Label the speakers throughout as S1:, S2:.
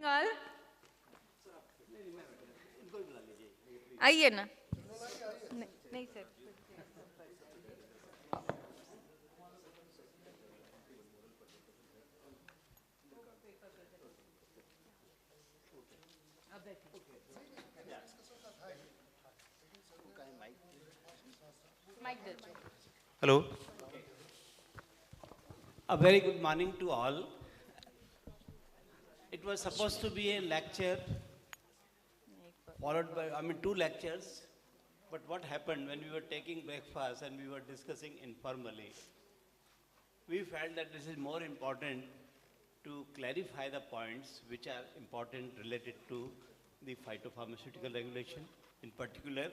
S1: और आइए ना। नहीं सर। माइक दे दो।
S2: Hello. A very good morning to all. It was supposed to be a lecture followed by, two lectures. But what happened when we were taking breakfast and we were discussing informally, we felt that this is more important to clarify the points which are important related to the phytopharmaceutical regulation in particular.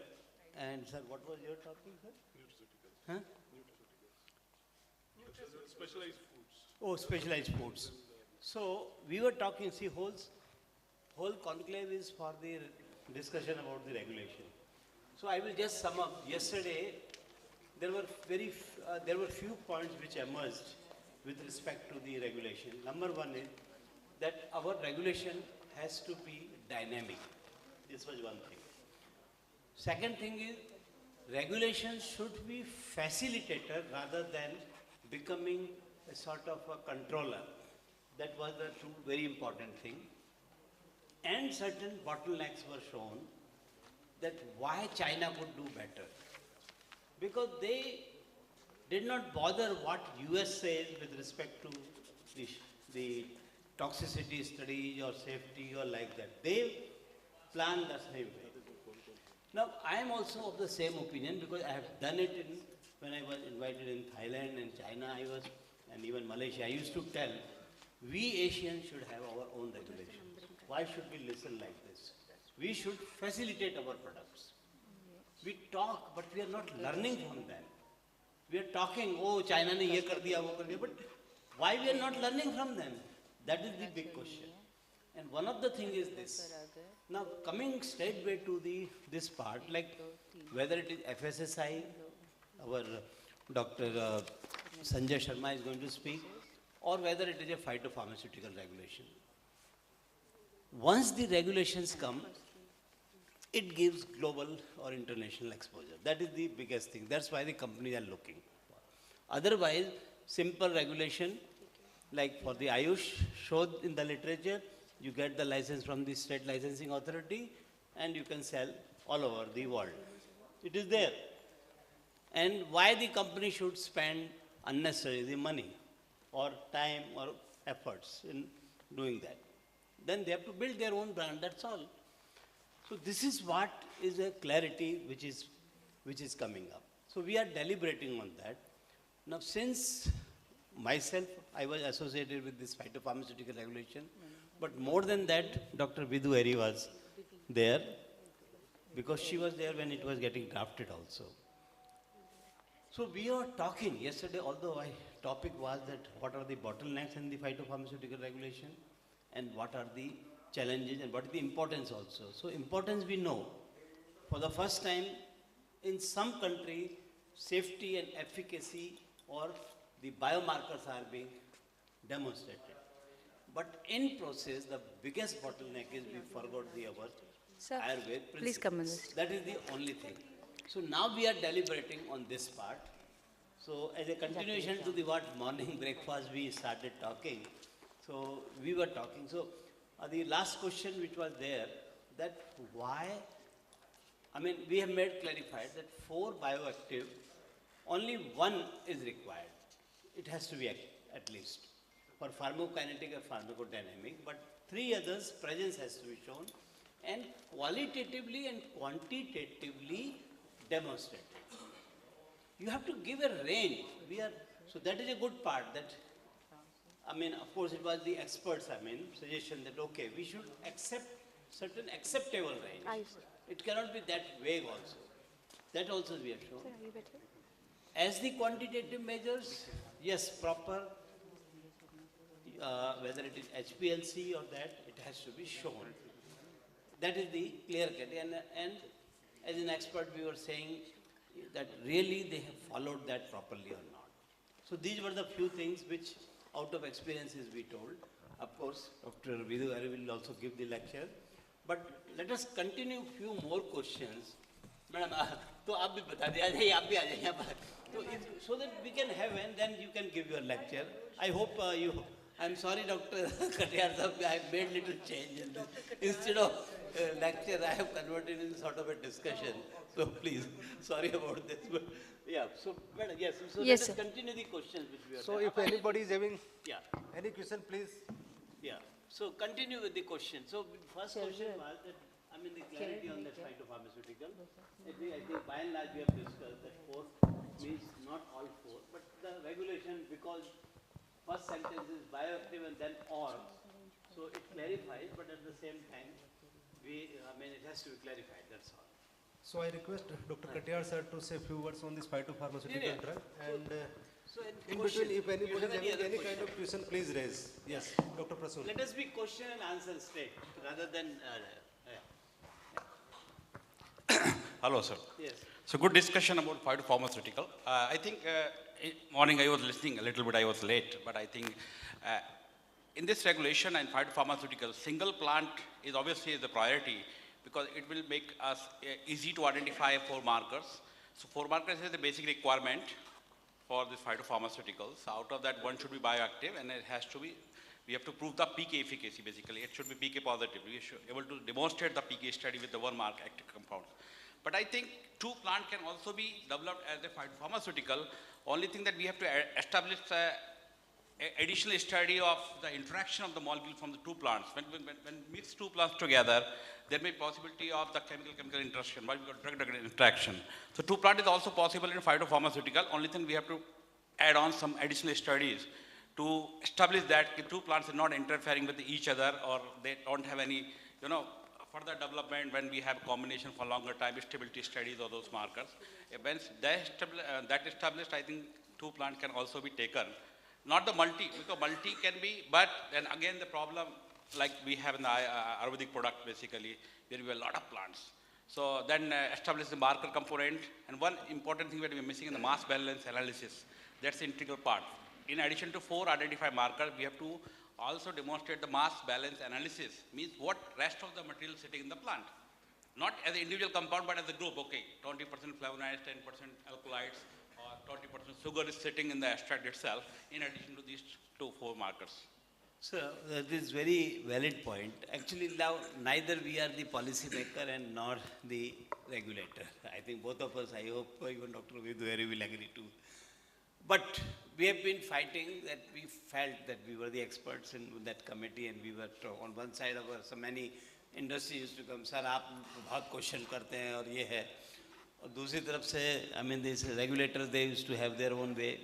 S2: And sir, what was your topic, sir? Huh?
S3: Specialized foods.
S2: Oh, specialized foods. So we were talking, see, whole conclave is for the discussion about the regulation. So I will just sum up. Yesterday, there were few points which emerged with respect to the regulation. Number one is that our regulation has to be dynamic. This was one thing. Second thing is regulation should be facilitator rather than becoming a sort of a controller. That was the two very important thing. And certain bottlenecks were shown that why China could do better. Because they did not bother what US says with respect to the toxicity studies or safety or like that. They plan the same way. Now, I am also of the same opinion because I have done it when I was invited in Thailand and China, and even Malaysia. I used to tell, we Asians should have our own regulations. Why should we listen like this? We should facilitate our products. We talk, but we are not learning from them. We are talking, oh, China ne ye kar diya, wo kar diya, but why we are not learning from them? That is the big question. And one of the things is this. Now, coming straightway to this part, like whether it is FSSI, our Dr. Sanjay Sharma is going to speak, or whether it is a phytopharmaceutical regulation. Once the regulations come, it gives global or international exposure. That is the biggest thing. That's why the companies are looking. Otherwise, simple regulation, like for the Ayush showed in the literature, you get the license from the state licensing authority and you can sell all over the world. It is there. And why the company should spend unnecessarily money or time or efforts in doing that? Then they have to build their own brand, that's all. So this is what is a clarity which is coming up. So we are deliberating on that. Now since myself, I was associated with this phytopharmaceutical regulation, but more than that, Dr. Vidhu Eri was there because she was there when it was getting drafted also. So we are talking yesterday, although topic was that what are the bottlenecks in the phytopharmaceutical regulation and what are the challenges and what is the importance also. So importance we know. For the first time in some country, safety and efficacy or the biomarkers are being demonstrated. But in process, the biggest bottleneck is we forgot our Ayurveda principles.
S1: Please come on this.
S2: That is the only thing. So now we are deliberating on this part. So as a continuation to the morning breakfast we started talking. So we were talking. So the last question which was there, that why, we have made clarified that 4 bioactive, only 1 is required. It has to be at least for pharmacokinetic or pharmacodynamic, but 3 others presence has to be shown and qualitatively and quantitatively demonstrated. You have to give a range. So that is a good part that, of course it was the experts, suggestion that okay, we should accept certain acceptable range. It cannot be that vague also. That also we have shown. As the quantitative measures, yes, proper, whether it is HPLC or that, it has to be shown. That is the clear cut. And as an expert, we were saying that really they have followed that properly or not. So these were the few things which out of experiences we told. Of course, course. Dr. Vidhu will also give the lecture. But let us continue few more questions. Madam, तो आप भी बता दिया जाइए, आप भी आ जाइए यहाँ पर. So that we can have and then you can give your lecture. I hope you. I'm sorry, Dr. Katiyar sahab, I have made little change in this. Instead of lecture, I have converted in sort of a discussion. So please, sorry about this. But yeah, so madam, yes. So
S1: Yes,
S2: let us
S1: sir.
S2: continue the questions which we are.
S3: So if anybody is having
S2: Yeah.
S3: any question, please.
S2: Yeah. So continue with the question. So first question was that, I mean, the clarity on that phytopharmaceutical. I think by and large we have discussed that 4 means not all 4, but the regulation, because first sentence is bioactive and then or, so it clarifies, but at the same time, it has to be clarified, that's all.
S3: So I request Dr. Katiyar sir to say a few words on this phytopharmaceutical
S2: Yeah, yeah.
S3: drug. And
S2: So
S3: in
S2: question,
S3: between, if
S2: you
S3: anybody
S2: have
S3: is having
S2: other
S3: any
S2: question?
S3: kind of question, please raise. Yes, Dr. Prasoon.
S2: Let us be question and answer straight, rather than,
S4: Hello, sir.
S2: yes.
S4: So good discussion about phytopharmaceutical. I think morning I was listening a little bit, I was late, but I think in this regulation and phytopharmaceutical, single plant is obviously the priority because it will make us easy to identify 4 markers. So 4 markers is the basic requirement for this phytopharmaceuticals. Out of that, one should be bioactive and it has to be, we have to prove the PK efficacy basically. It should be PK positive. We should be able to demonstrate the PK study with the 1 mark active compound. But I think 2 plant can also be developed as a phytopharmaceutical. Only thing that we have to establish additional study of the interaction of the molecule from the 2 plants. When mix 2 plants together, there may be possibility of the chemical interaction, what we call drug-drug interaction. So 2 plant is also possible in phytopharmaceutical. Only thing we have to add on some additional studies to establish that the 2 plants are not interfering with each other or they don't have any, further development when we have combination for longer time, stability studies or those markers. When that established, I think 2 plant can also be taken. Not the multi, because multi can be, but then again the problem like we have in the Ayurvedic product basically, where we have a lot of plants. So then establish the marker component, and one important thing that we are missing in the mass balance analysis, that's the integral part. In addition to 4 identified markers, we have to also demonstrate the mass balance analysis, means what rest of the material sitting in the plant. Not as an individual compound, but as a group, okay, 20% flavonoids, 10% alkaloids, or 20% sugar is sitting in the extract itself, in addition to these 4 markers.
S2: So that is very valid point. Actually, now neither we are the policy maker and nor the regulator. I think both of us, I hope even Dr. Vidhu will agree to. But we have been fighting that we felt that we were the experts in that committee and we were on one side of us, so many industries used to come, sir, आप बहुत question करते हैं और ये है. और दूसरी तरफ से, these regulators, they used to have their own way.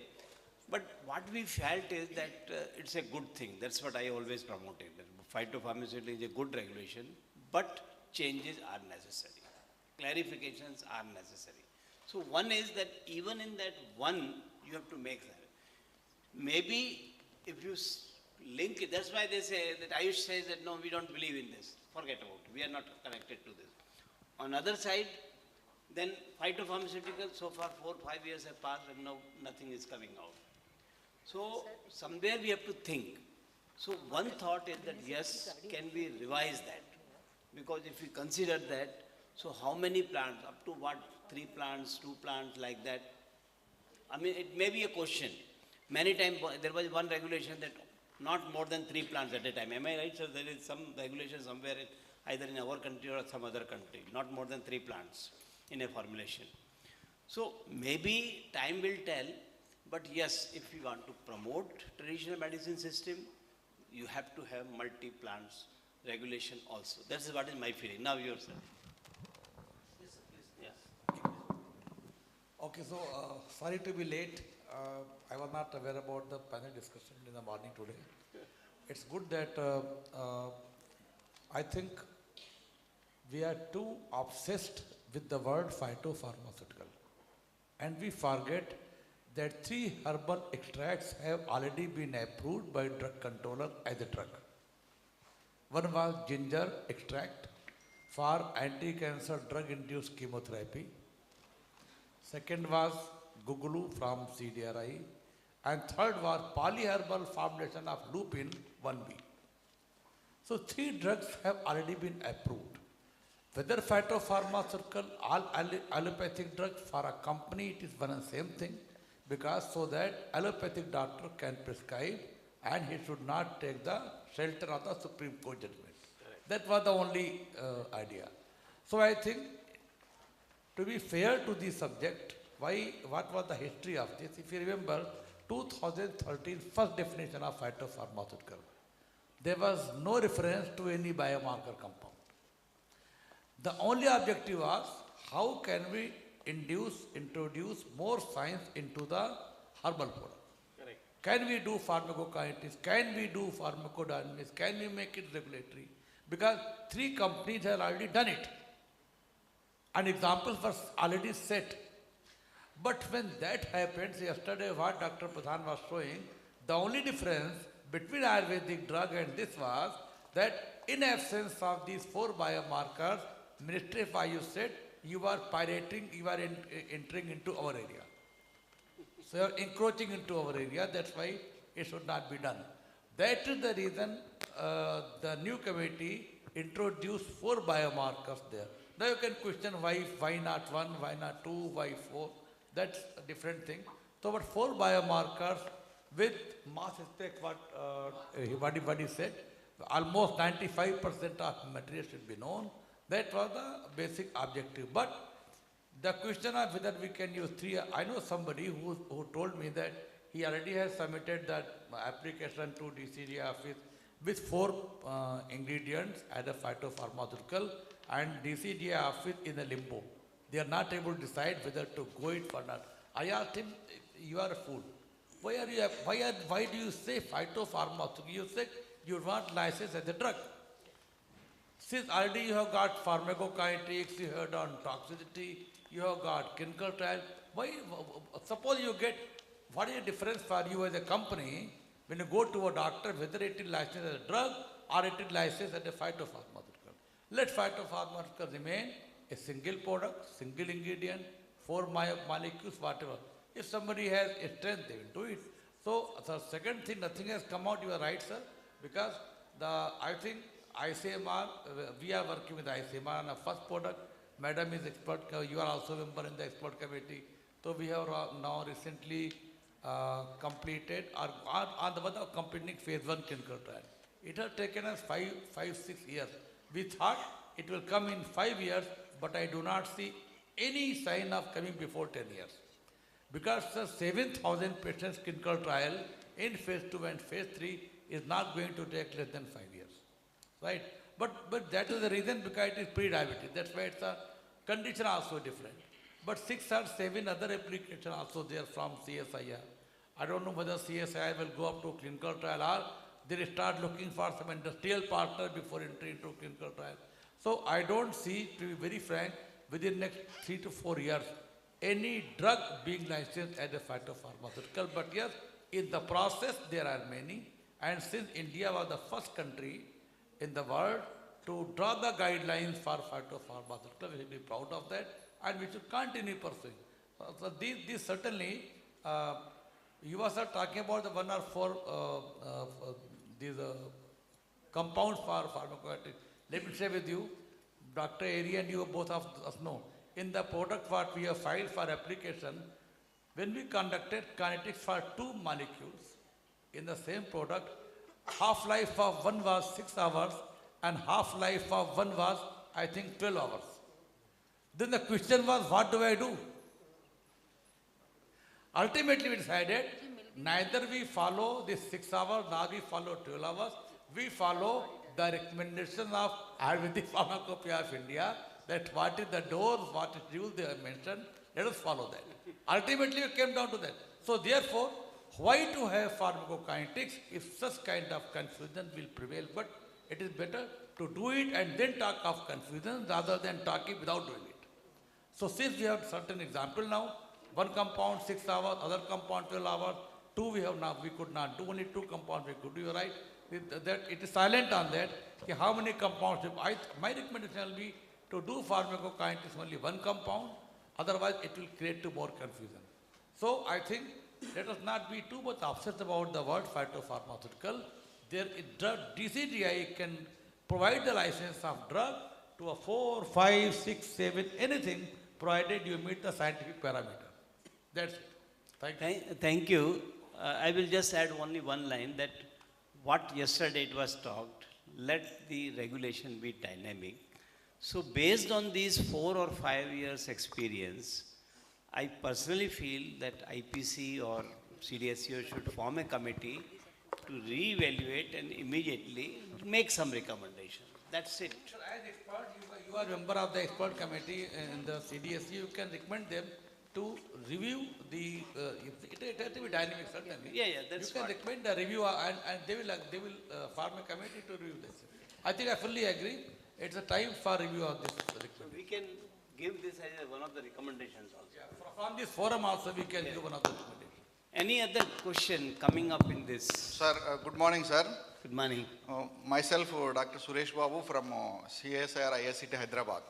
S2: But what we felt is that it's a good thing. That's what I always promoted. Phytopharmaceutical is a good regulation, but changes are necessary. Clarifications are necessary. So one is that even in that one, you have to make that. Maybe if you link it, that's why they say that Ayush says that no, we don't believe in this. Forget about it. We are not connected to this. On the other side, then phytopharmaceuticals, so far 4 or 5 years have passed and now nothing is coming out. So somewhere we have to think. So one thought is that yes, can we revise that? Because if we consider that, so how many plants, up to what, 3 plants, 2 plants, like that? It may be a question. Many times there was one regulation that not more than 3 plants at a time. Am I right? So there is some regulation somewhere, either in our country or some other country, not more than 3 plants in a formulation. So maybe time will tell, but yes, if you want to promote traditional medicine system, you have to have multi-plants regulation also. That's what is my feeling. Now yourself. Yes, please. Yes.
S5: Okay, so sorry to be late. I was not aware about the panel discussion in the morning today. It's good that I think we are too obsessed with the word phytopharmaceutical. And we forget that 3 herbal extracts have already been approved by drug controller as a drug. One was ginger extract for anti-cancer drug-induced chemotherapy. Second was gugulu from CDRI. And third was polyherbal formulation of lupin 1B. So 3 drugs have already been approved. Whether phytopharmaceutical, all allopathic drugs for a company, it is one and same thing, because so that allopathic doctor can prescribe and he should not take the shelter of the Supreme Court judgment. That was the only idea. So I think, to be fair to the subject, what was the history of this? If you remember, 2013 first definition of phytopharmaceutical. There was no reference to any biomarker compound. The only objective was how can we introduce more science into the herbal product.
S2: Correct.
S5: Can we do pharmacokinetics? Can we do pharmacodynamics? Can we make it regulatory? Because 3 companies have already done it. And examples were already set. But when that happens, yesterday what Dr. Pradhan was showing, the only difference between Ayurvedic drug and this was that in absence of these 4 biomarkers, Ministry of Ayush said, you are pirating, you are entering into our area. So you are encroaching into our area, that's why it should not be done. That is the reason the new committee introduced 4 biomarkers there. Now you can question why not 1, why not 2, why 4, that's a different thing. So but 4 biomarkers with mass spec, what he said, almost 95% of material should be known. That was the basic objective. But the question of whether we can use 3, I know somebody who told me that he already has submitted that application to DCGI office with 4 ingredients as a phytopharmaceutical, and DCGI office in a limbo. They are not able to decide whether to go it or not. I asked him, you are a fool. Why do you say phytopharmaceutical? You say you want license as a drug. Since already you have got pharmacokinetics, you have done toxicity, you have got clinical trial. Suppose you get, what is the difference for you as a company when you go to a doctor, whether it is licensed as a drug or it is licensed as a phytopharmaceutical? Let phytopharmaceutical remain a single product, single ingredient, 4 molecules, whatever. If somebody has a strength, they will do it. So the second thing, nothing has come out, you are right, sir, because I think ICMR, we are working with ICMR on a first product. Madam is expert, you are also a member in the expert committee. So we have now recently completed or on the verge of completing phase 1 clinical trial. It has taken us 6 years. We thought it will come in 5 years, but I do not see any sign of coming before 10 years. Because the 7,000 patients clinical trial in phase 2 and phase 3 is not going to take less than 5 years. Right? But that is the reason, because it is pre-diabetes. That's why it's a condition also different. But 6 or 7 other applications also there from CSIR. I don't know whether CSIR will go up to clinical trial or they will start looking for some industrial partner before entering into clinical trial. So I don't see, to be very frank, within next 3 to 4 years, any drug being licensed as a phytopharmaceutical. But yes, in the process there are many. And since India was the first country in the world to draw the guidelines for phytopharmaceutical, we should be proud of that, and we should continue pursuing. So these certainly, you were talking about the 1 or 4 these compounds for pharmacokinetics. Let me share with you, Dr. Airy and you both of us know, in the product what we have filed for application, when we conducted kinetics for 2 molecules in the same product, half-life of one was 6 hours and half-life of one was, I think, 12 hours. Then the question was, what do I do? Ultimately we decided, neither we follow this 6 hours, nor we follow 12 hours. We follow the recommendation of Ayurvedic Pharmacopoeia of India, that what is the dose, what is the use they have mentioned, let us follow that. Ultimately we came down to that. So therefore, why to have pharmacokinetics if such kind of confusion will prevail? But it is better to do it and then talk of confusion rather than talking without doing it. So since we have certain example now, 1 compound 6 hours, other compound 12 hours, 2 we have now, we could not do, only 2 compounds we could do, right? That it is silent on that, how many compounds, my recommendation will be to do pharmacokinetics only 1 compound, otherwise it will create more confusion. So I think let us not be too much obsessed about the word phytopharmaceutical. There, DCGI can provide the license of drug to a 4, 5, 6, 7, anything, provided you meet the scientific parameter. That's it. Thank you.
S2: Thank you. I will just add only one line that what yesterday it was talked, let the regulation be dynamic. So based on these 4 or 5 years experience, I personally feel that IPC or CDSCO should form a committee to reevaluate and immediately make some recommendations. That's it.
S5: Sir, as expert, you are member of the expert committee in the CDSC, you can recommend them to review the, it has to be dynamic certainly.
S2: Yeah, that's
S5: You can
S2: what.
S5: recommend the review and they will form a committee to review this. I think I fully agree. It's a time for review of this recommendation.
S2: We can give this as one of the recommendations also.
S5: Yeah, from this forum also we can give one of the recommendations.
S2: Any other question coming up in this?
S6: Sir, good morning, sir.
S2: Good morning.
S6: Myself, Dr. Suresh Babu from CSIR ISCT Hyderabad.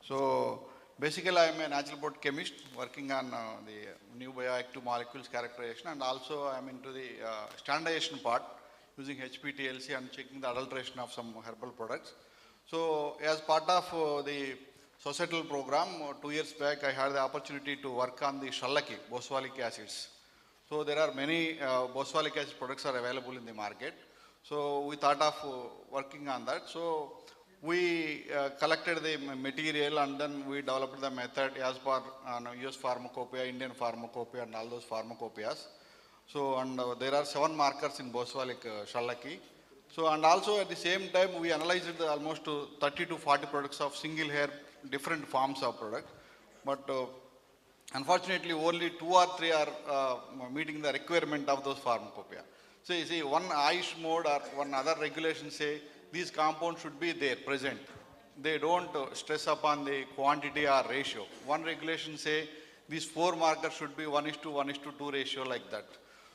S6: So, basically, I am a natural board chemist working on the new bioactive molecules characterization, and also I am into the standardization part using HPTLC and checking the adulteration of some herbal products. So, as part of the societal program, 2 years back, I had the opportunity to work on the shallaki, boswellic acids. So, there are many boswellic acid products are available in the market. So, we thought of working on that. So, we collected the material and then we developed the method as per US pharmacopoeia, Indian pharmacopoeia and all those pharmacopoeias. So, and there are 7 markers in boswellic shallaki. So, and also at the same time we analyzed almost 30 to 40 products of single hair, different forms of product. But unfortunately only 2 or 3 are meeting the requirement of those pharmacopoeia. So, you see, one Ayush mode or one other regulation say these compounds should be there present. They don't stress upon the quantity or ratio. One regulation say these 4 markers should be 1:1:2 ratio like that.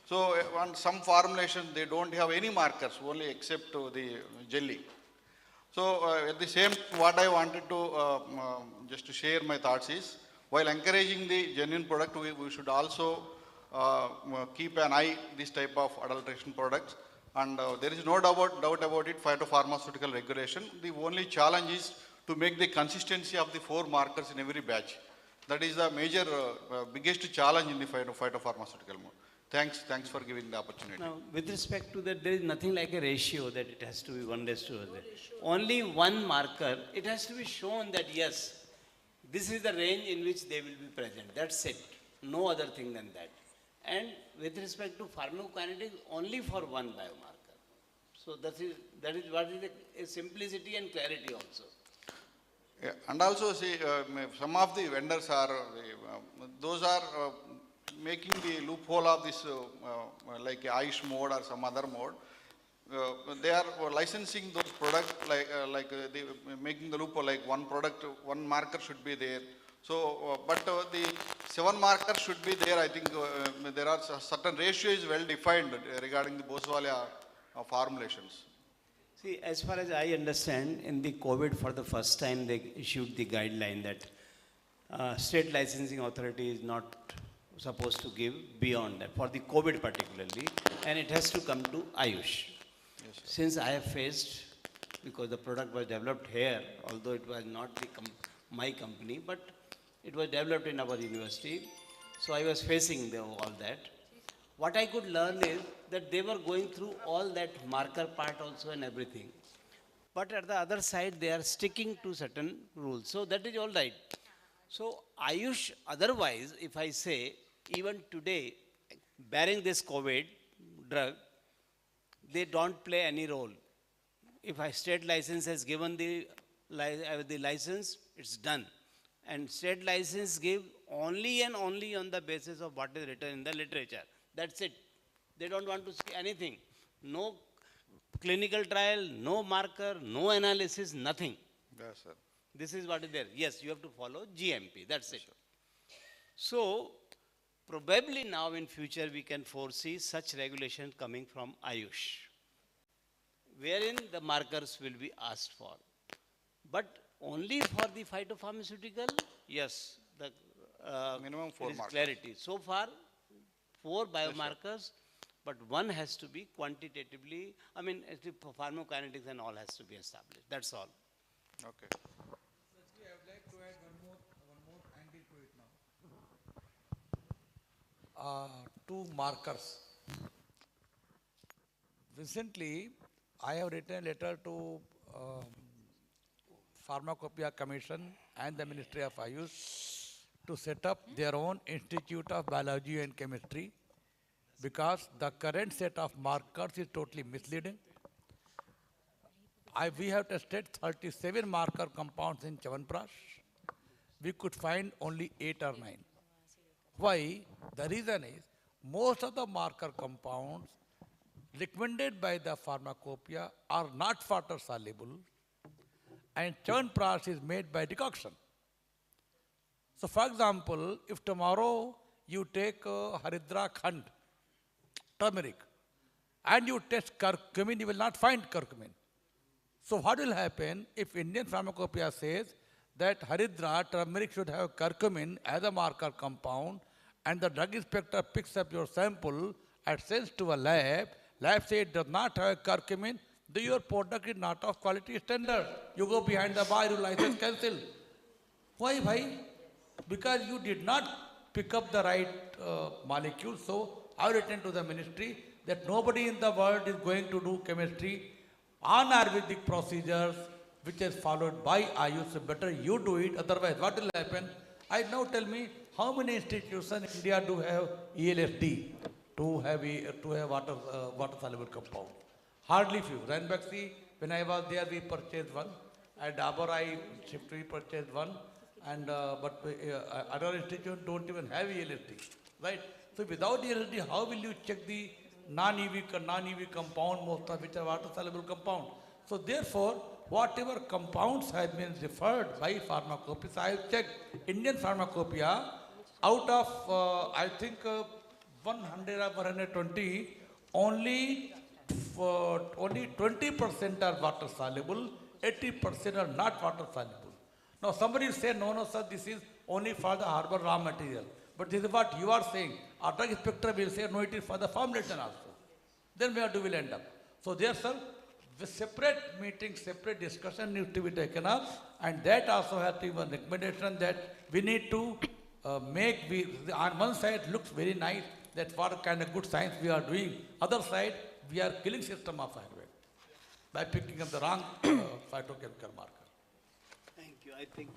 S6: So on some formulations they don't have any markers only except the jelly. So at the same what I wanted to just to share my thoughts is while encouraging the genuine product we should also keep an eye this type of adulteration products. And there is no doubt about it, phytopharmaceutical regulation. The only challenge is to make the consistency of the 4 markers in every batch. That is the major, biggest challenge in the phytopharmaceutical mode. Thanks for giving the opportunity.
S2: Now, with respect to that, there is nothing like a ratio that it has to be 1:1. Only one marker, it has to be shown that yes, this is the range in which they will be present. That's it. No other thing than that. And with respect to pharmacokinetics, only for one biomarker. So that is what is a simplicity and clarity also.
S6: Yeah, and also see, some of the vendors are, those are making the loophole of this like Ayush mode or some other mode. They are licensing those products they making the loophole like one product, one marker should be there. So, but the 7 markers should be there. I think there are certain ratio is well defined regarding the Boswellia formulations.
S2: See, as far as I understand, in the COVID for the first time they issued the guideline that state licensing authority is not supposed to give beyond that, for the COVID particularly, and it has to come to Ayush.
S6: Yes,
S2: Since I have faced, because the product was developed here, although it was not my company, but it was developed in our university, so I was facing all that. What I could learn is that they were going through all that marker part also and everything. But at the other side, they are sticking to certain rules. So that is all right. So Ayush, otherwise, if I say, even today, bearing this COVID drug, they don't play any role. If a state license has given the license, it's done. And state license give only and only on the basis of what is written in the literature. That's it. They don't want to see anything. No clinical trial, no marker, no analysis, nothing.
S6: Yes, sir.
S2: This is what is there. Yes, you have to follow GMP. That's it. So, probably now in future we can foresee such regulation coming from Ayush, wherein the markers will be asked for. But only for the phytopharmaceutical, yes, the
S6: Minimum 4
S2: there is
S6: markers.
S2: clarity. So far, 4 biomarkers but one has to be quantitatively, I mean, pharmacokinetics and all has to be established. That's all.
S6: Okay.
S5: Actually, I would like to add one more angle to it now. Two markers. Recently, I have written a letter to Pharmacopoeia Commission and the Ministry of Ayush to set up their own Institute of Biology and Chemistry, because the current set of markers is totally misleading. We have tested 37 marker compounds in Chyawanprash. We could find only 8 or 9. Why? The reason is, most of the marker compounds recommended by the pharmacopoeia are not water soluble, and Chyawanprash is made by decoction. So for example, if tomorrow you take Haridra Khand, turmeric, and you test curcumin, you will not find curcumin. So what will happen if Indian Pharmacopoeia says that Haridra, turmeric should have curcumin as a marker compound, and the drug inspector picks up your sample and sends to a lab says it does not have curcumin, then your product is not of quality standard. You go behind the bar, your license cancelled. Why, bhai? Because you did not pick up the right molecule. So I have written to the ministry that nobody in the world is going to do chemistry on Ayurvedic procedures which is followed by Ayush. So better you do it, otherwise what will happen? I now tell me how many institutions in India do have ELSD to have water soluble compound. Hardly few. Ranbaxy, when I was there, we purchased one. At Dabur, we purchased one. And but other institutions don't even have ELSD, right? So without ELSD, how will you check the non-EV compound, most of which are water soluble compound? So therefore, whatever compounds have been referred by pharmacopoeia, I have checked Indian pharmacopoeia, out of I think 100 or 120, only 20% are water soluble, 80% are not water soluble. Now somebody will say, no, sir, this is only for the harbor raw material. But this is what you are saying. Our drug inspector will say, no, it is for the formulation also. Then where do we end up? So there, sir, the separate meeting, separate discussion needs to be taken up, and that also has to be one recommendation that we need to on one side looks very nice, that what kind of good science we are doing. Other side, we are killing system of Ayurveda by picking up the wrong phytochemical marker.
S2: Thank you. I think.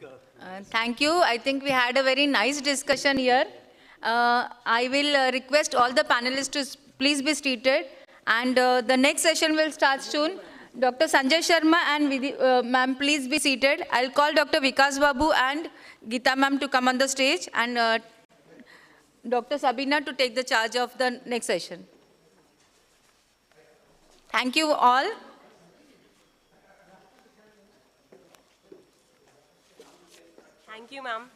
S1: Thank you. I think we had a very nice discussion here. I will request all the panelists to please be seated. And the next session will start soon. Dr. Sanjay Sharma and ma'am, please be seated. I'll call Dr. Vikas Babu and Geeta ma'am to come on the stage, and Dr. Sabina to take the charge of the next session. Thank you all.
S7: Thank you, ma'am.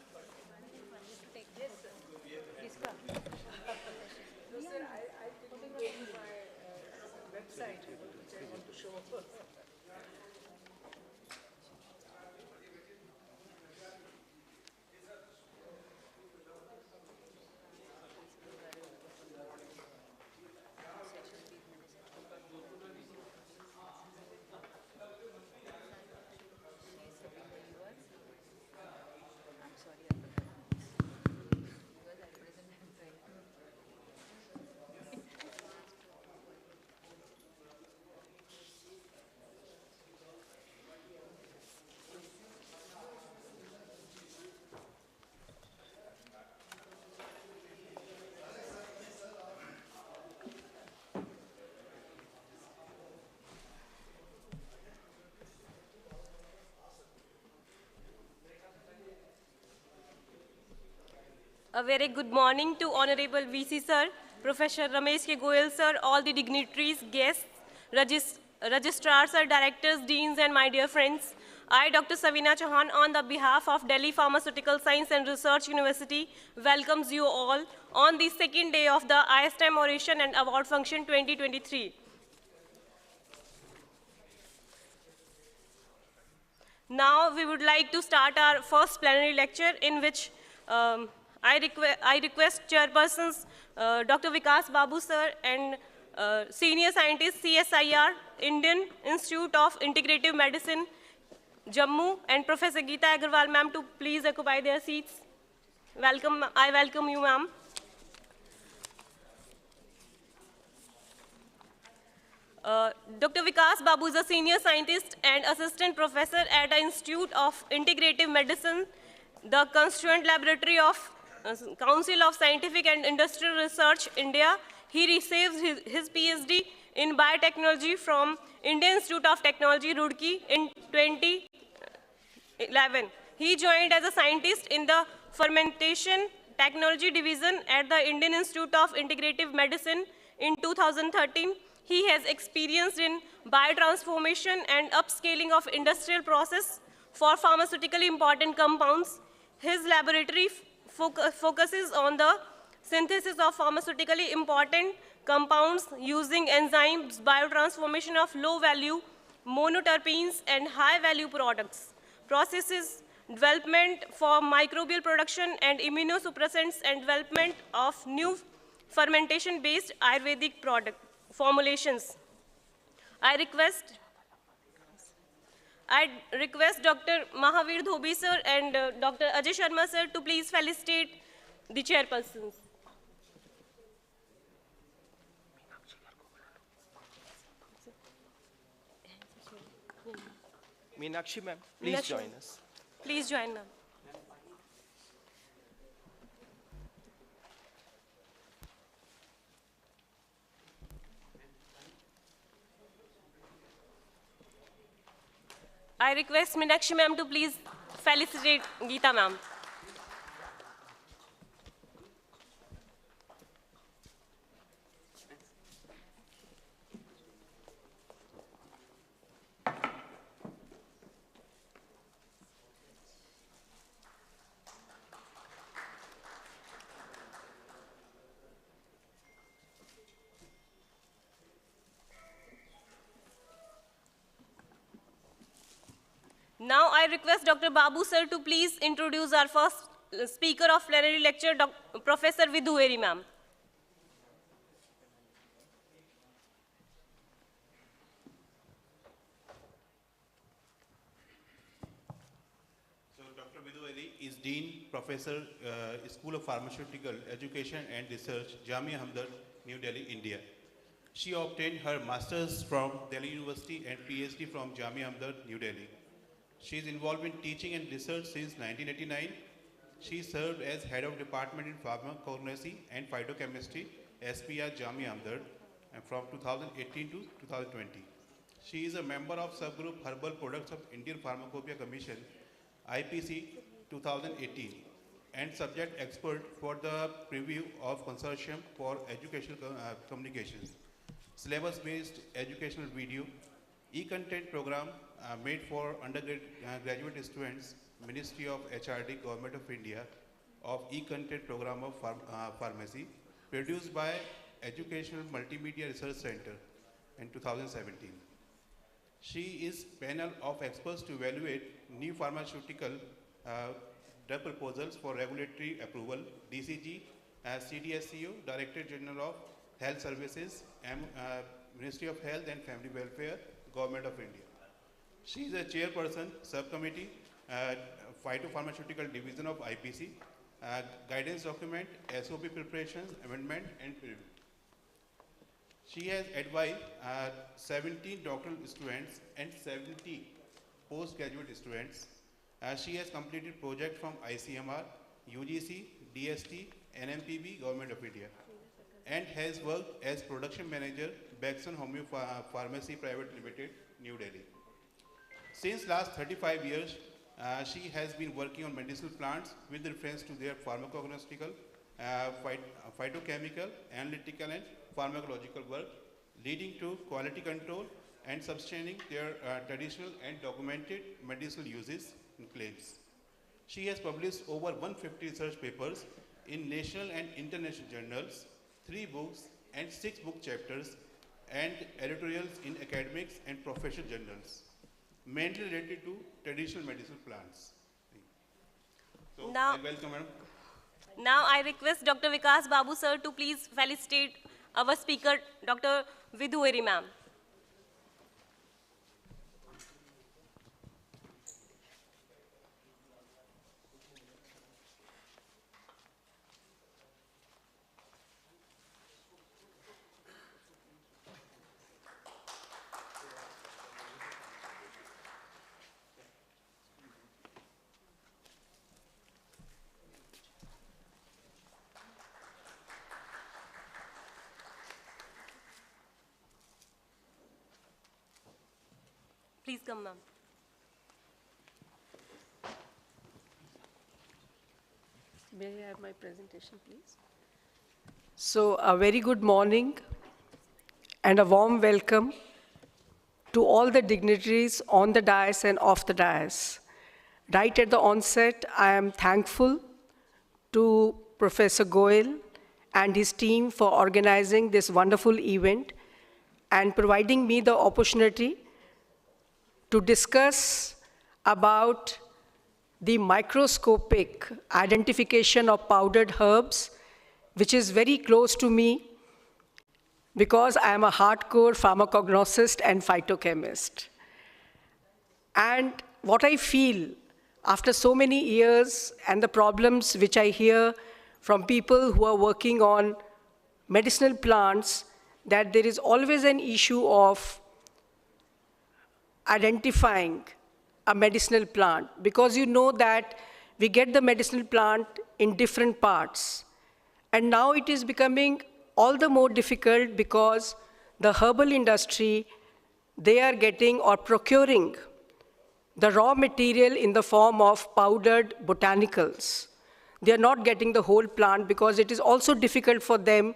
S7: A very good morning to Honorable VC Sir, Professor Ramesh K. Goyal Sir, all the dignitaries, guests, registrars, sir, directors, deans, and my dear friends. I, Dr. Sabina Chauhan, on the behalf of Delhi Pharmaceutical Science and Research University, welcomes you all on the second day of the IASTAM Oration and Award Function 2023. Now we would like to start our first plenary lecture, in which I request chairpersons Dr. Vikas Babu sir and Senior Scientist, CSIR, Indian Institute of Integrative Medicine, Jammu, and Professor Geeta Agarwal, ma'am, to please occupy their seats. Welcome, I welcome you, ma'am. Dr. Vikas Babu is a senior scientist and assistant professor at the Institute of Integrative Medicine, the constituent laboratory of Council of Scientific and Industrial Research, India. He received his PhD in biotechnology from Indian Institute of Technology, Roorkee in 2011. He joined as a scientist in the fermentation technology division at the Indian Institute of Integrative Medicine in 2013. He has experience in biotransformation and upscaling of industrial process for pharmaceutically important compounds. His laboratory focuses on the synthesis of pharmaceutically important compounds using enzymes, biotransformation of low-value monoterpenes and high-value products, processes, development for microbial production and immunosuppressants, and development of new fermentation-based Ayurvedic product formulations. I request Dr. Mahavir Dhobi sir and Dr. Ajay Sharma sir to please felicitate the chairpersons.
S8: Meenakshi ma'am, please
S7: Meenakshi.
S8: join us.
S7: Please join, ma'am. I request Meenakshi ma'am to please felicitate Geeta ma'am. Now I request Dr. Babu sir to please introduce our first speaker of plenary lecture, Professor Vidhueri ma'am.
S9: So Dr. Vidhueri is Dean, Professor, School of Pharmaceutical Education and Research, Jamia Hamdard, New Delhi, India. She obtained her master's from Delhi University and PhD from Jamia Hamdard, New Delhi. She is involved in teaching and research since 1989. She served as head of department in pharmacognosy and phytochemistry, SPR Jamia Hamdard, and from 2018 to 2020. She is a member of subgroup Herbal Products of Indian Pharmacopoeia Commission, IPC 2018, and subject expert for the preview of Consortium for Educational Communications, syllabus-based educational video, e-content program made for undergraduate students, Ministry of HRD, Government of India, of e-content program of pharmacy, produced by Educational Multimedia Research Center in 2017. She is panel of experts to evaluate new pharmaceutical drug proposals for regulatory approval, DCG, CDSCO, Director General of Health Services, Ministry of Health and Family Welfare, Government of India. She is a chairperson, subcommittee, Phytopharmaceutical Division of IPC, guidance document, SOP preparations, amendment, and preview. She has advised 17 doctoral students and 70 postgraduate students. She has completed projects from ICMR, UGC, DST, NMPB, Government of India, and has worked as production manager, Baxon Homeo Pharmacy Private Limited, New Delhi. Since last 35 years, she has been working on medicinal plants with reference to their pharmacognostical, phytochemical, analytical, and pharmacological work, leading to quality control and sustaining their traditional and documented medicinal uses and claims. She has published over 150 research papers in national and international journals, 3 books and 6 book chapters, and editorials in academics and professional journals, mainly related to traditional medicinal plants. So,
S7: Now-
S9: I welcome, madam.
S7: Now I request Dr. Vikas Babu sir to please felicitate our speaker, Dr. Vidhueri ma'am. Please come, ma'am.
S10: May I have my presentation, please? So, a very good morning and a warm welcome to all the dignitaries on the dais and off the dais. Right at the onset, I am thankful to Professor Goel and his team for organizing this wonderful event and providing me the opportunity to discuss about the microscopic identification of powdered herbs, which is very close to me because I am a hardcore pharmacognosist and phytochemist. And what I feel after so many years and the problems which I hear from people who are working on medicinal plants, that there is always an issue of identifying a medicinal plant, because you know that we get the medicinal plant in different parts. And now it is becoming all the more difficult because the herbal industry, they are getting or procuring the raw material in the form of powdered botanicals. They are not getting the whole plant because it is also difficult for them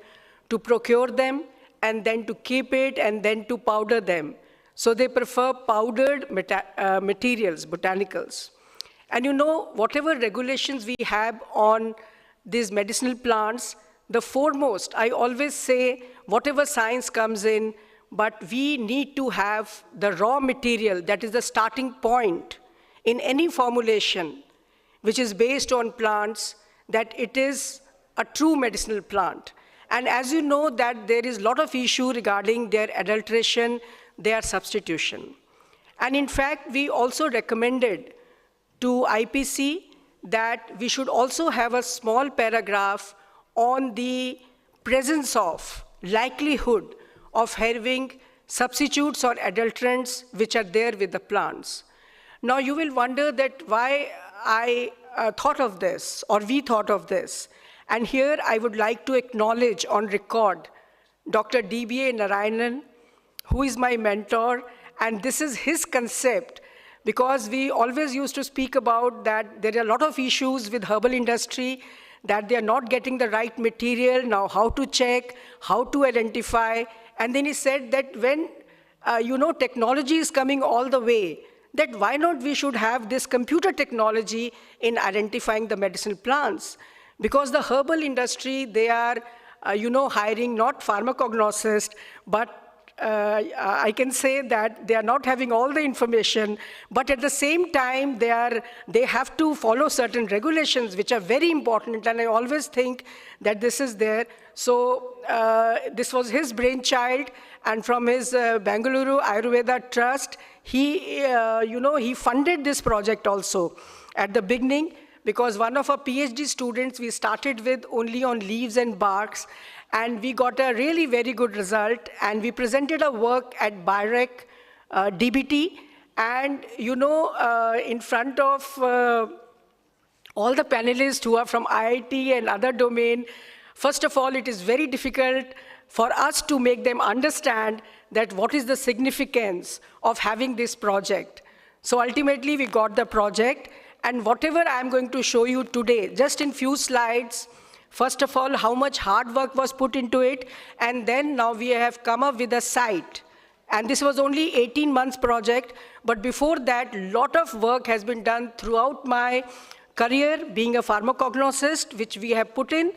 S10: to procure them and then to keep it and then to powder them. So they prefer powdered materials, botanicals. And you know, whatever regulations we have on these medicinal plants, the foremost, I always say, whatever science comes in, but we need to have the raw material, that is the starting point in any formulation, which is based on plants, that it is a true medicinal plant. And as you know, that there is a lot of issue regarding their adulteration, their substitution. And in fact, we also recommended to IPC that we should also have a small paragraph on the presence of likelihood of having substitutes or adulterants which are there with the plants. Now you will wonder that why I thought of this, or we thought of this. And here I would like to acknowledge on record Dr. DBA Narayanan, who is my mentor, and this is his concept, because we always used to speak about that there are a lot of issues with herbal industry, that they are not getting the right material, now how to check, how to identify, and then he said that when, technology is coming all the way, that why not we should have this computer technology in identifying the medicinal plants? Because the herbal industry, they are, hiring not pharmacognosist, but I can say that they are not having all the information, but at the same time, they have to follow certain regulations, which are very important, and I always think that this is there. So this was his brainchild, and from his Bengaluru Ayurveda Trust, he funded this project also at the beginning, because one of our PhD students, we started with only on leaves and barks, and we got a really very good result, and we presented our work at BIREC, DBT, and in front of all the panelists who are from IIT and other domain. First of all, it is very difficult for us to make them understand that what is the significance of having this project. So ultimately, we got the project, and whatever I'm going to show you today, just in few slides, first of all, how much hard work was put into it, and then now we have come up with a site. And this was only 18 months project, but before that, lot of work has been done throughout my career, being a pharmacognosist, which we have put in.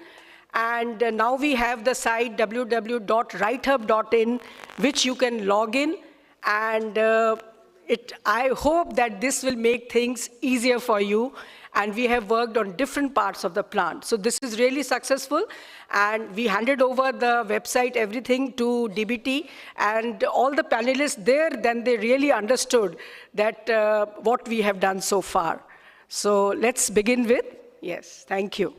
S10: And now we have the site www.rightherb.in, which you can log in, and I hope that this will make things easier for you, and we have worked on different parts of the plant. So this is really successful, and we handed over the website, everything to DBT, and all the panelists there, then they really understood that what we have done so far. So let's begin with, yes, thank you.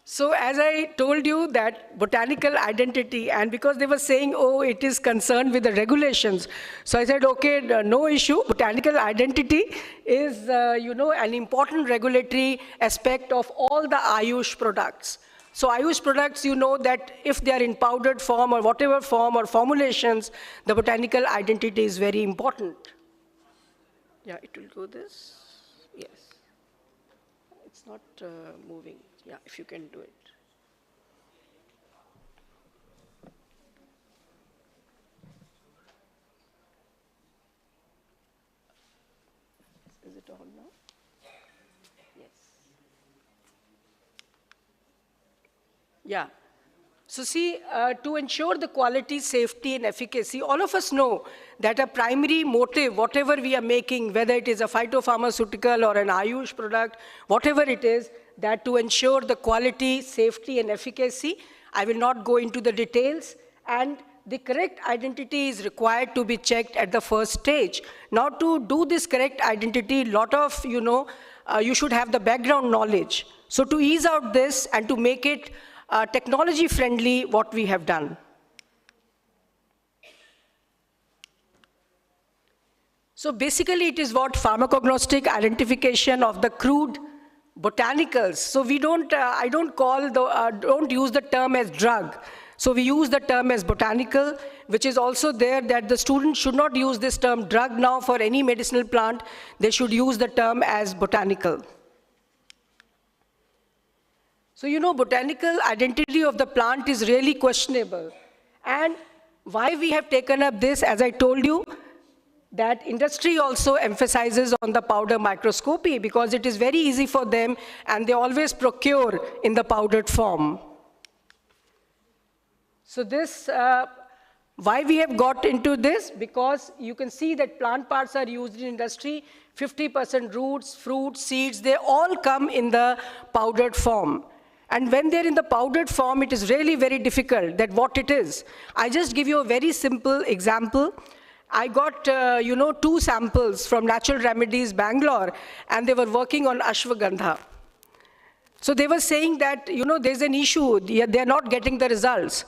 S10: So as I told you that botanical identity, and because they were saying, oh, it is concerned with the regulations. So I said, okay, no issue. Botanical identity is, an important regulatory aspect of all the Ayush products. So Ayush products, you know that if they are in powdered form or whatever form or formulations, the botanical identity is very important. Yeah, it will go this. Yes. It's not moving. Yeah, if you can do it. Is it on now? Yes. Yeah. So see, to ensure the quality, safety, and efficacy, all of us know that a primary motive, whatever we are making, whether it is a phytopharmaceutical or an Ayush product, whatever it is, that to ensure the quality, safety, and efficacy. I will not go into the details, and the correct identity is required to be checked at the first stage. Now to do this correct identity, lot of, you should have the background knowledge. So to ease out this and to make it technology friendly, what we have done. So basically it is what pharmacognostic identification of the crude botanicals. So we don't, I don't use the term as drug. So we use the term as botanical, which is also there that the students should not use this term drug now for any medicinal plant. They should use the term as botanical. So botanical identity of the plant is really questionable. And why we have taken up this, as I told you, that industry also emphasizes on the powder microscopy because it is very easy for them and they always procure in the powdered form. So this, why we have got into this? Because you can see that plant parts are used in industry, 50% roots, fruits, seeds, they all come in the powdered form. And when they're in the powdered form, it is really very difficult that what it is. I just give you a very simple example. I got, 2 samples from Natural Remedies, Bangalore, and they were working on ashwagandha. So they were saying that, there's an issue, they're not getting the results.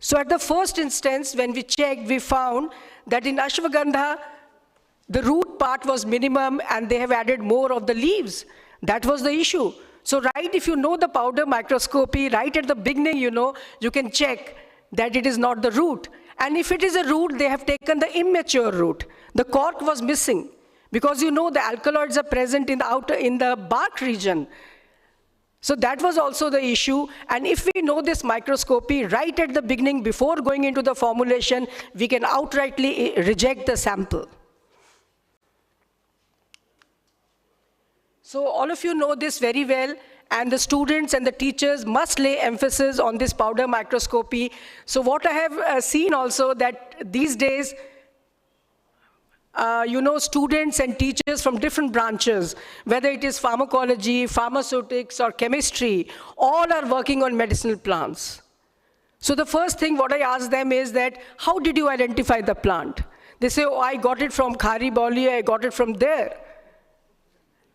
S10: So at the first instance, when we checked, we found that in ashwagandha, the root part was minimum and they have added more of the leaves. That was the issue. So right, if you know the powder microscopy, right at the beginning, you can check that it is not the root. And if it is a root, they have taken the immature root. The cork was missing because the alkaloids are present in the bark region. So that was also the issue. And if we know this microscopy right at the beginning, before going into the formulation, we can outrightly reject the sample. So all of you know this very well, and the students and the teachers must lay emphasis on this powder microscopy. So what I have seen also that these days, students and teachers from different branches, whether it is pharmacology, pharmaceutics, or chemistry, all are working on medicinal plants. So the first thing what I ask them is that, how did you identify the plant? They say, oh, I got it from Khari Bauli, I got it from there.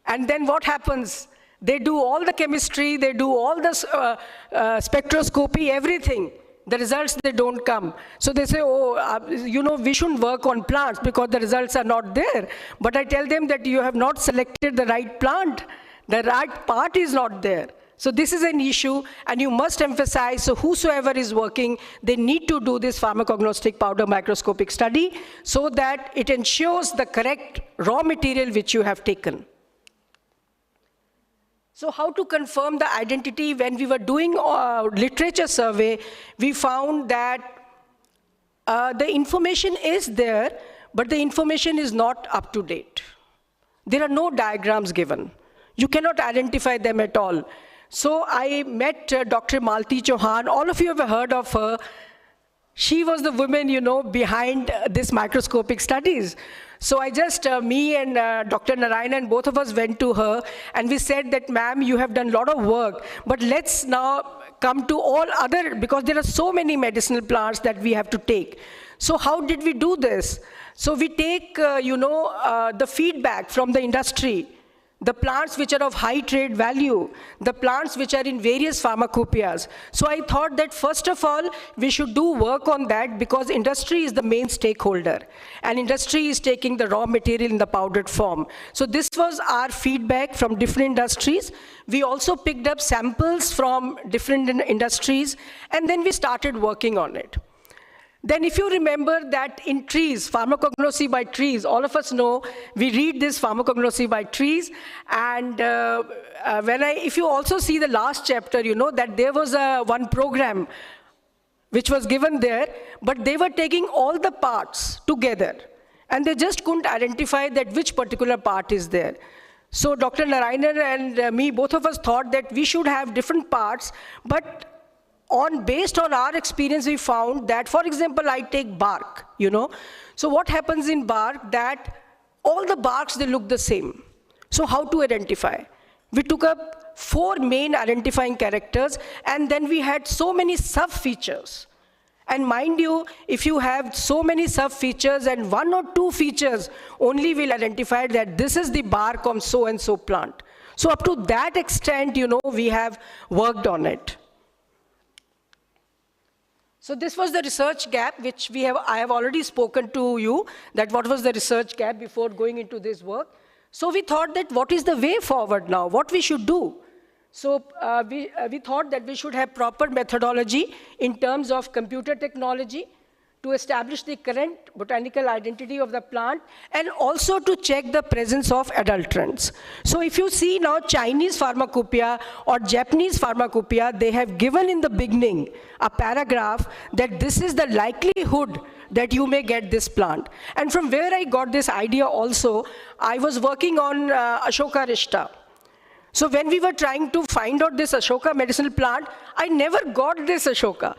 S10: And then what happens? They do all the chemistry, they do all the spectroscopy, everything. The results, they don't come. So they say, oh, we shouldn't work on plants because the results are not there. But I tell them that you have not selected the right plant. The right part is not there. So this is an issue, and you must emphasize, so whosoever is working, they need to do this pharmacognostic powder microscopic study so that it ensures the correct raw material which you have taken. So how to confirm the identity? When we were doing literature survey, we found that the information is there, but the information is not up to date. There are no diagrams given. You cannot identify them at all. So I met Dr. Malti Chauhan. All of you have heard of her. She was the woman, behind this microscopic studies. So I just, me and Dr. Narayanan, both of us went to her, and we said that, ma'am, you have done a lot of work, but let's now come to all other, because there are so many medicinal plants that we have to take. So how did we do this? So we take, the feedback from the industry, the plants which are of high trade value, the plants which are in various pharmacopoeias. So I thought that first of all, we should do work on that, because industry is the main stakeholder, and industry is taking the raw material in the powdered form. So this was our feedback from different industries. We also picked up samples from different industries, and then we started working on it. Then if you remember that in trees, pharmacognosy by trees, all of us know, we read this pharmacognosy by trees, and if you also see the last chapter, you know that there was one program which was given there, but they were taking all the parts together, and they just couldn't identify that which particular part is there. So Dr. Narayanan and me, both of us thought that we should have different parts, but based on our experience, we found that, for example, I take bark, So what happens in bark, that all the barks, they look the same. So how to identify? We took up 4 main identifying characters, and then we had so many sub-features. And mind you, if you have so many sub-features and 1 or 2 features only will identify that this is the bark of so-and-so plant. So up to that extent, we have worked on it. So this was the research gap, which I have already spoken to you, that what was the research gap before going into this work. So we thought that what is the way forward now, what we should do. So we thought that we should have proper methodology in terms of computer technology to establish the current botanical identity of the plant, and also to check the presence of adulterants. So if you see now Chinese pharmacopoeia or Japanese pharmacopoeia, they have given in the beginning a paragraph that this is the likelihood that you may get this plant. And from where I got this idea also, I was working on Ashoka Rishta. So when we were trying to find out this Ashoka medicinal plant, I never got this Ashoka.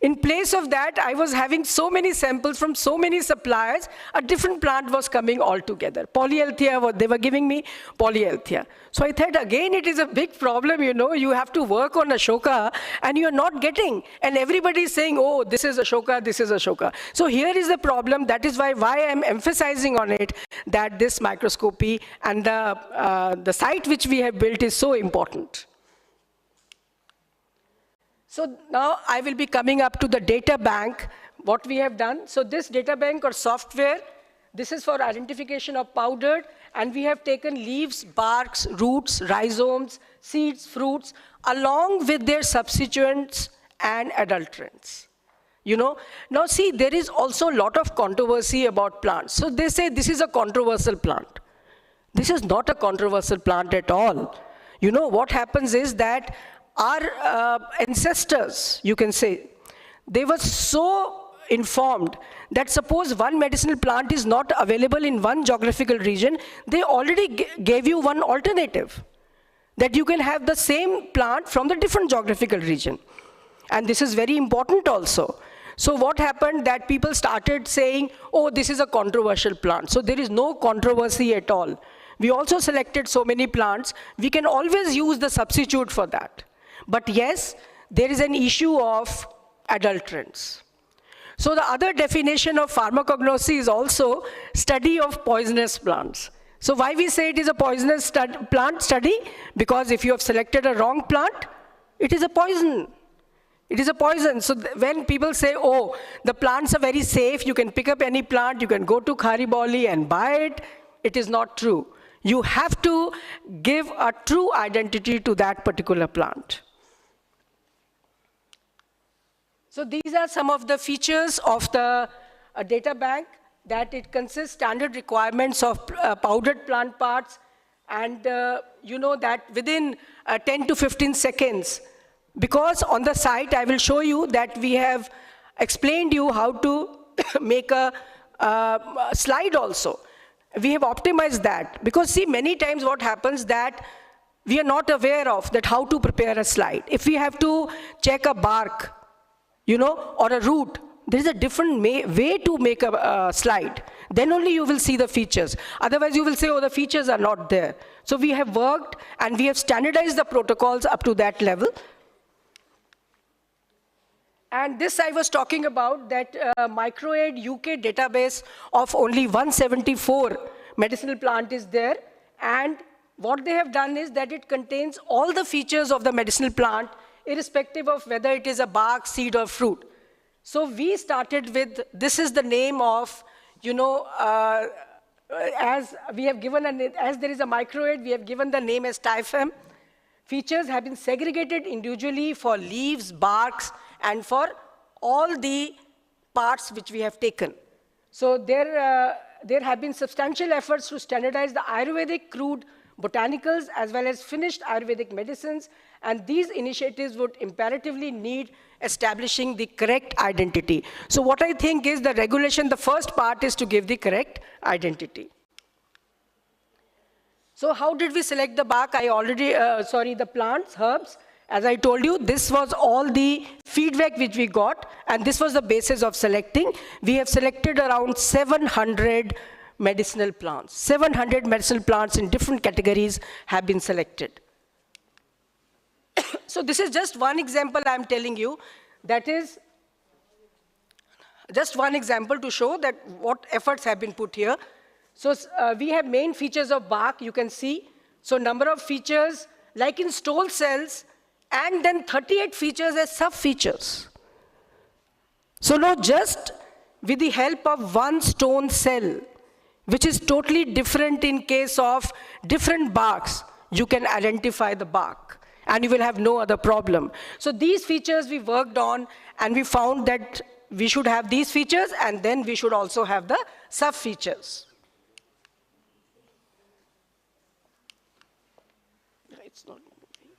S10: In place of that, I was having so many samples from so many suppliers, a different plant was coming all together. Polyalthia, they were giving me polyalthia. So I thought, again, it is a big problem, you have to work on Ashoka, and you're not getting. And everybody is saying, oh, this is Ashoka, this is Ashoka. So here is the problem, that is why I'm emphasizing on it, that this microscopy and the site which we have built is so important. So now I will be coming up to the data bank, what we have done. So this data bank or software, this is for identification of powdered, and we have taken leaves, barks, roots, rhizomes, seeds, fruits, along with their substituents and adulterants. Now see, there is also a lot of controversy about plants. So they say this is a controversial plant. This is not a controversial plant at all. What happens is that our ancestors, you can say, they were so informed that suppose one medicinal plant is not available in one geographical region, they already gave you one alternative, that you can have the same plant from the different geographical region. And this is very important also. So what happened, that people started saying, oh, this is a controversial plant. So there is no controversy at all. We also selected so many plants, we can always use the substitute for that. But yes, there is an issue of adulterants. So the other definition of pharmacognosy is also study of poisonous plants. So why we say it is a poisonous plant study? Because if you have selected a wrong plant, it is a poison. It is a poison. So when people say, oh, the plants are very safe, you can pick up any plant, you can go to Khariboli and buy it, it is not true. You have to give a true identity to that particular plant. So these are some of the features of the data bank, that it consists standard requirements of powdered plant parts, and that within 10 to 15 seconds, because on the site I will show you that we have explained you how to make a slide also. We have optimized that, because see, many times what happens that we are not aware of that how to prepare a slide. If we have to check a bark, or a route. There is a different way to make a slide. Then only you will see the features. Otherwise, you will say, oh, the features are not there. So we have worked and we have standardized the protocols up to that level. And this I was talking about, that MicroAid UK database of only 174 medicinal plant is there. And what they have done is that it contains all the features of the medicinal plant, irrespective of whether it is a bark, seed, or fruit. So we started with, this is the name of, as we have given, as there is a MicroAid, we have given the name as TIFM. Features have been segregated individually for leaves, barks, and for all the parts which we have taken. So there have been substantial efforts to standardize the Ayurvedic crude botanicals as well as finished Ayurvedic medicines, and these initiatives would imperatively need establishing the correct identity. So what I think is the regulation, the first part is to give the correct identity. So how did we select the bark? The plants, herbs. As I told you, this was all the feedback which we got, and this was the basis of selecting. We have selected around 700 medicinal plants. 700 medicinal plants in different categories have been selected. So this is just one example I'm telling you. That is just one example to show that what efforts have been put here. So we have main features of bark, you can see. So number of features, like in stole cells, and then 38 features as sub-features. So now just with the help of one stone cell, which is totally different in case of different barks, you can identify the bark, and you will have no other problem. So these features we worked on, and we found that we should have these features, and then we should also have the sub-features. It's not moving.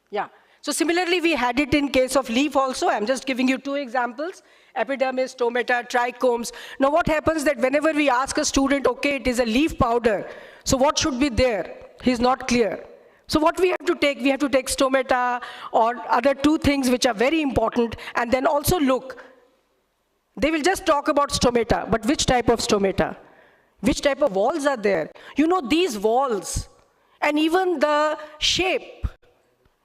S10: Yeah. So similarly, we had it in case of leaf also. I'm just giving you two examples: epidermis, stomata, trichomes. Now what happens that whenever we ask a student, okay, it is a leaf powder, so what should be there? He's not clear. So what we have to take? We have to take stomata or other two things which are very important, and then also look. They will just talk about stomata, but which type of stomata? Which type of walls are there? These walls, and even the shape,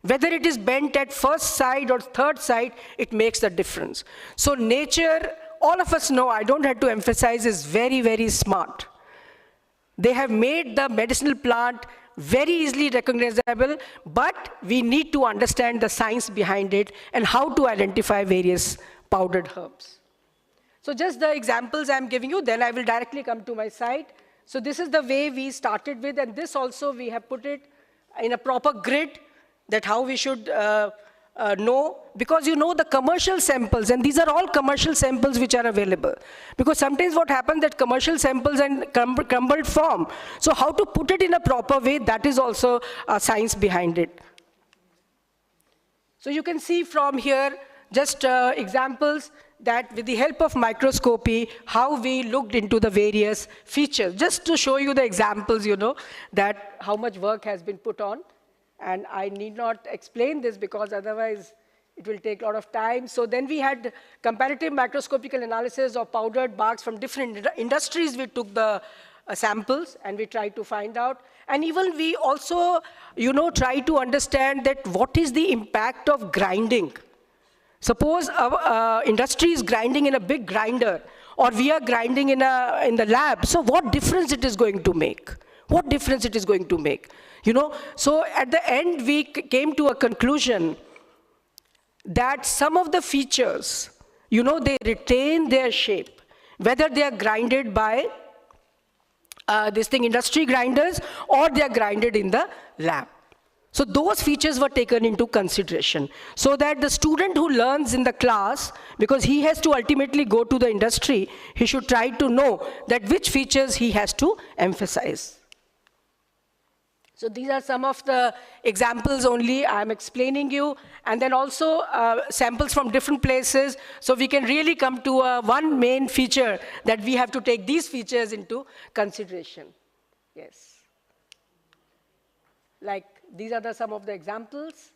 S10: whether it is bent at first side or third side, it makes a difference. So nature, all of us know, I don't have to emphasize, is very, very smart. They have made the medicinal plant very easily recognizable, but we need to understand the science behind it and how to identify various powdered herbs. So just the examples I'm giving you, then I will directly come to my site. So this is the way we started with, and this also we have put it in a proper grid, that how we should know, because the commercial samples, and these are all commercial samples which are available. Because sometimes what happens that commercial samples and crumbled form. So how to put it in a proper way, that is also a science behind it. So you can see from here just examples that with the help of microscopy, how we looked into the various features. Just to show you the examples, that how much work has been put on. And I need not explain this because otherwise it will take a lot of time. So then we had comparative microscopical analysis of powdered barks from different industries. We took the samples and we tried to find out. And even we also, try to understand that what is the impact of grinding. Suppose our industry is grinding in a big grinder, or we are grinding in the lab. So what difference it is going to make? What difference it is going to make? So at the end, we came to a conclusion that some of the features, they retain their shape, whether they are grinded by industry grinders, or they are grinded in the lab. So those features were taken into consideration, so that the student who learns in the class, because he has to ultimately go to the industry, he should try to know that which features he has to emphasize. So these are some of the examples only I'm explaining you, and then also samples from different places, so we can really come to one main feature that we have to take these features into consideration. Yes. Like these are some of the examples.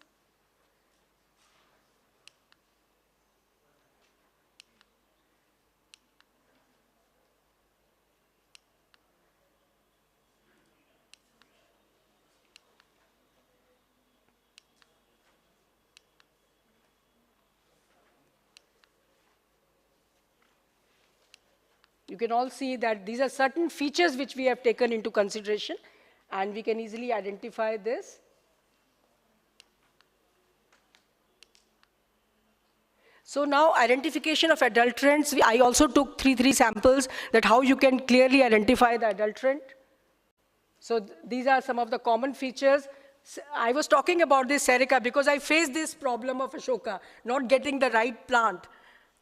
S10: You can all see that these are certain features which we have taken into consideration, and we can easily identify this. So now identification of adulterants, I also took three samples that how you can clearly identify the adulterant. So these are some of the common features. I was talking about this Serica because I faced this problem of Ashoka, not getting the right plant,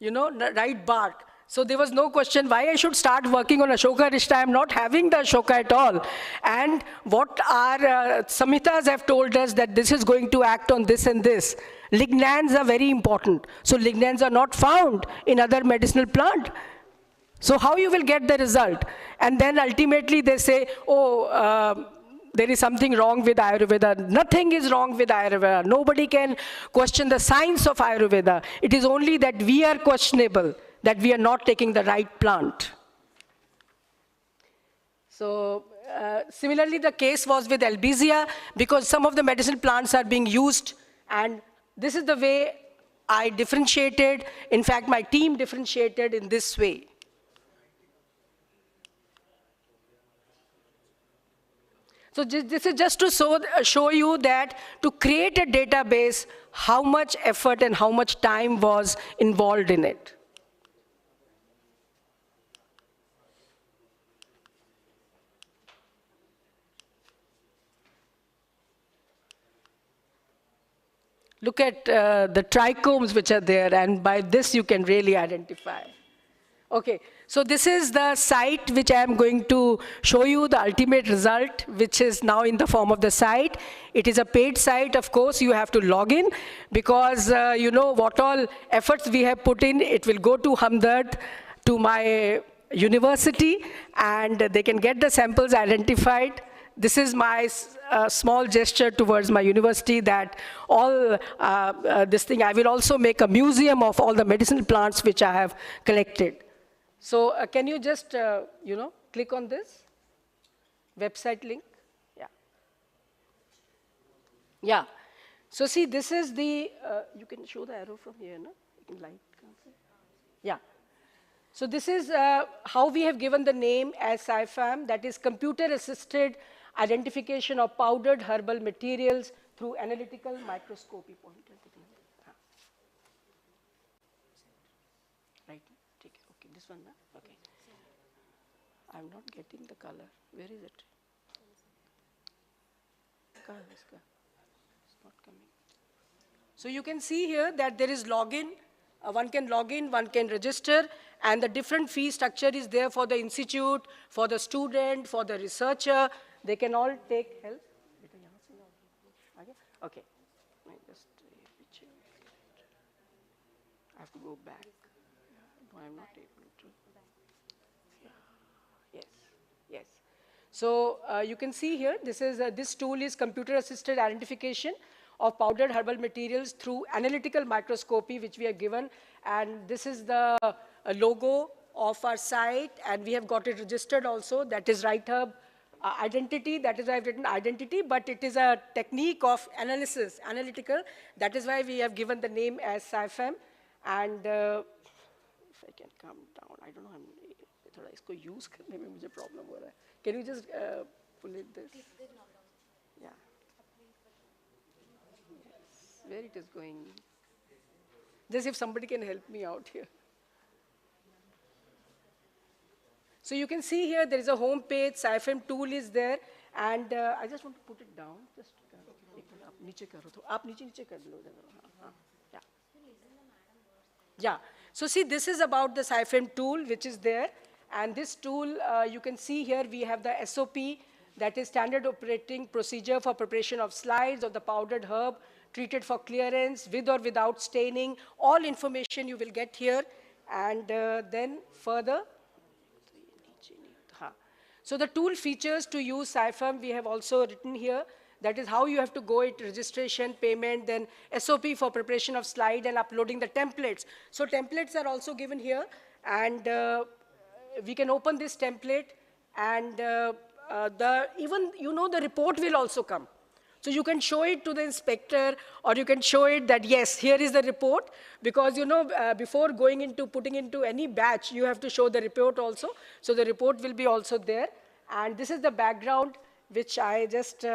S10: the right bark. So there was no question why I should start working on Ashoka Rishta. I am not having the Ashoka at all. And what our Samhitas have told us that this is going to act on this and this. Lignans are very important. So lignans are not found in other medicinal plant. So how you will get the result? And then ultimately they say, oh, there is something wrong with Ayurveda. Nothing is wrong with Ayurveda. Nobody can question the science of Ayurveda. It is only that we are questionable, that we are not taking the right plant. So similarly, the case was with Albizia, because some of the medicinal plants are being used, and this is the way I differentiated. In fact, my team differentiated in this way. So this is just to show you that to create a database, how much effort and how much time was involved in it. Look at the trichomes which are there, and by this you can really identify. Okay, so this is the site which I am going to show you the ultimate result, which is now in the form of the site. It is a paid site, of course. You have to log in because what all efforts we have put in. It will go to Hamdard, to my university, and they can get the samples identified. This is my small gesture towards my university, that all this thing, I will also make a museum of all the medicinal plants which I have collected. So can you just, click on this website link? Yeah. Yeah. So see, this is the, you can show the arrow from here, no? You can light. Yeah. So this is how we have given the name as CIFAM, that is computer-assisted identification of powdered herbal materials through analytical microscopy. Right. Okay, this one. Okay. I'm not getting the color. Where is it? It's not coming. So you can see here that there is login. One can log in, one can register, and the different fee structure is there for the institute, for the student, for the researcher. They can all take help. Okay. I have to go back. No, I'm not able to. Yes, yes. So you can see here, this tool is computer-assisted identification of powdered herbal materials through analytical microscopy, which we have given. And this is the logo of our site, and we have got it registered also. That is Right Herb identity. That is why I've written identity, but it is a technique of analysis, analytical. That is why we have given the name as CIFAM. And if I can come down, I don't know, थोड़ा इसको use करने में मुझे problem हो रहा है. Can you just pull it this? Yeah. Yes. Where it is going? Just if somebody can help me out here. So you can see here there is a home page, CIFAM tool is there, and I just want to put it down. Just आप नीचे करो तो आप नीचे कर लो. Yeah. Yeah. So see, this is about the CIFAM tool which is there, and this tool you can see here we have the SOP, that is standard operating procedure for preparation of slides of the powdered herb treated for clearance with or without staining. All information you will get here, and then further. So the tool features to use CIFAM we have also written here. That is how you have to go it, registration, payment, then SOP for preparation of slide and uploading the templates. So templates are also given here, and we can open this template, and even the report will also come. So you can show it to the inspector, or you can show it that, yes, here is the report, because before going into putting into any batch, you have to show the report also. So the report will be also there. And this is the background which I just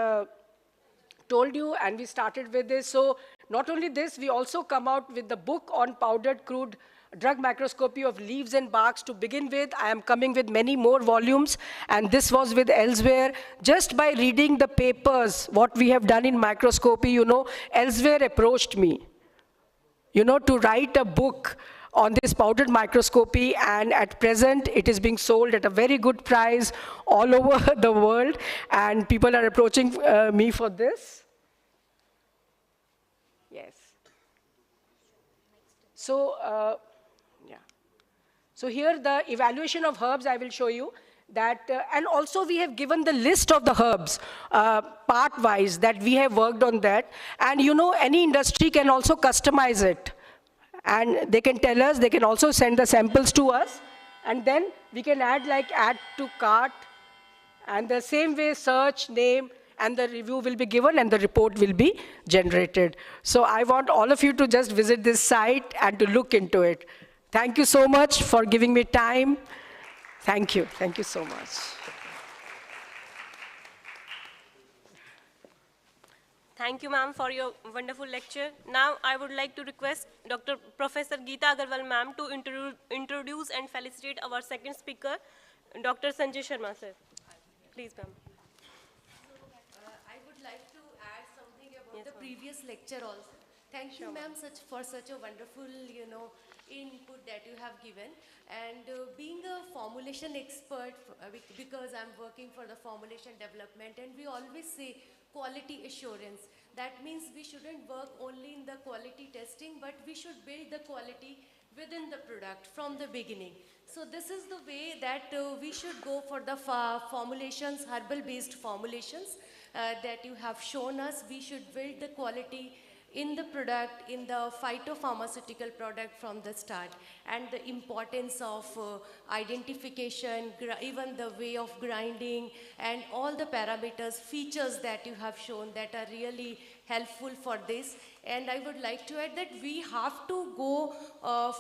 S10: told you, and we started with this. So not only this, we also come out with the book on powdered crude drug microscopy of leaves and barks to begin with. I am coming with many more volumes, and this was with elsewhere. Just by reading the papers, what we have done in microscopy, elsewhere approached me, to write a book on this powdered microscopy, and at present it is being sold at a very good price all over the world, and people are approaching me for this. Yes. So, So here the evaluation of herbs I will show you that, and also we have given the list of the herbs part-wise that we have worked on that. And any industry can also customize it. And they can tell us, they can also send the samples to us. And then we can add to cart. And the same way search, name, and the review will be given and the report will be generated. So I want all of you to just visit this site and to look into it. Thank you so much for giving me time. Thank you. Thank you so much.
S7: Thank you, ma'am, for your wonderful lecture. Now, I would like to request Dr. Professor Geeta Agarwal, ma'am, to introduce and felicitate our second speaker, Dr. Sanjay Sharma, sir. Please, ma'am.
S11: I would like to add something about the previous lecture also. Thank you, ma'am, for such a wonderful, input that you have given. And being a formulation expert, because I'm working for the formulation development, and we always say quality assurance. That means we shouldn't work only in the quality testing, but we should build the quality within the product from the beginning. So this is the way that we should go for the formulations, herbal-based formulations that you have shown us. We should build the quality in the product, in the phytopharmaceutical product from the start, and the importance of identification, even the way of grinding, and all the parameters, features that you have shown that are really helpful for this. And I would like to add that we have to go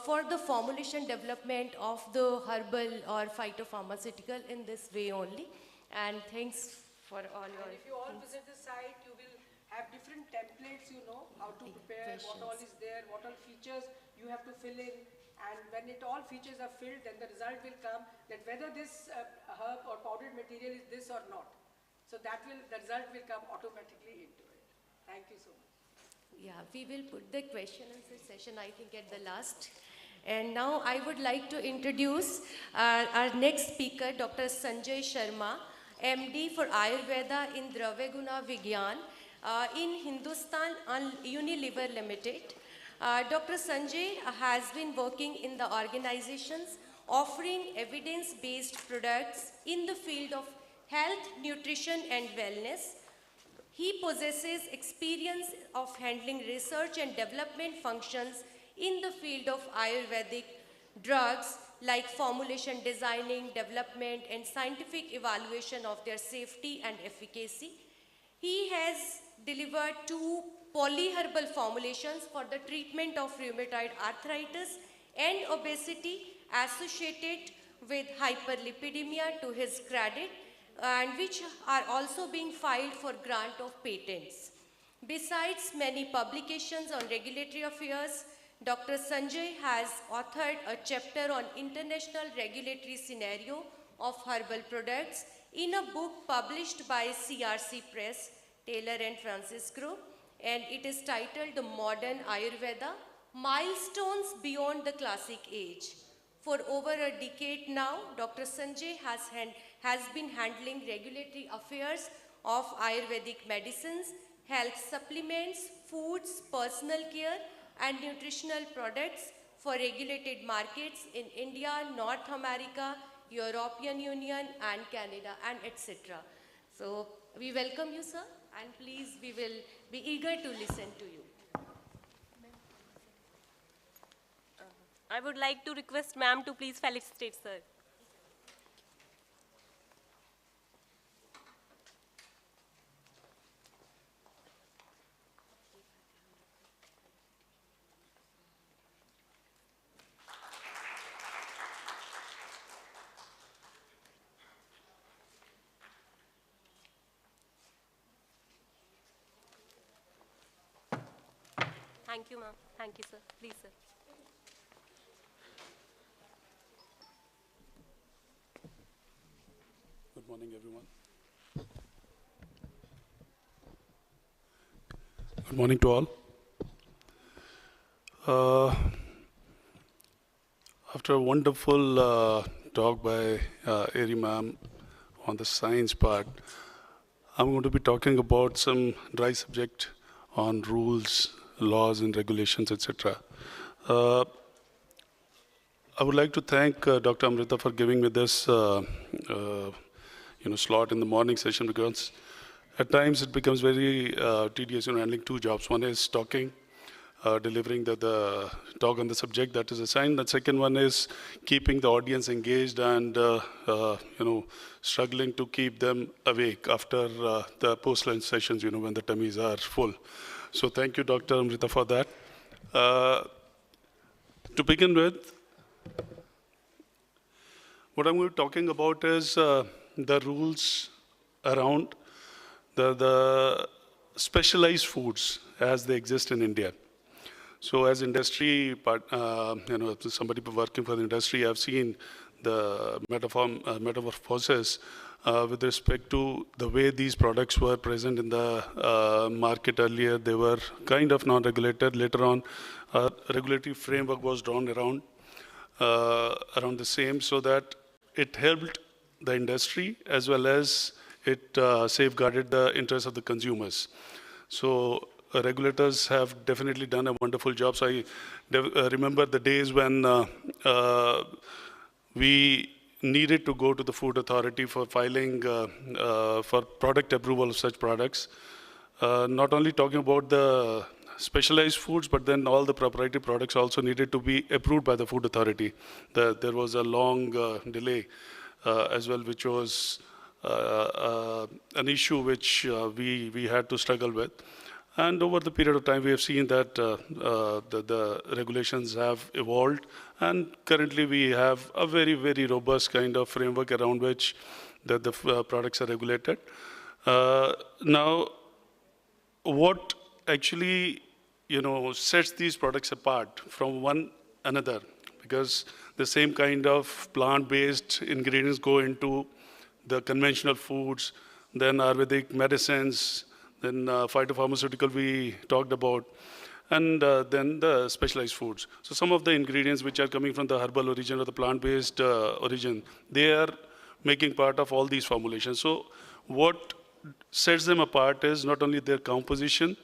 S11: for the formulation development of the herbal or phytopharmaceutical in this way only. And thanks for all your...
S10: And if you all visit the site, you will have different templates, how to prepare, what all is there, what all features you have to fill in. And when all features are filled, then the result will come that whether this herb or powdered material is this or not. So the result will come automatically into it. Thank you so much.
S11: Yeah, we will put the question and answer session, I think, at the last. And now I would like to introduce our next speaker, Dr. Sanjay Sharma, MD for Ayurveda in Dravya Guna Vigyan in Hindustan Unilever Limited. Dr. Sanjay has been working in the organizations offering evidence-based products in the field of health, nutrition, and wellness. He possesses experience of handling research and development functions in the field of Ayurvedic drugs, like formulation designing, development, and scientific evaluation of their safety and efficacy. He has delivered 2 polyherbal formulations for the treatment of rheumatoid arthritis and obesity associated with hyperlipidemia to his credit, and which are also being filed for grant of patents. Besides many publications on regulatory affairs, Dr. Sanjay has authored a chapter on international regulatory scenario of herbal products in a book published by CRC Press, Taylor and Francis Group, and it is titled The Modern Ayurveda, Milestones Beyond the Classic Age. For over a decade now, Dr. Sanjay has been handling regulatory affairs of Ayurvedic medicines, health supplements, foods, personal care, and nutritional products for regulated markets in India, North America, European Union, and Canada, and etc. So we welcome you, sir, and please, we will be eager to listen to you.
S7: I would like to request ma'am to please felicitate, sir. Thank you, ma'am. Thank you, sir. Please, sir.
S12: Good morning, everyone. Good morning to all. After a wonderful talk by Eri ma'am on the science part, I'm going to be talking about some dry subject on rules, laws, and regulations, etc. I would like to thank Dr. Amrita for giving me this slot in the morning session, because at times it becomes very tedious handling two jobs. One is talking, delivering the talk on the subject that is assigned. The second one is keeping the audience engaged and struggling to keep them awake after the post-lunch sessions, when the tummies are full. So thank you, Dr. Amrita, for that. To begin with, what I'm going to be talking about is the rules around the specialized foods as they exist in India. So as industry, somebody working for the industry, I've seen the metamorphosis with respect to the way these products were present in the market earlier. They were kind of non-regulated. Later on, regulatory framework was drawn around the same, so that it helped the industry as well as it safeguarded the interests of the consumers. So regulators have definitely done a wonderful job. So I remember the days when we needed to go to the food authority for filing for product approval of such products. Not only talking about the specialized foods, but then all the proprietary products also needed to be approved by the food authority. There was a long delay as well, which was an issue which we had to struggle with. And over the period of time, we have seen that the regulations have evolved, and currently we have a very, very robust kind of framework around which the products are regulated. Now, what actually sets these products apart from one another, because the same kind of plant-based ingredients go into the conventional foods, then Ayurvedic medicines, then phytopharmaceutical we talked about, and then the specialized foods. So some of the ingredients which are coming from the herbal origin or the plant-based origin, they are making part of all these formulations. So what sets them apart is not only their composition,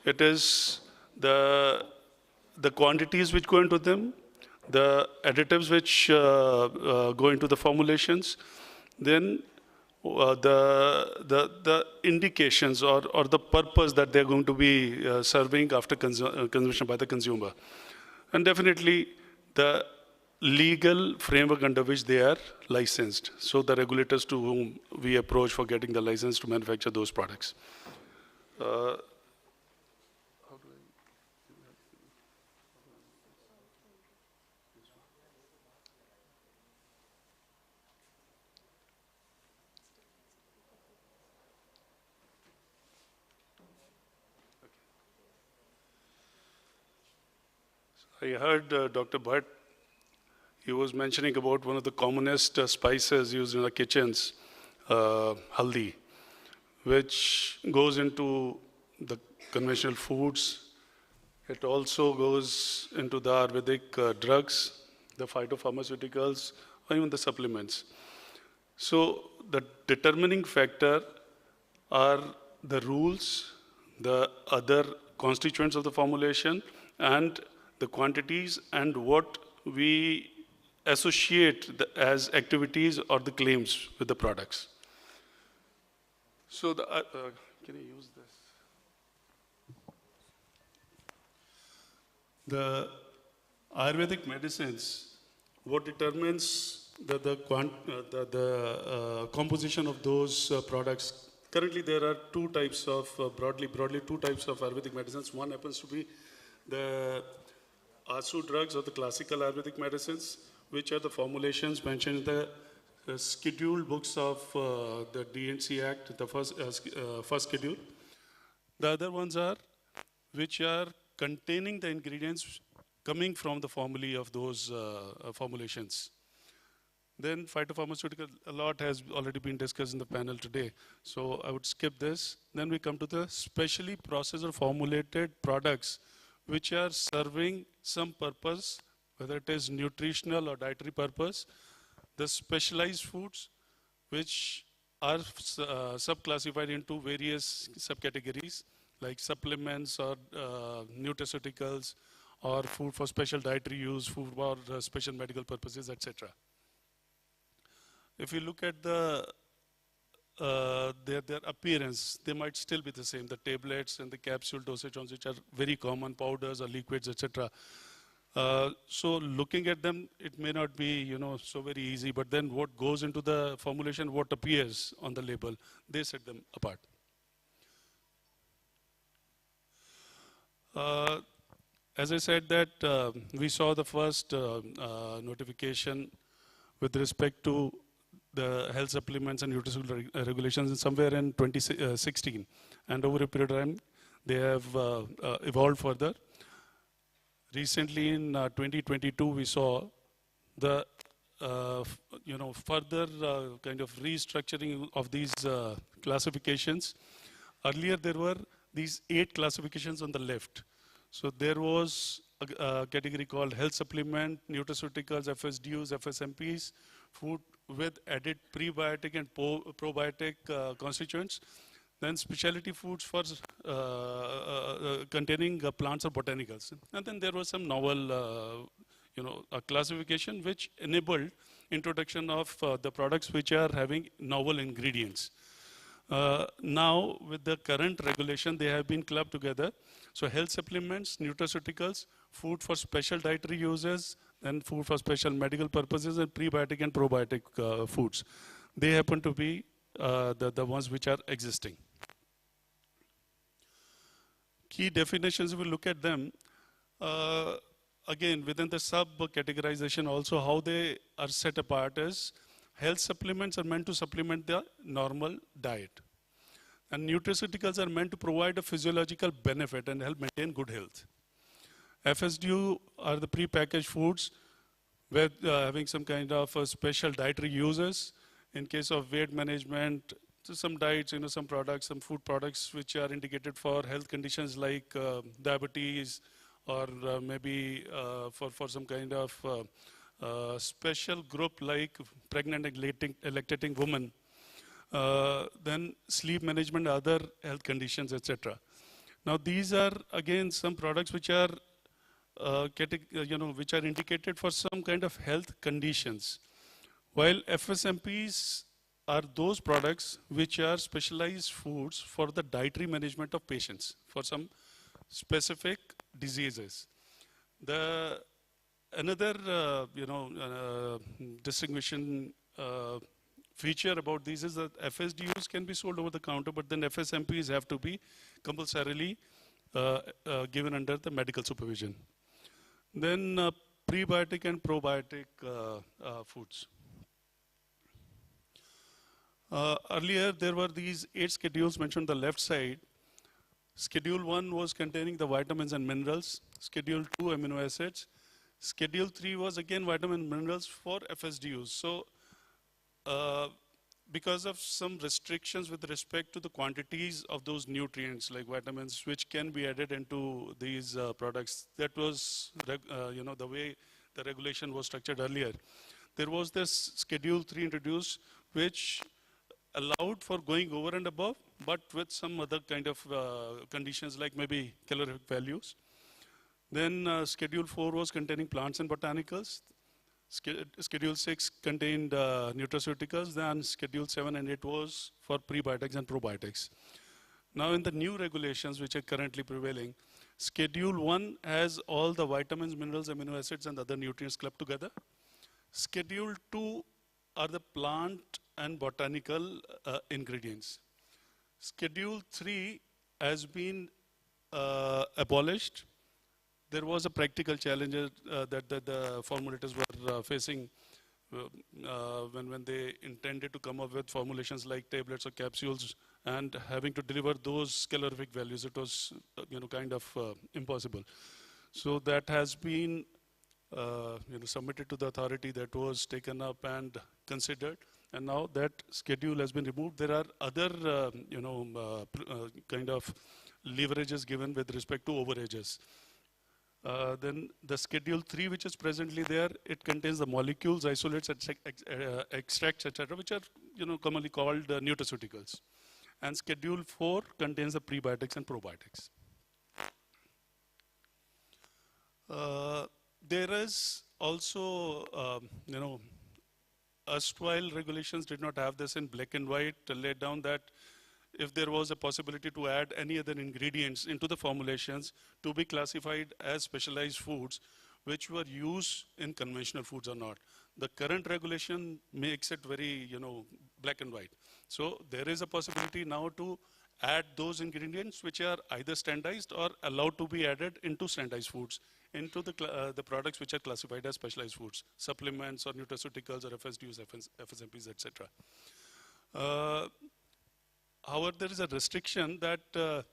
S12: it is the quantities which go into them, the additives which go into the formulations, then the indications or the purpose that they're going to be serving after consumption by the consumer. And definitely the legal framework under which they are licensed. So the regulators to whom we approach for getting the license to manufacture those products. I heard Dr. Bhatt, he was mentioning about one of the commonest spices used in our kitchens, haldi, which goes into the conventional foods. It also goes into the Ayurvedic drugs, the phytopharmaceuticals, or even the supplements. So the determining factor are the rules, the other constituents of the formulation, and the quantities, and what we associate as activities or the claims with the products. So can you use this? The Ayurvedic medicines, what determines the composition of those products. Currently, there are two types of, broadly two types of Ayurvedic medicines. One happens to be the ASU drugs, or the classical Ayurvedic medicines, which are the formulations mentioned in the scheduled books of the D&C Act, the first schedule. The other ones are which are containing the ingredients coming from the formulae of those formulations. Then phytopharmaceutical, a lot has already been discussed in the panel today, so I would skip this. Then we come to the specially processed or formulated products which are serving some purpose, whether it is nutritional or dietary purpose. The specialized foods which are subclassified into various subcategories like supplements or nutraceuticals or food for special dietary use, food for special medical purposes, etc. If you look at their appearance, they might still be the same. The tablets and the capsule dosage forms, which are very common, powders or liquids, etc. So looking at them, it may not be, so very easy. But then what goes into the formulation, what appears on the label, they set them apart. As I said that we saw the first notification with respect to the health supplements and nutraceutical regulations somewhere in 2016. And over a period of time, they have evolved further. Recently in 2022, we saw the further kind of restructuring of these classifications. Earlier, there were these 8 classifications on the left. So there was a category called health supplement, nutraceuticals, FSDUs, FSMPs, food with added prebiotic and probiotic constituents. Then specialty foods for containing plants or botanicals. And then there was some novel, a classification which enabled introduction of the products which are having novel ingredients. Now, with the current regulation, they have been clubbed together. So health supplements, nutraceuticals, food for special dietary uses, and food for special medical purposes, and prebiotic and probiotic foods. They happen to be the ones which are existing. Key definitions, if we look at them, again, within the sub-categorization also, how they are set apart is health supplements are meant to supplement the normal diet. And nutraceuticals are meant to provide a physiological benefit and help maintain good health. FSDU are the pre-packaged foods with having some kind of special dietary uses. In case of weight management, so some diets, some products, some food products which are indicated for health conditions like diabetes or maybe for some kind of special group like pregnant and lactating women. Then sleep management, other health conditions, etc. Now these are again some products which are which are indicated for some kind of health conditions, while FSMPs are those products which are specialized foods for the dietary management of patients for some specific diseases. Another distinguishing feature about these is that FSDUs can be sold over the counter, but then FSMPs have to be compulsorily given under the medical supervision. Then prebiotic and probiotic foods. Earlier, there were these 8 schedules mentioned on the left side. Schedule 1 was containing the vitamins and minerals. Schedule 2, amino acids. Schedule 3 was again vitamin and minerals for FSDUs. So, because of some restrictions with respect to the quantities of those nutrients like vitamins which can be added into these products, that was the way the regulation was structured earlier. There was this Schedule 3 introduced which allowed for going over and above, but with some other kind of conditions like maybe calorific values. Then Schedule 4 was containing plants and botanicals. Schedule 6 contained nutraceuticals, then Schedule 7 and 8 was for prebiotics and probiotics. Now in the new regulations which are currently prevailing, Schedule 1 has all the vitamins, minerals, amino acids and other nutrients clubbed together. Schedule 2 are the plant and botanical ingredients. Schedule 3 has been abolished. There was a practical challenge that the formulators were facing when they intended to come up with formulations like tablets or capsules and having to deliver those calorific values, it was kind of impossible. So that has been submitted to the authority, that was taken up and considered, and now that schedule has been removed. There are other kind of leverages given with respect to overages. Then the schedule 3, which is presently there, it contains the molecules, isolates, extracts, etc., which are commonly called nutraceuticals. And schedule 4 contains the prebiotics and probiotics. There is also, erstwhile regulations did not have this in black and white, laid down that if there was a possibility to add any other ingredients into the formulations to be classified as specialized foods, which were used in conventional foods or not. The current regulation makes it very, black and white. So there is a possibility now to add those ingredients which are either standardized or allowed to be added into standardized foods, into the products which are classified as specialized foods, supplements or nutraceuticals or FSDUs, FSMPs, etc. However, there is a restriction that the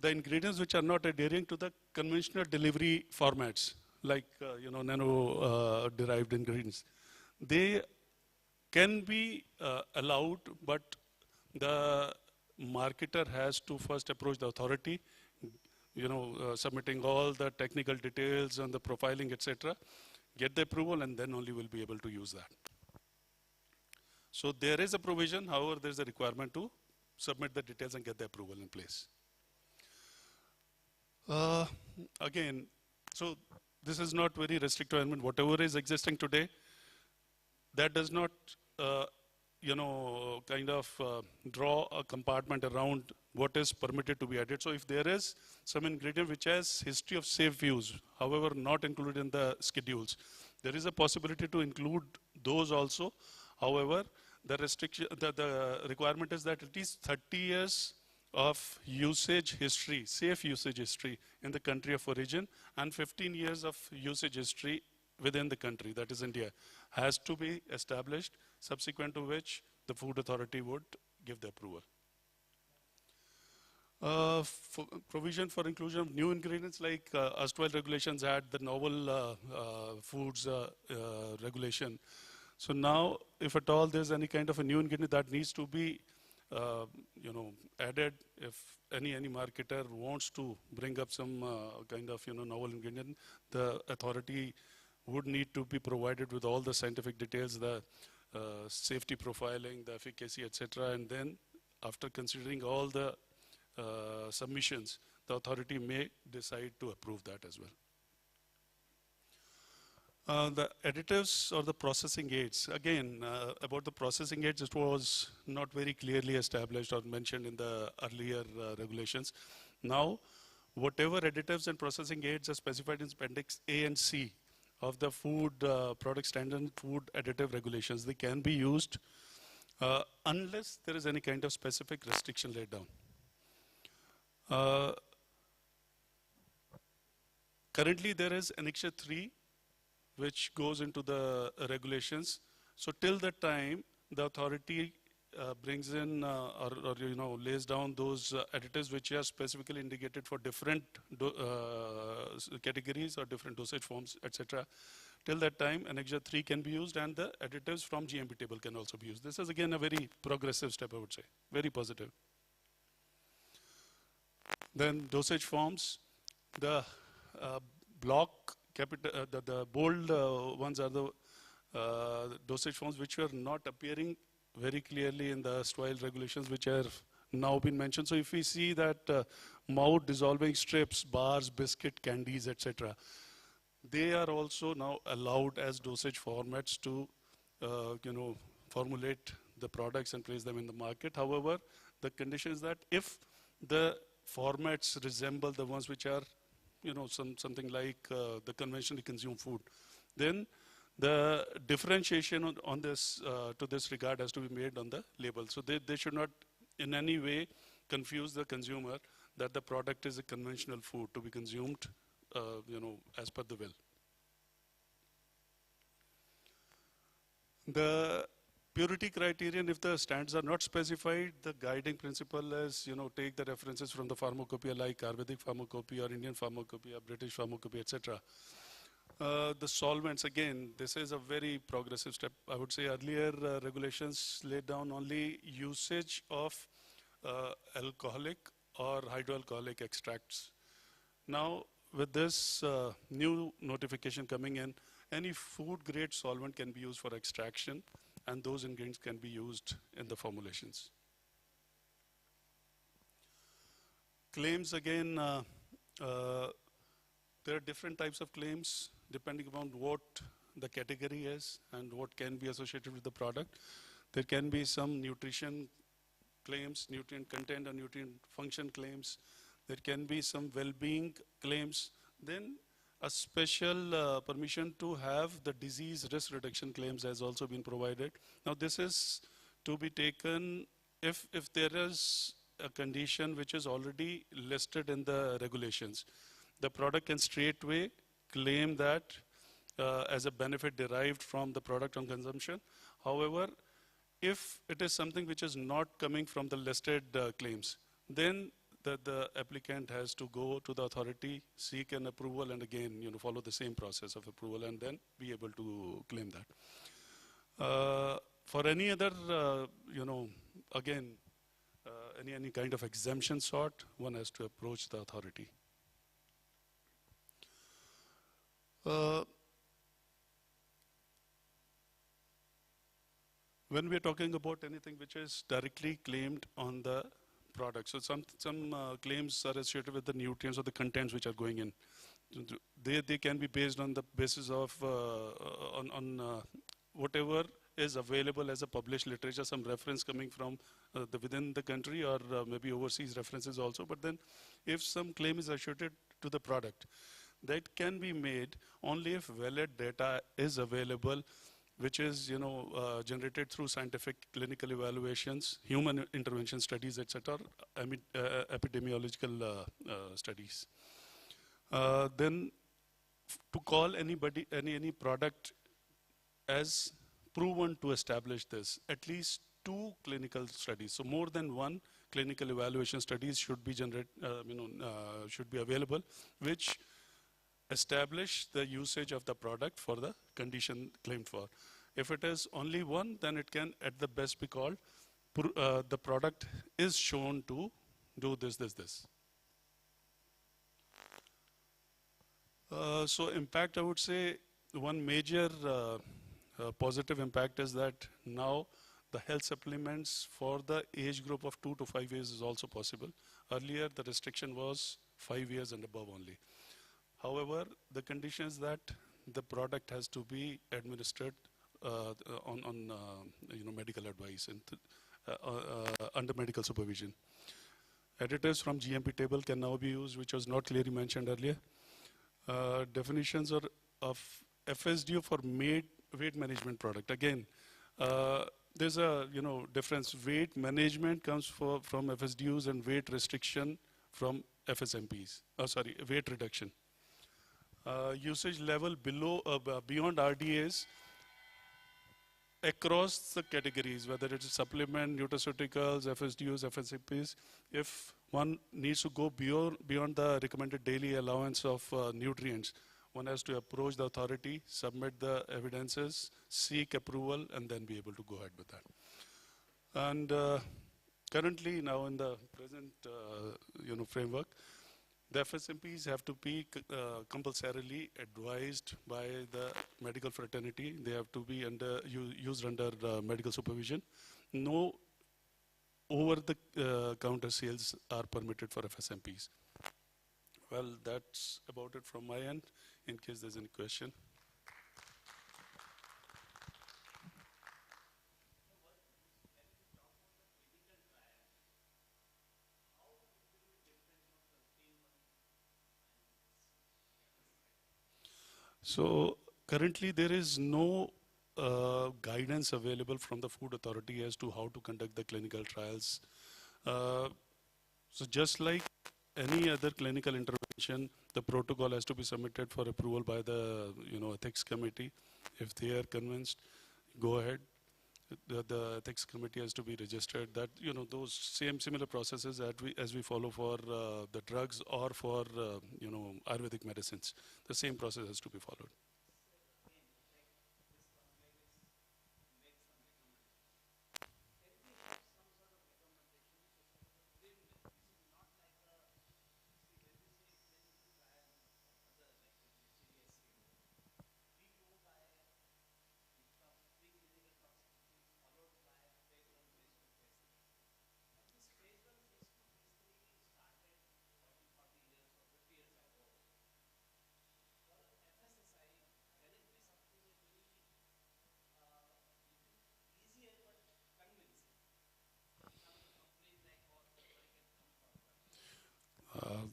S12: ingredients which are not adhering to the conventional delivery formats, like nano-derived ingredients, they can be allowed, but the marketer has to first approach the authority, submitting all the technical details and the profiling, etc., get the approval, and then only will be able to use that. So there is a provision, however, there is a requirement to submit the details and get the approval in place. Again, so this is not very restrictive. I mean, whatever is existing today, that does not, draw a compartment around what is permitted to be added. So if there is some ingredient which has history of safe use, however, not included in the schedules, there is a possibility to include those also. However, the restriction, the requirement is that at least 30 years of usage history, safe usage history in the country of origin, and 15 years of usage history within the country, that is India, has to be established, subsequent to which the food authority would give the approval. Provision for inclusion of new ingredients, like erstwhile regulations had the novel foods regulation. So now, if at all there's any kind of a new ingredient that needs to be, added, if any marketer wants to bring up some kind of, novel ingredient, the authority would need to be provided with all the scientific details, the safety profiling, the efficacy, etc. And then, after considering all the submissions, the authority may decide to approve that as well. The additives or the processing aids, again, about the processing aids, it was not very clearly established or mentioned in the earlier regulations. Now, whatever additives and processing aids are specified in Appendix A and C of the food product standard food additive regulations, they can be used unless there is any kind of specific restriction laid down. Currently, there is Annexure 3, which goes into the regulations. So till that time, the authority brings in or lays down those additives which are specifically indicated for different categories or different dosage forms, etc. Till that time, Annexure 3 can be used, and the additives from GMP table can also be used. This is again a very progressive step, I would say, very positive. Then dosage forms, the block capital, the bold ones are the dosage forms which were not appearing very clearly in the erstwhile regulations, which have now been mentioned. So if we see that mouth dissolving strips, bars, biscuit, candies, etc., they are also now allowed as dosage formats to formulate the products and place them in the market. However, the condition is that if the formats resemble the ones which are something like the conventionally consumed food, then the differentiation on this to this regard has to be made on the label. So they should not in any way confuse the consumer that the product is a conventional food to be consumed as per the will. The purity criterion, if the standards are not specified, the guiding principle is, take the references from the pharmacopoeia like Ayurvedic pharmacopoeia or Indian pharmacopoeia, British pharmacopoeia, etc. The solvents, again, this is a very progressive step. I would say earlier regulations laid down only usage of alcoholic or hydroalcoholic extracts. Now, with this new notification coming in, any food grade solvent can be used for extraction, and those ingredients can be used in the formulations. Claims, again, there are different types of claims depending upon what the category is and what can be associated with the product. There can be some nutrition claims, nutrient content or nutrient function claims. There can be some well-being claims. Then a special permission to have the disease risk reduction claims has also been provided. Now this is to be taken if there is a condition which is already listed in the regulations. The product can straightway claim that as a benefit derived from the product on consumption. However, if it is something which is not coming from the listed claims, then the applicant has to go to the authority, seek an approval, and again, follow the same process of approval, and then be able to claim that. For any other, again, any kind of exemption sought, one has to approach the authority. When we are talking about anything which is directly claimed on the product, so some claims are associated with the nutrients or the contents which are going in. They can be based on the basis of whatever is available as a published literature, some reference coming from within the country or maybe overseas references also. But then if some claim is associated to the product, that can be made only if valid data is available, which is generated through scientific clinical evaluations, human intervention studies, etc., epidemiological studies. Then to call anybody, any product as proven to establish this, at least 2 clinical studies. So more than 1 clinical evaluation studies should be should be available, which establish the usage of the product for the condition claimed for. If it is only 1, then it can at the best be called the product is shown to do this. So impact, I would say one major positive impact is that now the health supplements for the age group of 2 to 5 years is also possible. Earlier the restriction was 5 years and above only. However, the condition is that the product has to be administered on medical advice and under medical supervision. Additives from GMP table can now be used, which was not clearly mentioned earlier. Definitions of FSDU for weight management product. Again, there's a difference. Weight management comes from FSDUs and weight restriction from FSMPs. Weight reduction. Usage level beyond RDAs across the categories, whether it is supplement, nutraceuticals, FSDUs, FSMPs. If one needs to go beyond the recommended daily allowance of nutrients, one has to approach the authority, submit the evidences, seek approval, and then be able to go ahead with that. And currently, now in the present framework, the FSMPs have to be compulsorily advised by the medical fraternity. They have to be used under medical supervision. No over-the-counter sales are permitted for FSMPs. Well, that's about it from my end, in case there's any question. So currently there is no guidance available from the Food Authority as to how to conduct the clinical trials. So just like any other clinical intervention, the protocol has to be submitted for approval by the ethics committee. If they are convinced, go ahead. The ethics committee has to be registered. That, those similar processes that as we follow for the drugs or for, Ayurvedic medicines. The same process has to be followed.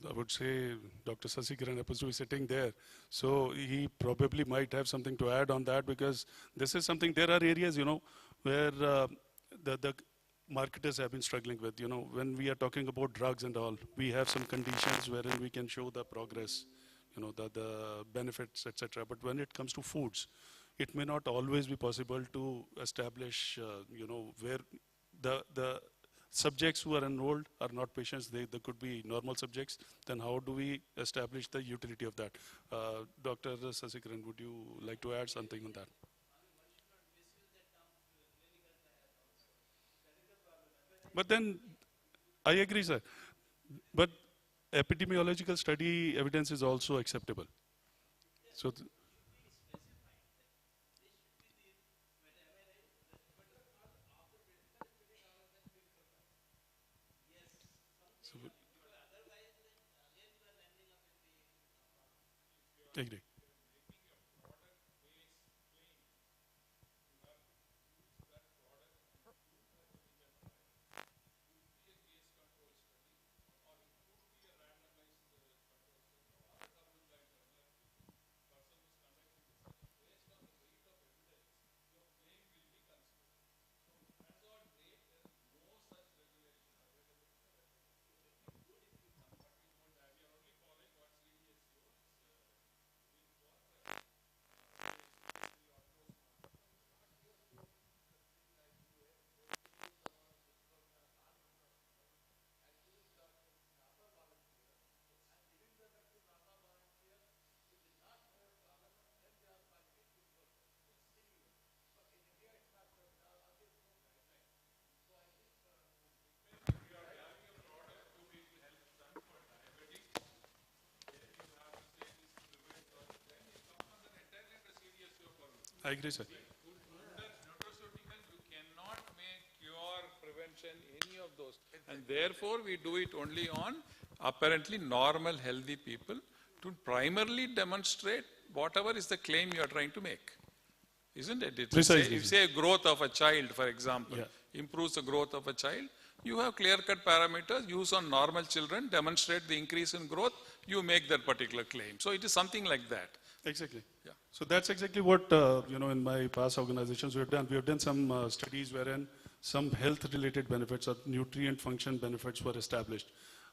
S12: I would say Dr. Sasikiran happens to be sitting there. So he probably might have something to add on that, because this is something, there are areas, where the marketers have been struggling with. When we are talking about drugs and all, we have some conditions wherein we can show the progress, the benefits, etc. But when it comes to foods, it may not always be possible to establish, where the subjects who are enrolled are not patients, they could be normal subjects. Then how do we establish the utility of that? Dr. Sasikiran, would you like to add something on that? But then, I agree, sir. But epidemiological study evidence is also acceptable. So, agree. I agree, sir.
S13: You cannot make cure, prevention, any of those. And therefore, we do it only on apparently normal, healthy people to primarily demonstrate whatever is the claim you are trying to make. Isn't it? If you say growth of a child, for example, improves the growth of a child, you have clear-cut parameters, use on normal children, demonstrate the increase in growth, you make that particular claim. So it is something like that.
S12: Exactly. Yeah. So that's exactly what, in my past organizations we have done. We have done some studies wherein some health-related benefits or nutrient function benefits were established.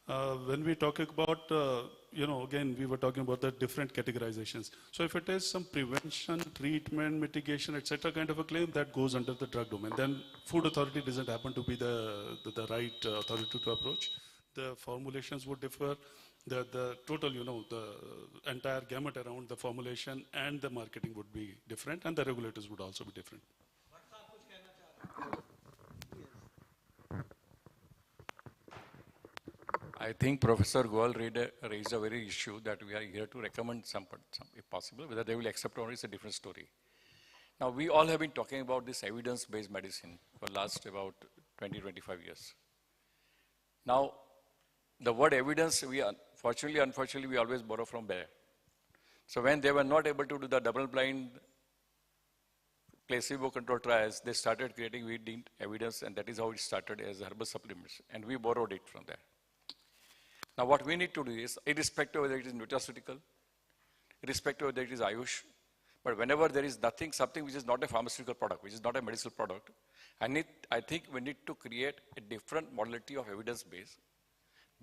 S12: When we talk about, again, we were talking about the different categorizations. So if it is some prevention, treatment, mitigation, etc. kind of a claim, that goes under the drug domain. Then food authority doesn't happen to be the right authority to approach. The formulations would differ. The total, the entire gamut around the formulation and the marketing would be different, and the regulators would also be different.
S14: I think Professor Goel raised a very issue that we are here to recommend some, if possible. Whether they will accept or not is a different story. Now, we all have been talking about this evidence-based medicine for last about 20, 25 years. Now, the word evidence, unfortunately, we always borrow from there. So when they were not able to do the double-blind placebo-controlled trials, they started creating, we deemed evidence, and that is how it started as herbal supplements. And we borrowed it from there. Now what we need to do is, irrespective of whether it is nutraceutical, irrespective of whether it is Ayush, but whenever there is something which is not a pharmaceutical product, which is not a medicinal product, I think we need to create a different modality of evidence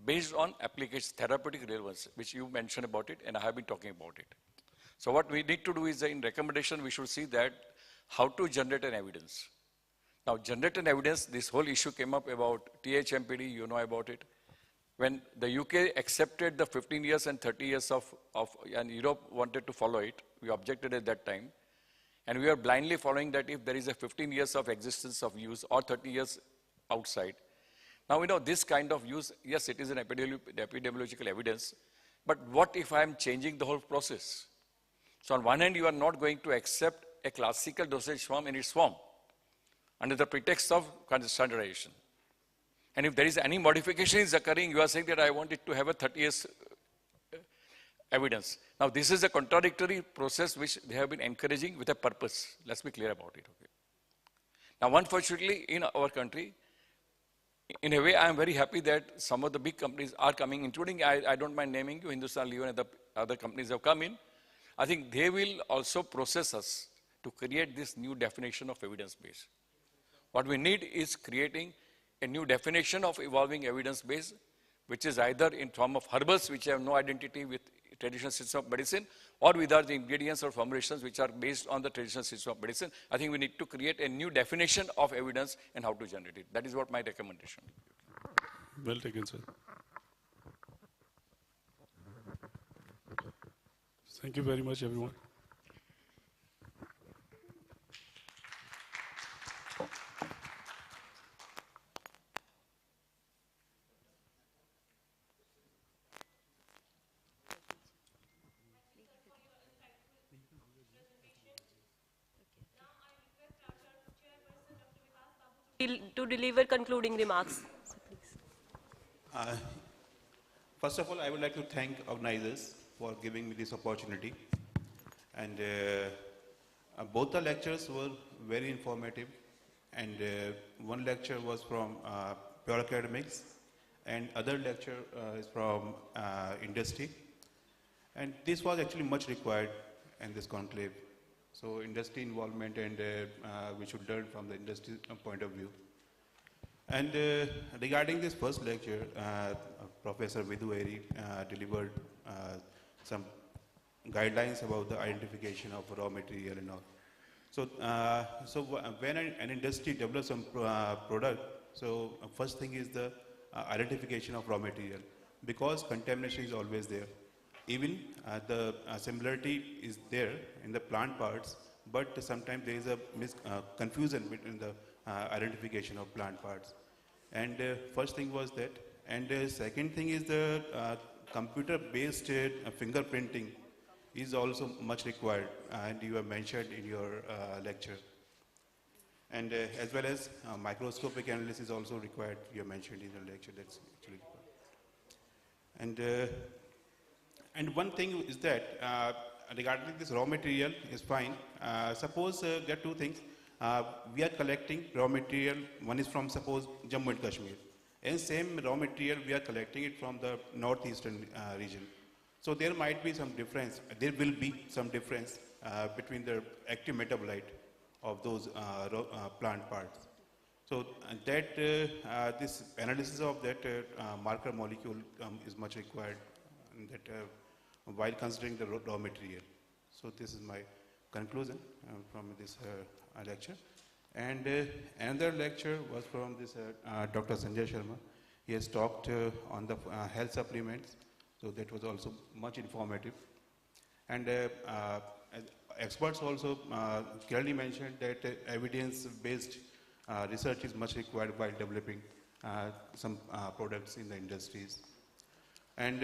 S14: based on application, therapeutic relevance, which you mentioned about it, and I have been talking about it. So what we need to do is, in recommendation, we should see that how to generate an evidence. Now, generate an evidence, this whole issue came up about THMPD, you know about it. When the UK accepted the 15 years and 30 years and Europe wanted to follow it, we objected at that time. And we are blindly following that if there is a 15 years of existence of use or 30 years outside. Now, we know this kind of use, yes, it is an epidemiological evidence, but what if I am changing the whole process? So on one hand, you are not going to accept a classical dosage form in its form under the pretext of standardization. And if there is any modification is occurring, you are saying that I want it to have a 30 years evidence. Now, this is a contradictory process which they have been encouraging with a purpose. Let's be clear about it. Okay? Now, unfortunately, in our country, in a way, I am very happy that some of the big companies are coming, including, I don't mind naming you, Hindustan Lever and the other companies have come in. I think they will also process us to create this new definition of evidence base. What we need is creating a new definition of evolving evidence base, which is either in form of herbals, which have no identity with traditional system of medicine, or without the ingredients or formulations which are based on the traditional system of medicine. I think we need to create a new definition of evidence and how to generate it. That is what my recommendation.
S12: Well taken, sir. Thank you very much, everyone.
S7: To deliver concluding remarks. So please.
S9: First of all, I would like to thank organizers for giving me this opportunity. And both the lectures were very informative. And one lecture was from pure academics, and other lecture is from industry. And this was actually much required in this conclave. So industry involvement, and we should learn from the industry point of view. And regarding this first lecture, Professor Vidueri delivered some guidelines about the identification of raw material and all. So, when an industry develops some product, so first thing is the identification of raw material, because contamination is always there. Even the similarity is there in the plant parts, but sometimes there is a confusion between the identification of plant parts. And first thing was that. And second thing is the computer-based fingerprinting is also much required, and you have mentioned in your lecture. And as well as microscopic analysis is also required, you have mentioned in your lecture, that's actually required. And one thing is that regarding this raw material is fine. Suppose there are two things. We are collecting raw material. One is from, suppose, Jammu and Kashmir. And same raw material, we are collecting it from the northeastern region. So there might be some difference. There will be some difference between the active metabolite of those plant parts. So that this analysis of that marker molecule is much required, that while considering the raw material. So this is my conclusion from this lecture. And another lecture was from this Dr. Sanjay Sharma. He has talked on the health supplements. So that was also much informative. And experts also clearly mentioned that evidence-based research is much required while developing some products in the industries. And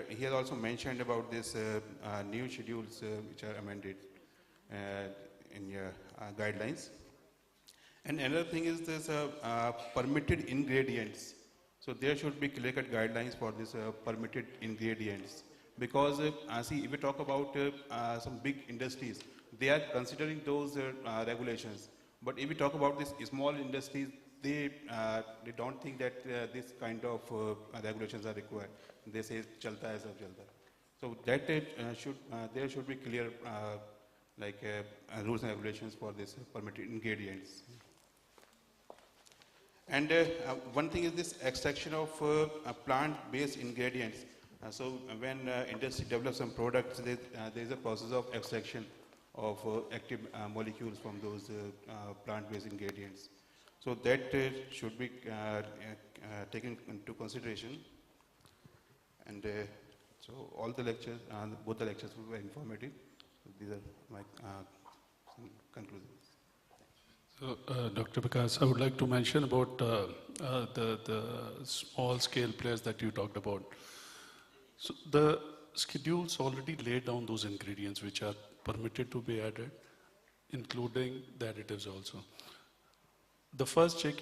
S9: he has also mentioned about this new schedules which are amended in your guidelines. And another thing is this permitted ingredients. So there should be clear-cut guidelines for this permitted ingredients. Because see, if we talk about some big industries, they are considering those regulations. But if we talk about these small industries, they don't think that this kind of regulations are required. They say chalta hai sab chalta. So that there should be clear rules and regulations for this permitted ingredients. And one thing is this extraction of plant-based ingredients. So when industry develops some products, there is a process of extraction of active molecules from those plant-based ingredients. So that should be taken into consideration. And so all the lectures, both the lectures were very informative. These are my conclusions.
S12: So, Dr. Vikas, I would like to mention about the small-scale players that you talked about. So the schedules already lay down those ingredients which are permitted to be added, including the additives also. The first check,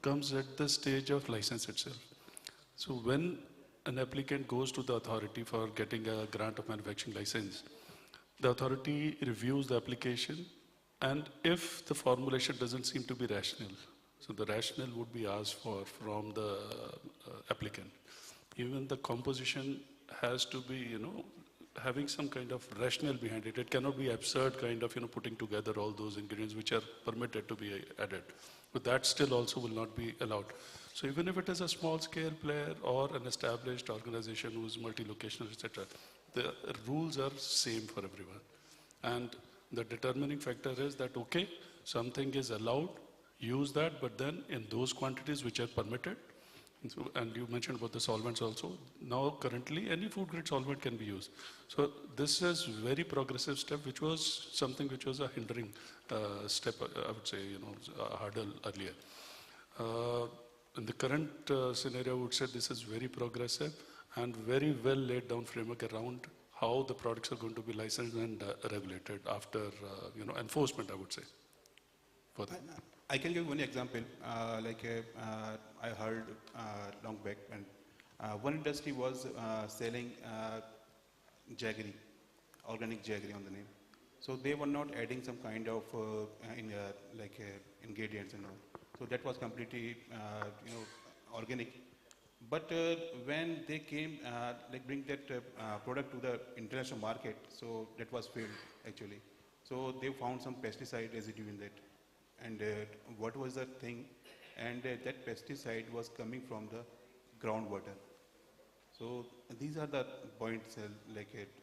S12: comes at the stage of license itself. So when an applicant goes to the authority for getting a grant of manufacturing license, the authority reviews the application, and if the formulation doesn't seem to be rational, so the rationale would be asked for from the applicant. Even the composition has to be, having some kind of rationale behind it. It cannot be absurd kind of, putting together all those ingredients which are permitted to be added. But that still also will not be allowed. So even if it is a small scale player or an established organization who is multi-locational, etc., the rules are same for everyone. And the determining factor is that, okay, something is allowed, use that, but then in those quantities which are permitted. And you mentioned about the solvents also. Now, currently, any food grade solvent can be used. So this is very progressive step, which was something which was a hindering step, I would say, a hurdle earlier. In the current scenario, I would say this is very progressive and very well laid down framework around how the products are going to be licensed and regulated after, enforcement, I would say. For that.
S9: I can give one example. I heard long back, and one industry was selling jaggery, organic jaggery on the name. So they were not adding some kind of ingredients and all. So that was completely, organic. But when they came, bring that product to the international market, so that was failed actually. So they found some pesticide residue in that. And what was the thing? And that pesticide was coming from the groundwater. So these are the points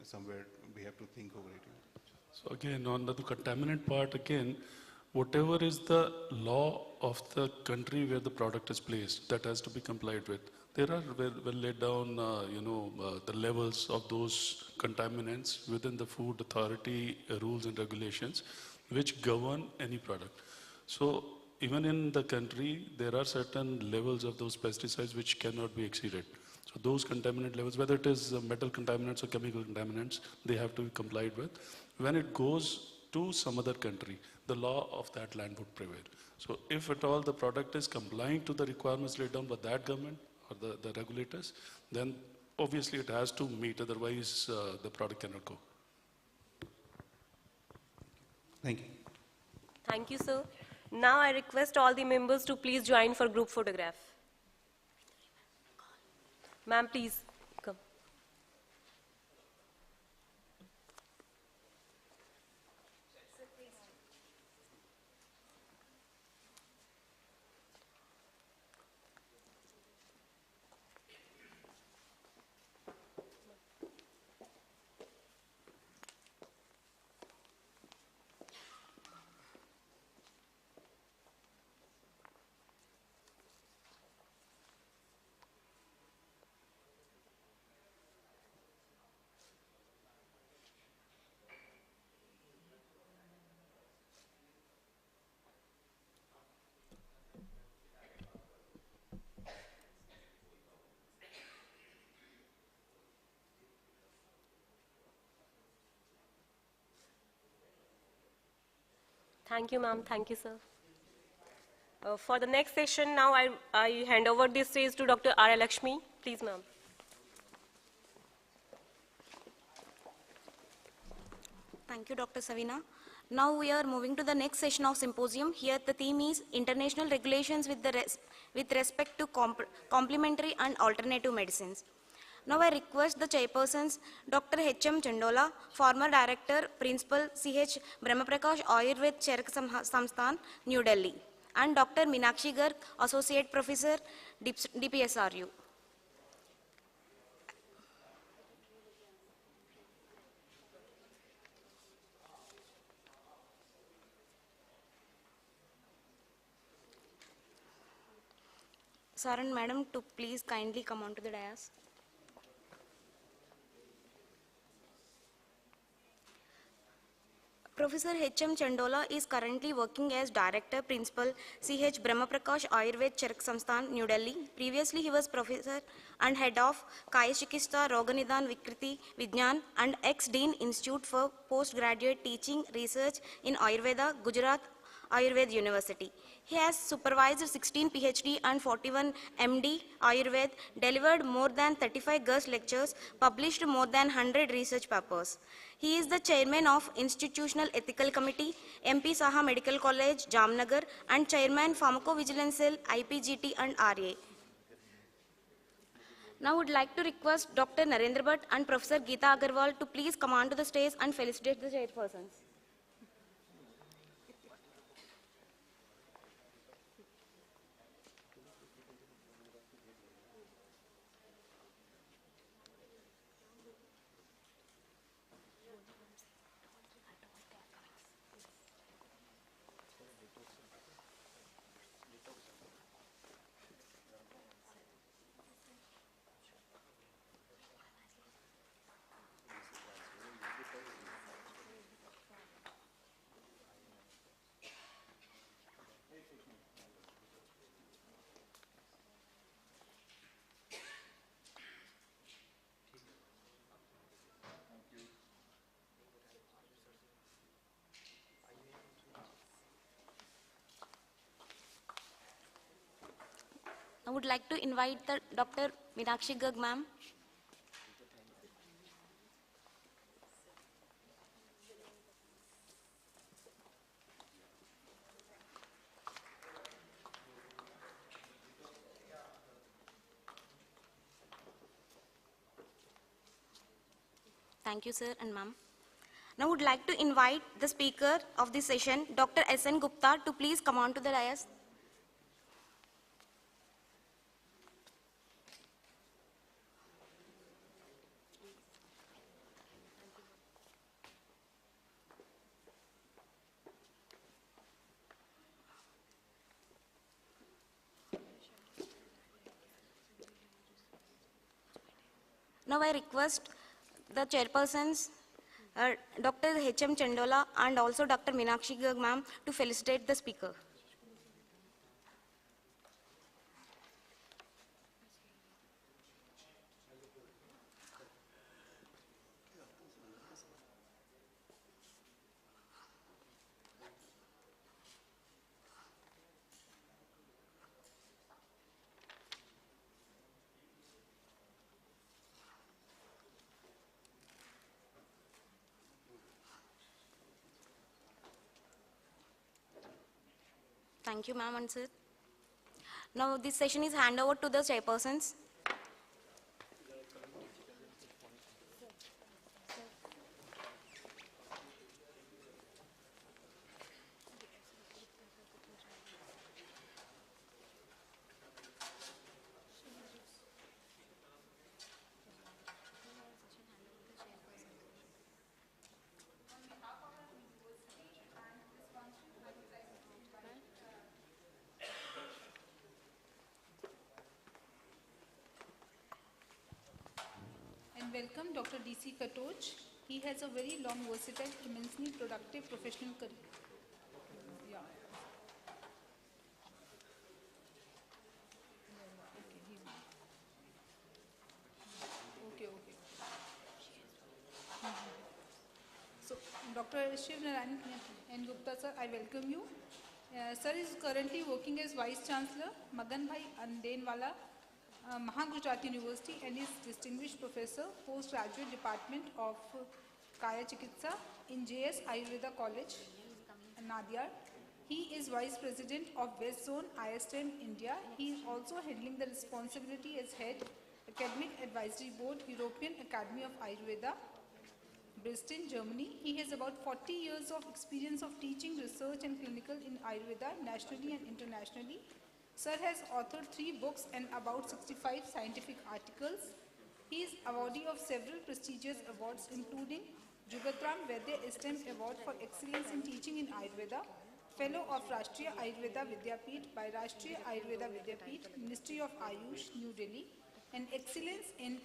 S9: somewhere we have to think over it.
S12: So again, on the contaminant part, again, whatever is the law of the country where the product is placed, that has to be complied with. There are well laid down, the levels of those contaminants within the food authority rules and regulations, which govern any product. So even in the country, there are certain levels of those pesticides which cannot be exceeded. So those contaminant levels, whether it is metal contaminants or chemical contaminants, they have to be complied with. When it goes to some other country, the law of that land would prevail. So if at all the product is complying to the requirements laid down by that government or the regulators, then obviously it has to meet, otherwise the product cannot go.
S9: Thank you.
S7: Thank you, sir. Now I request all the members to please join for group photograph. Ma'am, please come. Thank you, ma'am. Thank you, sir. For the next session, now I hand over this stage to Dr. R. Lakshmi. Please, ma'am.
S15: Thank you, Dr. Savina. Now we are moving to the next session of symposium. Here the theme is International Regulations with respect to complementary and alternative medicines. Now I request the chairpersons, Dr. H.M. Chandola, former director, principal, CH Brahmaprakash Ayurved Charak Samsthan, New Delhi, and Dr. Meenakshi Garg, associate professor, DPSRU. Sir and Madam to please kindly come on to the dais. Professor H.M. Chandola is currently working as Director Principal C.H. Brahmaprakash Ayurved Charak Samsthan, New Delhi. Previously, he was Professor and Head of Kaya Chikitsa Roganidan Vikriti Vignan and ex-Dean Institute for Postgraduate Teaching Research in Ayurveda, Gujarat Ayurveda University. He has supervised 16 PhD and 41 MD Ayurveda, delivered more than 35 guest lectures, published more than 100 research papers. He is the chairman of Institutional Ethical Committee, MP Saha Medical College, Jamnagar, and chairman Pharmacovigilance Cell, IPGT and RA. Now I would like to request Dr. Narendra Bhatt and Professor Geeta Agarwal to please come on to the stage and felicitate the chairpersons. I would like to invite Dr. Meenakshi Garg, ma'am. Thank you, sir and ma'am. Now I would like to invite the speaker of this session, Dr. S.N. Gupta, to please come on to the dais. Now I request the chairpersons, Dr. H.M. Chandola and also Dr. Meenakshi Garg, ma'am, to felicitate the speaker. Thank you, ma'am and sir. Now this session is handed over to the chairpersons.
S16: Welcome Dr. D.C. Katoj. He has a very long, versatile, immensely productive professional career. Yeah. Okay. So, Dr. Shiv Narayan N. Gupta, sir, I welcome you. Sir is currently working as Vice Chancellor, Madan Bhai Andenwala, Mahagujarat University, and is Distinguished Professor, Postgraduate Department of Kaya Chikitsa in JS Ayurveda College, Nadia. He is Vice President of West Zone IASTAM India. He is also handling the responsibility as Head, Academic Advisory Board, European Academy of Ayurveda, Bristol, Germany. He has about 40 years of experience of teaching, research and clinical in Ayurveda, nationally and internationally. Sir has authored 3 books and about 65 scientific articles. He is awardee of several prestigious awards including Jugatram Vaidya IASTAM Award for Excellence in Teaching in Ayurveda, Fellow of Rashtriya Ayurveda Vidyapeeth by Rashtriya Ayurveda Vidyapeeth, Ministry of Ayush, New Delhi, and Excellence in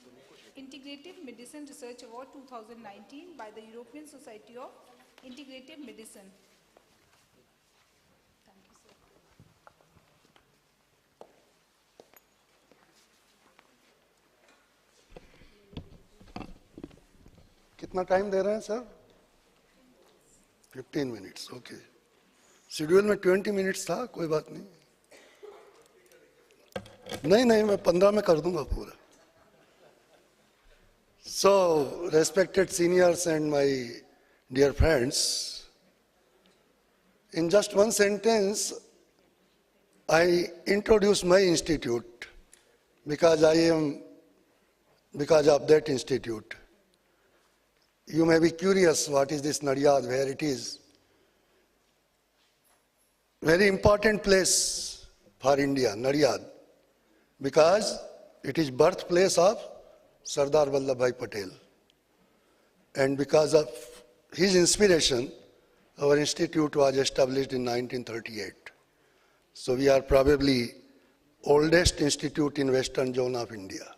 S16: Integrative Medicine Research Award 2019 by the European Society of Integrative Medicine. Thank you, sir.
S17: कितना time दे रहे हैं sir? 15 minutes, okay. Schedule में 20 minutes था, कोई बात नहीं. नहीं, मैं 15 में कर दूंगा पूरा. So, respected seniors and my dear friends, in just one sentence, I introduce my institute because of that institute. You may be curious, what is this Nadiyad, where it is? Very important place for India, Nadiyad, because it is birthplace of Sardar Vallabhbhai Patel. And because of his inspiration, our institute was established in 1938. So we are probably oldest institute in western zone of India.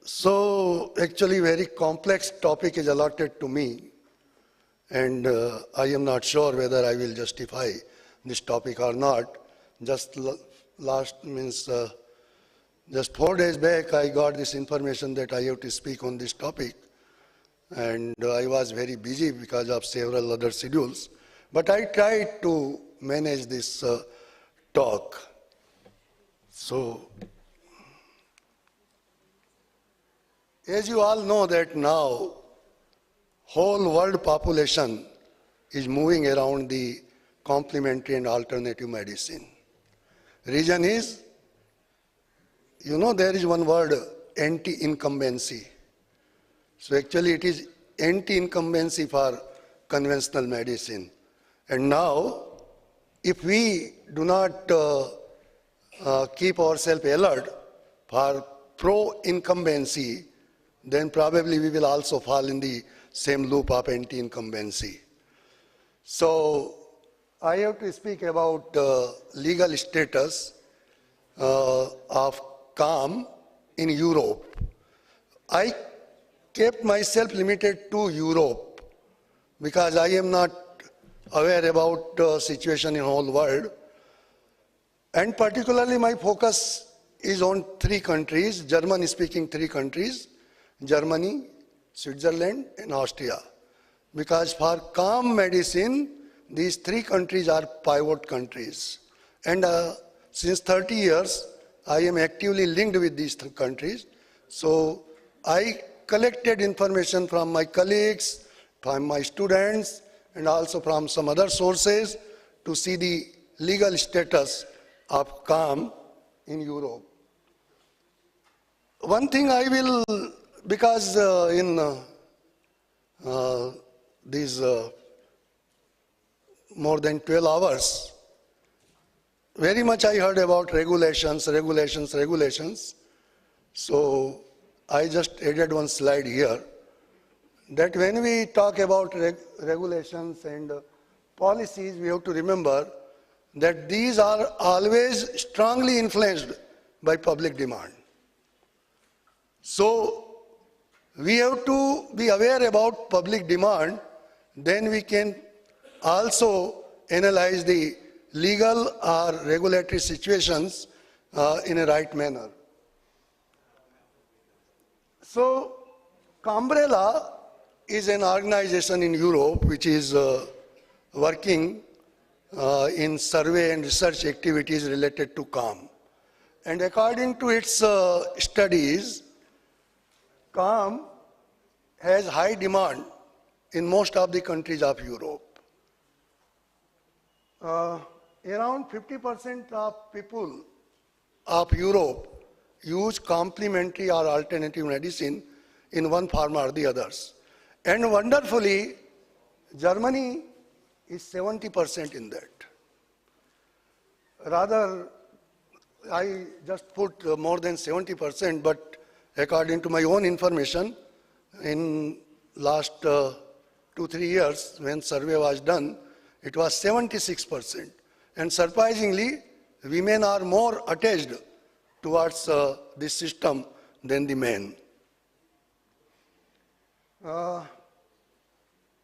S17: So actually very complex topic is allotted to me, and I am not sure whether I will justify this topic or not. Just just 4 days back I got this information that I have to speak on this topic, and I was very busy because of several other schedules, but I tried to manage this talk. So, as you all know that now, whole world population is moving around the complementary and alternative medicine. Reason is, you know, there is one word, anti-incumbency. So actually it is anti-incumbency for conventional medicine. And now, if we do not keep ourselves alert for pro-incumbency, then probably we will also fall in the same loop of anti-incumbency. So I have to speak about legal status of CAM in Europe. I kept myself limited to Europe because I am not aware about situation in whole world, and particularly my focus is on 3 countries, German-speaking 3 countries, Germany, Switzerland, and Austria. Because for CAM medicine, these 3 countries are pivot countries. And since 30 years, I am actively linked with these 3 countries. So I collected information from my colleagues, from my students, and also from some other sources to see the legal status of CAM in Europe. One thing I will, because in these more than 12 hours, very much I heard about regulations. So I just added one slide here, that when we talk about regulations and policies, we have to remember that these are always strongly influenced by public demand. So we have to be aware about public demand, then we can also analyze the legal or regulatory situations in a right manner. So Cambrella is an organization in Europe which is working in survey and research activities related to CAM. And according to its studies, CAM has high demand in most of the countries of Europe. Around 50% of people of Europe use complementary or alternative medicine in one form or the others. And wonderfully, Germany is 70% in that. Rather, I just put more than 70%, but according to my own information, in last 2-3 years, when survey was done, it was 76%. And surprisingly, women are more attached towards this system than the men.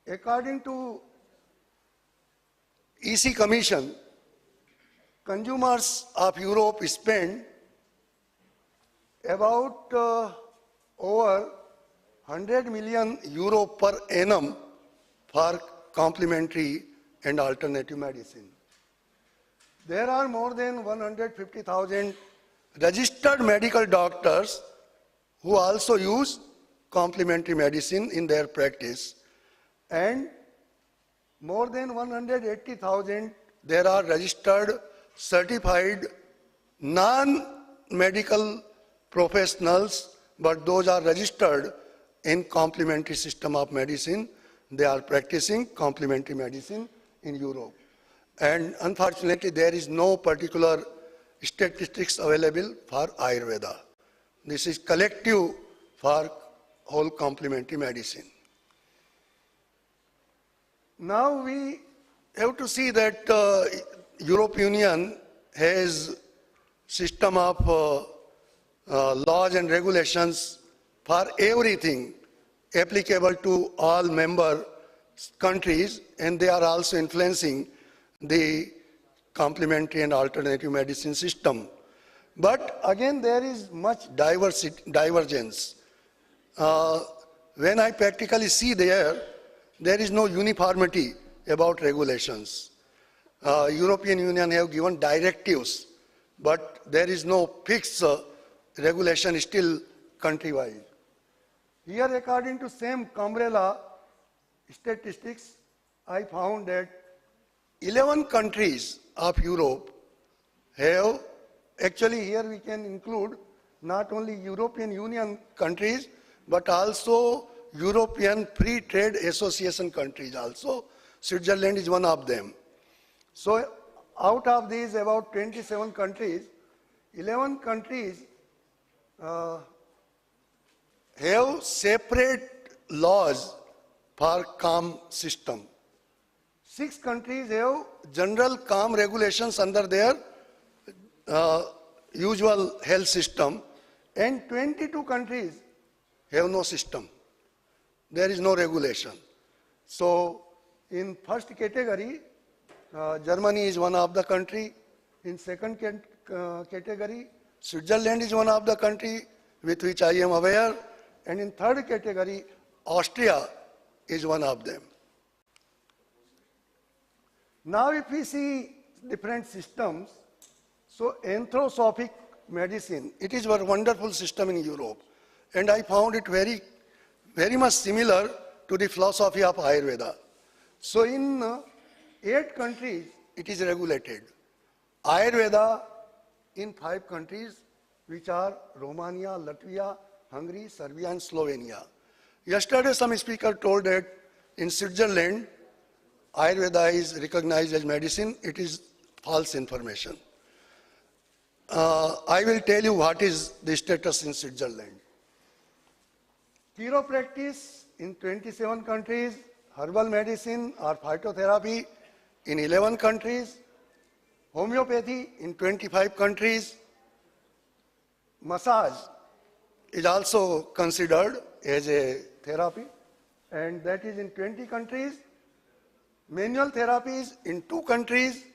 S17: According to EC Commission, consumers of Europe spend about over 100 million euro per annum for complementary and alternative medicine. There are more than 150,000 registered medical doctors who also use complementary medicine in their practice, and more than 180,000 there are registered certified non-medical professionals, but those are registered in complementary system of medicine. They are practicing complementary medicine in Europe. And unfortunately, there is no particular statistics available for Ayurveda. This is collective for whole complementary medicine. Now we have to see that European Union has system of laws and regulations for everything applicable to all member countries, and they are also influencing the complementary and alternative medicine system. But again, there is much divergence. When I practically see there is no uniformity about regulations. European Union have given directives, but there is no fixed regulation still country-wise. Here, according to same umbrella statistics, I found that 11 countries of Europe have, actually here we can include not only European Union countries, but also European Free Trade Association countries also. Switzerland is one of them. So out of these about 27 countries, 11 countries have separate laws for CAM system. 6 countries have general CAM regulations under their usual health system, and 22 countries have no system. There is no regulation. So in first category, Germany is one of the country. In second category, Switzerland is one of the country with which I am aware. And in third category, Austria is one of them. Now if we see different systems, so anthroposophic medicine, it is a wonderful system in Europe. And I found it very much similar to the philosophy of Ayurveda. So in 8 countries, it is regulated. Ayurveda in 5 countries, which are Romania, Latvia, Hungary, Serbia, and Slovenia. Yesterday, some speaker told that in Switzerland, Ayurveda is recognized as medicine. It is false information. I will tell you what is the status in Switzerland. Chiropractic in 27 countries, herbal medicine or phytotherapy in 11 countries, homeopathy in 25 countries, massage is also considered as a therapy, and that is in 20 countries, manual therapies in 2 countries,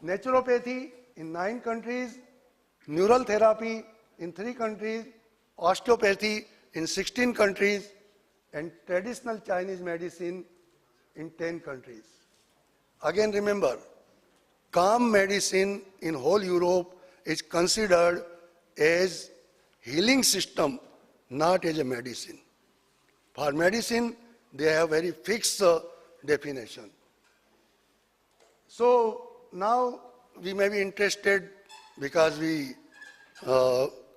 S17: naturopathy in 9 countries, neural therapy in 3 countries, osteopathy in 16 countries, and traditional Chinese medicine in 10 countries. Again, remember, calm medicine in whole Europe is considered as healing system, not as a medicine. For medicine, they have very fixed definition. So now we may be interested, because we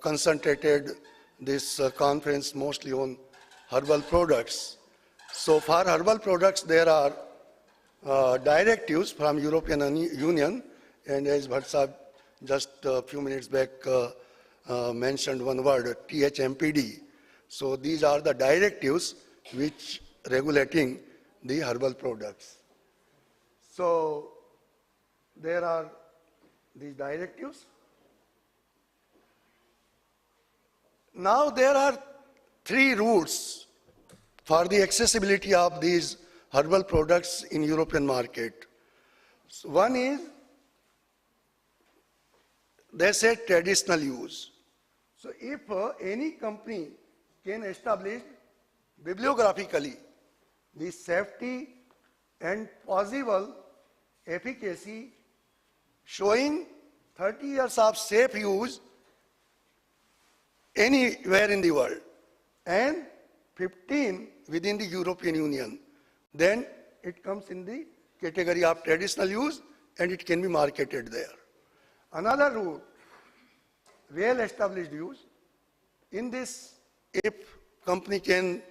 S17: concentrated this conference mostly on herbal products. So for herbal products, there are directives from European Union, and as Bhatt just a few minutes back mentioned one word, THMPD. So these are the directives which regulating the herbal products. So there are these directives. Now there are 3 routes for the accessibility of these herbal products in European market. So one is, they say traditional use. So if any company can establish bibliographically the safety and possible efficacy showing 30 years of safe use anywhere in the world and 15 within the European Union, then it comes in the category of traditional use and it can be marketed there. Another route, well-established use. In this, if company can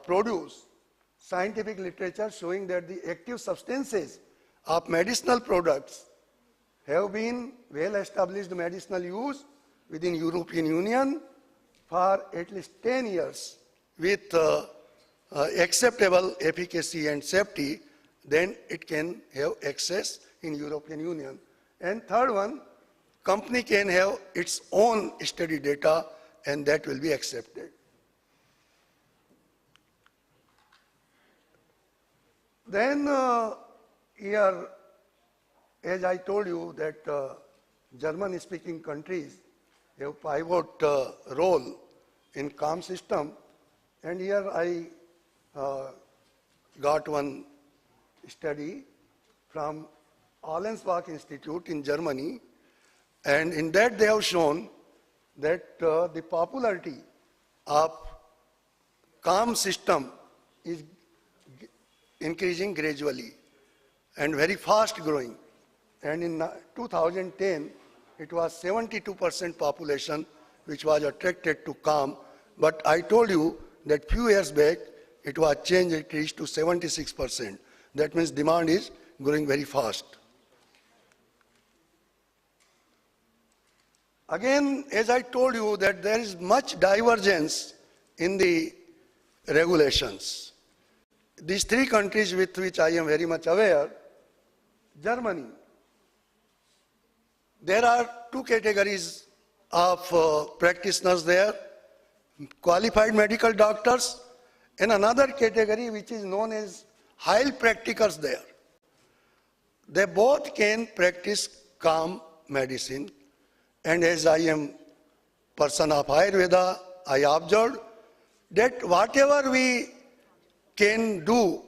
S17: produce scientific literature showing that the active substances of medicinal products have been well-established medicinal use within European Union for at least 10 years with acceptable efficacy and safety, then it can have access in European Union. And third one, company can have its own study data and that will be accepted. Then here, as I told you that German-speaking countries have pivot role in CALM system, and here I got one study from Allensbach Institute in Germany, and in that they have shown that the popularity of CALM system is increasing gradually and very fast growing. And in 2010, it was 72% population which was attracted to CALM. But I told you that few years back, it was changed, it reached to 76%. That means demand is growing very fast. Again, as I told you that there is much divergence in the regulations. These 3 countries with which I am very much aware, Germany, there are 2 categories of practitioners there, qualified medical doctors, and another category which is known as Heilpraktikers there. They both can practice CALM medicine, and as I am person of Ayurveda, I observed that whatever we can do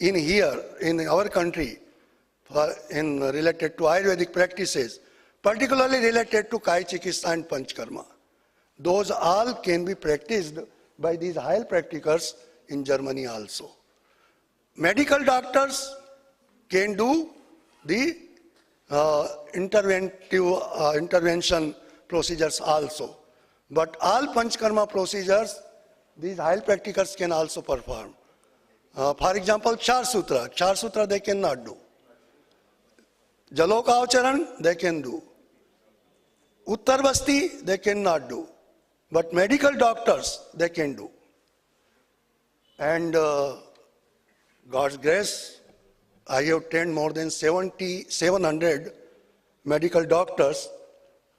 S17: in here, in our country, in related to Ayurvedic practices, particularly related to Kai Chikitsa and Panchkarma, those all can be practiced by these Heilpraktikers in Germany also. Medical doctors can do the intervention procedures also. But all Panchkarma procedures, these Heilpraktikers can also perform. For example, Char Sutra they cannot do. Jaloka Avacharan they can do. Uttar Basti they cannot do. But medical doctors they can do. And God's grace, I have trained more than 700 medical doctors,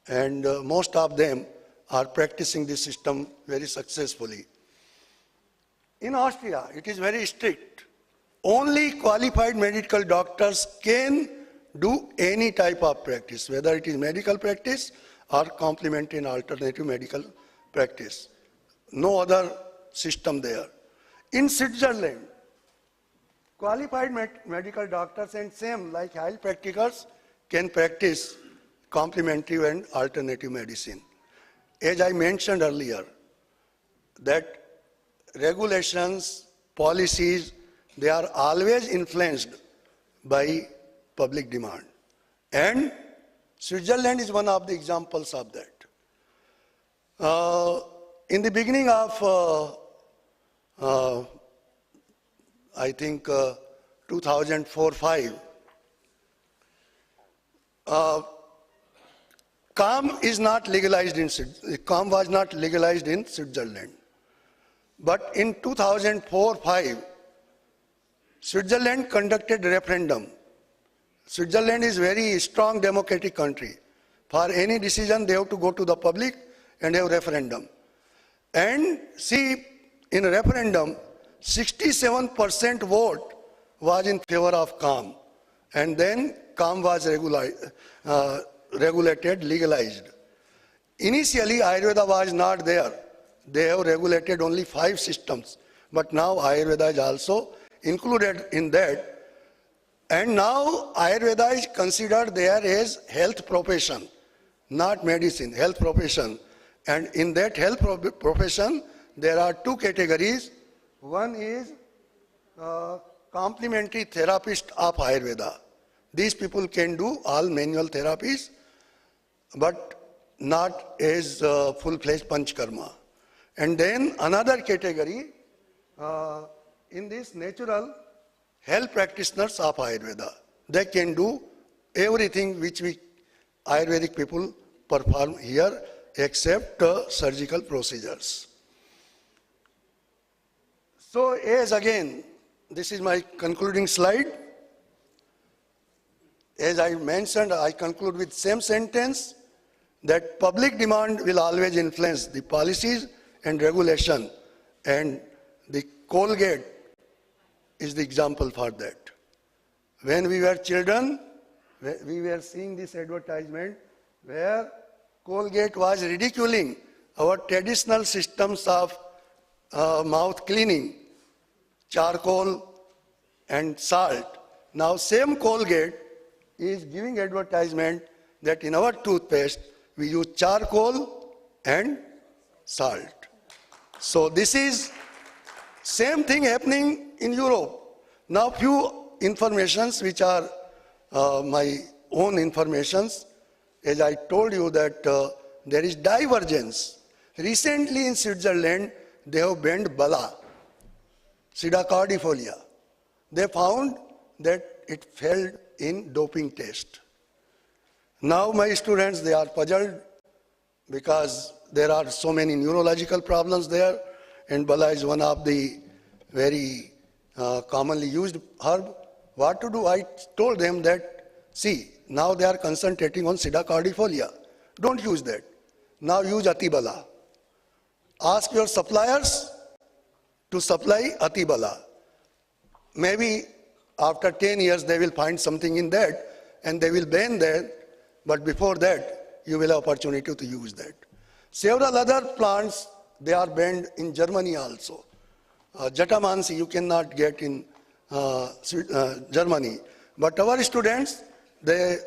S17: and most of them are practicing this system very successfully. In Austria, it is very strict. Only qualified medical doctors can do any type of practice, whether it is medical practice or complementary and alternative medical practice. No other system there. In Switzerland, qualified medical doctors and same like Heilpraktikers can practice complementary and alternative medicine. As I mentioned earlier, that regulations, policies, they are always influenced by public demand. And Switzerland is one of the examples of that. In the beginning of, I think, 2004-05, CALM is not legalized in CALM was not legalized in Switzerland. But in 2004-05, Switzerland conducted referendum. Switzerland is very strong democratic country. For any decision, they have to go to the public and have referendum. And see, in referendum, 67% vote was in favor of calm. And then calm was regulated, legalized. Initially, Ayurveda was not there. They have regulated only 5 systems. But now Ayurveda is also included in that. And now Ayurveda is considered there as health profession, not medicine, health profession. And in that health profession, there are 2 categories. One is complementary therapist of Ayurveda. These people can do all manual therapies, but not as full-fledged panchkarma. And then another category, in this natural health practitioners of Ayurveda. They can do everything which we Ayurvedic people perform here except surgical procedures. So as again, this is my concluding slide. As I mentioned, I conclude with same sentence that public demand will always influence the policies and regulation, and the Colgate is the example for that. When we were children, we were seeing this advertisement where Colgate was ridiculing our traditional systems of mouth cleaning, charcoal and salt. Now same Colgate is giving advertisement that in our toothpaste we use charcoal and salt. So this is same thing happening in Europe. Now few informations which are my own informations. As I told you that there is divergence. Recently in Switzerland, they have banned Bala, Pseudocardifolia. They found that it failed in doping test. Now my students, they are puzzled because there are so many neurological problems there, and Bala is one of the very commonly used herb. What to do? I told them that, see, now they are concentrating on Pseudocardifolia. Don't use that. Now use Atibala. Ask your suppliers to supply Atibala. Maybe after 10 years they will find something in that and they will ban that, but before that you will have opportunity to use that. Several other plants, they are banned in Germany also. Jatamansi you cannot get in Germany, but our students, they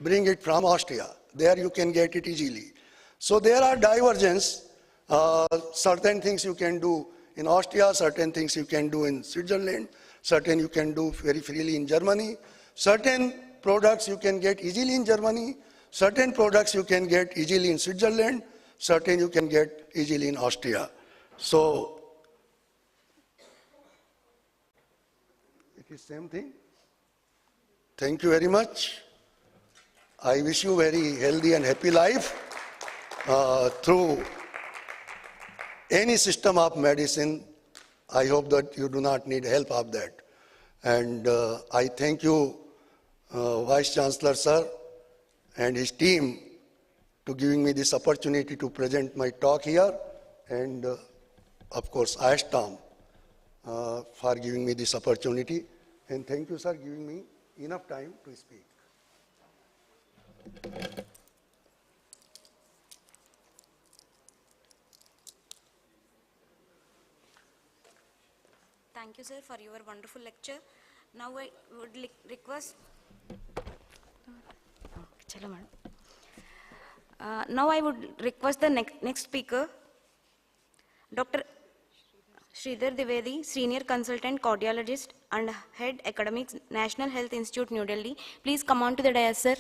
S17: bring it from Austria. There you can get it easily. So there are divergence. Certain things you can do in Austria, certain things you can do in Switzerland, certain you can do very freely in Germany. Certain products you can get easily in Germany, certain products you can get easily in Switzerland, certain you can get easily in Austria. So it is same thing. Thank you very much. I wish you very healthy and happy life through any system of medicine. I hope that you do not need help of that. And I thank you, Vice Chancellor Sir and his team, to giving me this opportunity to present my talk here, and of course IASTAM for giving me this opportunity. And thank you, sir, giving me enough time to speak.
S15: Thank you, sir, for your wonderful lecture. Now I would request. Now I would request the next speaker, Dr. Sridhar Dwivedi, Senior Consultant Cardiologist and Head Academics, National Health Institute, New Delhi. Please come on to the dais, sir.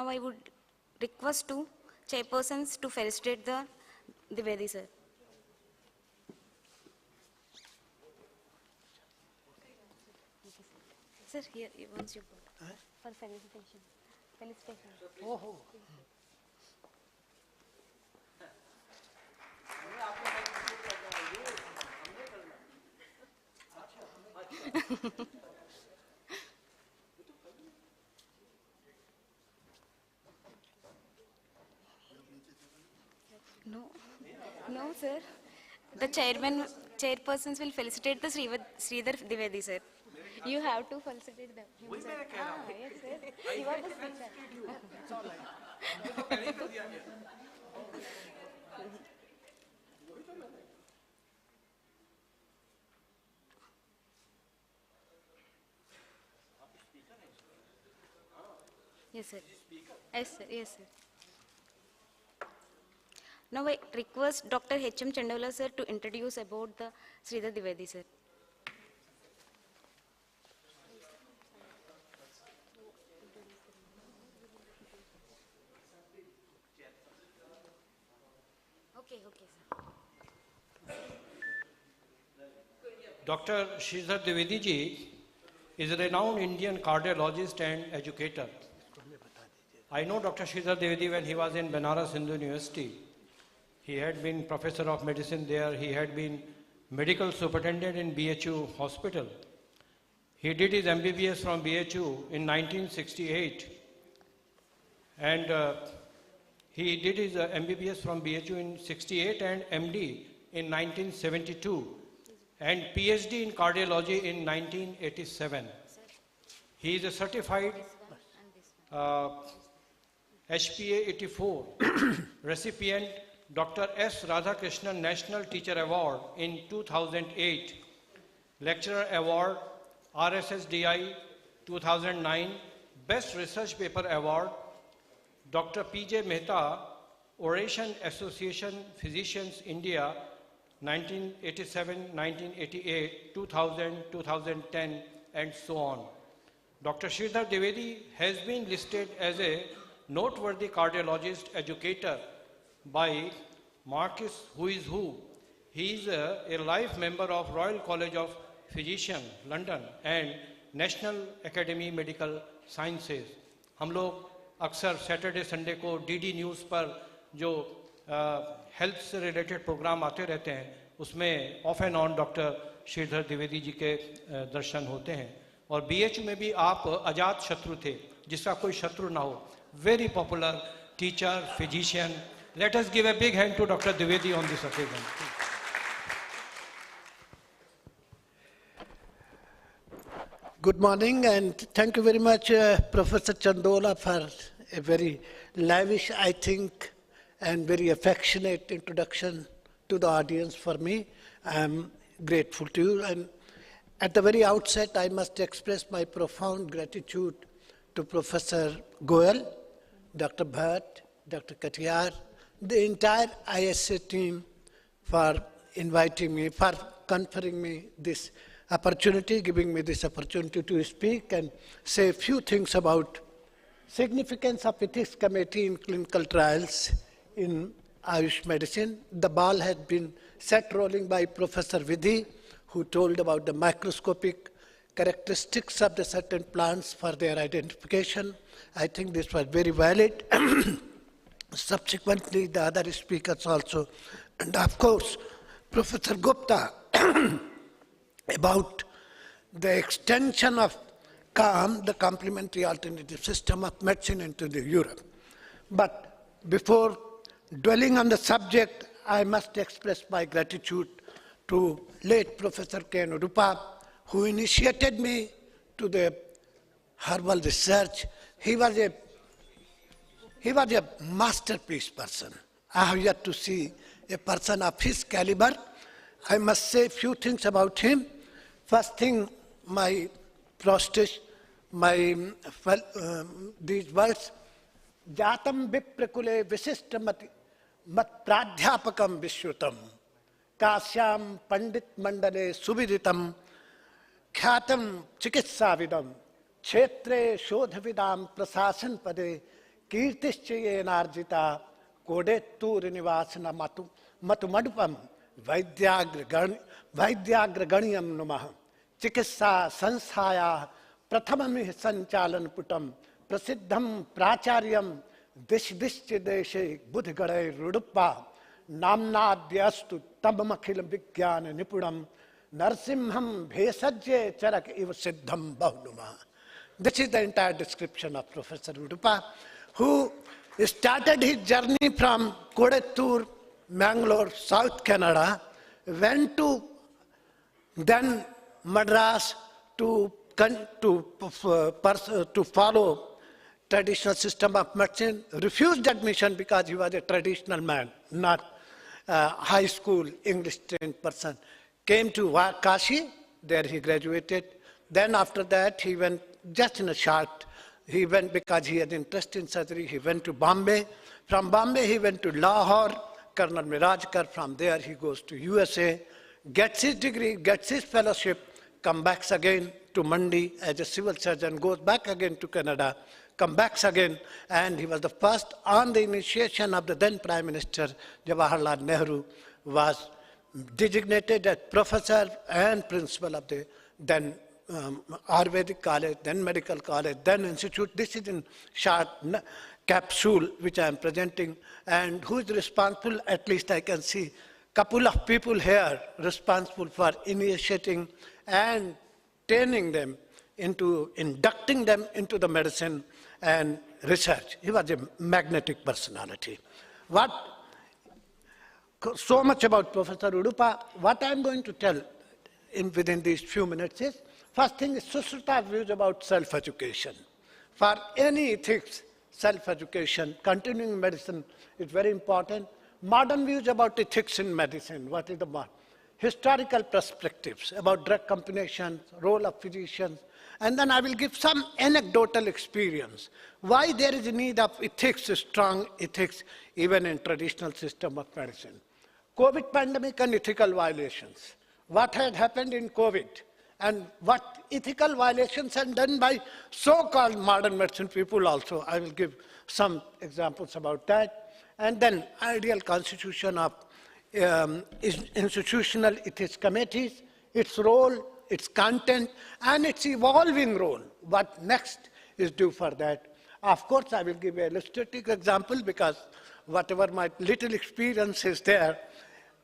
S15: Now I would request two chairpersons to felicitate the Dwivedi sir. Sir, here, once you go. For felicitation. Felicitation.
S18: Oh.
S15: No, sir. The chairpersons will felicitate the Sridhar Dwivedi, sir. You have to felicitate them. Yes, sir. You are the speaker. Yes, sir. Yes, sir. Yes, sir. Now I request Dr. H.M. Chandola, sir, to introduce about the Sridhar Dwivedi, sir. Okay, sir.
S18: Dr. Sridhar Dwivedi ji is a renowned Indian cardiologist and educator. I know Dr. Sridhar Dwivedi when he was in Banaras Hindu University. He had been professor of medicine there. He had been medical superintendent in BHU hospital. He did his MBBS from BHU in 1968. And he did his MBBS from BHU in 68 and MD in 1972. And PhD in cardiology in 1987. He is a certified HPA 84 recipient Dr. S. Radhakrishnan National Teacher Award in 2008, Lecturer Award RSSDI 2009, Best Research Paper Award, Dr. P.J. Mehta, Oration Association Physicians India 1987, 1988, 2000, 2010, and so on. Dr. Sridhar Dwivedi has been listed as a noteworthy cardiologist educator by Marquis Who is Who. He is a life member of Royal College of Physicians, London, and National Academy Medical Sciences. हम लोग अक्सर Saturday Sunday को DD news पर जो health से related programme आते रहते हैं उसमें off and on doctor Shridhar Dwivedi ji के दर्शन होते हैं और बीएचयू में भी आप अजात शत्रु थे जिसका कोई शत्रु ना हो very popular teacher physician let us give a big hand to doctor Dwivedi on this occasion
S19: Good morning and thank you very much Professor Chandola for a very lavish, I think, and very affectionate introduction to the audience for me. I am grateful to you, and at the very outset I must express my profound gratitude to Professor Goel, Dr. Bhatt, Dr. Katiyar, the entire ISA team for inviting me, for conferring me this opportunity, giving me this opportunity to speak and say a few things about significance of ethics committee in clinical trials in Ayush medicine. The ball has been set rolling by Professor Vidhi, who told about the microscopic characteristics of the certain plants for their identification. I think this was very valid. Subsequently, the other speakers also, and of course, Professor Gupta, about the extension of CAM, the complementary alternative system of medicine, into the Europe. But before dwelling on the subject, I must express my gratitude to late Professor K. Nurupa, who initiated me to the herbal research. He was a masterpiece person. I have yet to see a person of his caliber. I must say a few things about him. First thing, my prostate, these words, Jatam Viprakule Visishtamati Mat Pradhyapakam Vishrutam Kasyam Pandit Mandale Suviditam Khatam Chikitsavidam Kshetre Shodhavidam Prasasan Pade कीर्तिश्चयेनार्जिता कोडेत्तूरिनिवासिन मतुमडुपम वैद्याग्रगण्यम नुमः चिकित्सा संस्थाया प्रथममिह संचालन पुटम प्रसिद्धम प्राचार्यम दिश देशे बुधगणे रुडुप्पा नाम्नाद्यस्तु तमखिल विज्ञान निपुणम नरसिंहम भेषज्ये चरक इव सिद्धम बहुनुमा. This is the entire description of Professor Udupa, who started his journey from Kodettur, Mangalore, South Canada, went to then Madras to follow traditional system of medicine, refused admission because he was a traditional man, not a high school English trained person. Came to Kashi, there he graduated. Then after that he went, just in a short, he went because he had interest in surgery, he went to Bombay. From Bombay he went to Lahore, Colonel Mirajkar. From there he goes to USA, gets his degree, gets his fellowship, comes back again to Mandi as a civil surgeon, goes back again to Canada, comes back again, and he was the first on the initiation of the then Prime Minister Jawaharlal Nehru, was designated as professor and principal of the then Ayurvedic college, then medical college, then institute. This is in short capsule which I am presenting, and who is responsible, at least I can see couple of people here responsible for initiating and training them into, inducting them into the medicine and research. He was a magnetic personality. So much about Professor Udupa. What I am going to tell within these few minutes is, first thing is Sushruta's views about self-education. For any ethics, self-education, continuing medicine is very important. Modern views about ethics in medicine, what is the modern? Historical perspectives about drug combinations, role of physicians, and then I will give some anecdotal experience. Why there is a need of ethics, strong ethics, even in traditional system of medicine. COVID pandemic and ethical violations. What had happened in COVID and what ethical violations are done by so-called modern medicine people also. I will give some examples about that. And then ideal constitution of institutional ethics committees, its role, its content, and its evolving role. What next is due for that? Of course, I will give an illustrative example because whatever my little experience is there,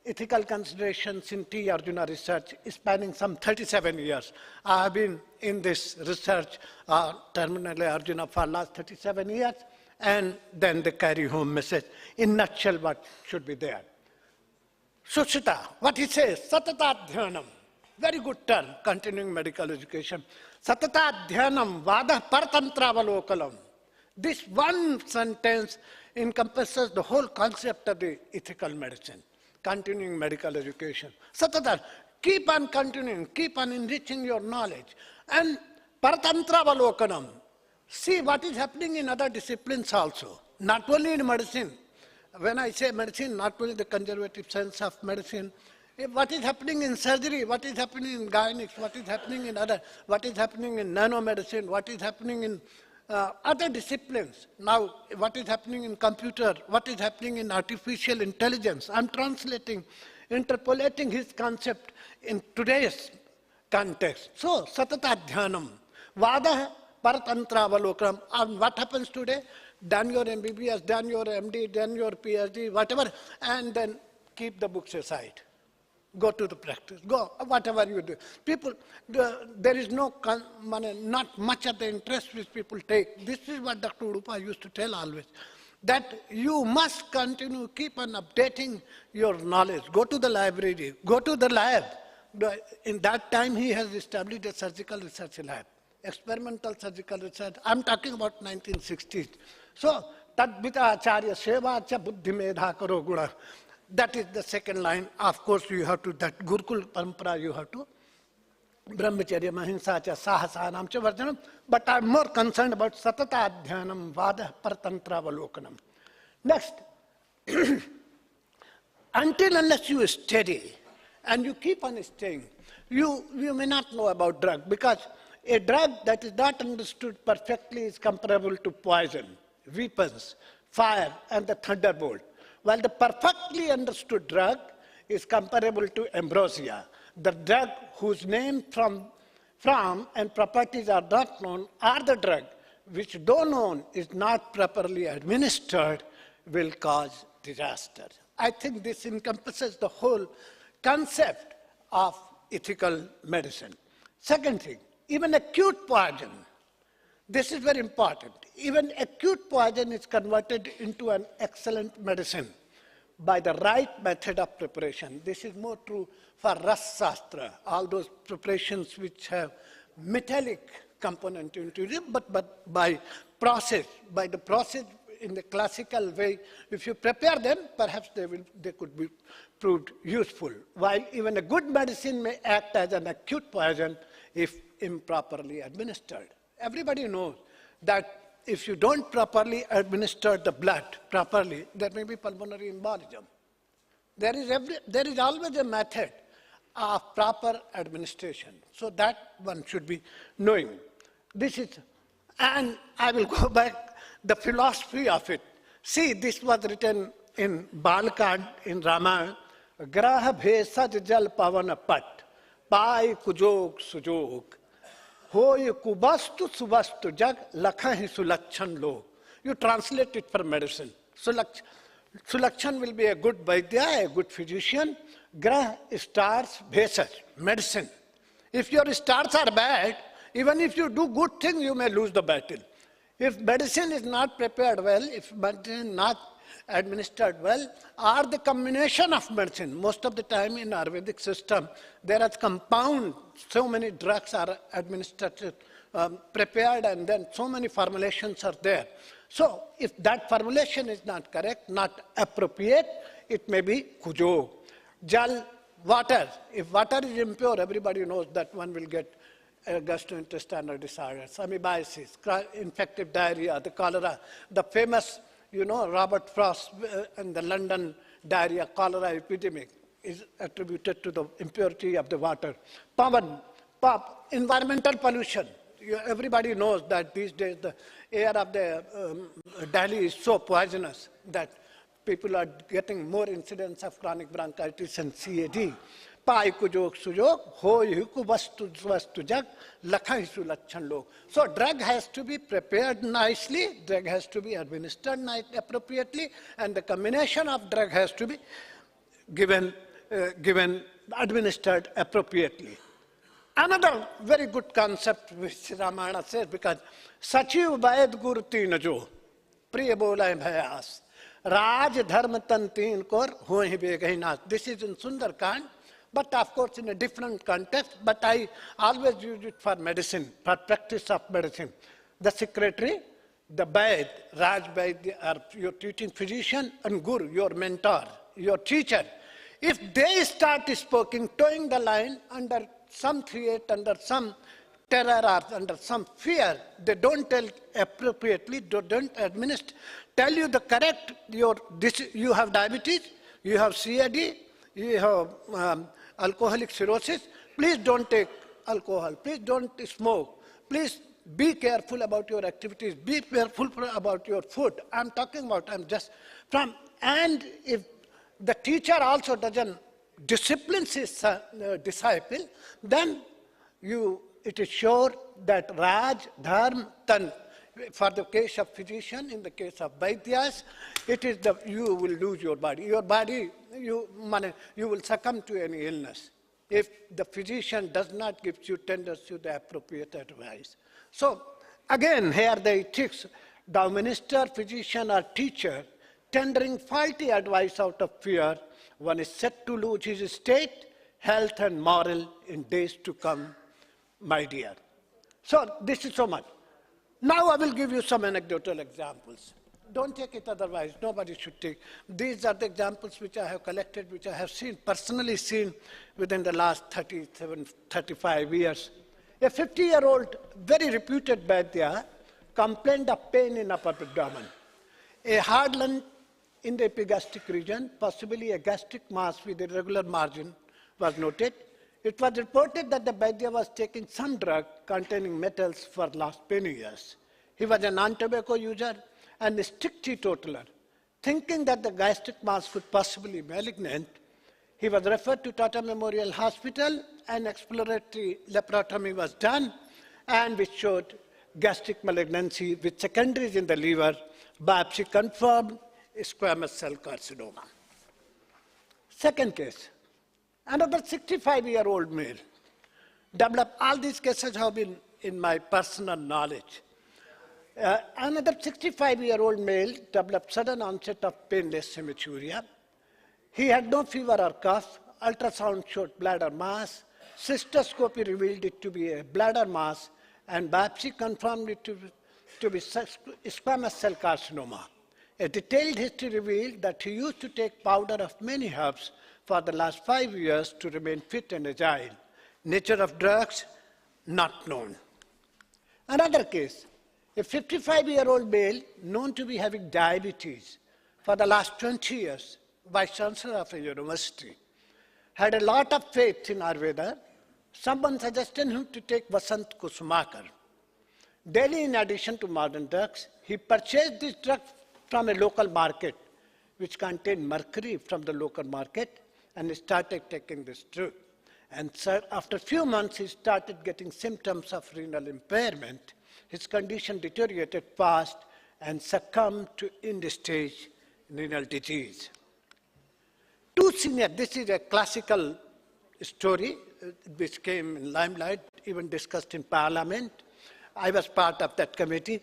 S19: ethical considerations in T. Arjuna research spanning some 37 years. I have been in this research, terminally Arjuna, for last 37 years, and then the carry home message. In nutshell, what should be there? Sushita, what he says, Satatadhyanam, very good term, continuing medical education. Satatadhyanam vada paratantravalokam. This one sentence encompasses the whole concept of the ethical medicine, continuing medical education. Satata, keep on continuing, keep on enriching your knowledge. And paratantravalokam, see what is happening in other disciplines also, not only in medicine. When I say medicine, not only the conservative sense of medicine, what is happening in surgery, what is happening in gynecology, what is happening in what is happening in nanomedicine, what is happening in other disciplines. Now, what is happening in computer, what is happening in artificial intelligence. I'm translating, interpolating his concept in today's context. So, Satatadhyanam, Vada Paratantravalokam. And what happens today? Done your MBBS, done your MD, done your PhD, whatever, and then keep the books aside. Go to the practice, go, whatever you do. People, there is not much of the interest which people take. This is what Dr. Udupa used to tell always, that you must continue, keep on updating your knowledge. Go to the library, go to the lab. In that time, he has established a surgical research lab, experimental surgical research. I'm talking about 1960s. So, Tadvita Acharya Seva Cha Buddhi Medha Karo Guna. That is the second line. Of course, you have to, that Gurukul Parampara, you have to. Brahmacharya Mahinsa Cha Sahasanam Cha Varjanam. But I'm more concerned about Satata Adhyanam Vada Paratantra Valokanam. Next, until unless you study and you keep on studying, you may not know about drug, because a drug that is not understood perfectly is comparable to poison. weapons, fire, and the thunderbolt. While the perfectly understood drug is comparable to ambrosia, the drug whose name from and properties are not known are the drug which, though known, is not properly administered, will cause disaster. I think this encompasses the whole concept of ethical medicine. Second thing, even acute poison, this is very important. Even acute poison is converted into an excellent medicine by the right method of preparation. This is more true for Ras Shastra, all those preparations which have metallic component into it, but by the process in the classical way, if you prepare them, perhaps they could be proved useful. While even a good medicine may act as an acute poison if improperly administered. Everybody knows that if you don't properly administer the blood properly, there may be pulmonary embolism. There is always a method of proper administration. So that one should be knowing. This is, and I will go back, the philosophy of it. See, this was written in Balkad in Ramayana. Graha bhesaj jal pavana pat, pai kujog sujog. Hoy kubastu subastu jag, lakhahi sulachan lo. You translate it for medicine. Sulachan will be a good vaidya, a good physician. Grah, stars, bhesaj, medicine. If your stars are bad, even if you do good things, you may lose the battle. If medicine is not prepared well, if medicine is not administered well, or the combination of medicine, most of the time in Ayurvedic system, there are compound, so many drugs are administered, prepared, and then so many formulations are there. So if that formulation is not correct, not appropriate, it may be kujo. Jal, water. If water is impure, everybody knows that one will get gastrointestinal disorders, amoebiasis, infective diarrhea, the cholera, the famous, Robert Frost and the London diarrhea, cholera epidemic is attributed to the impurity of the water. Environmental pollution. Everybody knows that these days the air of the Delhi is so poisonous that people are getting more incidents of chronic bronchitis and CAD. Pai kujog sujog, hoy huku vastu jag, lakhai sulachan log. So drug has to be prepared nicely, drug has to be administered appropriately, and the combination of drug has to be administered appropriately. Another very good concept which Ramayana says, because Sachiv Vaid Guru Tinajo, Priya Bola Bhayas, Raj Dharma Tantin Kor, Hoy Begahinas. This is in Sundarkand. But of course in a different context, but I always use it for medicine, for practice of medicine. The secretary, the Vaid, Raj Vaid, your teaching physician, and Guru, your mentor, your teacher. If they start speaking, towing the line under some threat, under some terror or under some fear, they don't tell appropriately, don't administer, tell you the correct, you have diabetes, you have CAD, you have alcoholic cirrhosis, please don't take alcohol, please don't smoke, please be careful about your activities, be careful about your food. I'm talking about, and if the teacher also doesn't discipline his disciple, then it is sure that Raj, Dharm, Tan, for the case of physician, in the case of Vaidyas, it is you will lose your body. Your body, you will succumb to any illness if the physician does not give you, tenders you the appropriate advice. So again, here the ethics, the minister, physician or teacher tendering faulty advice out of fear, one is set to lose his state, health and moral in days to come, my dear. So this is so much. Now I will give you some anecdotal examples. Don't take it otherwise, nobody should take. These are the examples which I have collected, which I have personally seen within the last 35 years. A 50-year-old, very reputed Vaidya, complained of pain in upper abdomen. A hard lump in the epigastric region, possibly a gastric mass with irregular margin, was noted. It was reported that the Vaidya was taking some drug containing metals for last many years. He was a non-tobacco user and a strict teetotaler. Thinking that the gastric mass could possibly be malignant, he was referred to Tata Memorial Hospital, and exploratory laparotomy was done, and which showed gastric malignancy with secondaries in the liver, biopsy confirmed squamous cell carcinoma. Second case, another 65-year-old male developed, all these cases have been in my personal knowledge. Another 65-year-old male developed sudden onset of painless hematuria. He had no fever or cough. Ultrasound showed bladder mass. Cystoscopy revealed it to be a bladder mass, and biopsy confirmed it to be squamous cell carcinoma. A detailed history revealed that he used to take powder of many herbs for the last 5 years to remain fit and agile. Nature of drugs, not known. Another case, a 55-year-old male known to be having diabetes for the last 20 years, vice chancellor of a university, had a lot of faith in Ayurveda. Someone suggested him to take Vasant Kusumakar. Daily, in addition to modern drugs, he purchased this drug from a local market, which contained mercury from the local market, and he started taking this drug. And so after a few months, he started getting symptoms of renal impairment. His condition deteriorated fast and succumbed to end-stage renal disease. Two senior, this is a classical story which came in limelight, even discussed in Parliament. I was part of that committee.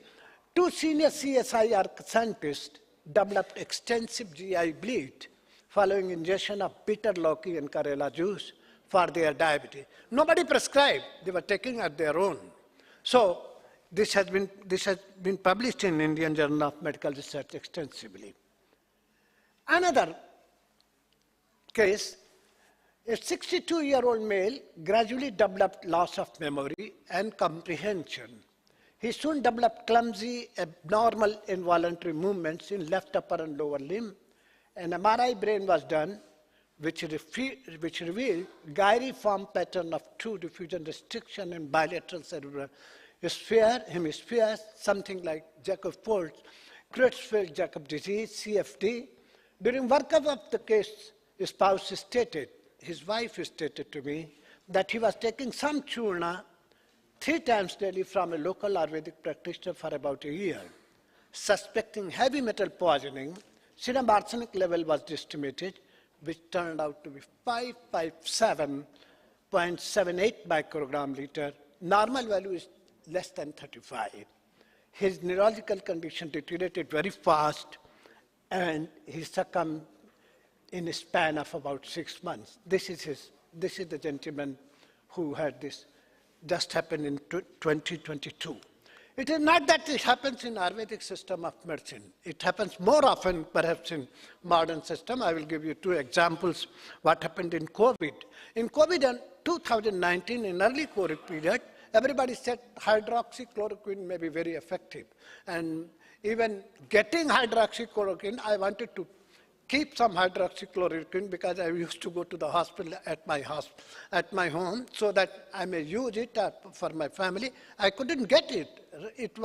S19: Two senior CSIR scientists developed extensive GI bleed following ingestion of bitter lauki and Karela juice for their diabetes. Nobody prescribed, they were taking at their own. So this has been published in Indian Journal of Medical Research extensively. Another case, a 62-year-old male gradually developed loss of memory and comprehension. He soon developed clumsy, abnormal involuntary movements in left upper and lower limb. An MRI brain was done, which revealed gyriform pattern of true diffusion restriction in bilateral cerebral hemispheres, something like Jacob-Folt's Creutzfeldt-Jakob disease, CFD. During workup of the case, his wife stated to me that he was taking some churna 3 times daily from a local Ayurvedic practitioner for about a year. Suspecting heavy metal poisoning, serum arsenic level was estimated, which turned out to be 557.78 microgram liter. Normal value is less than 35. His neurological condition deteriorated very fast, and he succumbed in a span of about 6 months. This is the gentleman who had this just happened in 2022. It is not that it happens in Ayurvedic system of medicine. It happens more often, perhaps, in modern system. I will give you 2 examples what happened in COVID. In COVID in 2019, in early COVID period, everybody said hydroxychloroquine may be very effective. And even getting hydroxychloroquine, I wanted to keep some hydroxychloroquine because I used to go to the hospital at my home so that I may use it for my family. I couldn't get it. It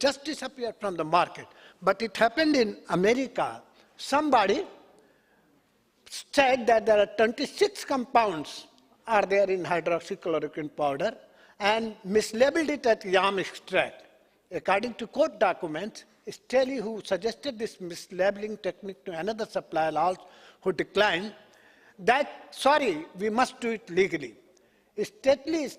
S19: just disappeared from the market. But it happened in America. Somebody said that there are 26 compounds are there in hydroxychloroquine powder and mislabeled it as yam extract. According to court documents, Staley, who suggested this mislabeling technique to another supplier who declined, that, sorry, we must do it legally. Staley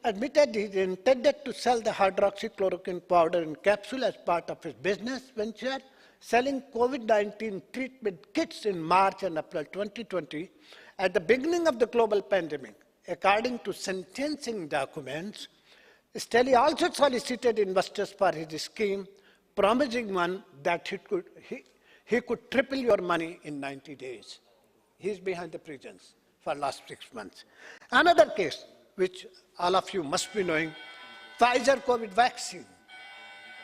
S19: admitted he intended to sell the hydroxychloroquine powder in capsule as part of his business venture, selling COVID-19 treatment kits in March and April 2020 at the beginning of the global pandemic. According to sentencing documents, Staley also solicited investors for his scheme, promising one that he could triple your money in 90 days. He's behind the prisons for the last 6 months. Another case, which all of you must be knowing, Pfizer COVID vaccine.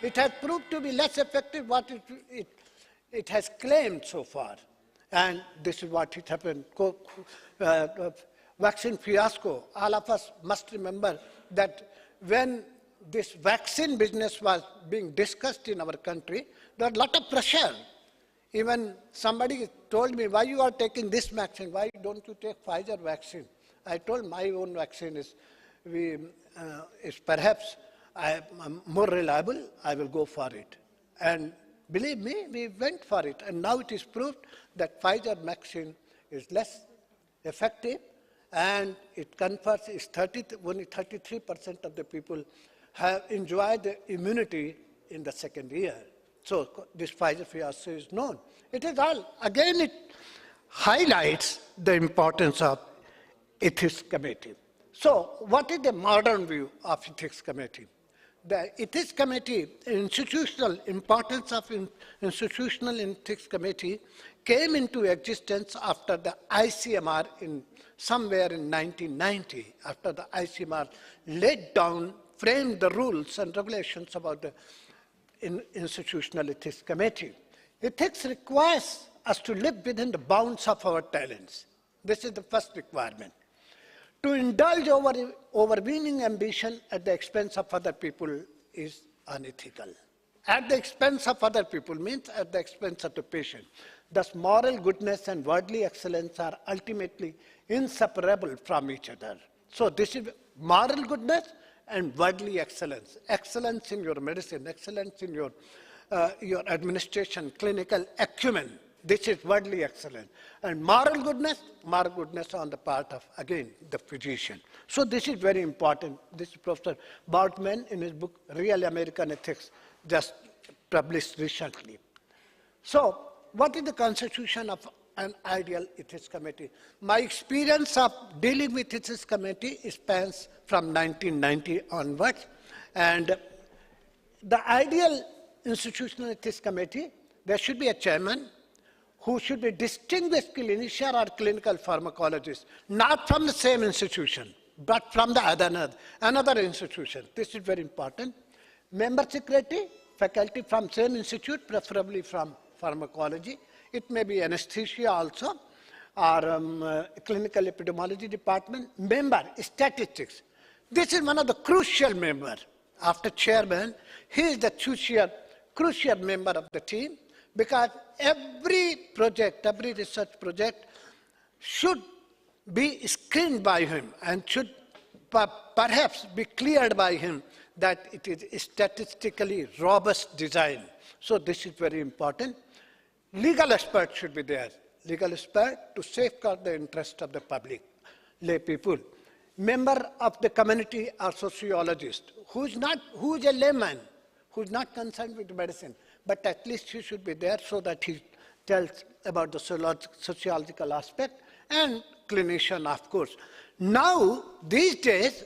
S19: It has proved to be less effective what it has claimed so far. And this is what it happened. Vaccine fiasco. All of us must remember that when this vaccine business was being discussed in our country, There's a lot of pressure. Even somebody told me, why you are taking this vaccine? Why don't you take Pfizer vaccine? I told my own vaccine is perhaps more reliable. I will go for it. And believe me, we went for it. And now it is proved that Pfizer vaccine is less effective, and it confers only 33% of the people have enjoyed the immunity in the second year. So this Pfizer fiasco is known. It is all, again, it highlights the importance of ethics committee. So what is the modern view of ethics committee? The ethics committee, institutional importance of institutional ethics committee came into existence after the ICMR somewhere in 1990, after the ICMR laid down, framed the rules and regulations about the institutional ethics committee. Ethics requires us to live within the bounds of our talents. This is the first requirement. To indulge overweening ambition at the expense of other people is unethical. At the expense of other people means at the expense of the patient. Thus, moral goodness and worldly excellence are ultimately inseparable from each other. So this is moral goodness and worldly excellence. Excellence in your medicine, excellence in your administration, clinical acumen. This is worldly excellence. And moral goodness on the part of, again, the physician. So this is very important. This is Professor Bartman in his book, Real American Ethics, just published recently. So what is the constitution of an ideal ethics committee? My experience of dealing with ethics committee spans from 1990 onwards. And the ideal institutional ethics committee, there should be a chairman, who should be distinguished clinician or clinical pharmacologist, not from the same institution, but from the another institution. This is very important. Member secretary, faculty from same institute, preferably from pharmacology. It may be anesthesia also, or clinical epidemiology department. Member, statistics. This is one of the crucial members. After chairman, he is the crucial member of the team, because every project, every research project should be screened by him and should perhaps be cleared by him that it is statistically robust design. So this is very important. Legal expert should be there. Legal expert to safeguard the interest of the public, lay people. Member of the community or sociologist who is a layman, who is not concerned with medicine, but at least he should be there so that he tells about the sociological aspect, and clinician, of course. Now, these days,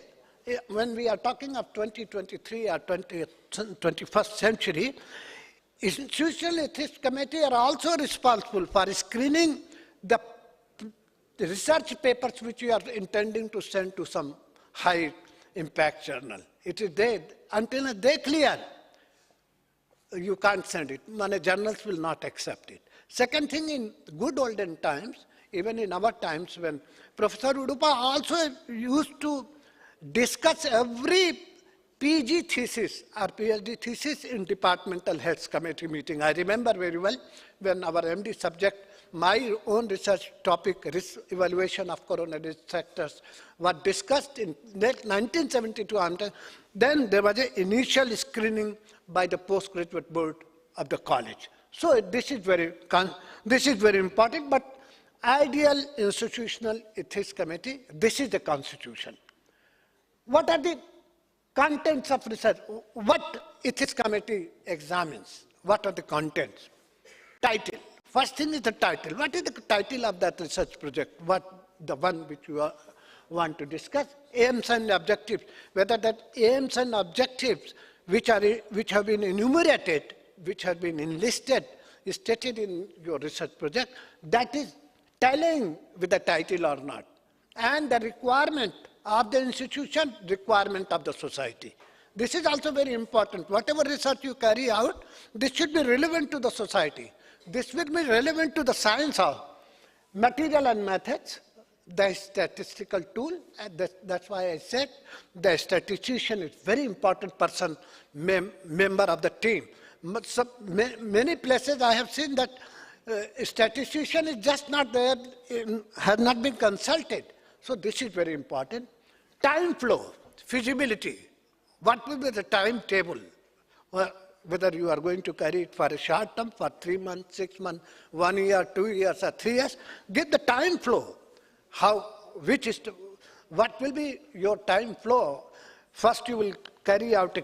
S19: when we are talking of 2023 or 21st century, institutional ethics committee are also responsible for screening the research papers which you are intending to send to some high impact journal. It is there. Until they clear, you can't send it. Many journals will not accept it. Second thing, in good olden times, even in our times, when Professor Udupa also used to discuss every PG thesis or PhD thesis in departmental heads committee meeting. I remember very well when our MD subject, my own research topic, risk evaluation of coronary sectors, was discussed in 1972. Then there was an initial screening by the postgraduate board of the college. So this is very important, but ideal institutional ethics committee, this is the constitution. What are the contents of research? What ethics committee examines? What are the contents? Title. First thing is the title. What is the title of that research project? The one which you want to discuss? Aims and objectives. Whether that aims and objectives which have been enumerated, which have been enlisted, stated in your research project, that is tallying with the title or not. And the requirement of the institution, requirement of the society. This is also very important. Whatever research you carry out, this should be relevant to the society. This will be relevant to the science of material and methods, the statistical tool, and that's why I said the statistician is very important person, member of the team. Many places I have seen that statistician is just not there, has not been consulted. So this is very important. Time flow, feasibility. What will be the timetable? Whether you are going to carry it for a short term, for 3 months, 6 months, 1 year, 2 years, or 3 years. Give the time flow. What will be your time flow? First you will carry out a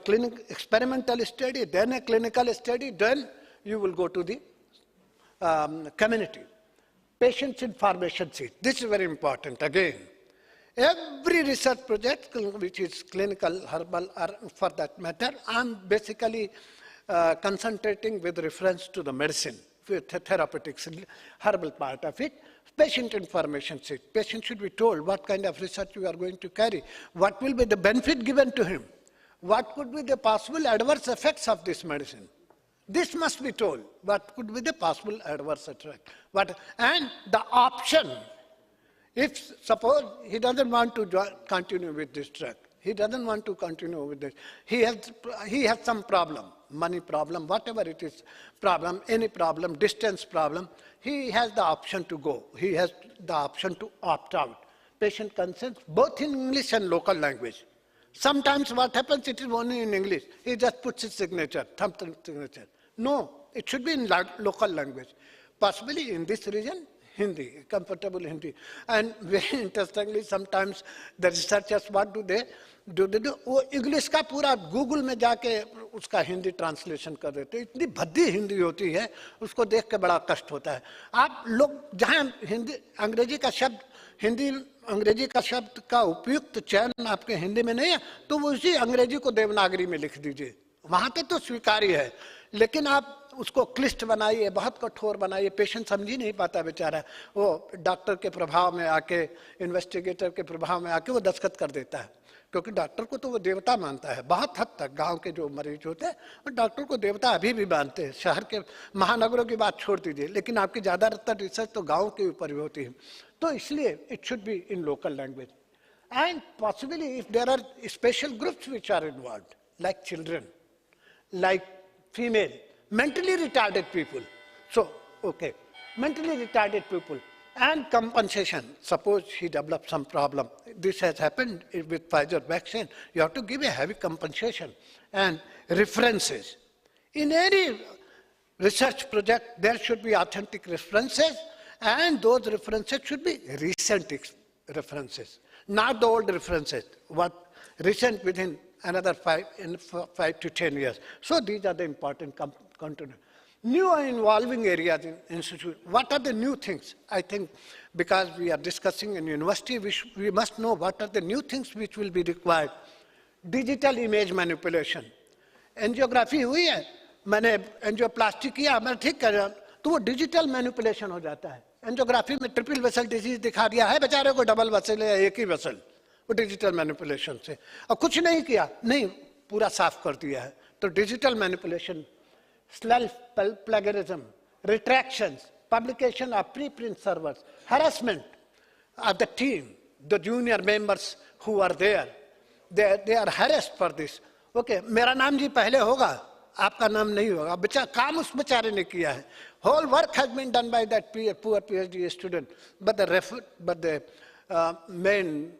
S19: experimental study, then a clinical study, then you will go to the community. Patients information sheet. This is very important again. Every research project, which is clinical, herbal, or for that matter, I'm basically concentrating with reference to the medicine, with the therapeutics, herbal part of it. Patient information sheet. Patient should be told what kind of research you are going to carry, what will be the benefit given to him, what could be the possible adverse effects of this medicine. This must be told, what could be the possible adverse effect. And the option, if suppose he doesn't want to continue with this drug, he doesn't want to continue with this, he has some problem, money problem, whatever it is, problem, any problem, distance problem, he has the option to go. He has the option to opt out. Patient consents both in English and local language. Sometimes what happens, it is only in English. He just puts his signature, thumb signature. No, it should be in local language. Possibly in this region, Hindi, comfortable Hindi. And very interestingly, sometimes the researchers, what do they do? वो English का पूरा Google में जाके उसका Hindi translation कर देते हैं. इतनी भद्दी हिंदी होती है, उसको देख के बड़ा कष्ट होता है. आप लोग जहाँ हिंदी अंग्रेजी का शब्द, हिंदी अंग्रेजी का शब्द का उपयुक्त चयन आपके हिंदी में नहीं है, तो वो उसी अंग्रेजी को देवनागरी में लिख दीजिए. वहाँ पे तो स्वीकार्य है, लेकिन आप उसको क्लिष्ट बनाइए, बहुत कठोर बनाइए, पेशेंट समझ ही नहीं पाता बेचारा. वो डॉक्टर के प्रभाव में आके, इन्वेस्टिगेटर के प्रभाव में आके वो दस्तखत कर देता है, क्योंकि डॉक्टर को तो वो देवता मानता है. बहुत हद तक गांव के जो मरीज होते हैं वो डॉक्टर को देवता अभी भी मानते हैं. शहर के महानगरों की बात छोड़ दीजिए, लेकिन आपकी ज़्यादातर रिसर्च तो गाँव के ऊपर भी होती है. तो इसलिए it should be in local language. And possibly if there are special groups which are involved, like children, like female, mentally retarded people. So, okay, mentally retarded people. And compensation. Suppose he develops some problem. This has happened with Pfizer vaccine. You have to give a heavy compensation. And references. In any research project, there should be authentic references, and those references should be recent references, not the old references. What recent within another 5 to 10 years. So these are the important components. New and involving areas in institute. What are the new things? I think because we are discussing in university, we must know what are the new things which will be required. Digital image manipulation. Angiography हुई है, मैंने angioplasty किया, मैं ठीक कर रहा हूँ, तो वो डिजिटल मैनिपुलेशन हो जाता है. एंजियोग्राफी में ट्रिपल वेसल डिजीज दिखा दिया है, बेचारे को डबल वेसल या एक ही वेसल, वो डिजिटल मैनिपुलेशन से. और कुछ नहीं किया, नहीं पूरा साफ कर दिया है. तो digital manipulation, self plagiarism, retractions, publication of preprint servers, harassment of the team, the junior members who are there, they are harassed for this. Okay, मेरा नाम जी पहले होगा, आपका नाम नहीं होगा. बच्चा काम उस बेचारे ने किया है. Whole work has been done by that poor PhD student, but the main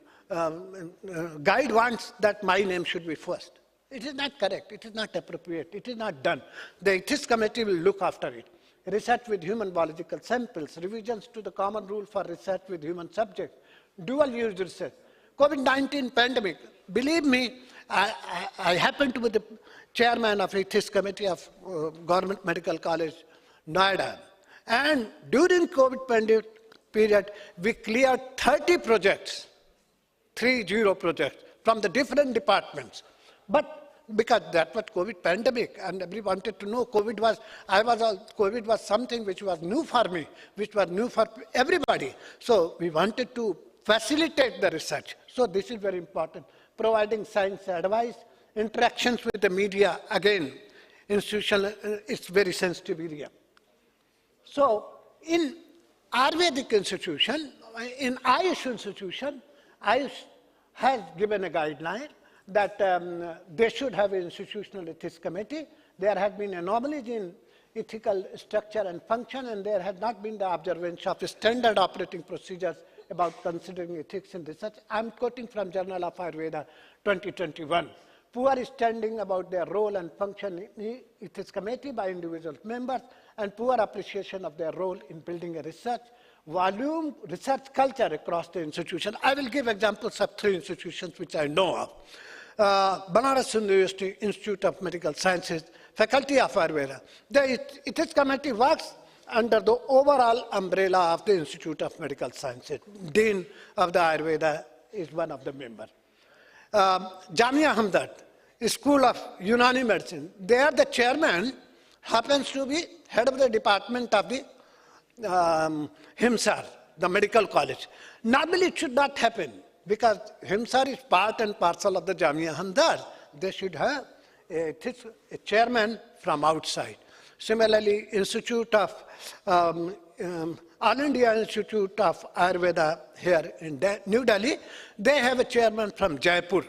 S19: guide wants that my name should be first. It is not correct. It is not appropriate. It is not done. The ethics committee will look after it. Research with human biological samples, revisions to the common rule for research with human subjects, dual-use research. COVID-19 pandemic, believe me, I happen to be the chairman of ethics committee of Government Medical College, Noida. And during COVID pandemic period, we cleared 30 projects, 30 projects from the different departments. But because that was COVID pandemic, and everyone wanted to know, COVID was something which was new for me, which was new for everybody. So we wanted to facilitate the research. So this is very important. Providing science advice, interactions with the media, again, institutional, it's very sensitive area. So in Ayurvedic institution, in Ayush institution, Ayush has given a guideline that they should have an institutional ethics committee. there had been anomalies in ethical structure and function, and there had not been the observance of standard operating procedures about considering ethics in research. I'm quoting from Journal of Ayurveda 2021. Poor standing about their role and function in ethics committee by individual members, and poor appreciation of their role in building a research volume, research culture across the institution. I will give examples of 3 institutions which I know of. Banaras University Institute of Medical Sciences, Faculty of Ayurveda. The ethics committee works under the overall umbrella of the Institute of Medical Sciences. Dean of the Ayurveda is one of the members. Jamia Hamdard, School of Unani Medicine. There the chairman happens to be head of the department of the Himsar, the medical college. Normally it should not happen because Himsar is part and parcel of the Jamia Hamdard. They should have a chairman from outside. Similarly, Institute of All India Institute of Ayurveda here in New Delhi, they have a chairman from Jaipur.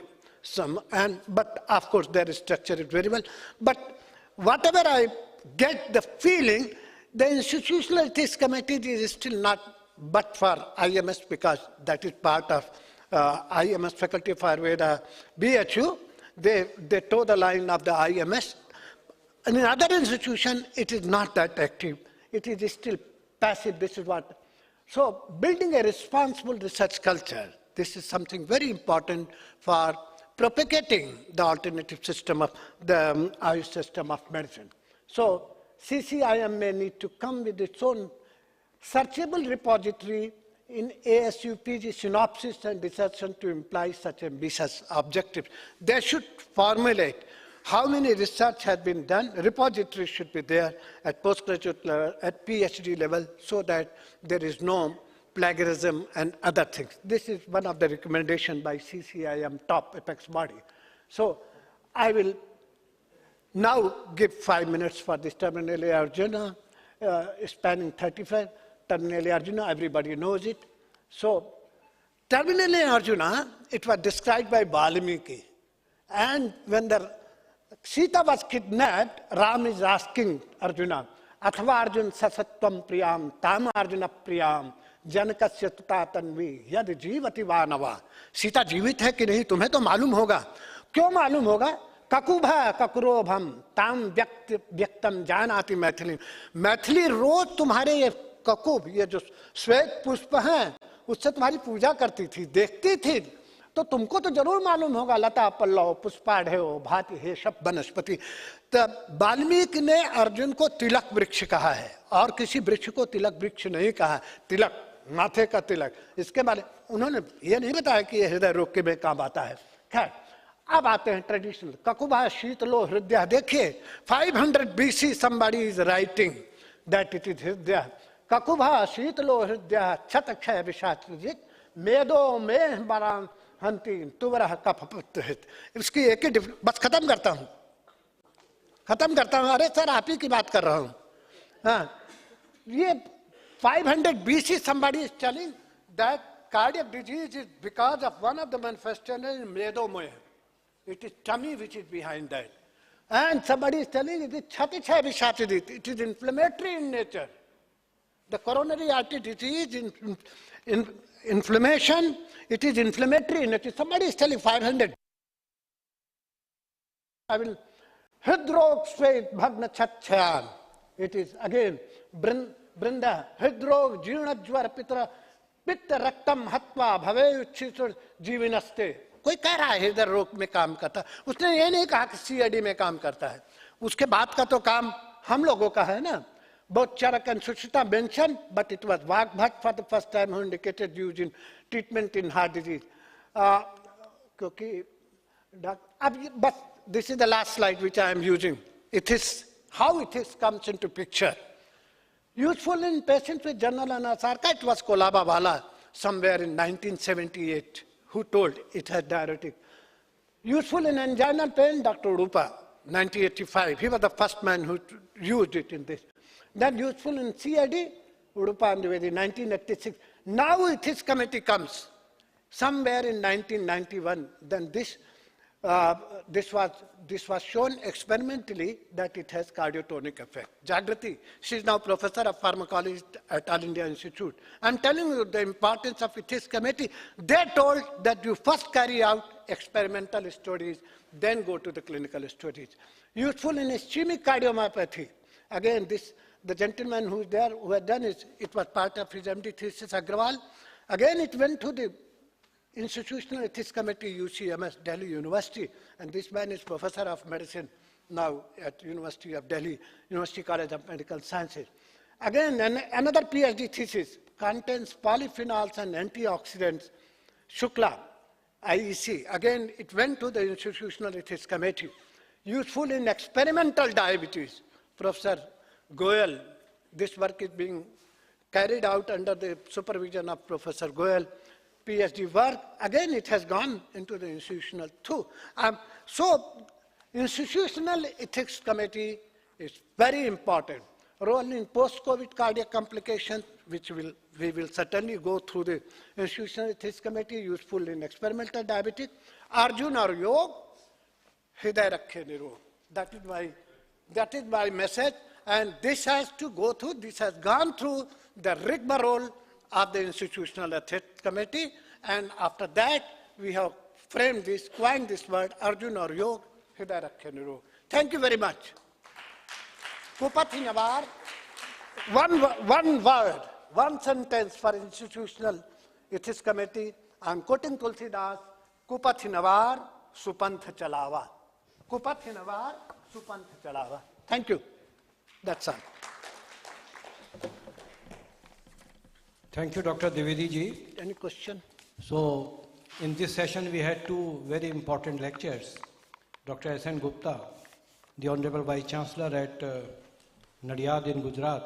S19: But of course their structure is very well. But whatever I get the feeling, the Institutional Ethics Committee is still not but for IMS, because that is part of IMS Faculty of Ayurveda, BHU. They toe the line of the IMS. And in other institutions, it is not that active. It is still passive. This is what. So building a responsible research culture, this is something very important for propagating the alternative system of the Ayush system of medicine. So CCIM may need to come with its own searchable repository in ASU PG synopsis and discussion to imply such ambitious objectives. They should formulate how many research has been done. Repository should be there at postgraduate level, at PhD level, so that there is no plagiarism and other things. This is one of the recommendations by CCIM, top apex body. So I will now give 5 minutes for this Terminale Arjuna, spanning 35. Terminale Arjuna, everybody knows it. So Terminale Arjuna, it was described by Valmiki. And when Sita was kidnapped, Ram is asking Arjuna, Athva Arjun sasatvam priyam, tam Arjuna priyam, janakasya tutatanvi, yad jivati vanava. Sita जीवित है कि नहीं तुम्हें तो मालूम होगा. क्यों मालूम होगा? ककुभा ककुरोभम ताम व्यक्तम जानाति मैथिली. मैथिली रोज तुम्हारे ये ककुभ, ये जो श्वेत पुष्प हैं, उससे तुम्हारी पूजा करती थी, देखती थी, तो तुमको तो जरूर मालूम होगा. लता पल्लव पुष्पाढ़ेयो भांति हे सब वनस्पति. तो वाल्मीकि ने अर्जुन को तिलक वृक्ष कहा है, और किसी वृक्ष को तिलक वृक्ष नहीं कहा. तिलक माथे का तिलक, इसके बारे उन्होंने ये नहीं बताया कि ये हृदय रोग के में काम आता है. खैर, अब आते हैं ट्रेडिशनल. ककुभा शीतलो हृदय. देखिए 500 BC somebody is writing that it is हृदय. ककुभा शीतलो हृदय छत क्षय विषाचित मेदो में बराम हंती तुवरह कफपत्हित. इसकी एक ही बस खत्म करता हूँ. अरे सर आप ही की बात कर रहा हूँ. हाँ, ये 500 BC somebody is telling that cardiac disease is because of one of the manifestations in medomoya. It is tummy which is behind that. And somebody is telling it is chatichai vishachidit. It is inflammatory in nature. The coronary artery disease in inflammation, it is inflammatory in nature. Somebody is telling 500. I will hridrog sved bhagna chatchayan. It is again Brinda hridrog जीर्णज्वर पितर पित्त रक्तम हत्वा भवे उच्छिष्ट जीविनस्ते. कोई कह रहा है हृदय रोग में काम करता है, उसने ये नहीं कहा कि CID में काम करता है. उसके बाद का तो काम हम लोगों का है ना. Both Charak and Sushita mentioned, but it was Vagbhat for the first time who indicated use in treatment in heart disease. But this is the last slide which I am using. It is how it comes into picture. Useful in patients with general anasarca, it was Kolabawala somewhere in 1978 who told it had diuretic. Useful in anginal pain, Dr. Udupa, 1985. He was the first man who used it in this. Then useful in CID, Udupa and Dwivedi, 1986. Now this committee comes somewhere in 1991. Then this this was shown experimentally that it has cardiotonic effect. Jagrati, she is now professor of pharmacology at All India Institute. I'm telling you the importance of ethics committee. They told that you first carry out experimental studies, then go to the clinical studies. Useful in ischemic cardiomyopathy. Again, the gentleman who is there, who had done it was part of his MD thesis, Agrawal. Again, it went to the Institutional Ethics Committee, UCMS, Delhi University, and this man is professor of medicine now at University of Delhi, University College of Medical Sciences. Again, another PhD thesis contains polyphenols and antioxidants, Shukla, IEC. Again, it went to the Institutional Ethics Committee. Useful in experimental diabetes, Professor Goyal. This work is being carried out under the supervision of Professor Goyal. PhD work, again it has gone into the institutional too. So institutional ethics committee is very important. Role in post-COVID cardiac complications, which we will certainly go through the institutional ethics committee, useful in experimental diabetes. Arjun or Yog, Hriday Rakhe Nirog. That is my message, and this has to go through, this has gone through the rigmarole of the Institutional Ethics Committee, and after that, we have framed this, coined this word, Arjun or Yog, Hriday Rakhe Nirog. Thank you very much. Kupatinavar, one word, one sentence for Institutional Ethics Committee. I am quoting Tulsidas, Kupatinavar, Supantha Chalawa. Kupatinavar, Supantha Chalawa. Thank you. That's all.
S18: Thank you, Dr. Dwivedi ji.
S19: Any question?
S18: So, in this session, we had two very important lectures. Dr. S.N. Gupta, the Honorable Vice Chancellor at Nadiyad in Gujarat,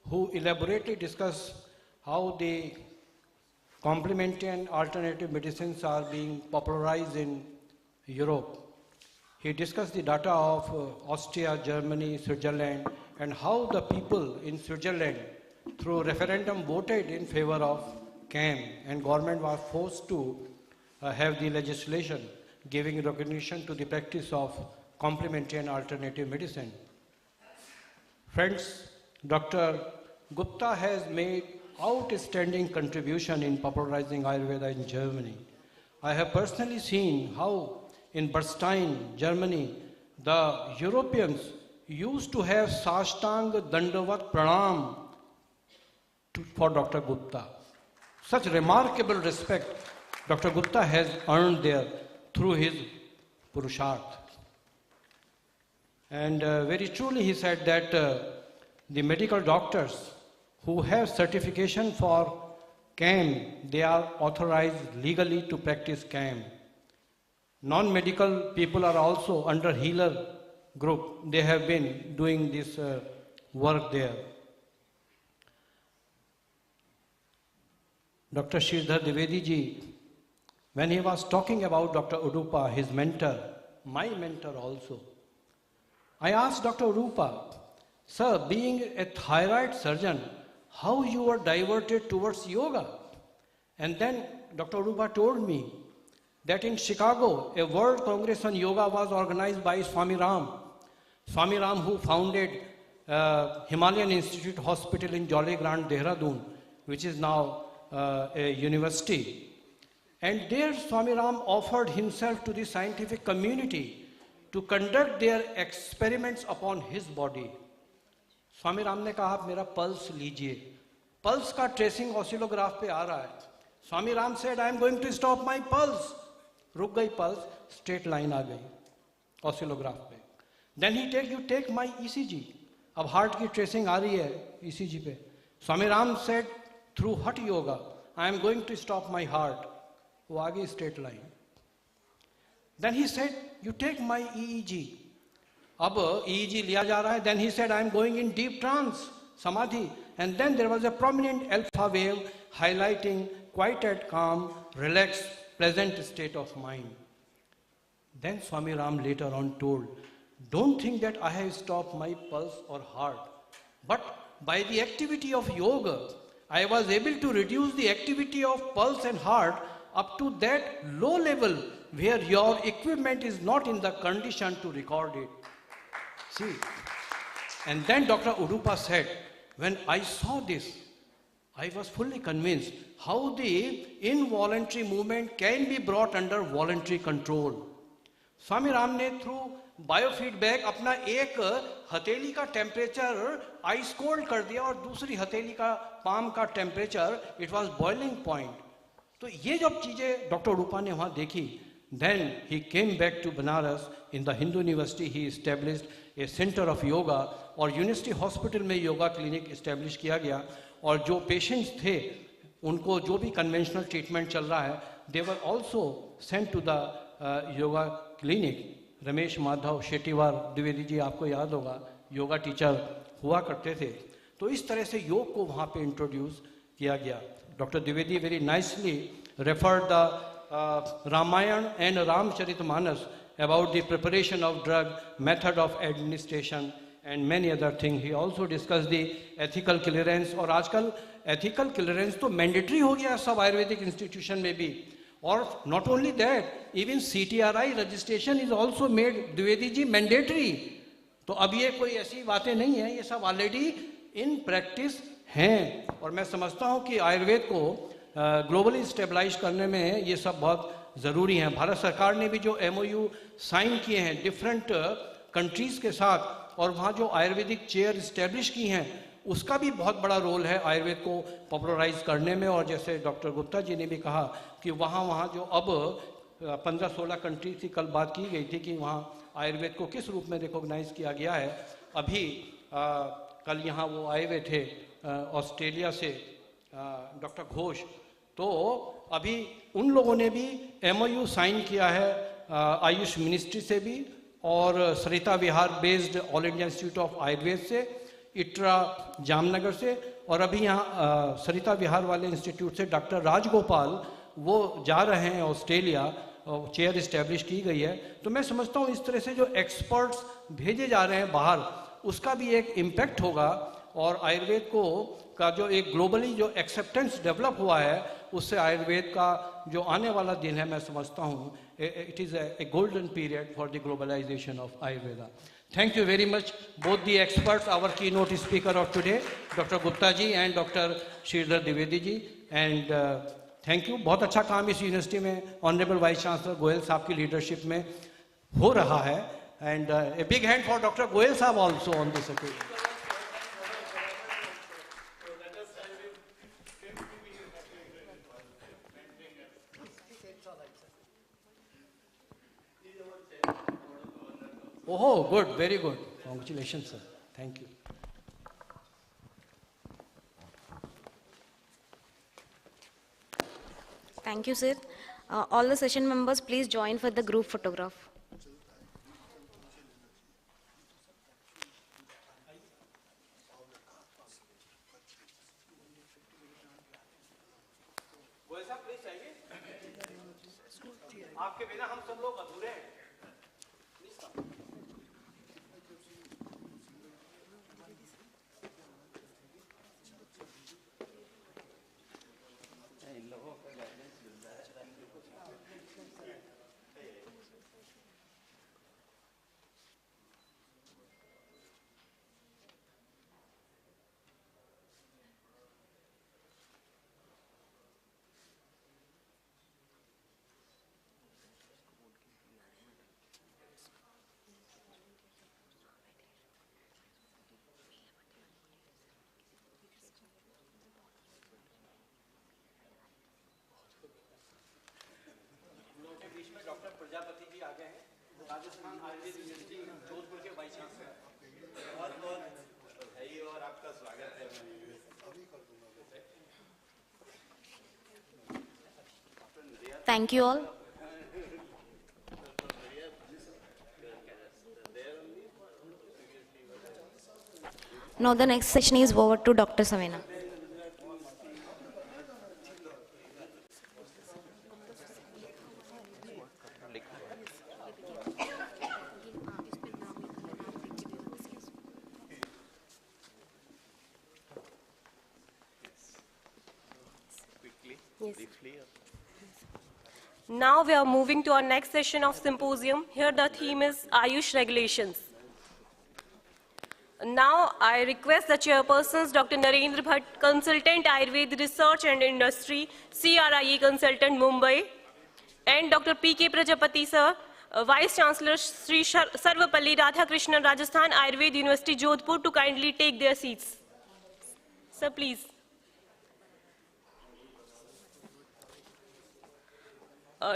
S18: who elaborately discussed how the complementary and alternative medicines are being popularized in Europe. He discussed the data of Austria, Germany, Switzerland, and how the people in Switzerland through referendum voted in favor of CAM, and government was forced to have the legislation giving recognition to the practice of complementary and alternative medicine. Friends, Dr. Gupta has made outstanding contribution in popularizing Ayurveda in Germany. I have personally seen how in Bernstein, Germany, the Europeans used to have Sashtang Dandavat Pranam for Dr. Gupta. Such remarkable respect Dr. Gupta has earned there through his Purusharth. And very truly he said that the medical doctors who have certification for CAM, they are authorized legally to practice CAM. Non-medical people are also under healer group. They have been doing this work there. Dr. Sridhar Dwivedi ji, when he was talking about Dr. Udupa, his mentor, my mentor also, I asked Dr. Udupa, sir, being a thyroid surgeon, how you were diverted towards yoga? And then Dr. Udupa told me that in Chicago, a World Congress on Yoga was organized by Swami Ram. Swami Ram, who founded Himalayan Institute Hospital in Jolly Grant, Dehradun, which is now a university. And there Swami Ram offered himself to the scientific community to conduct their experiments upon his body. स्वामी राम ने कहा आप मेरा pulse लीजिए. Pulse का tracing oscillograph पे आ रहा है. स्वामी Ram said I am going to stop my pulse. रुक गई पल्स, स्ट्रेट लाइन आ गई ऑसिलोग्राफ पे. Then you take my ECG. अब हार्ट की ट्रेसिंग आ रही है ECG पे. स्वामी Ram said through hot yoga I am going to stop my heart. वो आ गई straight line. Then he said you take my EEG. अब EEG लिया जा रहा है. Then he said I am going in deep trance, samadhi. And then there was a prominent alpha wave highlighting quiet, calm, relaxed, pleasant state of mind. Then Swami Ram later on told, don't think that I have stopped my pulse or heart, but by the activity of yoga, I was able to reduce the activity of pulse and heart up to that low level where your equipment is not in the condition to record it. See, and then Dr. Udupa said, when I saw this, I was fully convinced how the involuntary movement can be brought under voluntary control. स्वामी राम ने through biofeedback अपना एक हथेली का temperature ice cold कर दिया और दूसरी हथेली का पाम का temperature it was boiling point. तो ये जब चीज़ें डॉक्टर उडुपा ने वहाँ देखी, then he came back to Banaras. In the Hindu university he established a centre of yoga और यूनिवर्सिटी हॉस्पिटल में योगा क्लिनिक इस्टेब्लिश किया गया. और जो पेशेंट्स थे उनको जो भी कन्वेंशनल ट्रीटमेंट चल रहा है, they were also sent to the yoga clinic. Ramesh Madhav Shettiwar Dwivedi ji आपको याद होगा, योगा टीचर हुआ करते थे. तो इस तरह से योग को वहाँ पे इंट्रोड्यूस किया गया. Doctor Dwivedi very nicely referred the Ramayana and Ramcharitmanas about the preparation of drug, method of administration and many other things. He also discussed the ethical clearance. और आजकल ethical clearance तो mandatory हो गया सब आयुर्वेदिक institution में भी. और not only that, even CTRI registration is also made, Dwivedi ji, mandatory. तो अब ये कोई ऐसी बातें नहीं है, ये सब already in practice हैं. और मैं समझता हूँ कि आयुर्वेद को ग्लोबली स्टेबलाइज करने में ये सब बहुत ज़रूरी हैं. भारत सरकार ने भी जो MOU साइन किए हैं डिफरेंट कंट्रीज़ के साथ, और वहाँ जो आयुर्वेदिक चेयर इस्टेब्लिश की हैं, उसका भी बहुत बड़ा रोल है आयुर्वेद को पॉपुलराइज करने में. और जैसे डॉक्टर गुप्ता जी ने भी कहा कि वहाँ जो अब 15-16 कंट्री थी, कल बात की गई थी कि वहाँ आयुर्वेद को किस रूप में रिकॉग्नाइज किया गया है. अभी कल यहाँ वो आए हुए थे ऑस्ट्रेलिया से डॉक्टर घोष, तो अभी उन लोगों ने भी MOU साइन किया है आयुष मिनिस्ट्री से भी, और Sarita Vihar based all India institute of Ayurveda से, इट्रा जामनगर से, और अभी यहाँ सरिता विहार वाले इंस्टीट्यूट से डॉक्टर राजगोपाल वो जा रहे हैं ऑस्ट्रेलिया, चेयर इस्टेब्लिश की गई है. तो मैं समझता हूँ इस तरह से जो एक्सपर्ट्स भेजे जा रहे हैं बाहर, उसका भी एक इम्पैक्ट होगा. और आयुर्वेद को का जो एक ग्लोबली जो एक्सेप्टेंस डेवलप हुआ है, उससे आयुर्वेद का जो आने वाला दिन है, मैं समझता हूँ it is a golden period for the globalisation of Ayurveda. Thank you very much both the experts, our keynote speaker of today doctor Gupta ji and doctor Shridhar Dwivedi ji. And thank you. बहुत अच्छा काम इस यूनिवर्सिटी में ऑनरेबल वाइस चांसलर गोयल साहब की leadership में हो रहा है. And a big hand for doctor Goyal sahab also on this occasion. Oh, good, very good. Congratulations, sir. Thank you.
S15: Thank you, sir. All the session members, please join for the group photograph.
S18: आपके बिना हम सब लोग अधूरे हैं. Doctor Prajapati ji आ गए हैं, Rajasthan Ayurveda university Jodhpur के वाइस चांसलर. बहुत बहुत बधाई और आपका स्वागत है.
S15: Thank you all. Now the next session is over to Dr. Savina.
S8: Briefly.
S7: Now we are moving to our next session of symposium. Here the theme is Ayush regulations. Now I request the chairpersons, Dr. Narendra Bhatt, Consultant Ayurveda Research and Industry, CRIA Consultant Mumbai, and Dr. P.K. Prajapati sir, Vice Chancellor Sri Sarvapalli Radhakrishnan, Rajasthan Ayurveda University, Jodhpur, to kindly take their seats. Sir, please.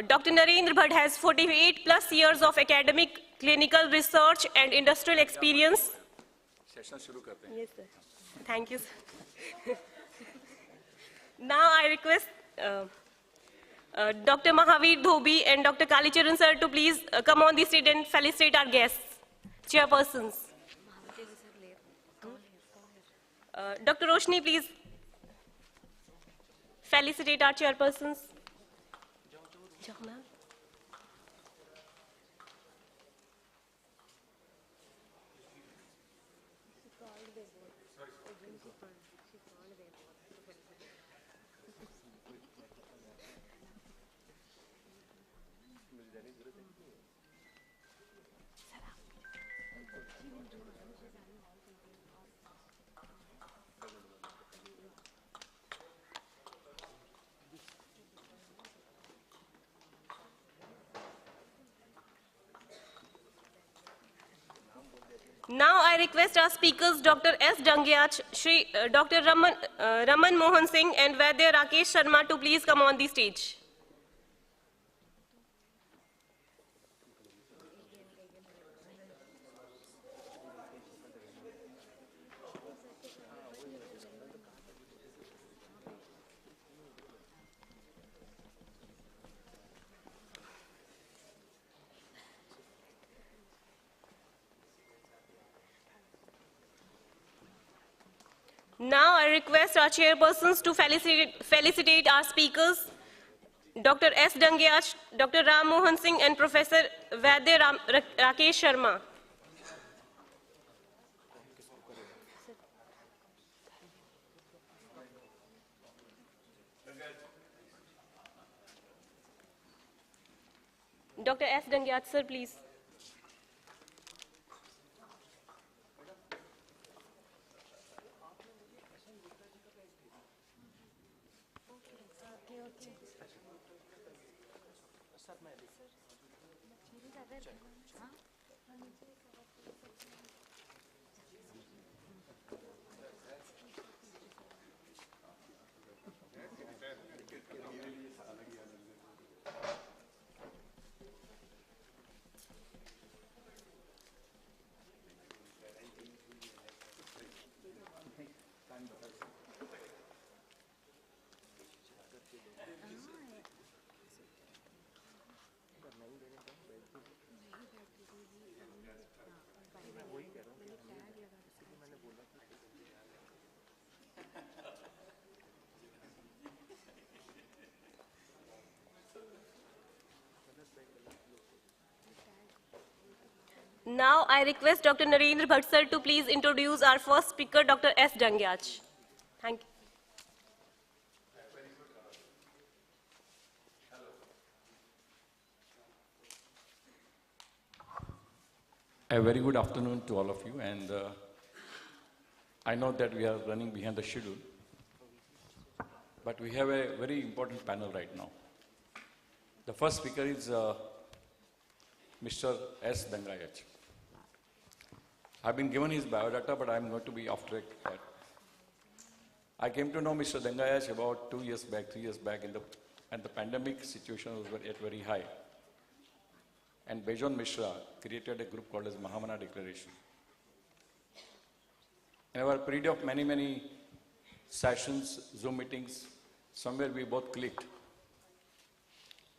S7: Dr. Narendra Bhatt has 48 plus years of academic, clinical research and industrial experience. Yes, sir. Thank you, sir. Now I request Dr. Mahavir Dhobi and Dr. Kalicharan sir to please come on the stage and felicitate our guests, chairpersons. Dr. Roshni, please felicitate our chairpersons. Now I request our speakers, Dr. S. Dangyach, Dr. Raman Mohan Singh and Vaidya Rakesh Sharma to please come on the stage. Now I request our chairpersons to felicitate our speakers, Dr. S. Dangyach, Dr. Ram Mohan Singh and Professor Vaidya Rakesh Sharma. Dr. S. Dangyach, sir, please. Now I request Dr. Narendra Bhatt sir to please introduce our first speaker, Dr. S. Dangyach. Thank you.
S14: A very good afternoon to all of you, and I know that we are running behind the schedule, but we have a very important panel right now. The first speaker is Mr. S. Dangyach. I've been given his biodata, but I'm going to be off track. I came to know Mr. Dangyach about 2 years back, 3 years back, and the pandemic situation was at very high. And Bejon Mishra created a group called as Mahamana Declaration. In our period of many, many sessions, Zoom meetings, somewhere we both clicked.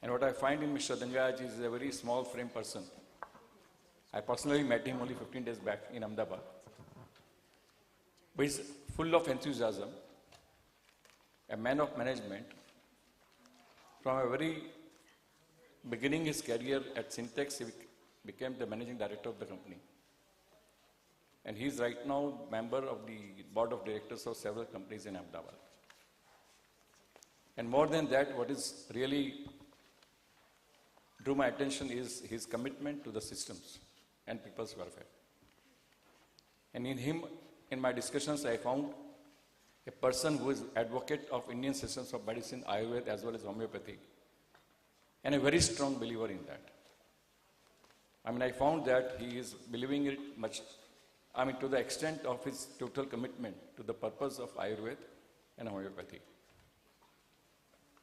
S14: And what I find in Mr. Dangyach is a very small frame person. I personally met him only 15 days back in Ahmedabad. But he's full of enthusiasm, a man of management. From a very beginning his career at Syntex, he became the managing director of the company. And he is right now member of the board of directors of several companies in Ahmedabad. And more than that, what is really drew my attention is his commitment to the systems and people's welfare. And in him, in my discussions, I found a person who is advocate of Indian systems of medicine, Ayurveda, as well as homeopathy, and a very strong believer in that. I mean, I found that he is believing it much, I mean, to the extent of his total commitment to the purpose of Ayurveda and homeopathy.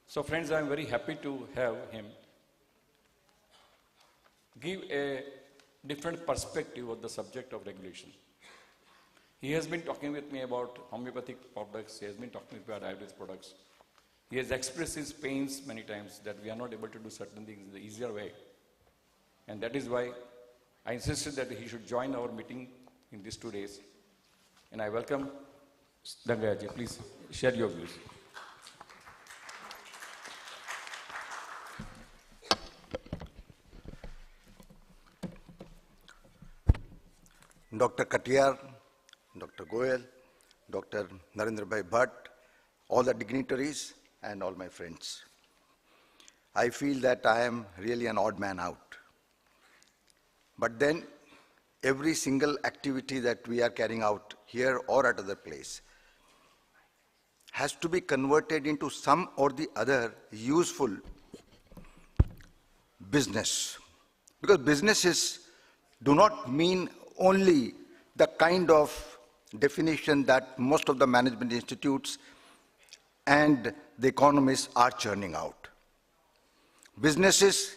S14: So friends, I am very happy to have him give a different perspective of the subject of regulation. He has been talking with me about homeopathic products, he has been talking with me about Ayurvedic products. He has expressed his pains many times that we are not able to do certain things in the easier way. And that is why I insisted that he should join our meeting in these 2 days. And I welcome Dangayaji. Please share your views.
S20: Dr. Katiyar, Dr. Goyal, Dr. Narendra Bhai Bhatt, all the dignitaries, and all my friends. I feel that I am really an odd man out. But then, every single activity that we are carrying out here or at other place has to be converted into some or the other useful business. Because businesses do not mean only the kind of definition that most of the management institutes and the economists are churning out. Businesses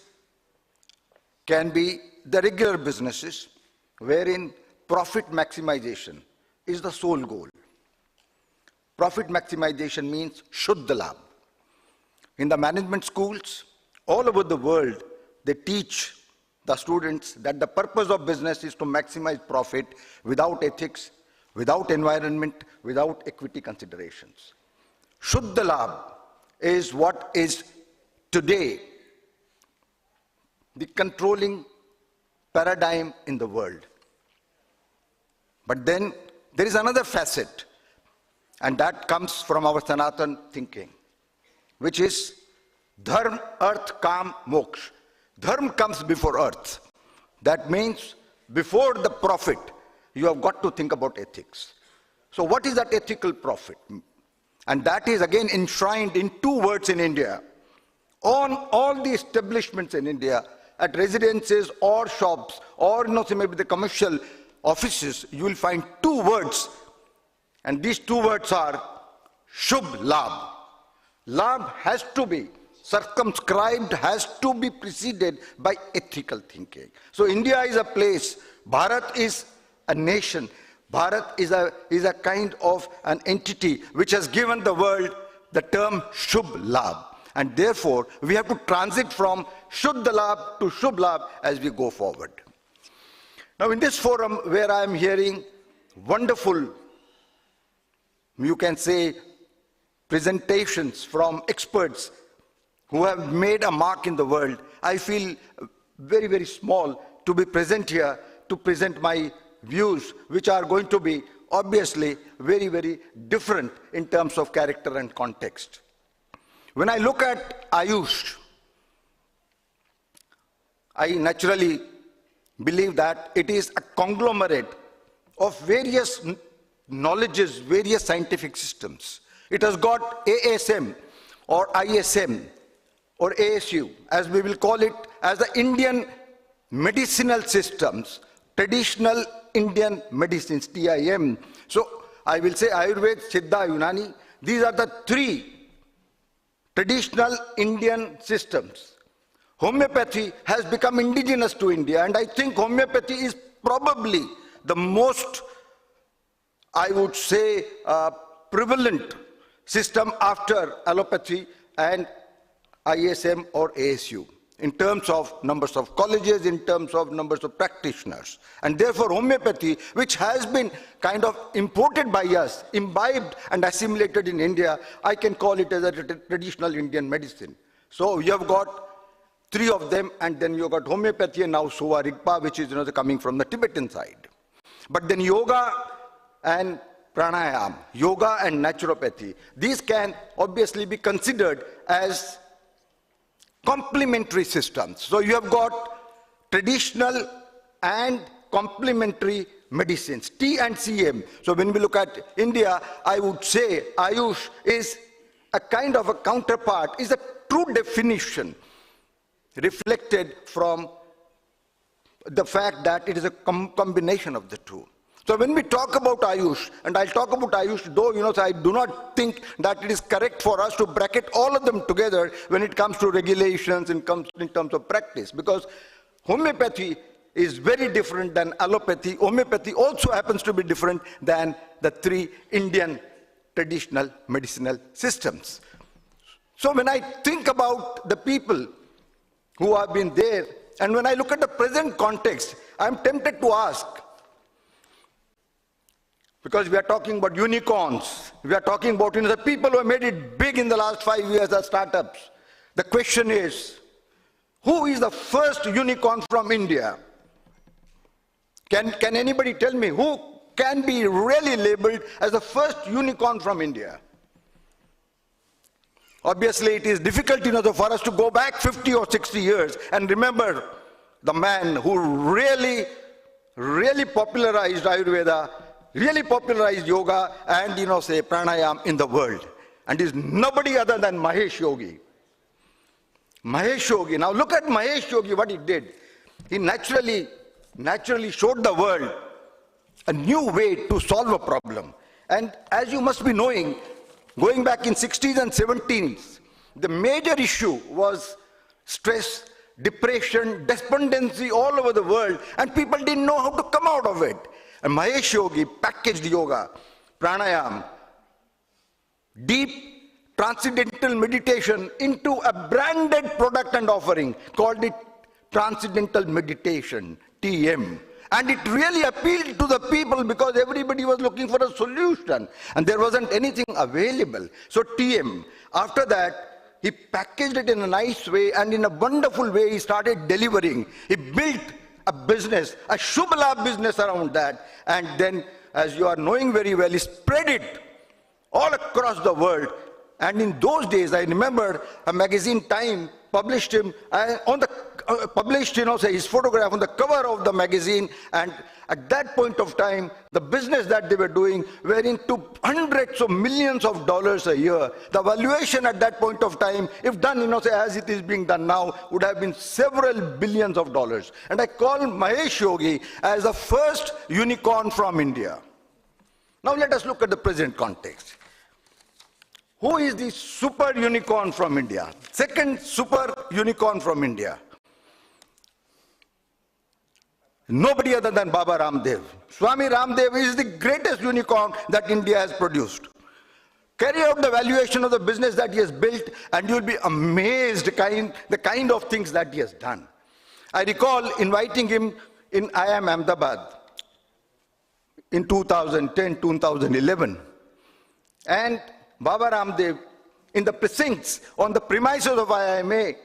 S20: can be the regular businesses wherein profit maximization is the sole goal. Profit maximization means Shuddha Labh. In the management schools all over the world, they teach the students that the purpose of business is to maximize profit without ethics, without environment, without equity considerations. Shuddha Labh is what is today the controlling paradigm in the world. But then there is another facet, and that comes from our Sanatan thinking, which is Dharma, Arth, Kam, Moksha. Dharma comes before earth. That means before the profit, you have got to think about ethics. So what is that ethical profit? And that is again enshrined in 2 words in India. On all the establishments in India, at residences or shops or maybe the commercial offices, you will find 2 words. And these 2 words are Shubh Labh. Labh has to be circumscribed, has to be preceded by ethical thinking. So India is a place, Bharat is a nation, Bharat is a kind of an entity which has given the world the term Shubh Labh. And therefore, we have to transit from Shuddha Labh to Shubh Labh as we go forward. Now in this forum where I am hearing wonderful, you can say, presentations from experts who have made a mark in the world, I feel very, very small to be present here to present my views, which are going to be obviously very, very different in terms of character and context. When I look at Ayush, I naturally believe that it is a conglomerate of various knowledges, various scientific systems. It has got ASM or ISM or ASU, as we will call it, as the Indian medicinal systems, traditional Indian medicines, TIM. So I will say Ayurveda, Siddha, Unani, these are the 3 traditional Indian systems. Homeopathy has become indigenous to India, and I think homeopathy is probably the most, I would say, prevalent system after allopathy and ISM or ASU, in terms of numbers of colleges, in terms of numbers of practitioners. And therefore homeopathy, which has been kind of imported by us, imbibed and assimilated in India, I can call it as a traditional Indian medicine. So you have got 3 of them, and then you have got homeopathy and now Suva Rigpa, which is coming from the Tibetan side. But then yoga and pranayam, yoga and naturopathy, these can obviously be considered as complementary systems. So you have got traditional and complementary medicines, T and CM. So when we look at India, I would say Ayush is a kind of a counterpart, is a true definition reflected from the fact that it is a combination of the two. So when we talk about Ayush, and I'll talk about Ayush, though, so I do not think that it is correct for us to bracket all of them together when it comes to regulations and comes in terms of practice, because homeopathy is very different than allopathy. Homeopathy also happens to be different than the three Indian traditional medicinal systems. So when I think about the people who have been there, and when I look at the present context, I'm tempted to ask, because we are talking about unicorns, we are talking about the people who have made it big in the last 5 years as startups. The question is, who is the first unicorn from India? Can anybody tell me who can be really labeled as the first unicorn from India? Obviously, it is difficult for us to go back 50 or 60 years and remember the man who really popularized Ayurveda, really popularized yoga and, say, pranayam in the world. And is nobody other than Mahesh Yogi. Mahesh Yogi. Now look at Mahesh Yogi, what he did. He naturally showed the world a new way to solve a problem. And as you must be knowing, going back in 60s and 70s, the major issue was stress, depression, despondency all over the world, and people didn't know how to come out of it. And Mahesh Yogi packaged yoga, pranayam, deep transcendental meditation into a branded product and offering, called it Transcendental Meditation, TM. And it really appealed to the people because everybody was looking for a solution and there wasn't anything available. So TM, after that, he packaged it in a nice way and in a wonderful way he started delivering. He built a business, a Shubh Labh business around that, and then, as you are knowing very well, he spread it all across the world. And in those days, I remember a magazine, Time, published him published his photograph on the cover of the magazine, and at that point of time, the business that they were doing were into hundreds of millions of dollars a year. The valuation at that point of time, if done, as it is being done now, would have been several billions of dollars. And I call Mahesh Yogi as the first unicorn from India. Now let us look at the present context. Who is the super unicorn from India? Second super unicorn from India. Nobody other than Baba Ramdev. Swami Ramdev is the greatest unicorn that India has produced. Carry out the valuation of the business that he has built and you'll be amazed the kind of things that he has done. I recall inviting him in IIM Ahmedabad in 2010, 2011. And Baba Ramdev, in the precincts, on the premises of IIMA,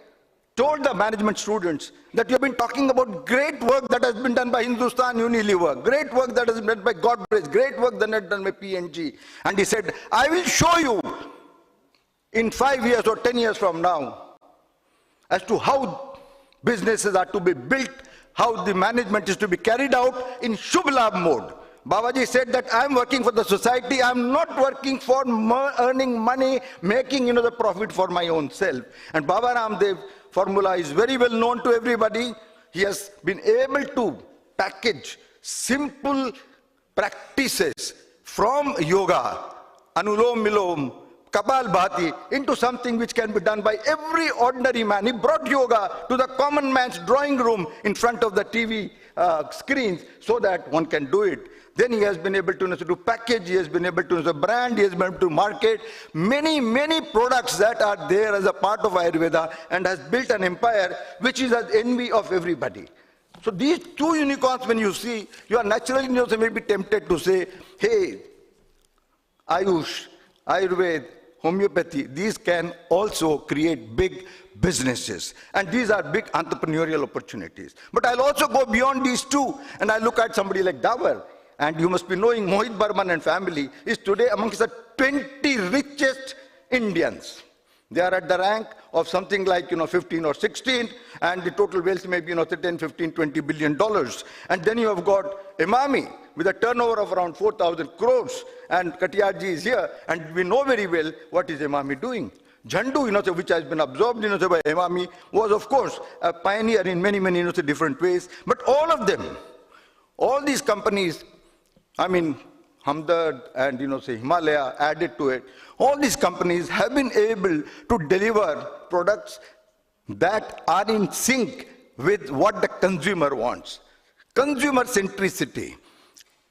S20: told the management students that you have been talking about great work that has been done by Hindustan Unilever, great work that has been done by Godrej, great work that has been done by P&G. And he said, I will show you in 5 years or 10 years from now as to how businesses are to be built, how the management is to be carried out in Shubh Labh mode. Babaji said that I am working for the society, I am not working for earning money, making the profit for my own self. And Baba Ramdev formula is very well known to everybody. He has been able to package simple practices from yoga, Anulom Milom, Kapalbhati, into something which can be done by every ordinary man. He brought yoga to the common man's drawing room in front of the TV screens so that one can do it. Then he has been able to package, he has been able to brand, he has been able to market many products that are there as a part of Ayurveda and has built an empire which is an envy of everybody. So these two unicorns, when you see, you are naturally maybe tempted to say, hey, Ayush, Ayurveda, homeopathy, these can also create big businesses. And these are big entrepreneurial opportunities. But I'll also go beyond these two and I look at somebody like Dawar. And you must be knowing Mohit Burman and family is today amongst the 20 richest Indians. They are at the rank of something like, 15 or 16, and the total wealth may be, 10, 15, $20 billion. And then you have got Emami with a turnover of around 4,000 crores, and Katiyarji is here, and we know very well what is Emami doing. Jhandu, which has been absorbed, by Emami, was of course a pioneer in many, many, different ways. But all of them, all these companies, I mean, Hamdard and, Himalaya added to it, all these companies have been able to deliver products that are in sync with what the consumer wants. Consumer centricity,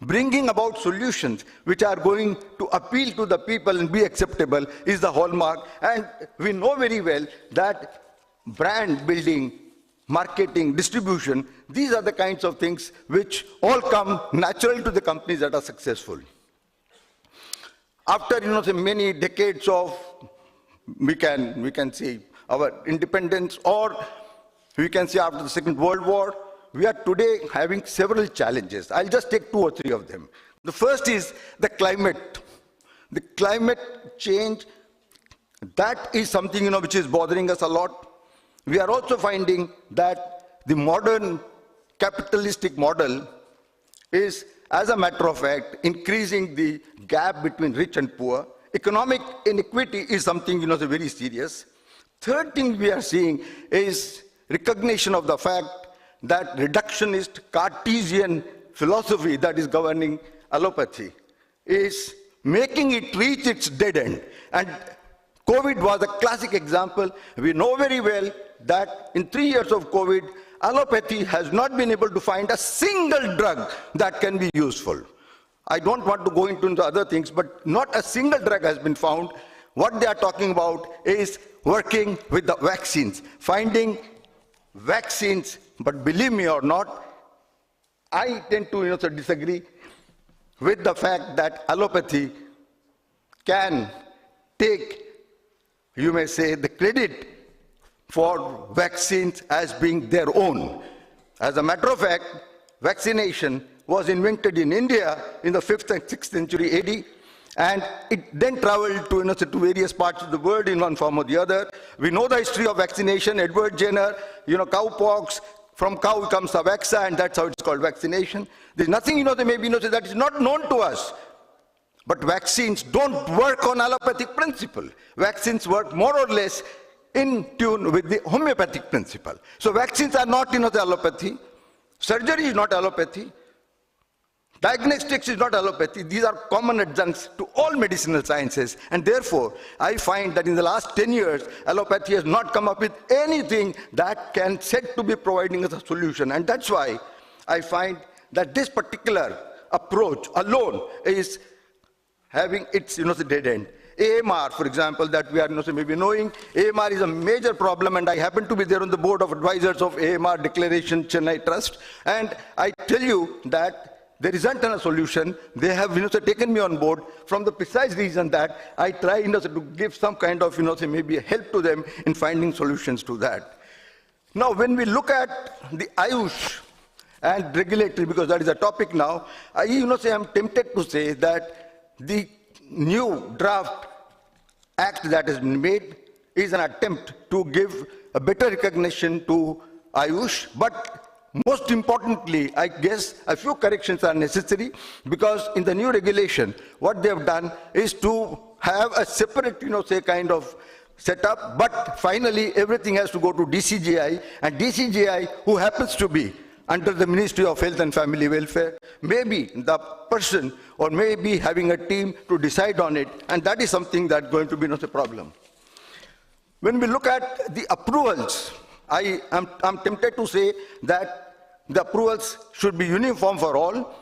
S20: bringing about solutions which are going to appeal to the people and be acceptable is the hallmark. And we know very well that brand building, marketing, distribution, these are the kinds of things which all come natural to the companies that are successful. After many decades of, we can say, our independence, or we can say after the Second World War, we are today having several challenges. I'll just take 2 or 3 of them. The first is the climate. The climate change, that is something which is bothering us a lot. We are also finding that the modern capitalistic model is, as a matter of fact, increasing the gap between rich and poor. Economic inequity is something very serious. Third thing we are seeing is recognition of the fact that reductionist Cartesian philosophy that is governing allopathy is making it reach its dead end. And COVID was a classic example. We know very well that in 3 years of COVID, allopathy has not been able to find a single drug that can be useful. I don't want to go into other things, but not a single drug has been found. What they are talking about is working with the vaccines, finding vaccines. But believe me or not, I tend to disagree with the fact that allopathy can take, you may say, the credit for vaccines as being their own. As a matter of fact, vaccination was invented in India in the 5th and 6th century AD, and it then traveled to various parts of the world in one form or the other. We know the history of vaccination. Edward Jenner, cowpox, from cow comes the vaxa, and that's how it's called vaccination. There's nothing, maybe that is not known to us. But vaccines don't work on allopathic principle. Vaccines work more or less in tune with the homeopathic principle. So vaccines are not, the allopathy. Surgery is not allopathy. Diagnostics is not allopathy. These are common adjuncts to all medicinal sciences. And therefore, I find that in the last 10 years, allopathy has not come up with anything that can said to be providing us a solution. And that's why I find that this particular approach alone is having its, dead end. AMR, for example, that we are maybe knowing, AMR is a major problem, and I happen to be there on the board of advisors of AMR Declaration Chennai Trust. And I tell you that there isn't a solution. They have taken me on board from the precise reason that I try to give some kind of maybe a help to them in finding solutions to that. Now, when we look at the Ayush and regulatory, because that is a topic now, I am tempted to say that the new draft act that has been made is an attempt to give a better recognition to Ayush, but most importantly, I guess a few corrections are necessary, because in the new regulation, what they have done is to have a separate, kind of setup, but finally everything has to go to DCGI, and DCGI, who happens to be under the Ministry of Health and Family Welfare, may be the person or may be having a team to decide on it, and that is something that's going to be not a problem. When we look at the approvals, I'm tempted to say that the approvals should be uniform for all.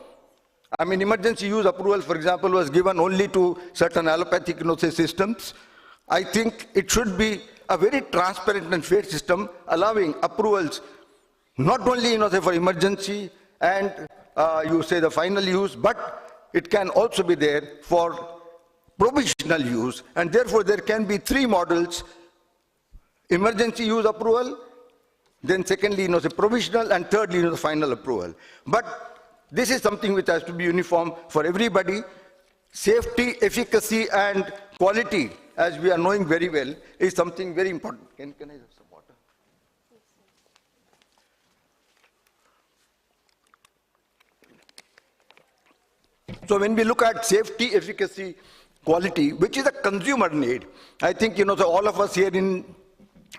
S20: I mean, emergency use approval, for example, was given only to certain allopathic systems. I think it should be a very transparent and fair system, allowing approvals not only for emergency and you say the final use, but it can also be there for provisional use, and therefore there can be 3 models: emergency use approval, then secondly, the provisional, and thirdly, the final approval. But this is something which has to be uniform for everybody. Safety, efficacy, and quality as we are knowing very well, is something very important. Can I have some water? So when we look at safety, efficacy, quality, which is a consumer need, I think, so all of us here in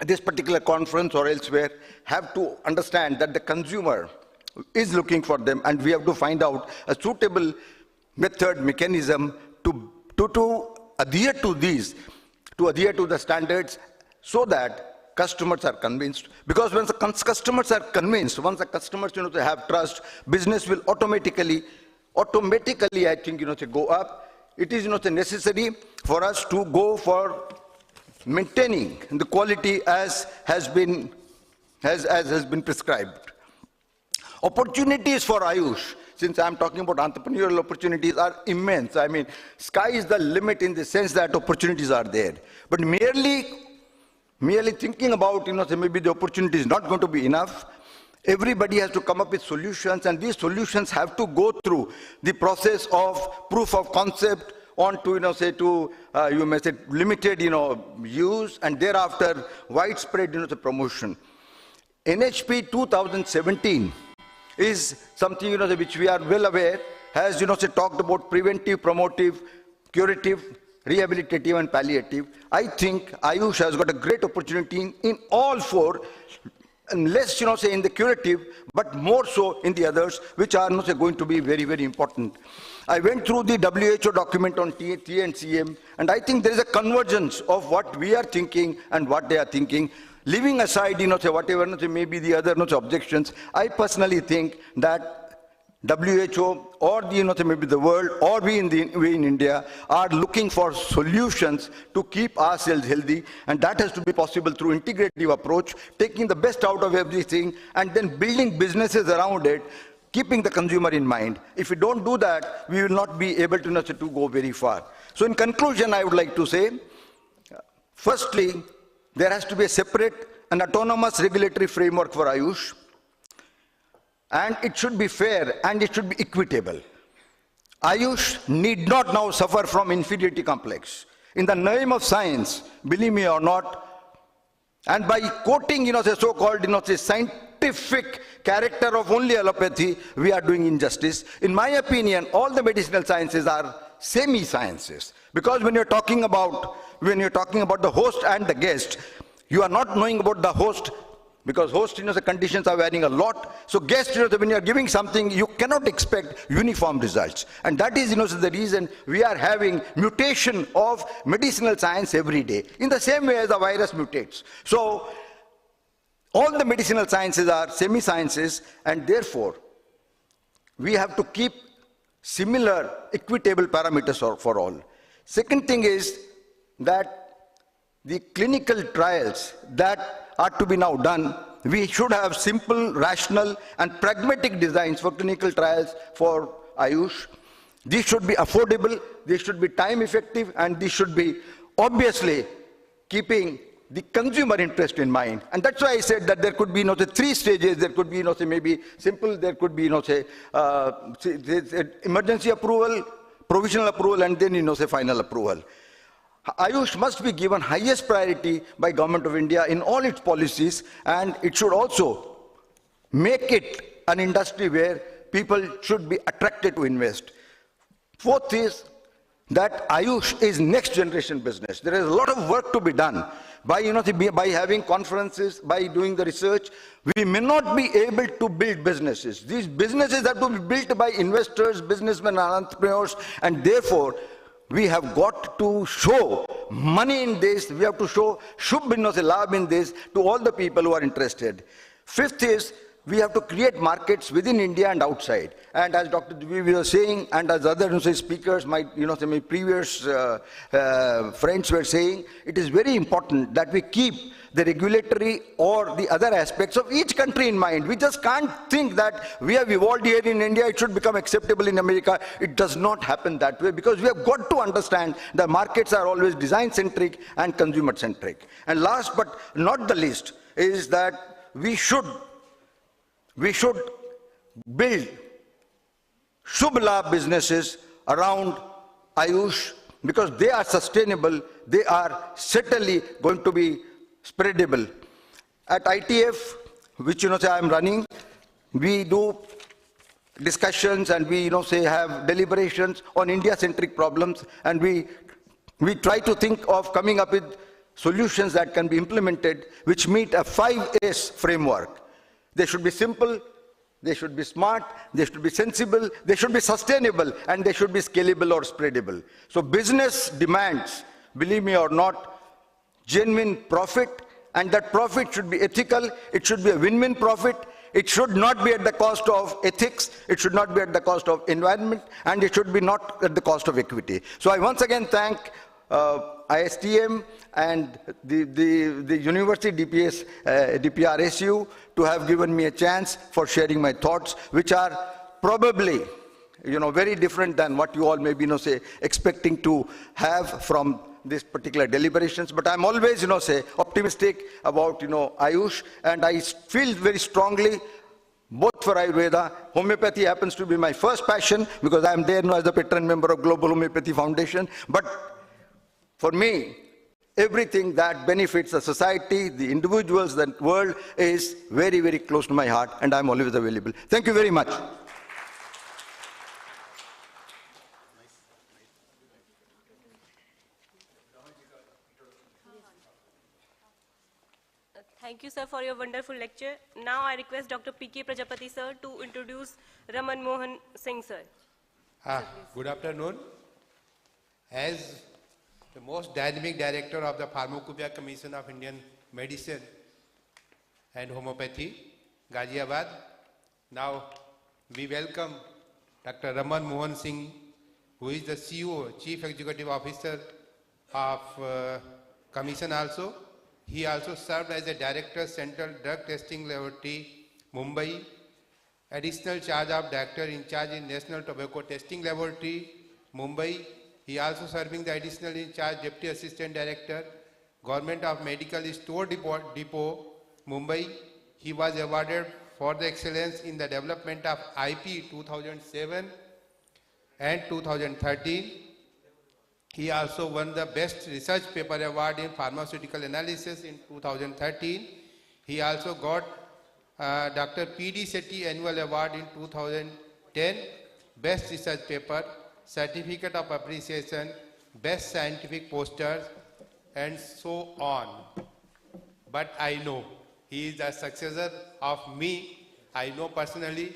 S20: this particular conference or elsewhere have to understand that the consumer is looking for them, and we have to find out a suitable method, mechanism to adhere to these, to adhere to the standards, so that customers are convinced. Because once the customers are convinced, once the customers they have trust, business will automatically I think go up. It is necessary for us to go for maintaining the quality as has been prescribed. Opportunities for Ayush, since I'm talking about entrepreneurial opportunities, are immense. I mean, sky is the limit in the sense that opportunities are there. But merely thinking about, maybe the opportunity is not going to be enough. Everybody has to come up with solutions, and these solutions have to go through the process of proof of concept on to, you may say limited, use, and thereafter widespread, the promotion. NHP 2017 is something, which we are well aware, has, talked about preventive, promotive, curative, rehabilitative, and palliative. I think Ayush has got a great opportunity in all four, and less, say, in the curative, but more so in the others, which are going to be very, very important. I went through the WHO document on TA and CM, and I think there is a convergence of what we are thinking and what they are thinking. Leaving aside, whatever may be the other objections, I personally think that WHO or maybe the world or we in India are looking for solutions to keep ourselves healthy, and that has to be possible through integrative approach, taking the best out of everything and then building businesses around it, keeping the consumer in mind. If we don't do that, we will not be able to go very far. So in conclusion, I would like to say, firstly, there has to be a separate and autonomous regulatory framework for Ayush. And it should be fair and it should be equitable. Ayush need not now suffer from inferiority complex. In the name of science, believe me or not, and by quoting, the so-called, the scientific character of only allopathy, we are doing injustice. In my opinion, all the medicinal sciences are semi-sciences. Because when you're talking about the host and the guest, you are not knowing about the host, because host, the conditions are varying a lot. So guest, when you are giving something, you cannot expect uniform results. And that is, the reason we are having mutation of medicinal science every day, in the same way as the virus mutates. So all the medicinal sciences are semi-sciences, and therefore, we have to keep similar equitable parameters for all. Second thing is that the clinical trials that are to be now done, we should have simple, rational, and pragmatic designs for clinical trials for Ayush. These should be affordable, they should be time effective, and these should be obviously keeping the consumer interest in mind. And that's why I said that there could be, three stages. There could be, maybe simple, there could be, emergency approval, provisional approval, and then, final approval. Ayush must be given highest priority by Government of India in all its policies, and it should also make it an industry where people should be attracted to invest. Fourth is that Ayush is next generation business. There is a lot of work to be done. By having conferences, by doing the research, we may not be able to build businesses. These businesses have to be built by investors, businessmen, and entrepreneurs, and therefore, we have got to show money in this, we have to show Shubh Labh in this to all the people who are interested. Fifth is, we have to create markets within India and outside. And as Dr. Dwi was saying, and as other speakers, my previous friends were saying, it is very important that we keep the regulatory or the other aspects of each country in mind. We just can't think that we have evolved here in India, it should become acceptable in America. It does not happen that way, because we have got to understand the markets are always design-centric and consumer-centric. And last but not the least is that we should build Shubh Labh businesses around Ayush, because they are sustainable, they are certainly going to be spreadable. At ITF, which I am running, we do discussions and we have deliberations on India-centric problems, and we try to think of coming up with solutions that can be implemented which meet a 5S framework. They should be simple, they should be smart, they should be sensible, they should be sustainable, and they should be scalable or spreadable. So business demands, believe me or not, genuine profit, and that profit should be ethical, it should be a win-win profit, it should not be at the cost of ethics, it should not be at the cost of environment, and it should be not at the cost of equity. So I once again thank IASTM and the University DPRSU to have given me a chance for sharing my thoughts, which are probably very different than what you all may be expecting to have from this particular deliberations. But I'm always optimistic about Ayush, and I feel very strongly both for Ayurveda. Homeopathy happens to be my first passion because I'm there now as the patron member of Global Homeopathy Foundation. But for me, everything that benefits the society, the individuals, the world is very, very close to my heart, and I'm always available. Thank you very much.
S7: Thank you, sir, for your wonderful lecture. Now I request Dr. P.K. Prajapati, sir, to introduce Raman Mohan Singh, sir.
S9: Good afternoon. As the most dynamic director of the Pharmacopoeia Commission of Indian Medicine and Homeopathy, Ghaziabad, now we welcome Dr. Raman Mohan Singh, who is the CEO, Chief Executive Officer of Commission also. He also served as a Director, Central Drug Testing Laboratory, Mumbai, Additional Charge of Director in charge in National Tobacco Testing Laboratory, Mumbai. He also serving the Additional in charge Deputy Assistant Director, Government of Medical Store Depot, Mumbai. He was awarded for the excellence in the development of IP 2007 and 2013. He also won the Best Research Paper Award in Pharmaceutical Analysis in 2013. He also got Dr. P.D. Sethi Annual Award in 2010, Best Research Paper, Certificate of Appreciation, Best Scientific Posters, and so on. But I know he is the successor of me. I know personally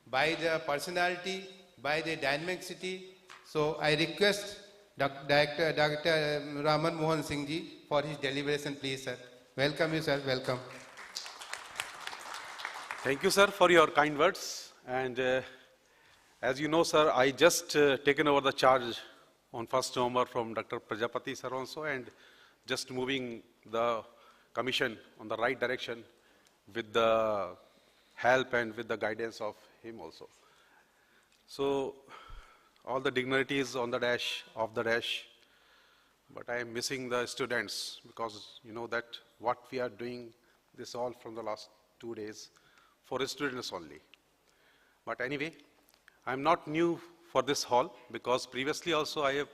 S9: by the personality, by the dynamicity. So I request Dr. Raman Mohan Singh ji for his deliberation, please, sir. Welcome you, sir. Welcome.
S12: Thank you, sir, for your kind words. And as you know, sir, I just taken over the charge on 1st November from Dr. Prajapati, sir, also, and just moving the commission on the right direction with the help and with the guidance of him also. So, all the dignitaries on the dash, off the dash, but I am missing the students because you know that what we are doing, this all from the last 2 days, for students only. But anyway, I'm not new for this hall because previously also I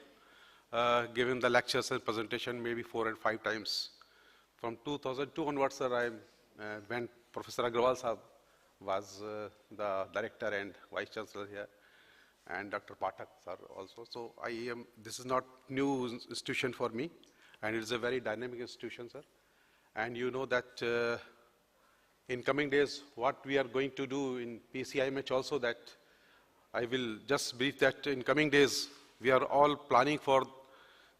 S12: have given the lectures and presentation maybe 4 and 5 times. From 2002 onwards, sir, when Professor Agrawal sahab was the director and vice chancellor here, and Dr. Pathak sir also. So this is not new institution for me, and it is a very dynamic institution, sir. And you know that in coming days, what we are going to do in PCIMH also, that I will just brief that in coming days, we are all planning for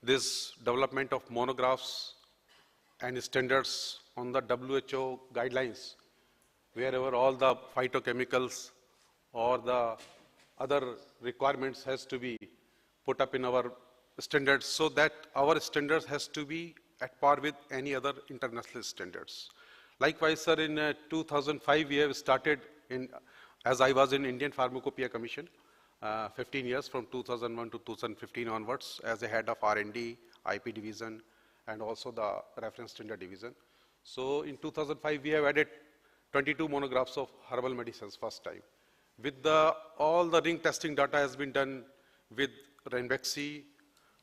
S12: this development of monographs and standards on the WHO guidelines, wherever all the phytochemicals or the other requirements has to be put up in our standards, so that our standards has to be at par with any other international standards. Likewise, sir, in 2005 we have started as I was in Indian Pharmacopoeia Commission, 15 years from 2001 to 2015 onwards as a head of R&D, IP division, and also the reference standard division. So in 2005 we have added 22 monographs of herbal medicines first time. With all the ring testing data has been done with Ranbaxy,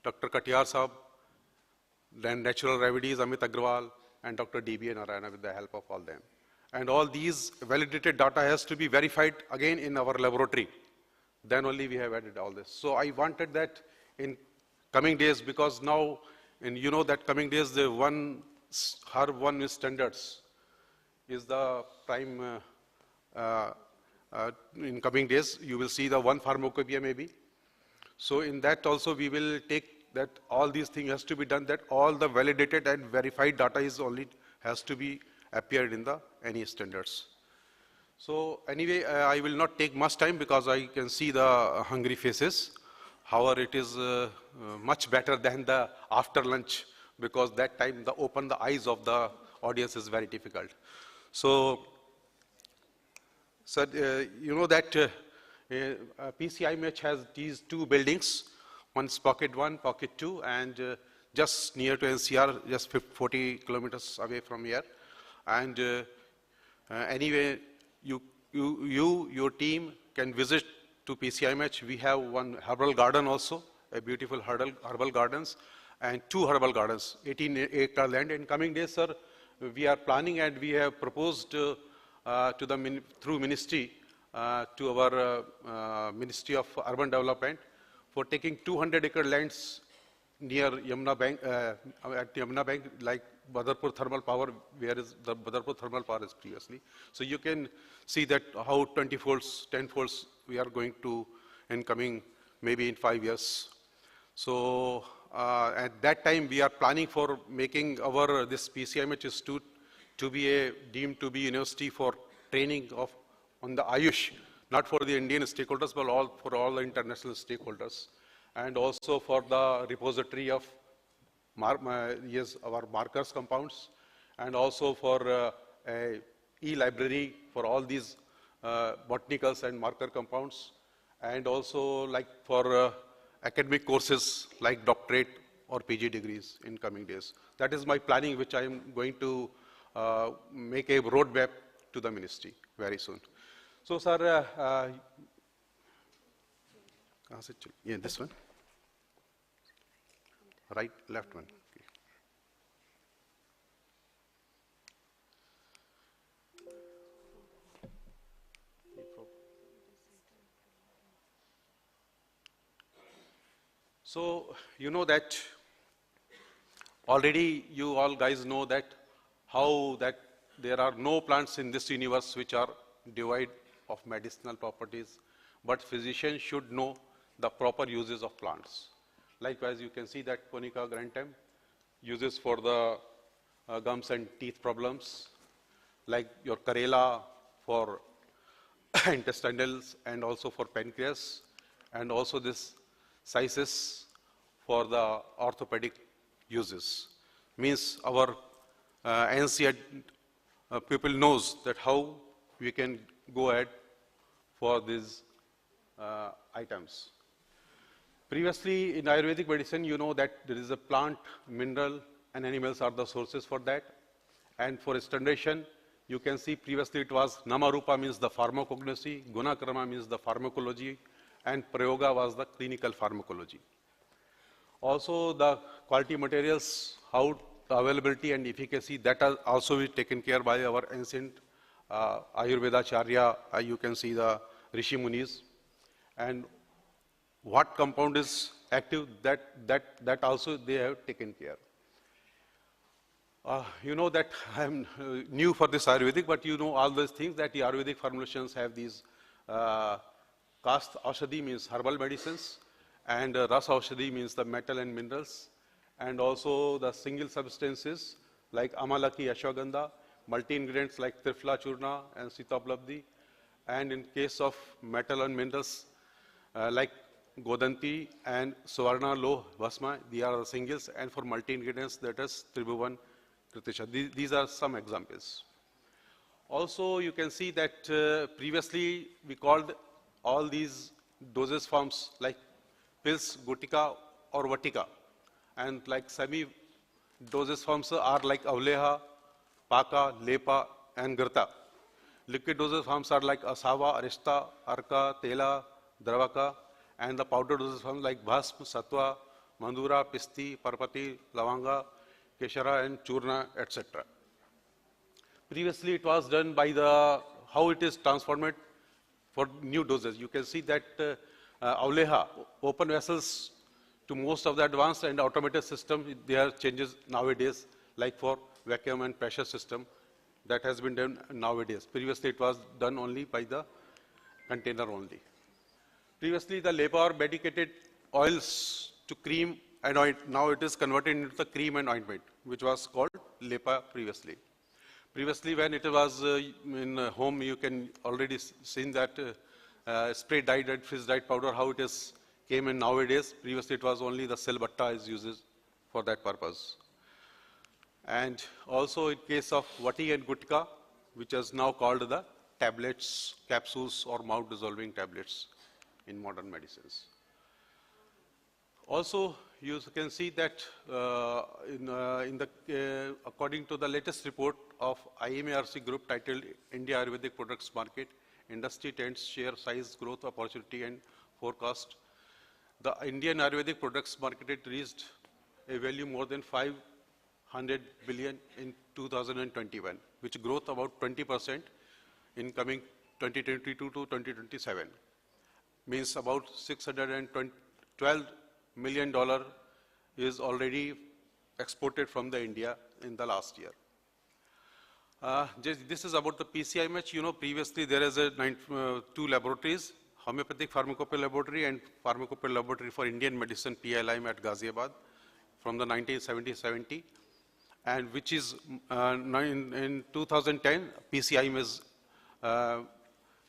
S21: Dr. Katiyar Saab, then natural remedies, Amit Agrawal, and Dr. D.B. Narayana with the help of all them. And all these validated data has to be verified again in our laboratory. Then only we have added all this. So I wanted that in coming days, because now, and you know that coming days, the one standards is the prime, in coming days, you will see the one pharmacopoeia maybe. So in that also we will take that all these things has to be done, that all the validated and verified data is only has to be appeared in the any standards. So anyway, I will not take much time because I can see the hungry faces. However, it is much better than the after lunch, because that time the open the eyes of the audience is very difficult. So, you know that PCIMH has these two buildings. One's Pocket 1, Pocket 2, and just near to NCR, just 40 kilometers away from here. And anyway, your team can visit to PCIMH. We have one herbal garden also, a beautiful herbal gardens, and 2 herbal gardens, 18-acre land. In coming days, sir, we are planning and we have proposed to the through ministry to our Ministry of Urban Development for taking 200-acre lands near Yamuna Bank, at Yamuna Bank, like Badarpur Thermal Power, where is the Badarpur Thermal Power is previously. So you can see that how 20 folds, 10 folds we are going to in coming maybe in 5 years. So at that time we are planning for making our this PCIMH Institute to be deemed to be university for training of on the Ayush, not for the Indian stakeholders, but for all the international stakeholders, and also for the repository of our markers compounds, and also for a e-library for all these botanicals and marker compounds, and also like for academic courses like doctorate or PG degrees in coming days. That is my planning, which I am going to make a roadmap to the ministry very soon. So, sir, yeah, this one, right, left one. Okay. So, you know that already you all guys know that how that there are no plants in this universe which are devoid of medicinal properties, but physicians should know the proper uses of plants. Likewise, you can see that Ponica grantum uses for the gums and teeth problems, like your Karela for intestinals and also for pancreas, and also this Cysis for the orthopedic uses. Means our ancient people knows that how we can go ahead for these items. Previously in Ayurvedic medicine, you know that there is a plant, mineral, and animals are the sources for that. And for standardization, you can see previously it was Namarupa means the pharmacognosy, Gunakarma means the pharmacology, and Prayoga was the clinical pharmacology. Also the quality materials, how the availability and efficacy, that are also taken care by our ancient Ayurveda Charya. You can see the Rishi Munis. And what compound is active, that also they have taken care. You know that I am new for this Ayurvedic, but you know all those things that the Ayurvedic formulations have these Kast Aushadhi means herbal medicines, and Ras Aushadhi means the metal and minerals, and also the single substances like Amalaki, Ashwagandha, multi-ingredients like Trifla Churna and Sitaplabdhi, and in case of metal and minerals like Godanti and Suvarna Loh Bhasma, these are the singles, and for multi-ingredients that is Tribhuvan, Kritisha. These are some examples. Also, you can see that previously we called all these dosage forms like pills, Gutika or Vatika, and like semi-dosage forms are like Avleha, Paka, Lepa, and Girta. Liquid dosage forms are like Asava, Arishta, Arka, Tela, Dravaka, and the powder dosage forms like Bhasm, Satwa, Mandura, Pisti, Parpati, Lavanga, Keshara and Churna, etc. Previously it was done by how it is transformed for new doses. You can see that Auleha, open vessels to most of the advanced and automated system, there are changes nowadays, like for vacuum and pressure system, that has been done nowadays. Previously it was done only by the container only. Previously the LEPA or medicated oils to cream and ointment, now it is converted into the cream and ointment, which was called LEPA previously. Previously when it was in home, you can already seen that spray dyed and frizz dyed powder, how it is came in nowadays. Previously it was only the silbatta is used for that purpose. And also in case of vati and gutka, which is now called the tablets, capsules or mouth dissolving tablets in modern medicines. Also, you can see that according to the latest report of IMARC group titled India Ayurvedic Products Market, Industry Trends, Share, Size, Growth, Opportunity and Forecast, the Indian Ayurvedic products market reached a value more than 500 billion in 2021, which growth about 20% in coming 2022 to 2027. Means about $612 million is already exported from the India in the last year. This is about the PCIMH. You know, previously there is two laboratories, Homeopathic Pharmacopoeia Laboratory and Pharmacopoeia Laboratory for Indian Medicine, PLIM at Ghaziabad from the 1970, and which is in 2010, PCIM is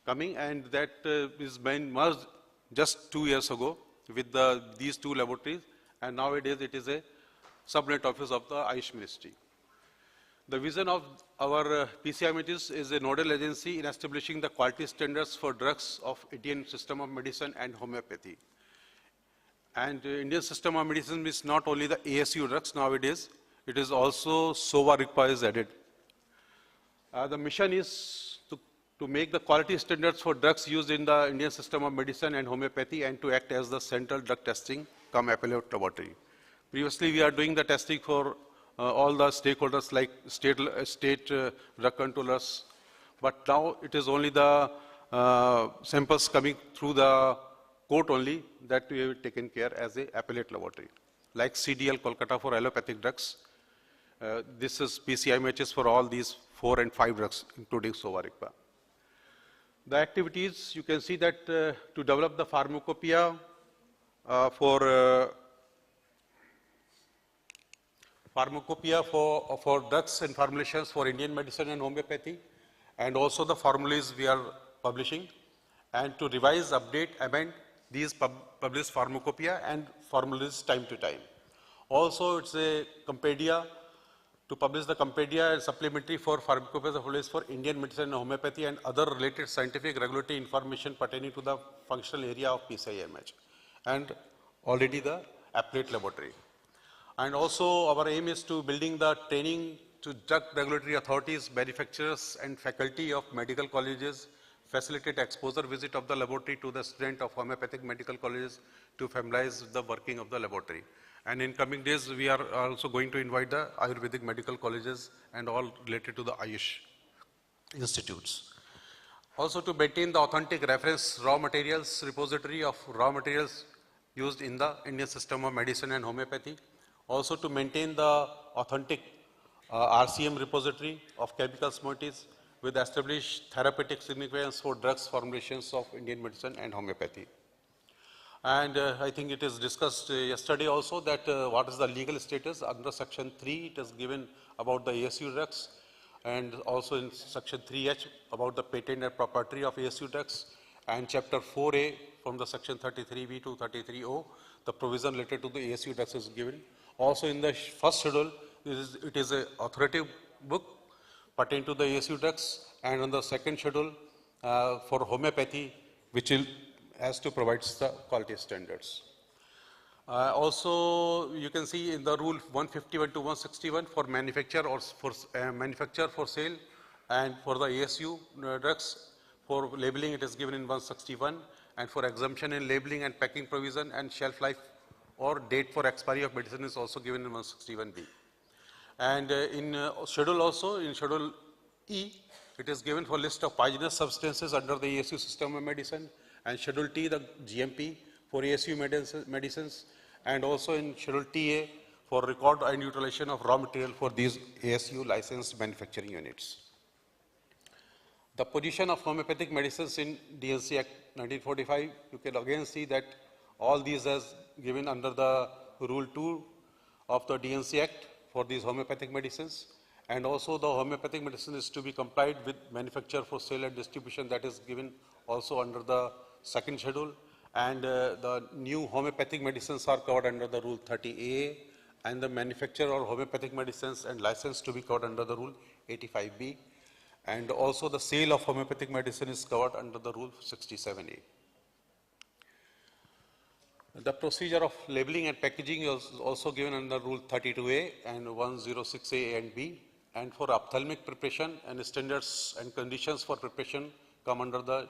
S21: coming, and that is been merged just 2 years ago with these two laboratories, and nowadays it is a subnet office of the Ayush Ministry. The vision of our PCIM is a nodal agency in establishing the quality standards for drugs of Indian system of medicine and homeopathy. And Indian system of medicine is not only the ASU drugs nowadays, it is also SOVA RICPA is added. The mission is to make the quality standards for drugs used in the Indian system of medicine and homeopathy and to act as the central drug testing cum appellate laboratory. Previously, we are doing the testing for all the stakeholders like state drug controllers, but now it is only the samples coming through the court only that we have taken care as a appellate laboratory. Like CDL Kolkata for allopathic drugs, this is PCIMHs for all these 4 and 5 drugs, including SOVA RICPA. The activities, you can see that to develop the pharmacopoeia for drugs and formulations for Indian medicine and homeopathy, and also the formulas we are publishing, and to revise, update, amend these published pharmacopoeia and formulas time to time. Also, it's a compendia to publish the compendia and supplementary for pharmacopoeia for Indian medicine and homeopathy and other related scientific regulatory information pertaining to the functional area of PCIMH, and already the appellate laboratory. And also our aim is to building the training to drug regulatory authorities, manufacturers and faculty of medical colleges, facilitate exposure visit of the laboratory to the student of homeopathic medical colleges to familiarize with the working of the laboratory. And in coming days, we are also going to invite the Ayurvedic medical colleges and all related to the Ayush institutes. Also to maintain the authentic reference raw materials repository of raw materials used in the Indian system of medicine and homeopathy. Also to maintain the authentic RCM repository of chemical moieties with established therapeutic significance for drugs formulations of Indian medicine and homeopathy. And I think it is discussed yesterday also that what is the legal status under section 3, it is given about the ASU drugs, and also in section 3H about the patent and proprietary of ASU drugs, and chapter 4A from the section 33B to 33O, the provision related to the ASU drugs is given. Also in the first schedule, it is an authoritative book pertaining to the ASU drugs, and on the second schedule for homeopathy, which has to provide the quality standards. Also, you can see in the rule 151 to 161 for manufacture or for manufacture for sale, and for the ASU drugs for labeling it is given in 161, and for exemption in labeling and packing provision and shelf life or date for expiry of medicine is also given in 161B. And in schedule also, in schedule E, it is given for list of poisonous substances under the ASU system of medicine, and schedule T, the GMP for ASU medicines, and also in schedule TA for record and utilization of raw material for these ASU licensed manufacturing units. The position of homeopathic medicines in DNC Act 1945, you can again see that all these as given under the Rule 2 of the DNC Act for these homeopathic medicines, and also the homeopathic medicine is to be complied with manufacture for sale and distribution, that is given also under the second schedule, and the new homeopathic medicines are covered under the Rule 30A, and the manufacture of homeopathic medicines and license to be covered under the Rule 85B, and also the sale of homeopathic medicine is covered under the Rule 67A. The procedure of labeling and packaging is also given under Rule 32A and 106A and B, and for ophthalmic preparation and standards and conditions for preparation come under the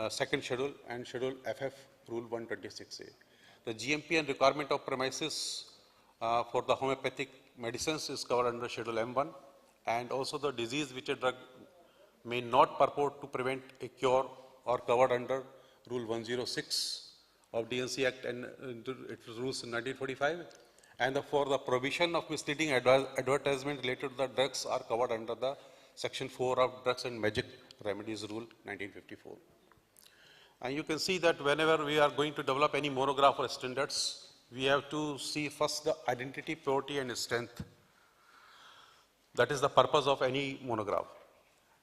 S21: second schedule and schedule FF Rule 126A. The GMP and requirement of premises for the homeopathic medicines is covered under schedule M1, and also the disease which a drug may not purport to prevent a cure or covered under Rule 106 of DNC Act and its rules in 1945, and for the prohibition of misleading advertisement related to the drugs are covered under the Section 4 of Drugs and Magic Remedies Rule 1954. And you can see that whenever we are going to develop any monograph or standards, we have to see first the identity, purity and strength. That is the purpose of any monograph.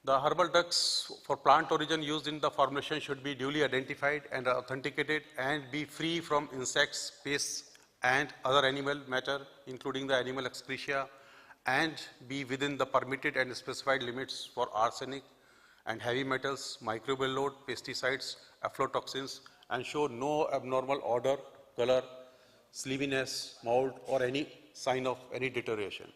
S21: The herbal drugs for plant origin used in the formulation should be duly identified and authenticated and be free from insects, pests and other animal matter, including the animal excretia, and be within the permitted and specified limits for arsenic and heavy metals, microbial load, pesticides, aflatoxins, and show no abnormal odor, color, sleepiness, mold, or any sign of any deterioration.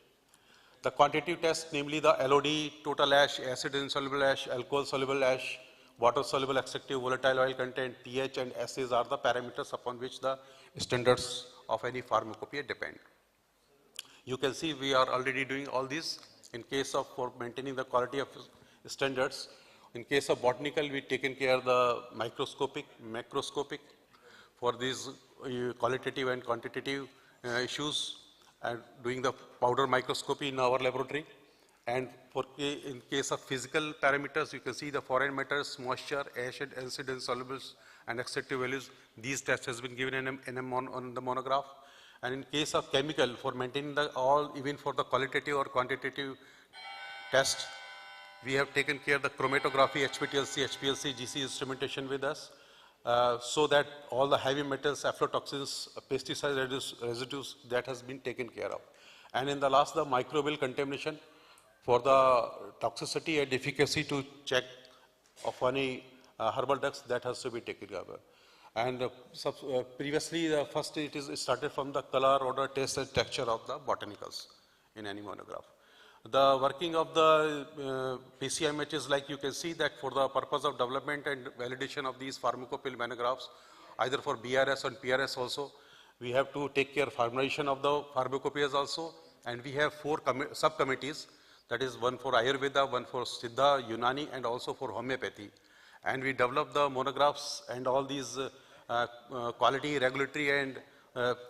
S21: The quantitative test, namely the LOD, total ash, acid insoluble ash, alcohol soluble ash, water soluble extractive volatile oil content, pH and assays are the parameters upon which the standards of any pharmacopoeia depend. You can see we are already doing all this in case of for maintaining the quality of standards. In case of botanical, we taken care of the microscopic, macroscopic for these qualitative and quantitative issues, and doing the powder microscopy in our laboratory. And for in case of physical parameters, you can see the foreign matters, moisture, acid, insolubles, and extractive values. These tests has been given on the monograph. And in case of chemical, for maintaining the all, even for the qualitative or quantitative test, we have taken care of the chromatography, HPLC, HPLC, GC instrumentation with us, so that all the heavy metals, aflatoxins, pesticide residues, that has been taken care of. And in the last, the microbial contamination for the toxicity and efficacy to check of any herbal drugs, that has to be taken care of. And previously, first it started from the color, odor, taste and texture of the botanicals in any monograph. The working of the PCIMH is like you can see that for the purpose of development and validation of these pharmacopoeia monographs, either for BRS and PRS also, we have to take care of formulation of the pharmacopoeias also, and we have 4 subcommittees, that is one for Ayurveda, one for Siddha, Unani, and also for homeopathy. And we develop the monographs and all these quality, regulatory, and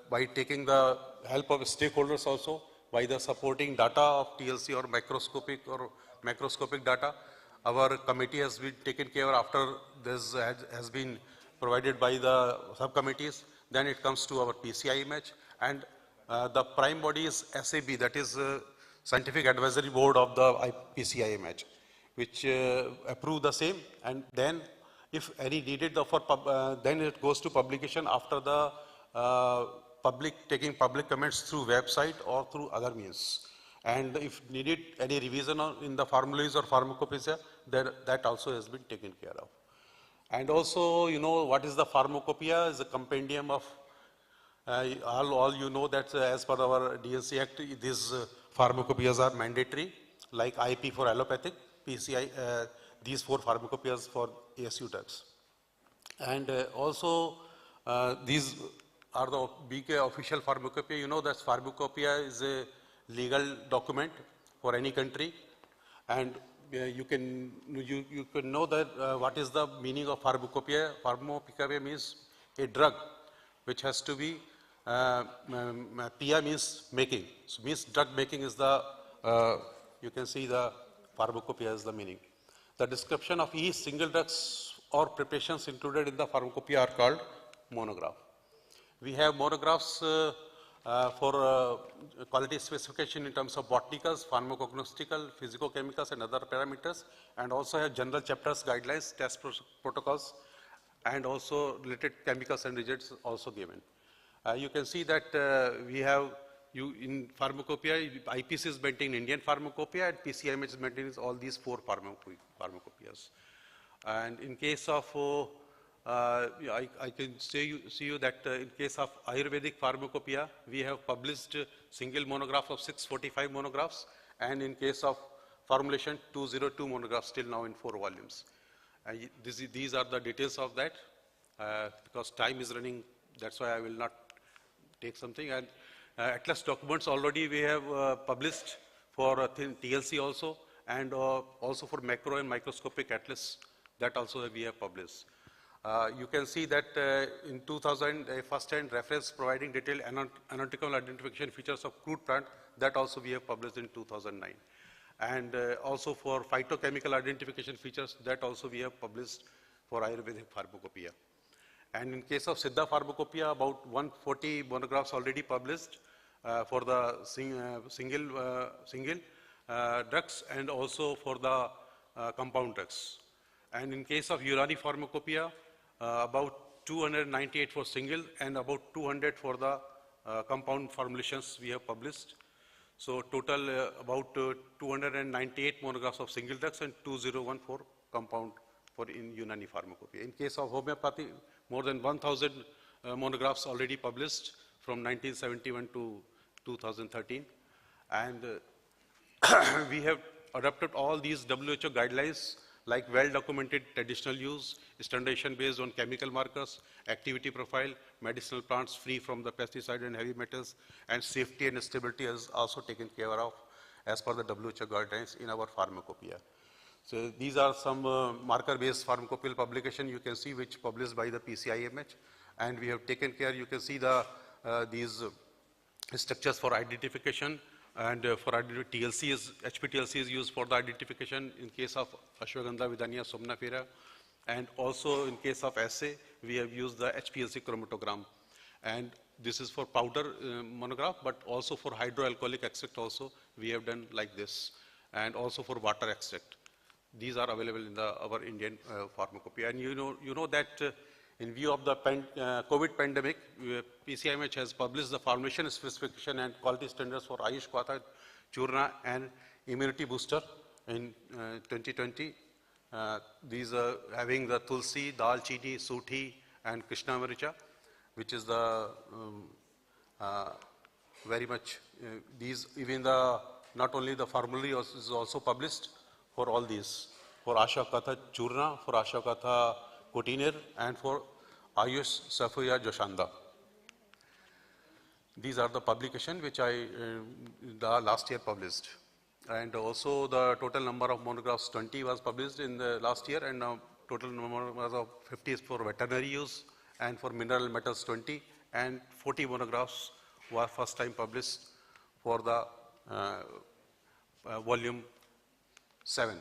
S21: by taking the help of stakeholders also, by the supporting data of TLC or microscopic or macroscopic data. Our committee has been taken care of after this has been provided by the subcommittees. Then it comes to our PCIMH, and the prime body is SAB, that is Scientific Advisory Board of the PCIMH, which approve the same, and then if any needed, then it goes to publication after the taking public comments through website or through other means. And if needed any revision in the formulas or pharmacopoeia, that also has been taken care of. And also, you know, what is the pharmacopoeia? Is a compendium of all you know that as per our DNC Act, these pharmacopoeias are mandatory, like IP for allopathic, PCI, these 4 pharmacopoeias for ASU drugs. And also these are the big official pharmacopoeia. You know that pharmacopoeia is a legal document for any country, and you can know that what is the meaning of pharmacopoeia. Pharmacopoeia means a drug which has to be Pia means making. So means drug making is the you can see the pharmacopoeia is the meaning. The description of each single drugs or preparations included in the pharmacopoeia are called monograph. We have monographs for quality specification in terms of botanicals, pharmacognostical, physicochemicals and other parameters, and also have general chapters, guidelines, test protocols, and also related chemicals and reagents also given. You can see that we have in pharmacopoeia, IPC is maintaining Indian pharmacopoeia and PCIMH is maintaining all these 4 pharmacopoeias. And in case of, I can see you that in case of Ayurvedic pharmacopoeia, we have published single monograph of 645 monographs, and in case of formulation, 202 monographs till now in 4 volumes. These are the details of that. Because time is running, that's why I will not take something. And Atlas documents already we have published for TLC also, and also for macro and microscopic atlas, that also we have published. You can see that in 2000, a first-hand reference providing detailed anatomical identification features of crude plant, that also we have published in 2009. And also for phytochemical identification features, that also we have published for Ayurvedic pharmacopoeia. And in case of Siddha pharmacopoeia, about 140 monographs already published for the single drugs and also for the compound drugs. And in case of Unani pharmacopoeia, about 298 for single and about 200 for the compound formulations we have published. So total about 298 monographs of single drugs and 201 for compound for in Unani pharmacopoeia. In case of homeopathy, more than 1,000 monographs already published from 1971 to 2013. And we have adopted all these WHO guidelines like well-documented traditional use, standardization based on chemical markers, activity profile, medicinal plants free from the pesticide and heavy metals, and safety and stability is also taken care of as per the WHO guidelines in our pharmacopoeia. So these are some marker-based pharmacopoeial publication you can see which published by the PCIMH, and we have taken care, you can see the these structures for identification, and for TLC is, HPTLC is used for the identification in case of Ashwagandha, Vidania, Somnifera, and also in case of assay, we have used the HPLC chromatogram. And this is for powder monograph, but also for hydroalcoholic extract also we have done like this, and also for water extract. These are available in our Indian pharmacopoeia. And you know that in view of the COVID pandemic, PCIMH has published the formulation specification and quality standards for Ayush Kvata, Churna and immunity booster in 2020. These are having the Tulsi, Dal Chini, Suthi and Krishna Maricha, which is the very much, these even the, not only the formulary is also published for all these, for Asha Katha Churna, for Asha Katha Kotinir and for Ayush Safuya Joshanda. These are the publication which I last year published. And also the total number of monographs 20 was published in the last year, and now total number of 50 is for veterinary use, and for mineral metals 20, and 40 monographs were first time published for the volume 7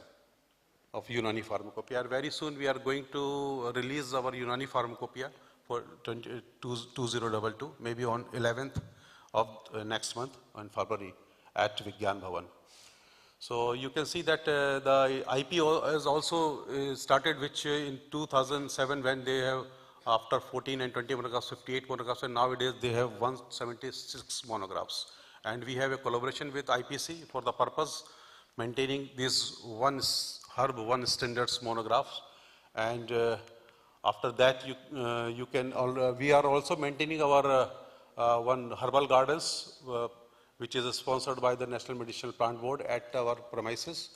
S21: of Unani Pharmacopoeia. Very soon we are going to release our Unani Pharmacopoeia for 2022, maybe on 11th of next month on February at Vigyan Bhavan. So you can see that the IPO has also started, which in 2007 when they have after 14 and 20 monographs, 58 monographs, and nowadays they have 176 monographs. And we have a collaboration with IPC for the purpose maintaining these one standards monographs. And after that, you can. We are also maintaining our one herbal gardens, which is sponsored by the National Medicinal Plant Board at our premises.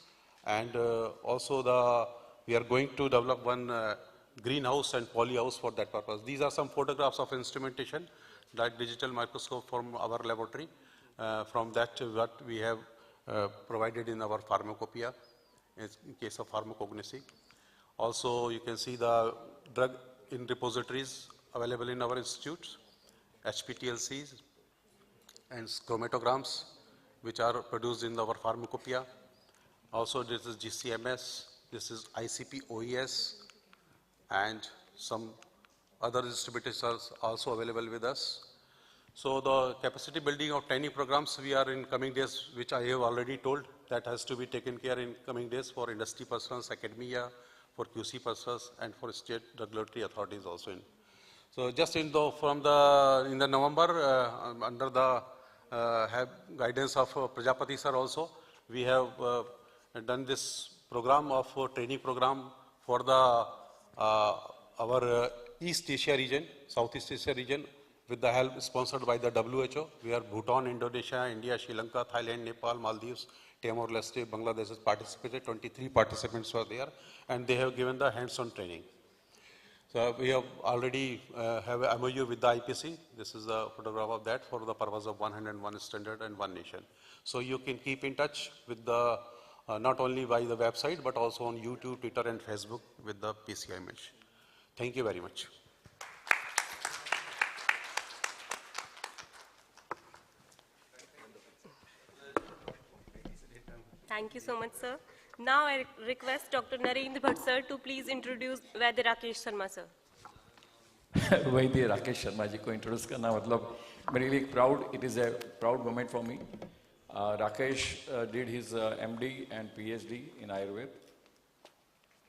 S21: And also we are going to develop one greenhouse and polyhouse for that purpose. These are some photographs of instrumentation. that digital microscope from our laboratory. From that, what we have provided in our pharmacopoeia in case of pharmacognosy. Also, you can see the drug in repositories available in our institutes, HPTLCs and chromatograms, which are produced in our pharmacopoeia. Also, this is GCMS, this is ICP OES, and some other distributors are also available with us. So the capacity building of training programs we are in coming days, which I have already told, that has to be taken care in coming days for industry personnel, academia, for QC personnel, and for state regulatory authorities also. So just in the November, under the guidance of Prajapati sir also, we have done this program of training program for the our East Asia region, Southeast Asia region, with the help sponsored by the WHO. We are Bhutan, Indonesia, India, Sri Lanka, Thailand, Nepal, Maldives, Timor-Leste, Bangladesh has participated. 23 participants were there, and they have given the hands-on training. So we have already have a MOU with the IPC. This is a photograph of that for the purpose of 101 standard and one nation. So you can keep in touch with the not only by the website but also on YouTube, Twitter, and Facebook with the PCI image. Thank you very much.
S7: Thank you so much, sir. Now I request Dr. Narendra Bhatt, sir, to please introduce Vaidya Rakesh Sharma, sir.
S14: वैद्य राकेश शर्मा जी को introduce करना मतलब मेरे लिए proud, it is A proud moment for me. Rakesh did his MD and PhD in Ayurveda.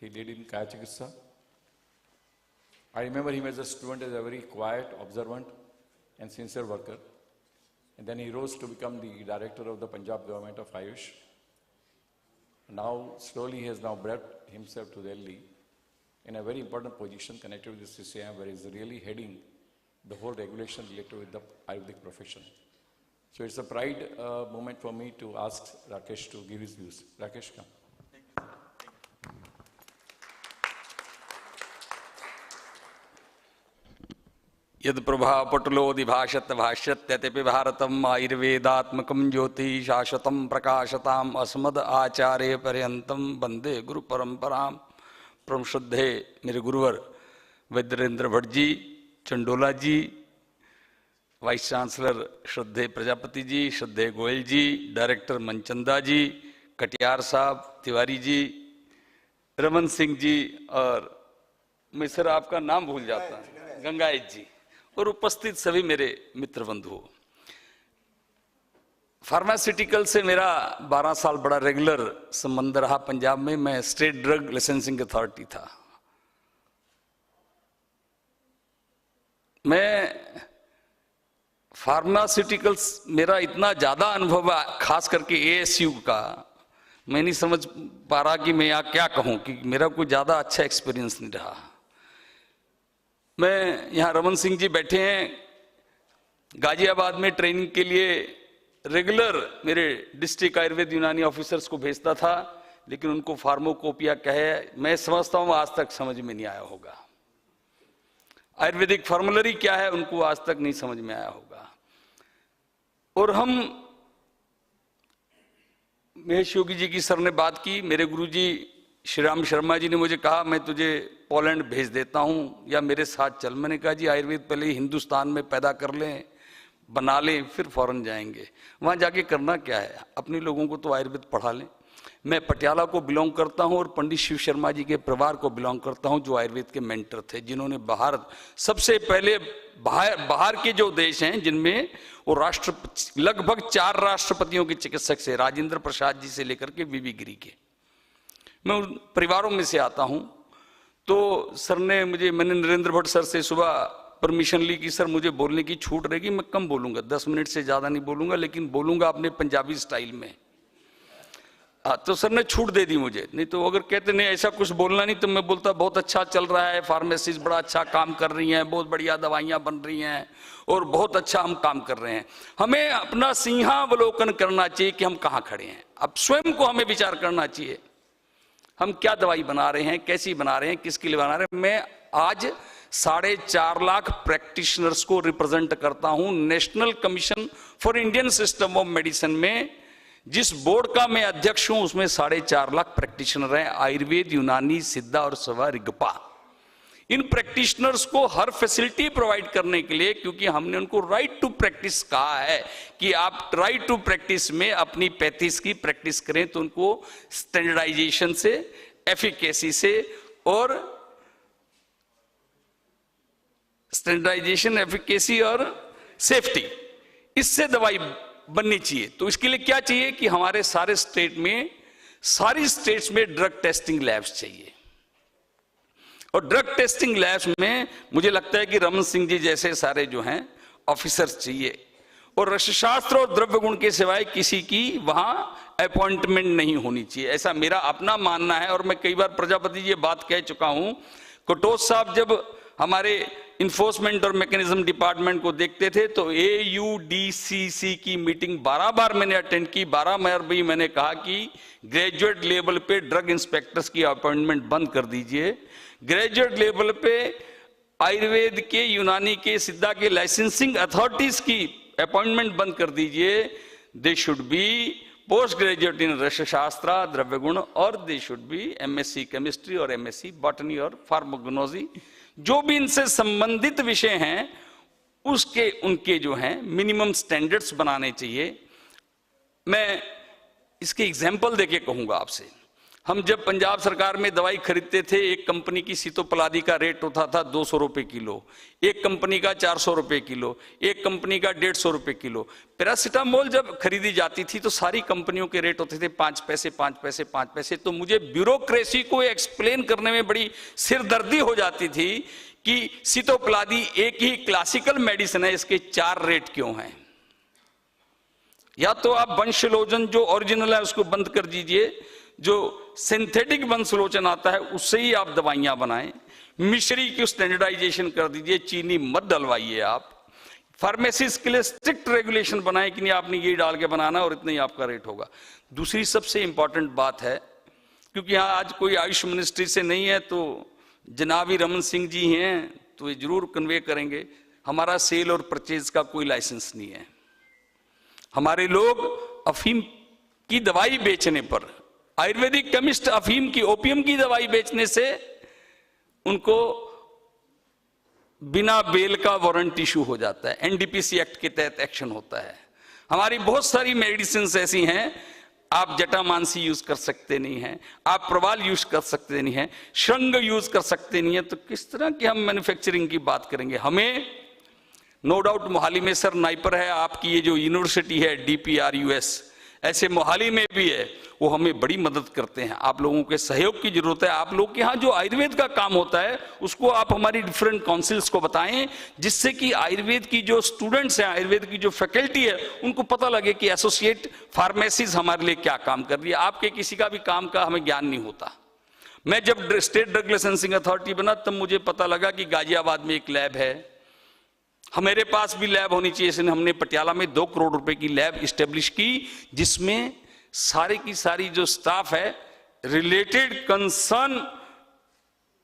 S14: He did in Kaya Chikitsa. I remember him as a student as a very quiet, observant and sincere worker. And then he rose to become the director of the Punjab government of Ayush. Now, slowly he has now brought himself to Delhi in a very important position connected with the CCIM, where he is really heading the whole regulation related with the Ayurvedic profession. So it's a pride moment for me to ask Rakesh to give his views. Rakesh, come.
S3: यद प्रभा पटुलोदिभाषत भाष्यत्यपि भारतम आयुर्वेदात्मकं ज्योति शाश्वतं प्रकाशताम अस्मद आचार्य पर्यंतम वंदे गुरु परंपराम. परम श्रद्धे मेरे गुरुवर वैद्येंद्र भट्ट जी, चंडोला जी, vice chancellor श्रद्धे प्रजापति जी, श्रद्धे गोयल जी, director Manchanda जी, कटियार साहब, तिवारी जी, रमन सिंह जी, और मैं सर आपका नाम भूल जाता, गंगायत जी, और उपस्थित सभी मेरे मित्र बंधुओं. फार्मास्यूटिकल से मेरा 12 साल बड़ा रेगुलर संबंध रहा. पंजाब में मैं स्टेट ड्रग लाइसेंसिंग अथॉरिटी था. मैं फार्मास्यूटिकल्स, मेरा इतना ज़्यादा अनुभव है, खास करके ASU का, मैं नहीं समझ पा रहा कि मैं यहाँ क्या कहूँ, कि मेरा कोई ज़्यादा अच्छा एक्सपीरियंस नहीं रहा. मैं यहाँ रमन सिंह जी बैठे हैं, गाजियाबाद में ट्रेनिंग के लिए रेगुलर मेरे डिस्ट्रिक्ट आयुर्वेद यूनानी ऑफिसर्स को भेजता था, लेकिन उनको फार्माकोपिया कहे, मैं समझता हूँ आज तक समझ में नहीं आया होगा. आयुर्वेदिक फार्मुलरी क्या है उनको आज तक नहीं समझ में आया होगा. और हम, महेश योगी जी की सर ने बात की, मेरे गुरुजी श्री राम शर्मा जी ने मुझे कहा मैं तुझे पोलैंड भेज देता हूं या मेरे साथ चल. मैंने कहा जी आयुर्वेद पहले ही हिंदुस्तान में पैदा कर लें, बना लें, फिर फॉरेन जाएंगे. वहां जाके करना क्या है, अपने लोगों को तो आयुर्वेद पढ़ा लें. मैं पटियाला को बिलोंग करता हूं और पंडित शिव शर्मा जी के परिवार को बिलोंग करता हूं, जो आयुर्वेद के मेंटर थे, जिन्होंने सबसे पहले बाहर के जो देश हैं जिनमें वो लगभग 4 राष्ट्रपतियों के चिकित्सक से, राजेंद्र प्रसाद जी से लेकर के वीवी गिरी के, मैं उन परिवारों में से आता हूं. तो सर ने मैंने नरेंद्र भट्ट सर से सुबह परमिशन ली कि सर मुझे बोलने की छूट रहेगी, मैं कम बोलूंगा, 10 मिनट से ज़्यादा नहीं बोलूंगा, लेकिन बोलूंगा अपने पंजाबी स्टाइल में. तो सर ने छूट दे दी मुझे. नहीं तो अगर कहते नहीं ऐसा कुछ बोलना नहीं, तो मैं बोलता बहुत अच्छा चल रहा है, फार्मेसीज बड़ा अच्छा काम कर रही हैं, बहुत बढ़िया दवाइयाँ बन रही हैं और बहुत अच्छा हम काम कर रहे हैं. हमें अपना सिंहावलोकन करना चाहिए कि हम कहाँ खड़े हैं. अब स्वयं को हमें विचार करना चाहिए, हम क्या दवाई बना रहे हैं, कैसी बना रहे हैं, किसके लिए बना रहे हैं. मैं आज 4.5 लाख प्रैक्टिशनर्स को रिप्रेजेंट करता हूं। National commission for Indian system of medicine में जिस बोर्ड का मैं अध्यक्ष हूं उसमें 4.5 लाख प्रैक्टिशनर हैं, आयुर्वेद, यूनानी, सिद्धा और सवा रिगपा। इन प्रैक्टिशनर्स को हर फैसिलिटी प्रोवाइड करने के लिए, क्योंकि हमने उनको राइट टू प्रैक्टिस कहा है कि आप राइट टू प्रैक्टिस में अपनी पैथीज की प्रैक्टिस करें, तो उनको स्टैंडर्डाइजेशन से, एफिकेसी से और स्टैंडर्डाइजेशन, एफिकेसी और सेफ्टी, इससे दवाई बननी चाहिए। तो इसके लिए क्या चाहिए कि हमारे सारे स्टेट में, सारी स्टेट्स में ड्रग टेस्टिंग लैब्स चाहिए। और ड्रग टेस्टिंग लैब्स में मुझे लगता है कि रमन सिंह जी जैसे सारे जो हैं ऑफिसर्स चाहिए, और रसशास्त्र और द्रव्य गुण के सिवाय किसी की वहां अपॉइंटमेंट नहीं होनी चाहिए, ऐसा मेरा अपना मानना है। और मैं कई बार प्रजापति जी ये बात कह चुका हूं। कटोच साहब जब हमारे इन्फोर्समेंट और मैकेनिज्म डिपार्टमेंट को देखते थे तो AUDCC की मीटिंग 12 बार मैंने अटेंड की। 12 बार भी मैंने कहा कि ग्रेजुएट लेवल पे ड्रग इंस्पेक्टर्स की अपॉइंटमेंट बंद कर दीजिए, ग्रेजुएट लेवल पे आयुर्वेद के, यूनानी के, सिद्धा के लाइसेंसिंग अथॉरिटीज की अपॉइंटमेंट बंद कर दीजिए। They should be post graduate in Rasashastra, Dravya Guna, और they should be MSc chemistry और MSc बॉटनी और फार्माकोनॉजी, जो भी इनसे संबंधित विषय हैं उसके उनके जो हैं मिनिमम स्टैंडर्ड्स बनाने चाहिए। मैं इसके एग्जाम्पल देके कहूंगा आपसे। हम जब पंजाब सरकार में दवाई खरीदते थे, एक कंपनी की सीतोपलादी का रेट होता था 200 रुपए किलो, एक कंपनी का 400 रुपए किलो, एक कंपनी का 150 रुपए किलो। पैरासीटामोल जब खरीदी जाती थी तो सारी कंपनियों के रेट होते थे 5 पैसे, 5 पैसे, 5 पैसे। तो मुझे ब्यूरोक्रेसी को एक्सप्लेन करने में बड़ी सिरदर्दी हो जाती थी कि सीतोपलादी एक ही क्लासिकल मेडिसिन है, इसके 4 रेट क्यों हैं। या तो आप वंशलोचन जो ओरिजिनल है उसको बंद कर दीजिए, जो सिंथेटिक वंशलोचन आता है उससे ही आप दवाइयां बनाएं, मिश्री की स्टैंडर्डाइजेशन कर दीजिए, चीनी मत डलवाइए। आप फार्मेसिस्ट के लिए स्ट्रिक्ट रेगुलेशन बनाएं कि नहीं आपने ये डाल के बनाना और इतना ही आपका रेट होगा। दूसरी सबसे इंपॉर्टेंट बात है, क्योंकि यहाँ आज कोई आयुष मिनिस्ट्री से नहीं है तो जनाबी रमन सिंह जी हैं तो ये जरूर कन्वे करेंगे, हमारा सेल और परचेज का कोई लाइसेंस नहीं है। हमारे लोग अफीम की दवाई बेचने पर, आयुर्वेदिक केमिस्ट अफीम की, ओपियम की दवाई बेचने से उनको बिना बेल का वारंट इशू हो जाता है, NDPC एक्ट के तहत एक्शन होता है। हमारी बहुत सारी मेडिसिन ऐसी हैं, आप जटामानसी यूज कर सकते नहीं हैं, आप प्रवाल यूज कर सकते नहीं हैं, श्रृंग यूज कर सकते नहीं है, तो किस तरह की हम मैन्युफैक्चरिंग की बात करेंगे। हमें नो डाउट मोहाली में सर नाइपर है, आपकी ये जो यूनिवर्सिटी है DPRUS, ऐसे मोहाली में भी है, वो हमें बड़ी मदद करते हैं। आप लोगों के सहयोग की जरूरत है। आप लोग के यहाँ जो आयुर्वेद का काम होता है उसको आप हमारी डिफरेंट काउंसिल्स को बताएं, जिससे कि आयुर्वेद की जो स्टूडेंट्स हैं, आयुर्वेद की जो फैकल्टी है, उनको पता लगे कि एसोसिएट फार्मेसीज हमारे लिए क्या काम कर रही है। आपके किसी का भी काम का हमें ज्ञान नहीं होता। मैं जब स्टेट ड्रग लाइसेंसिंग अथॉरिटी बना तब मुझे पता लगा कि गाजियाबाद में एक लैब है, हमारे पास भी लैब होनी चाहिए। इसलिए हमने पटियाला में 2 करोड़ रुपए की लैब इस्टेब्लिश की, जिसमें सारी की सारी जो स्टाफ है रिलेटेड कंसर्न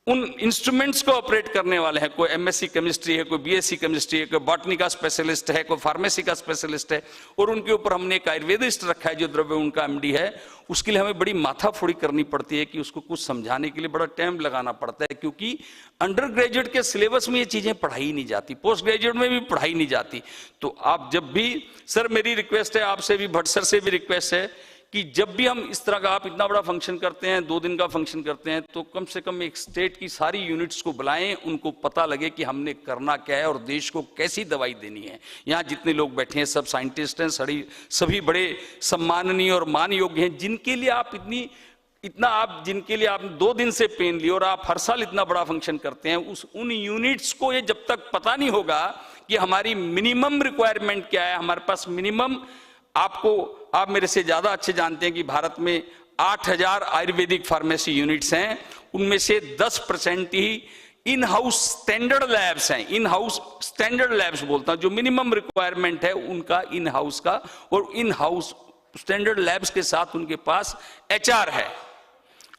S3: उन इंस्ट्रूमेंट्स को ऑपरेट करने वाले हैं। कोई MSc केमिस्ट्री है, कोई BSc केमिस्ट्री है, कोई बॉटनी का स्पेशलिस्ट है, कोई फार्मेसी का स्पेशलिस्ट है, और उनके ऊपर हमने एक आयुर्वेदिस्ट रखा है जो द्रव्य उनका MD है। उसके लिए हमें बड़ी माथाफोड़ी करनी पड़ती है कि उसको कुछ समझाने के लिए बड़ा टाइम लगाना पड़ता है, क्योंकि अंडर ग्रेजुएट के सिलेबस में ये चीजें पढ़ाई नहीं जाती, पोस्ट ग्रेजुएट में भी पढ़ाई नहीं जाती। तो आप जब भी, सर मेरी रिक्वेस्ट है आपसे भी, भट्ट सर से भी रिक्वेस्ट है कि जब भी हम इस तरह का, आप इतना बड़ा फंक्शन करते हैं, 2 दिन का फंक्शन करते हैं, तो कम से कम एक स्टेट की सारी यूनिट्स को बुलाएं, उनको पता लगे कि हमने करना क्या है और देश को कैसी दवाई देनी है। यहाँ जितने लोग बैठे हैं सब साइंटिस्ट हैं, सभी बड़े सम्माननीय और मान योग्य हैं, जिनके लिए आप जिनके लिए आप 2 दिन से पेन लिए और आप हर साल इतना बड़ा फंक्शन करते हैं, उन यूनिट्स को ये जब तक पता नहीं होगा कि हमारी मिनिमम रिक्वायरमेंट क्या है, हमारे पास मिनिमम, आप मेरे से ज्यादा अच्छे जानते हैं कि भारत में 8000 आयुर्वेदिक फार्मेसी यूनिट्स हैं, उनमें से 10% ही इन हाउस स्टैंडर्ड लैब्स हैं। इन हाउस स्टैंडर्ड लैब्स बोलता हूं, जो मिनिमम रिक्वायरमेंट है उनका इन हाउस का, और इन हाउस स्टैंडर्ड लैब्स के साथ उनके पास HR है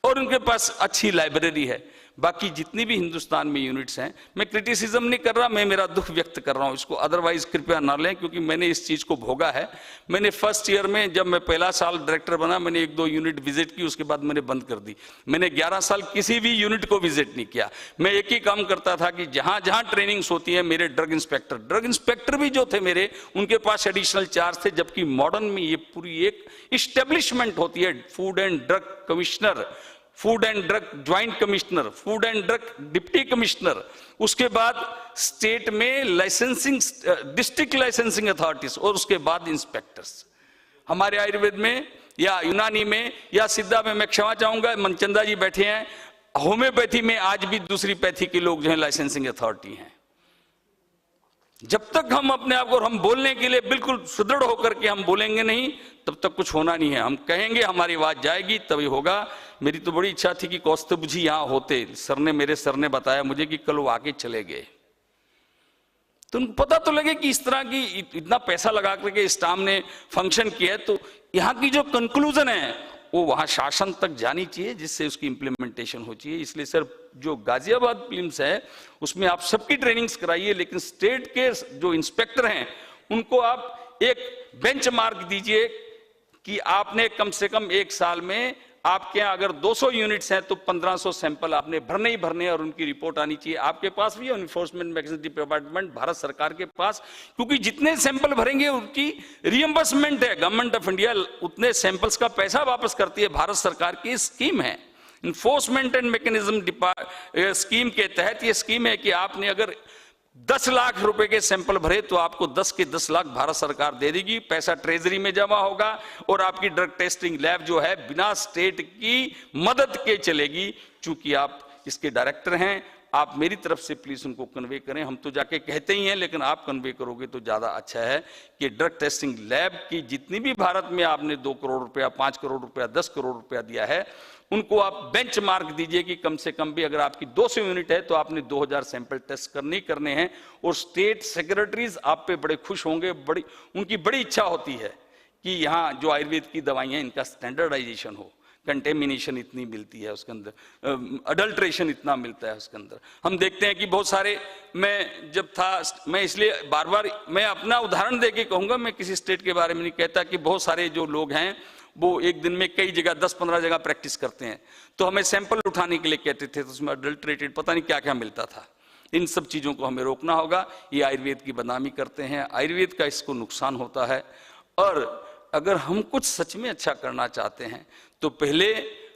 S3: और उनके पास अच्छी लाइब्रेरी है। बाकी जितनी भी हिंदुस्तान में यूनिट्स हैं, मैं क्रिटिसिज्म नहीं कर रहा, मैं मेरा दुख व्यक्त कर रहा हूं इसको, अदरवाइज कृपया ना लें, क्योंकि मैंने इस चीज को भोगा है। मैंने फर्स्ट ईयर में जब मैं पहला साल डायरेक्टर बना, मैंने 1-2 यूनिट विजिट की, उसके बाद मैंने बंद कर दी। मैंने 11 साल किसी भी यूनिट को विजिट नहीं किया। मैं एक ही काम करता था कि जहां जहां ट्रेनिंग्स होती है, मेरे ड्रग इंस्पेक्टर भी जो थे मेरे, उनके पास एडिशनल चार्ज थे, जबकि मॉडर्न में ये पूरी एक इस्टेब्लिशमेंट होती है, food and drug commissioner, food and drug joint commissioner, food and drug deputy commissioner, उसके बाद स्टेट में लाइसेंसिंग डिस्ट्रिक्ट लाइसेंसिंग अथॉरिटीज, और उसके बाद इंस्पेक्टर्स। हमारे आयुर्वेद में या यूनानी में या सिद्धा में, मैं क्षमा चाहूंगा, मनचंदा जी बैठे हैं, होम्योपैथी में आज भी दूसरी पैथी के लोग जो है लाइसेंसिंग अथॉरिटी हैं। जब तक हम अपने आप को, हम बोलने के लिए बिल्कुल सुदृढ़ होकर के हम बोलेंगे नहीं, तब तक कुछ होना नहीं है। हम कहेंगे, हमारी आवाज जाएगी, तभी होगा। मेरी तो बड़ी इच्छा थी कि कौस्तुभ जी यहां होते, मेरे सर ने बताया मुझे कि कल वो आके चले गए, तो उनको पता तो लगे कि इस तरह की इतना पैसा लगा करके IASTAM ने फंक्शन किया है, तो यहाँ की जो कंक्लूजन है वो वहां शासन तक जानी चाहिए, जिससे उसकी इंप्लीमेंटेशन हो चाहिए। इसलिए सर, जो गाजियाबाद फिल्म्स है उसमें आप सबकी ट्रेनिंग्स कराइए, लेकिन स्टेट के जो इंस्पेक्टर हैं उनको आप एक बेंचमार्क दीजिए कि आपने कम से कम 1 साल में, आपके यहाँ अगर 200 यूनिट्स हैं तो 1500 सैंपल आपने भरने ही भरने, और उनकी रिपोर्ट आनी चाहिए आपके पास भी, एनफोर्समेंट मैकेनिज्म डिपार्टमेंट, भारत सरकार के पास, क्योंकि जितने सैंपल भरेंगे उनकी रियम्बर्समेंट है। गवर्नमेंट ऑफ इंडिया उतने सैंपल्स का पैसा वापस करती है, भारत सरकार की स्कीम है। इन्फोर्समेंट एंड मैकेनिज्म स्कीम के तहत ये स्कीम है कि आपने अगर 10 लाख रुपए के सैंपल भरे तो आपको 10 के 10 लाख भारत सरकार दे देगी, पैसा ट्रेजरी में जमा होगा, और आपकी ड्रग टेस्टिंग लैब जो है बिना स्टेट की मदद के चलेगी। चूंकि आप इसके डायरेक्टर हैं, आप मेरी तरफ से प्लीज उनको कन्वे करें। हम तो जाके कहते ही हैं, लेकिन आप कन्वे करोगे तो ज्यादा अच्छा है कि ड्रग टेस्टिंग लैब की जितनी भी भारत में आपने 2 करोड़ रुपया, 5 करोड़ रुपया, 10 करोड़ रुपया दिया है, उनको आप बेंचमार्क दीजिए कि कम से कम भी अगर आपकी 200 यूनिट है तो आपने 2000 सैंपल टेस्ट करने हैं। और स्टेट सेक्रेटरीज आप पे बड़े खुश होंगे, उनकी बड़ी इच्छा होती है कि यहाँ जो आयुर्वेद की दवाइयाँ इनका स्टैंडर्डाइजेशन हो। कंटेमिनेशन इतनी मिलती है उसके अंदर, अडल्ट्रेशन इतना मिलता है उसके अंदर। हम देखते हैं कि बहुत सारे, मैं जब था, मैं इसलिए बार बार मैं अपना उदाहरण देके कहूंगा, मैं किसी स्टेट के बारे में नहीं कहता, कि बहुत सारे जो लोग हैं वो एक दिन में कई जगह 10-15 जगह प्रैक्टिस करते हैं, तो हमें सैंपल उठाने के लिए कहते थे, तो उसमें अडल्ट्रेटेड पता नहीं क्या क्या मिलता था। इन सब चीज़ों को हमें रोकना होगा। ये आयुर्वेद की बदनामी करते हैं, आयुर्वेद का इसको नुकसान होता है। और अगर हम कुछ सच में अच्छा करना चाहते हैं तो पहले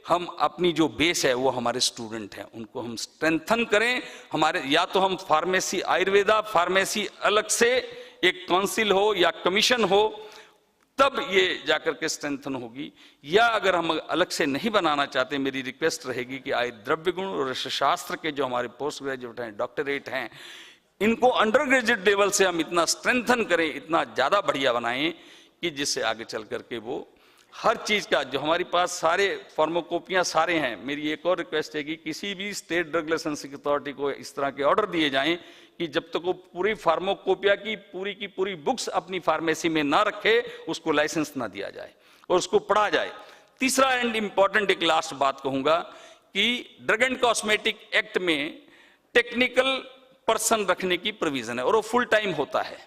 S3: हम अपनी जो बेस है वो हमारे स्टूडेंट हैं, उनको हम स्ट्रेंथन करें। हमारे या तो हम फार्मेसी, आयुर्वेदा फार्मेसी अलग से एक काउंसिल हो या कमीशन हो, तब ये जाकर के स्ट्रेंथन होगी। या अगर हम अलग से नहीं बनाना चाहते, मेरी रिक्वेस्ट रहेगी कि द्रव्य गुण और रसशास्त्र के जो हमारे पोस्ट ग्रेजुएट हैं, डॉक्टरेट हैं, इनको अंडर ग्रेजुएट लेवल से हम इतना स्ट्रेंथन करें, इतना ज़्यादा बढ़िया बनाएं कि जिससे आगे चल करके वो हर चीज़ का, जो हमारे पास सारे फार्माकोपियाँ सारे हैं। मेरी एक और रिक्वेस्ट है कि किसी भी स्टेट ड्रग लाइसेंसिंग अथॉरिटी को इस तरह के ऑर्डर दिए जाएं कि जब तक वो पूरी फार्माकोपिया की पूरी बुक्स अपनी फार्मेसी में ना रखे, उसको लाइसेंस ना दिया जाए और उसको पढ़ा जाए। तीसरा एंड इंपॉर्टेंट एक लास्ट बात कहूंगा कि ड्रग एंड कॉस्मेटिक एक्ट में टेक्निकल पर्सन रखने की प्रोविजन है और वो फुल टाइम होता है।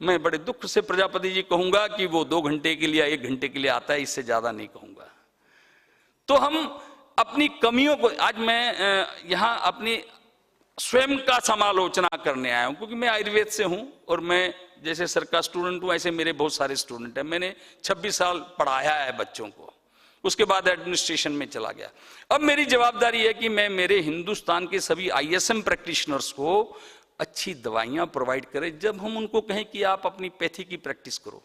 S3: मैं बड़े दुख से प्रजापति जी कहूंगा कि वो 2 घंटे के लिए 1 घंटे के लिए आता है, इससे ज्यादा नहीं कहूंगा। तो हम अपनी कमियों को, आज मैं यहां अपनी स्वयं का समालोचना करने आया हूं, क्योंकि मैं आयुर्वेद से हूं और मैं जैसे सर का स्टूडेंट हूं, ऐसे मेरे बहुत सारे स्टूडेंट हैं। मैंने 26 साल पढ़ाया है बच्चों को, उसके बाद एडमिनिस्ट्रेशन में चला गया। अब मेरी जवाबदारी है कि मैं मेरे हिंदुस्तान के सभी ISM प्रैक्टिशनर्स को अच्छी दवाइयां प्रोवाइड करें। जब हम उनको कहें कि आप अपनी पैथी की प्रैक्टिस करो,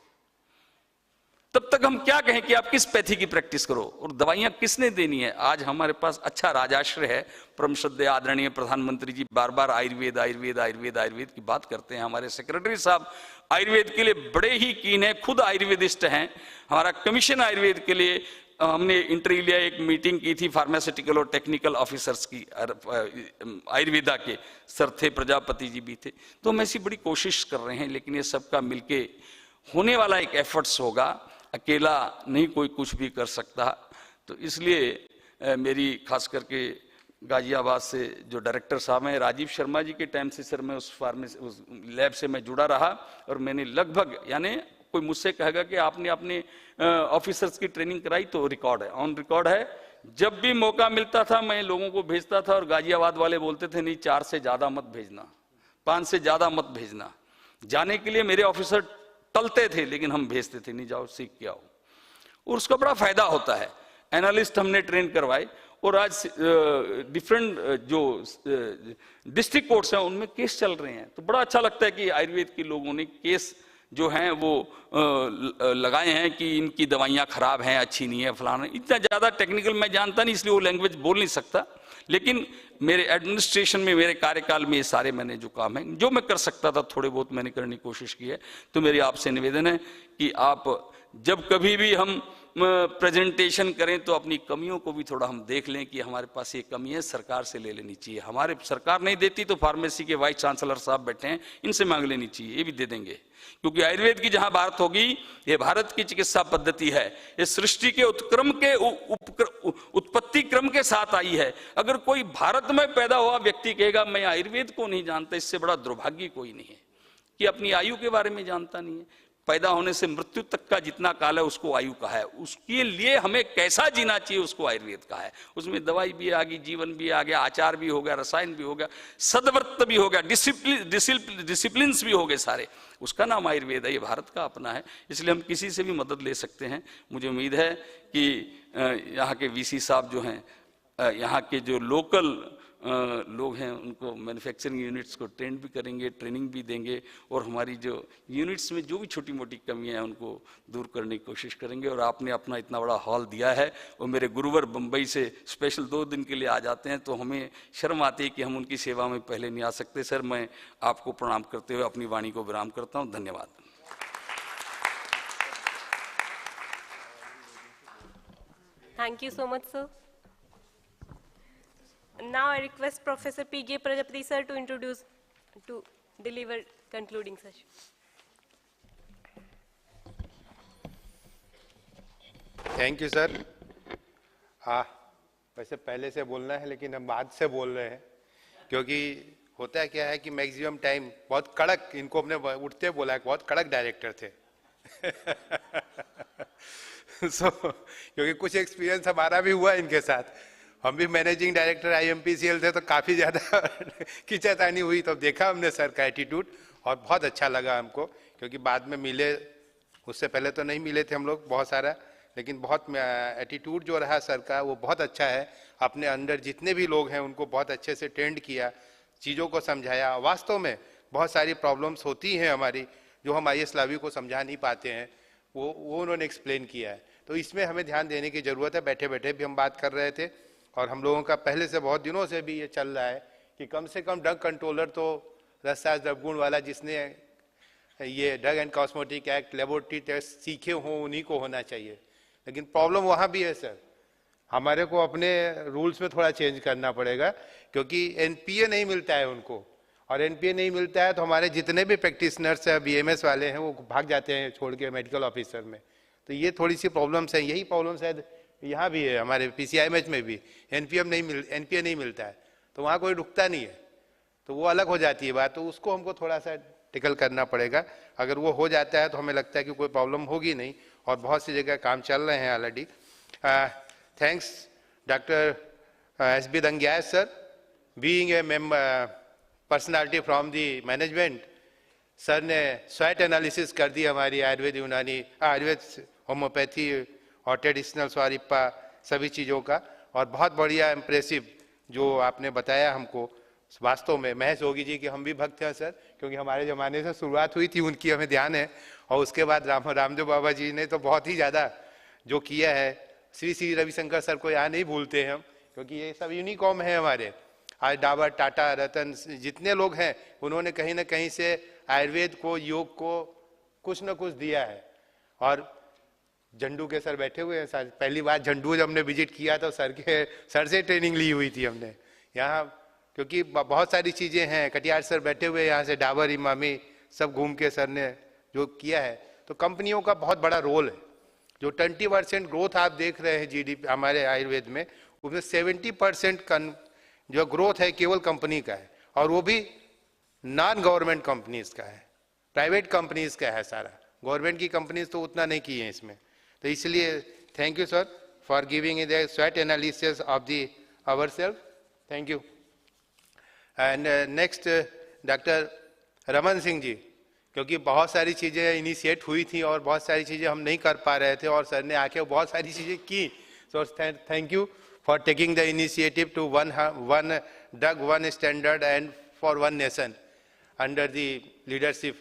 S3: तब तक हम क्या कहें कि आप किस पैथी की प्रैक्टिस करो और दवाइयां किसने देनी है। आज हमारे पास अच्छा राजाश्रय है, परम श्रद्धेय आदरणीय प्रधानमंत्री जी बार बार आयुर्वेद आयुर्वेद आयुर्वेद आयुर्वेद की बात करते हैं। हमारे सेक्रेटरी साहब आयुर्वेद के लिए बड़े ही कीन है, खुद आयुर्वेदिस्ट हैं। हमारा कमीशन आयुर्वेद के लिए, हमने इंटरलिया एक मीटिंग की थी फार्मास्यूटिकल और टेक्निकल ऑफिसर्स की, आयुर्वेदा के सर थे, प्रजापति जी भी थे। तो हम ऐसी बड़ी कोशिश कर रहे हैं, लेकिन ये सबका मिलके होने वाला एक एफर्ट्स होगा, अकेला नहीं कोई कुछ भी कर सकता। तो इसलिए मेरी खास करके गाजियाबाद से जो डायरेक्टर साहब हैं राजीव शर्मा जी के टाइम से सर मैं उस लैब से मैं जुड़ा रहा और मैंने लगभग यानी कोई मुझसे कहेगा कि आपने अपने ऑफिसर्स की ट्रेनिंग कराई तो रिकॉर्ड है, ऑन रिकॉर्ड है। जब भी मौका मिलता था मैं लोगों को भेजता था और गाजियाबाद वाले बोलते थे नहीं 4 से ज्यादा मत भेजना, 5 से ज्यादा मत भेजना। जाने के लिए मेरे ऑफिसर टलते थे लेकिन हम भेजते थे, नहीं जाओ सीख के आओ, और उसका बड़ा फायदा होता है। एनालिस्ट हमने ट्रेन करवाए और आज डिफरेंट जो डिस्ट्रिक्ट कोर्ट्स हैं उनमें केस चल रहे हैं, तो बड़ा अच्छा लगता है कि आयुर्वेद के लोगों ने केस जो हैं वो लगाए हैं कि इनकी दवाइयाँ खराब हैं, अच्छी नहीं है, फलाना। इतना ज़्यादा टेक्निकल मैं जानता नहीं इसलिए वो लैंग्वेज बोल नहीं सकता, लेकिन मेरे एडमिनिस्ट्रेशन में मेरे कार्यकाल में ये सारे मैंने जो काम है जो मैं कर सकता था थोड़े बहुत मैंने करने की कोशिश की है। तो मेरी आपसे निवेदन है कि आप जब कभी भी हम प्रेजेंटेशन करें तो अपनी कमियों को भी थोड़ा हम देख लें कि हमारे पास ये कमी है, सरकार से ले लेनी चाहिए। हमारे सरकार नहीं देती तो फार्मेसी के वाइस चांसलर साहब बैठे हैं, इनसे मांग लेनी चाहिए, ये भी दे देंगे। क्योंकि आयुर्वेद की जहां बात होगी, ये भारत की चिकित्सा पद्धति है, ये सृष्टि के उत्क्रम के उत्पत्ति क्रम के साथ आई है। अगर कोई भारत में पैदा हुआ व्यक्ति कहेगा मैं आयुर्वेद को नहीं जानता, इससे बड़ा दुर्भाग्य कोई नहीं है कि अपनी आयु के बारे में जानता नहीं है। पैदा होने से मृत्यु तक का जितना काल है उसको आयु कहा है, उसके लिए हमें कैसा जीना चाहिए उसको आयुर्वेद कहा है। उसमें दवाई भी आ गई, जीवन भी आ गया, आचार भी हो गया, रसायन भी हो गया, सदव्रत भी हो गया, डिसिप्लिन्स भी हो गए सारे, उसका नाम आयुर्वेद है। ये भारत का अपना है, इसलिए हम किसी से भी मदद ले सकते हैं। मुझे उम्मीद है कि यहाँ के वीसी साहब जो हैं, यहाँ के जो लोकल लोग हैं उनको मैन्युफैक्चरिंग यूनिट्स को ट्रेन भी करेंगे, ट्रेनिंग भी देंगे, और हमारी जो यूनिट्स में जो भी छोटी मोटी कमियां हैं उनको दूर करने की कोशिश करेंगे। और आपने अपना इतना बड़ा हॉल दिया है, और मेरे गुरुवर बम्बई से स्पेशल 2 दिन के लिए आ जाते हैं तो हमें शर्म आती है कि हम उनकी सेवा में पहले नहीं आ सकते। सर मैं आपको प्रणाम करते हुए अपनी वाणी को विराम करता हूँ। धन्यवाद।
S7: Thank you so much, sir. Now I request Professor P.G. Prajapati sir to deliver concluding session.
S4: Thank you sir. वैसे पहले से बोलना है लेकिन हम बाद से बोल रहे हैं, क्योंकि होता क्या है कि मैक्सिमम टाइम बहुत कड़क, इनको हमने उठते बोला है, बहुत कड़क डायरेक्टर थे। क्योंकि कुछ एक्सपीरियंस हमारा भी हुआ इनके साथ, हम भी मैनेजिंग डायरेक्टर IMPCL थे तो काफ़ी ज़्यादा खींचातानी हुई, तो देखा हमने सर का एटीट्यूड और बहुत अच्छा लगा हमको। क्योंकि बाद में मिले, उससे पहले तो नहीं मिले थे हम लोग बहुत सारा, लेकिन बहुत एटीट्यूड जो रहा सर का वो बहुत अच्छा है। अपने अंडर जितने भी लोग हैं उनको बहुत अच्छे से ट्रेंड किया, चीज़ों को समझाया। वास्तव में बहुत सारी प्रॉब्लम्स होती हैं हमारी जो हम IAS लावी को समझा नहीं पाते हैं, वो उन्होंने एक्सप्लेन किया है। तो इसमें हमें ध्यान देने की ज़रूरत है। बैठे बैठे भी हम बात कर रहे थे, और हम लोगों का पहले से बहुत दिनों से भी ये चल रहा है कि कम से कम ड्रग कंट्रोलर तो रसायन द्रव्यगुण वाला जिसने ये drug and cosmetic act laboratory test सीखे हों उन्हीं को होना चाहिए। लेकिन प्रॉब्लम वहाँ भी है सर, हमारे को अपने रूल्स में थोड़ा चेंज करना पड़ेगा, क्योंकि NPA नहीं मिलता है उनको, और NPA नहीं मिलता है तो हमारे जितने भी प्रैक्टिशनर्स हैं, BMS वाले हैं, वो भाग जाते हैं छोड़ के मेडिकल ऑफिसर में। तो ये थोड़ी सी प्रॉब्लम्स हैं। यही प्रॉब्लम शायद यहाँ भी है, हमारे PCIMH में भी NPA नहीं मिलता है, तो वहाँ कोई रुकता नहीं है, तो वो अलग हो जाती है बात। तो उसको हमको थोड़ा सा टिकल करना पड़ेगा। अगर वो हो जाता है तो हमें लगता है कि कोई प्रॉब्लम होगी नहीं, और बहुत सी जगह काम चल रहे हैं already. Thanks doctor SB Dangyal sir, being a member personality from the management, sir ने स्वैट एनालिसिस कर दी हमारी आयुर्वेद यूनानी, आयुर्वेद होम्योपैथी और ट्रेडिशनल स्वारिप्पा सभी चीज़ों का, और बहुत बढ़िया इम्प्रेसिव जो आपने बताया हमको। वास्तव में महेश योगी जी के हम भी भक्त हैं सर, क्योंकि हमारे ज़माने से शुरुआत हुई थी, उनकी हमें ध्यान है। और उसके बाद रामदेव बाबा जी ने तो बहुत ही ज़्यादा जो किया है। श्री रविशंकर सर को यहाँ नहीं भूलते हैं हम, क्योंकि ये सब यूनिकॉर्न है हमारे। आज डाबर, टाटा, रतन, जितने लोग हैं उन्होंने कहीं ना कहीं से आयुर्वेद को, योग को कुछ न कुछ दिया है। और झंडू के सर बैठे हुए हैं सर, पहली बार झंडू जब हमने विजिट किया तो सर से ट्रेनिंग ली हुई थी हमने यहाँ, क्योंकि बहुत सारी चीज़ें हैं। कटियार सर बैठे हुए यहाँ से, डाबर, इमामी सब घूम के सर ने जो किया है। तो कंपनियों का बहुत बड़ा रोल है। जो 20% ग्रोथ आप देख रहे हैं GDP हमारे आयुर्वेद में, उसमें 70% जो ग्रोथ है केवल कंपनी का है, और वो भी नॉन गवर्नमेंट कंपनीज का है, प्राइवेट कंपनीज का है सारा, गवर्नमेंट की कंपनीज तो उतना नहीं की है इसमें। तो इसलिए thank you sir for giving the स्वैट analysis of the ourself, thank you. And next doctor Raman Singh ji, क्योंकि बहुत सारी चीज़ें इनिशिएट हुई थी और बहुत सारी चीज़ें हम नहीं कर पा रहे थे और सर ने आके बहुत सारी चीज़ें की, so thank you for taking the initiative to one drug one standard and for one nation under the leadership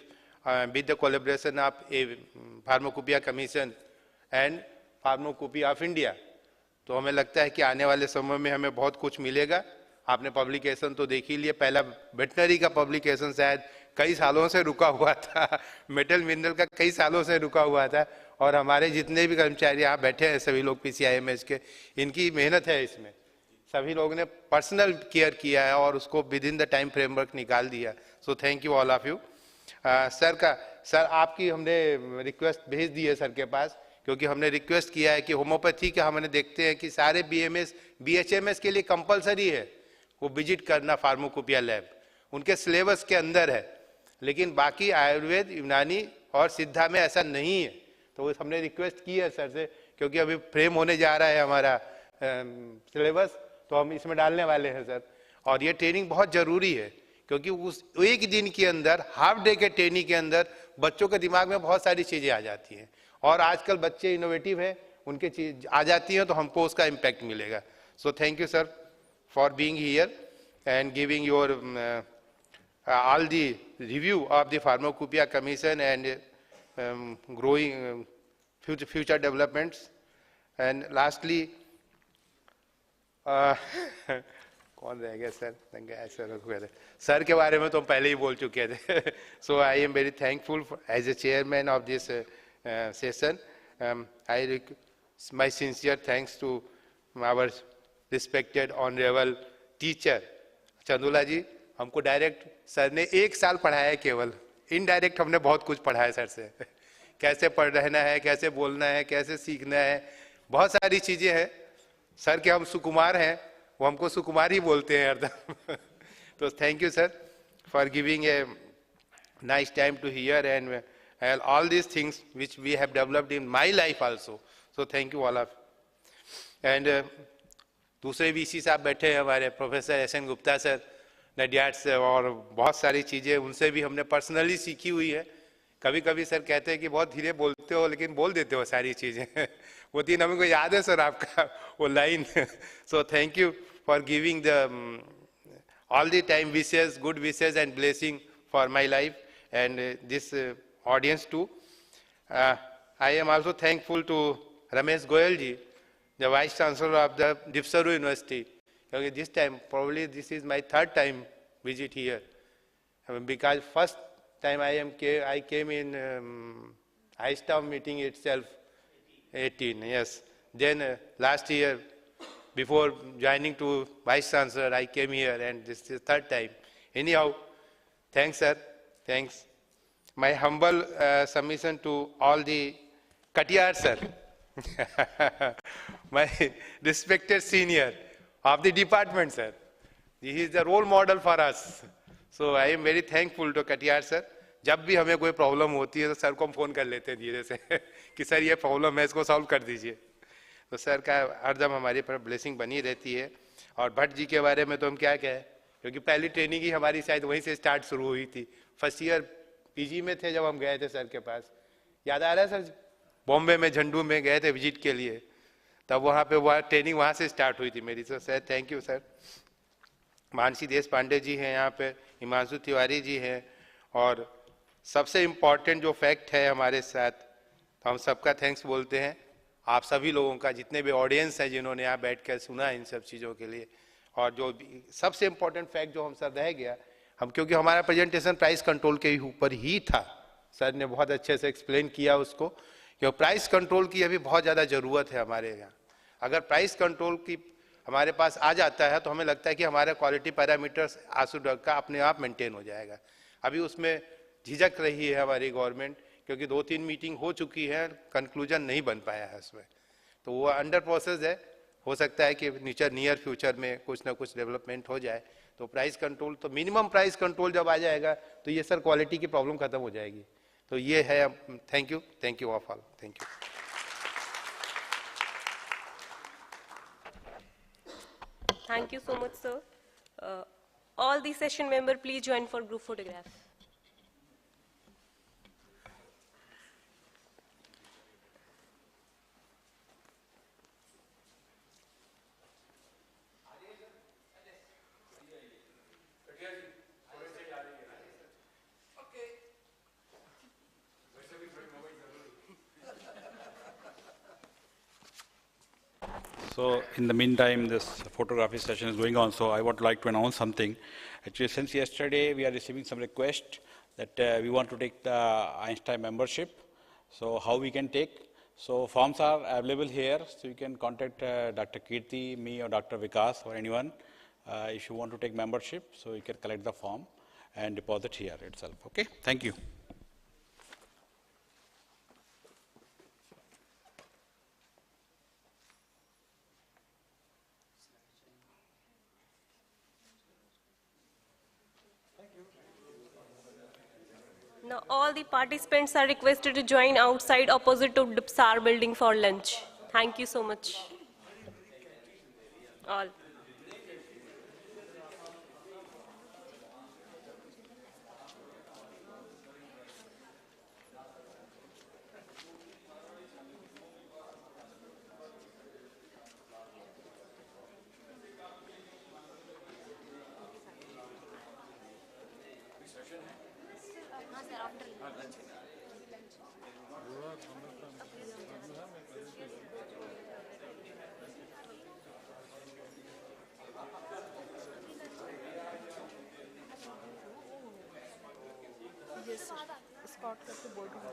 S4: with the collaboration of a Pharmacopoeia Commission and Pharmacopoeia of India। तो हमें लगता है कि आने वाले समय में हमें बहुत कुछ मिलेगा। आपने पब्लिकेशन तो देख ही लिया, पहला वेटनरी का पब्लिकेशन शायद कई सालों से रुका हुआ था, मेटल मिनरल का कई सालों से रुका हुआ था, और हमारे जितने भी कर्मचारी यहाँ बैठे हैं सभी लोग PCIMS के, इनकी मेहनत है इसमें, सभी लोगों ने पर्सनल केयर किया है और उसको with in the time framework निकाल दिया। सो thank you all of you. Sir आपकी हमने रिक्वेस्ट भेज दी है सर के पास, क्योंकि हमने रिक्वेस्ट किया है कि होम्योपैथी का हमने देखते हैं कि सारे BMS BHMS के लिए कंपलसरी है वो विजिट करना फार्माकोपिया लैब, उनके सिलेबस के अंदर है, लेकिन बाकी आयुर्वेद, यूनानी और सिद्धा में ऐसा नहीं है। तो हमने रिक्वेस्ट की है सर से, क्योंकि अभी फ्रेम होने जा रहा है हमारा सिलेबस, तो हम इसमें डालने वाले हैं सर। और ये ट्रेनिंग बहुत जरूरी है, क्योंकि उस एक दिन के अंदर, हाफ डे के ट्रेनिंग के अंदर बच्चों के दिमाग में बहुत सारी चीजें आ जाती हैं, और आजकल बच्चे इनोवेटिव हैं, उनके चीज आ जाती हैं तो हमको उसका इम्पैक्ट मिलेगा। सो thank you sir for being here and giving your all the review of the pharmacopoeia commission and growing future developments. And lastly कौन रह गया सर, सर के बारे में तो हम पहले ही बोल चुके थे। So I am very thankful as a chairman of this session. I my sincere thanks to our respected honourable teacher Chandola ji. हमको डायरेक्ट सर ने 1 साल पढ़ाया है, केवल इनडायरेक्ट हमने बहुत कुछ पढ़ा है सर से, कैसे पढ़ रहना है, कैसे बोलना है, कैसे सीखना है, बहुत सारी चीजें हैं। सर के हम सुकुमार हैं, वो हमको सुकुमार ही बोलते हैं हरदम। तो thank you sir for giving a nice time to hear and all these things which we have developed in my life also. So thank you all of. And दूसरे VC साहब बैठे हैं हमारे, professor SN Gupta sir, Nadiad से, और बहुत सारी चीज़ें उनसे भी हमने पर्सनली सीखी हुई है। कभी कभी सर कहते हैं कि बहुत धीरे बोलते हो लेकिन बोल देते हो सारी चीज़ें। वो दिन हमको याद है सर आपका वो line. So thank you for giving the all the time wishes, good wishes and blessing for my life and this audience too. I am also thankful to Ramesh Goyal ji, the Vice Chancellor of the Dipsaru University. Okay, this time, probably this is my 3rd time visit here. Because first time I came in IASTAM meeting itself, 18, yes. Then last year, before joining to Vice Chancellor, I came here and this is 3rd time. Anyhow, thanks sir, thanks. My humble submission to all the Katiyar sir, my respected senior of the department sir. He is the role model for us. So I am very thankful to Katiyar sir. जब भी हमें कोई problem होती है तो sir को हम phone कर लेते हैं धीरे से कि सर ये प्रॉब्लम है, इसको सॉल्व कर दीजिए। तो सर का हरदम हमारी पर ब्लेसिंग बनी रहती है। और भट्ट जी के बारे में तो हम क्या कहें, क्योंकि पहली ट्रेनिंग ही हमारी शायद वहीं से स्टार्ट शुरू हुई थी। फर्स्ट ईयर PG में थे जब हम गए थे सर के पास, याद आ रहा है सर? बॉम्बे में झंडू में गए थे विजिट के लिए, तब वहाँ पे वह ट्रेनिंग वहाँ से स्टार्ट हुई थी मेरी। Sir thank you sir. Mansi देश पांडे जी हैं यहाँ पे, हिमांशु तिवारी जी हैं, और सबसे इम्पॉर्टेंट जो फैक्ट है हमारे साथ, तो हम सबका थैंक्स बोलते हैं, आप सभी लोगों का, जितने भी ऑडियंस हैं जिन्होंने यहाँ बैठकर सुना इन सब चीज़ों के लिए। और जो सबसे इम्पोर्टेंट फैक्ट जो हम सर रह गया, हम क्योंकि हमारा प्रेजेंटेशन प्राइस कंट्रोल के ऊपर ही था, सर ने बहुत अच्छे से एक्सप्लेन किया उसको, क्योंकि प्राइस कंट्रोल की अभी बहुत ज़्यादा ज़रूरत है हमारे यहाँ। अगर प्राइस कंट्रोल की हमारे पास आ जाता है तो हमें लगता है कि हमारे क्वालिटी पैरामीटर्स आंसू ड्रग का अपने आप मेंटेन हो जाएगा। अभी उसमें झिझक रही है हमारी गवर्नमेंट, क्योंकि 2-3 मीटिंग हो चुकी है, कंक्लूजन नहीं बन पाया है उसमें, तो वो अंडर प्रोसेस है। हो सकता है कि नियर फ्यूचर में कुछ ना कुछ डेवलपमेंट हो जाए, तो प्राइस कंट्रोल, तो मिनिमम प्राइस कंट्रोल जब आ जाएगा तो ये सर क्वालिटी की प्रॉब्लम खत्म हो जाएगी। तो ये है। Thank you of all, thank you.
S7: Thank you so much, sir. All the session member, please join for group photograph.
S6: So in the meantime, this photography session is going on, so I would like to announce something. Actually, since yesterday, we are receiving some requests that we want to take the IASTAM membership. So how we can take? So forms are available here, so you can contact Dr. Kirti, me, or Dr. Vikas, or anyone if you want to take membership. So you can collect the form and deposit here itself. Okay, thank you.
S7: Now all the participants are requested to join outside opposite to DPSAR building for lunch. Thank you so much. All.
S22: Spot करके बोल दूंगा।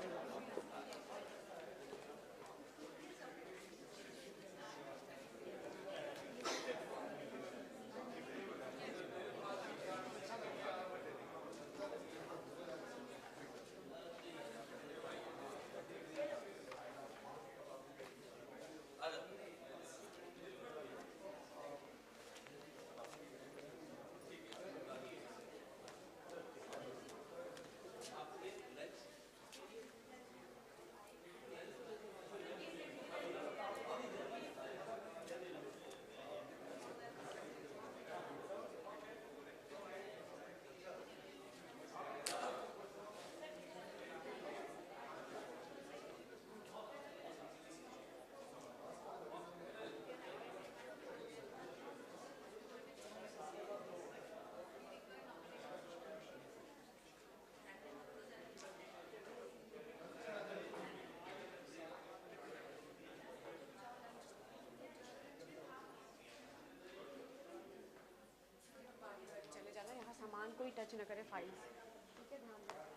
S22: सामान कोई touch न करे file. ठीक है, ध्यान रखो।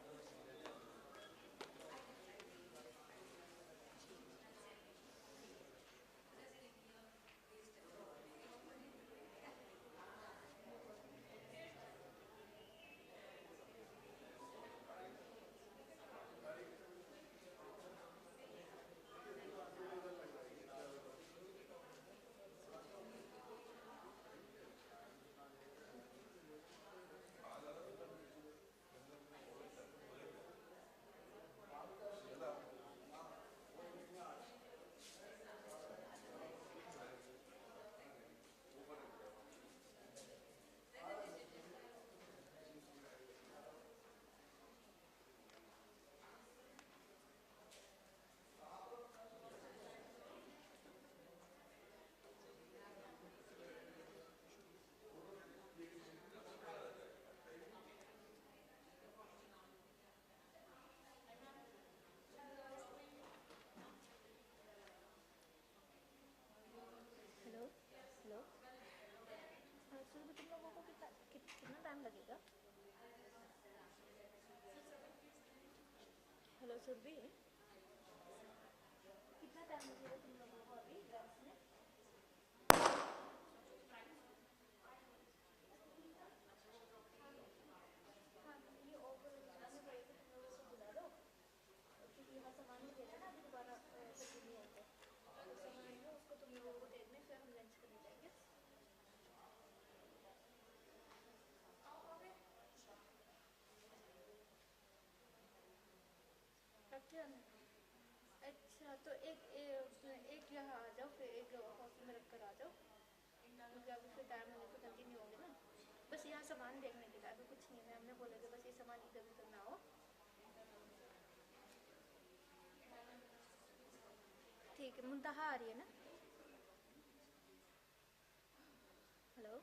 S22: कितना टाइम लगेगा? हेलो सुरभि, कितना टाइम लगेगा तुम लोगों को अभी ड्राफ्ट में? हाँ, ये ऑफर में पड़ेगा, तुम लोगों को बुला लो, क्योंकि यहाँ सामान मिलेगा ना, अभी दोबारा नहीं आएगा। सामान है उसको तुम लोगों को देखने, फिर हम लंच अच्छा तो एक यहाँ आ जाओ फिर एक हॉस्टल में रख कर आ जाओ क्योंकि अभी फिर टाइम होने तो जल्दी नहीं होंगे ना बस यहाँ सामान देखने के लिए अभी कुछ नहीं है हमने बोला कि बस ये सामान इधर उधर ना हो ठीक है मुंतहा आ रही है ना हेलो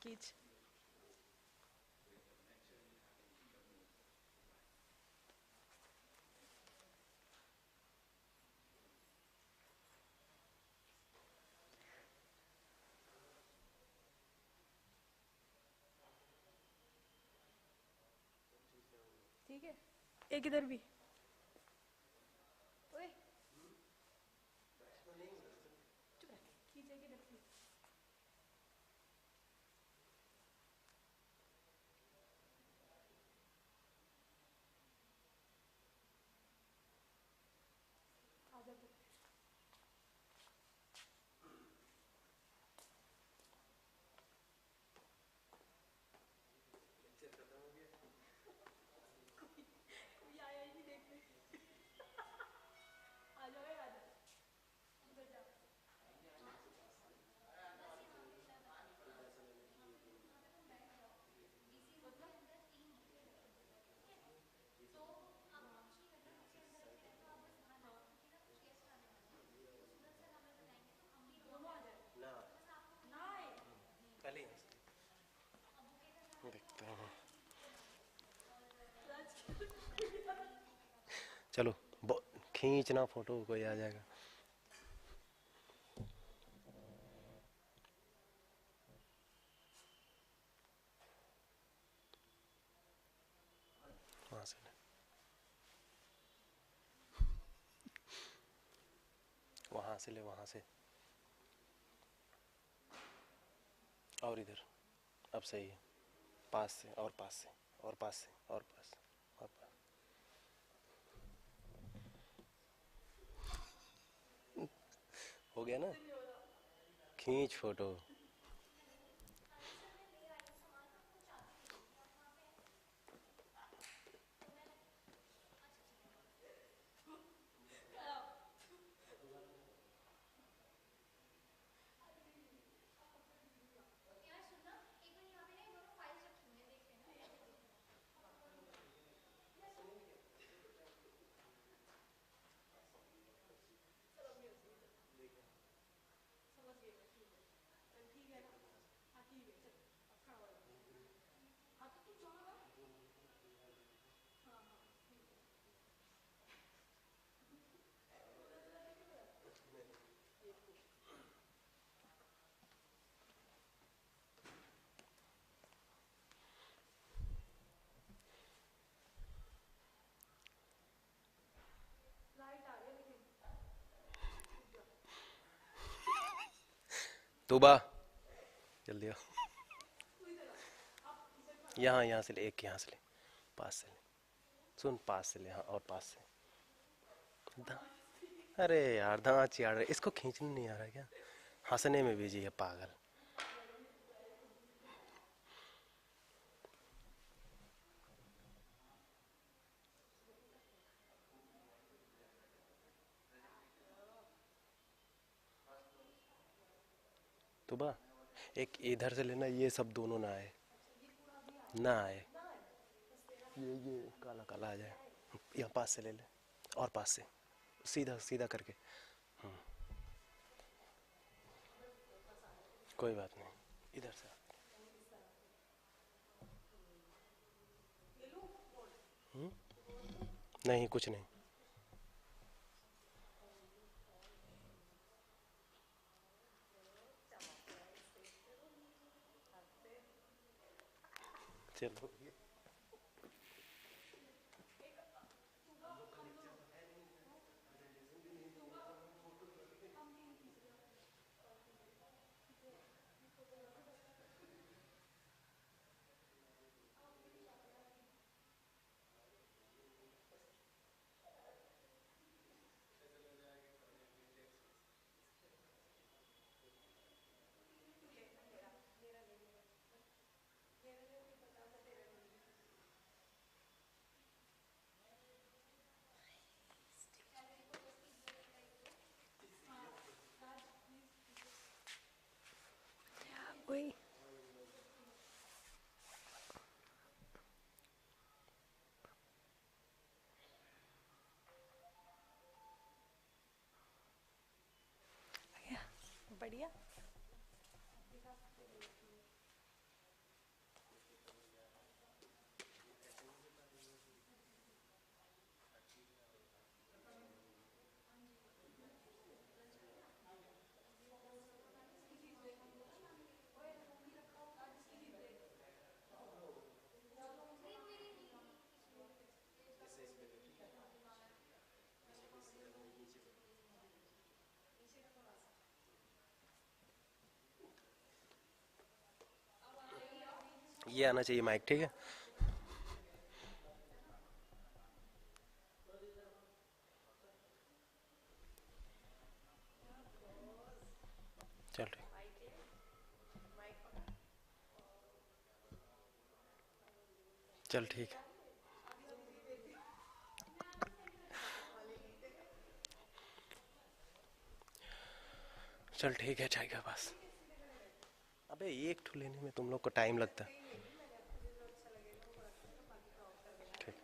S2: खींच। ठीक है, एक इधर भी। ओए चुप रह, खींच एक इधर खींच। आजा तू। कोई आया ही नहीं देखने। आ जाओ यार, आ जाओ। उधर जा।
S5: पहले देखते हैं। चलो खींचना फोटो, कोई आ जाएगा। वहां से वहां से ले, वहां से। और इधर, अब सही है। पास से और पास से और पास से और पास से और पास। हो गया ना, खींच फोटो। तूबा जल्दी आओ। यहाँ से ले, एक यहाँ से ले, पास से ले। सुन, पास से ले, हाँ, और पास से। अरे यार, दांत चियाड़ रहे, इसको खींचने नहीं आ रहा क्या? हंसने में बिजी है पागल। तूबा एक इधर से लेना, ये सब दोनों ना आए, ना आए, ये काला काला आ जाए। यहाँ पास से ले ले, और पास से, सीधा सीधा करके। कोई बात नहीं, इधर से। नहीं, कुछ नहीं। चलो
S2: ओए बढ़िया।
S5: ये आना चाहिए माइक, ठीक है? चल ठीक, चल ठीक है। चल ठीक है, चाय के पास। अबे एक ठो लेने में तुम लोग को टाइम लगता है। ठीक।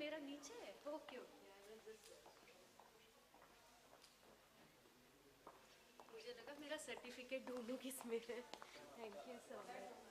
S11: मेरा नीचे है? ओके ओके, मुझे लगा मेरा सर्टिफिकेट ढूंढूं किसमें है। Thank you so much.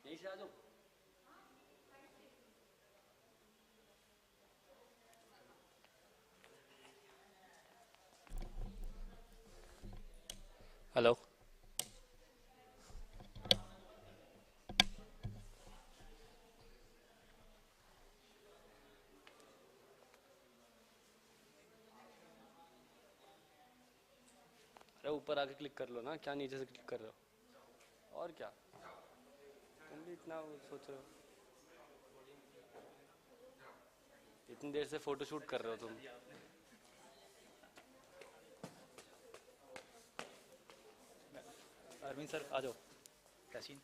S1: यहीं से आ जाओ। हेलो। अरे ऊपर आके क्लिक कर लो ना, क्या नीचे से क्लिक कर रहे हो? और क्या तुम भी इतना वो सोच रहे हो? इतनी देर से फोटो शूट कर रहे हो तुम।
S8: अरविंद सर आ जाओ। कैसी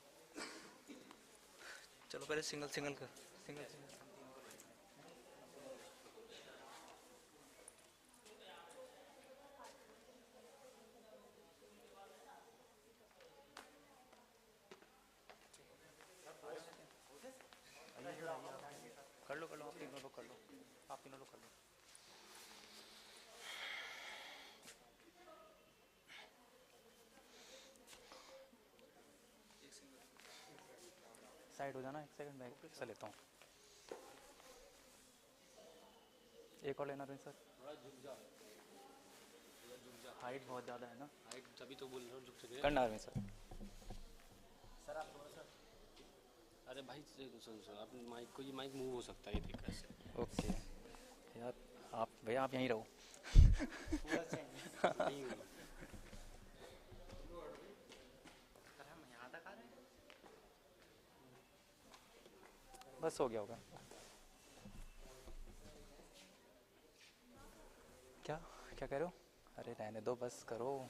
S8: चलो पहले सिंगल सिंगल कर सिंगल सिंगल। कर लो आप तीनों लोग कर लो, आप तीनों लोग कर लो। साइड हो जाना, एक सेकंड मैं हिस्सा लेता हूँ। एक और लेना रहे सर। हाइट बहुत ज़्यादा है ना,
S1: हाइट तभी तो बोल रहा हूँ, झुक सके
S8: करना रहे सर।
S1: सर आप थोड़ा सा, अरे भाई सुन आप माइक को, ये माइक मूव हो सकता है ये देख ऐसे।
S8: ओके यार, आप भैया आप यहीं रहो। बस हो गया होगा। क्या क्या कह रहे हो? अरे रहने दो, बस करो।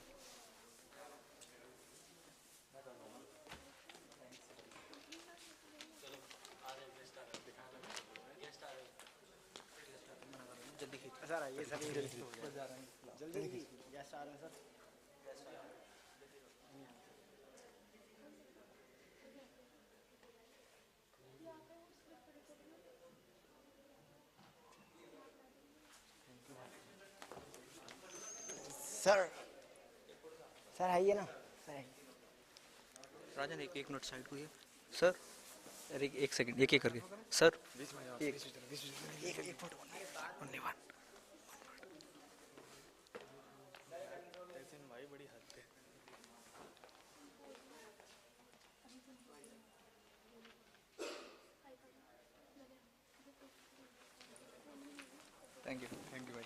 S8: जल्दी खींच सर, आइए सर, जल्दी जल्दी गेस्ट आ रहे हैं सर। सर सर आइए ना सर। राजन एक मिनट साइड को ये सर। अरे एक सेकंड, एक करके सर। एक फोटो ओनली वन। भाई बड़ी हद है। थैंक यू भाई।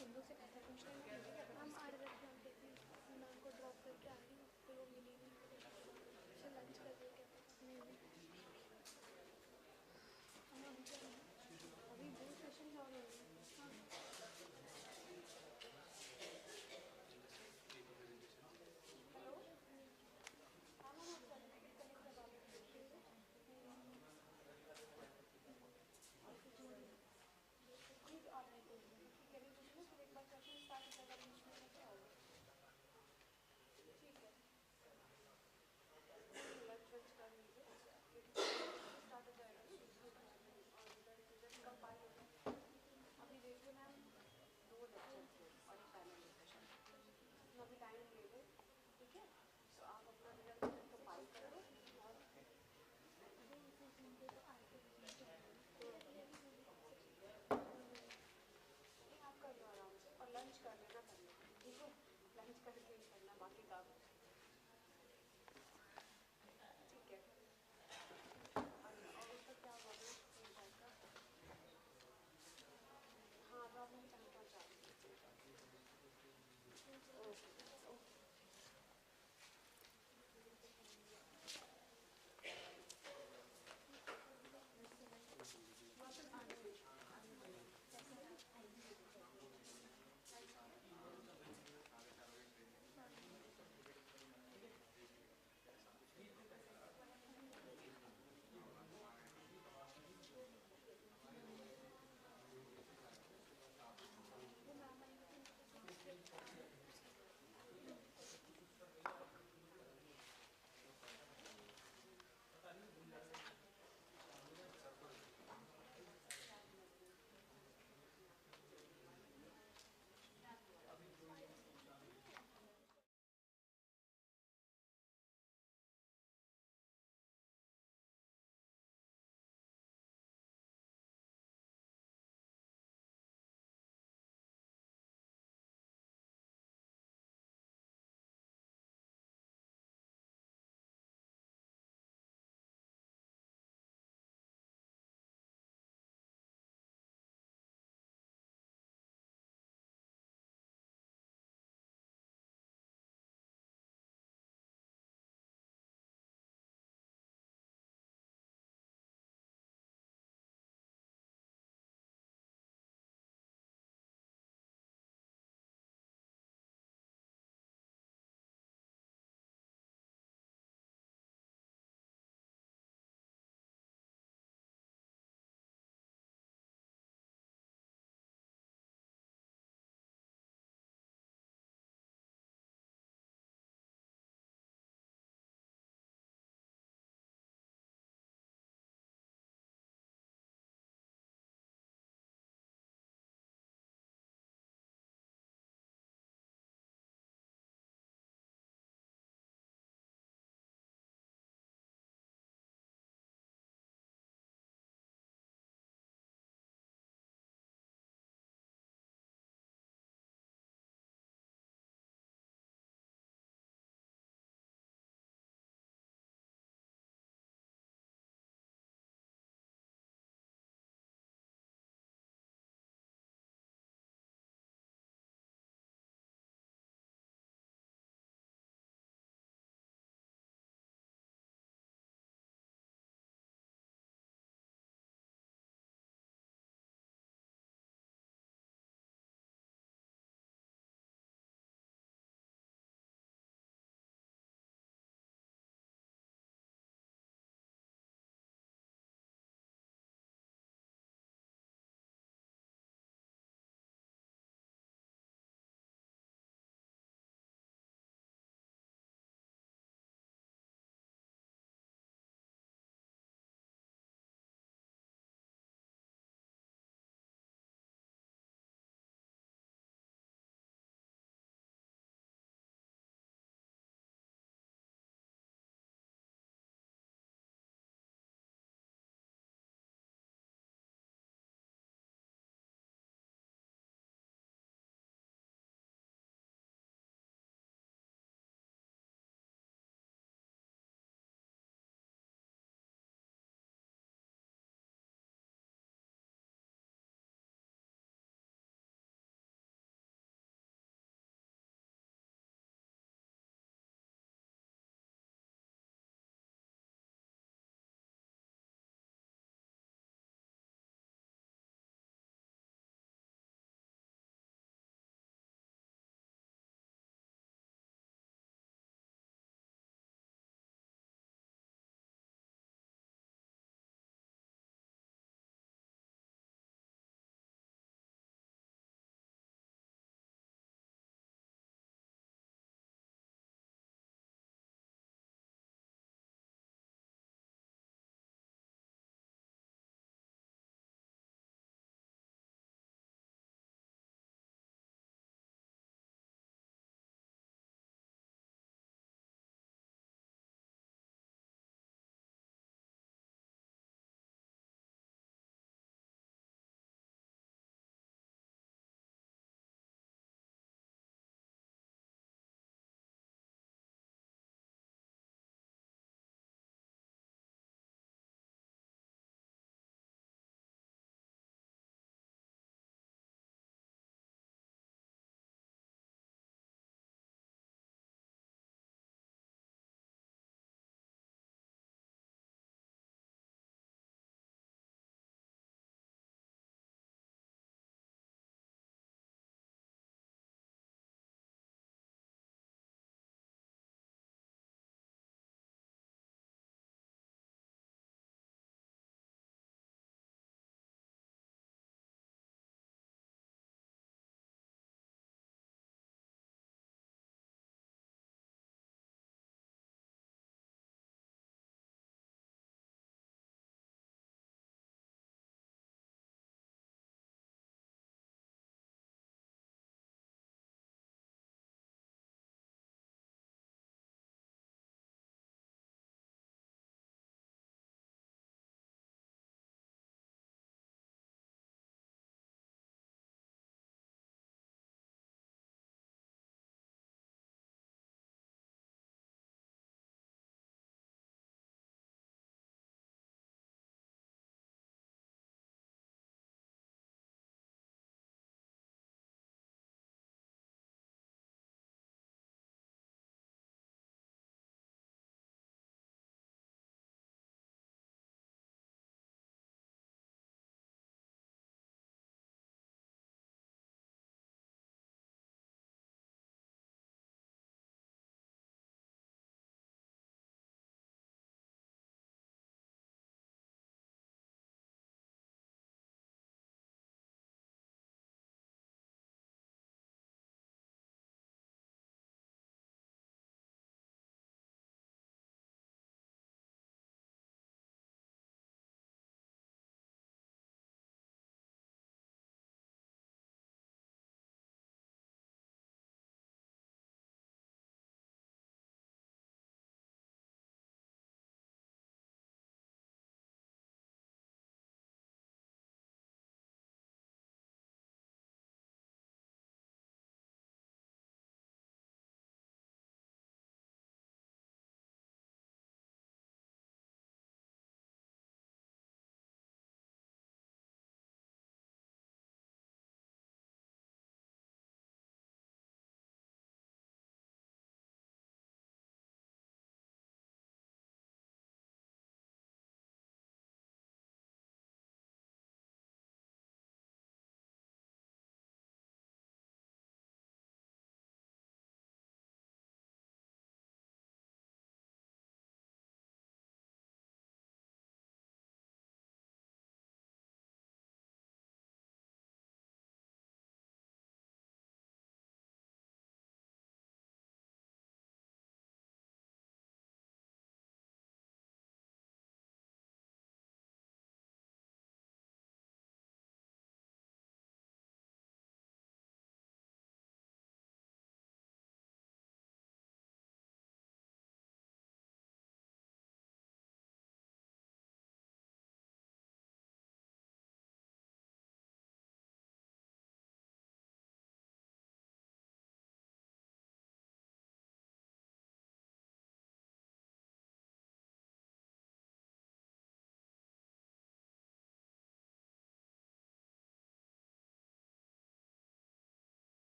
S2: तुम लोग से पैसा पूछना है, हम आ रहे थे, हम देखते हैं मैं उनको ड्रॉप करके आ रही हूँ, फिर वो मिलेगी, फिर लंच कर रही क्या पता। अभी दो सेशन और हो रहे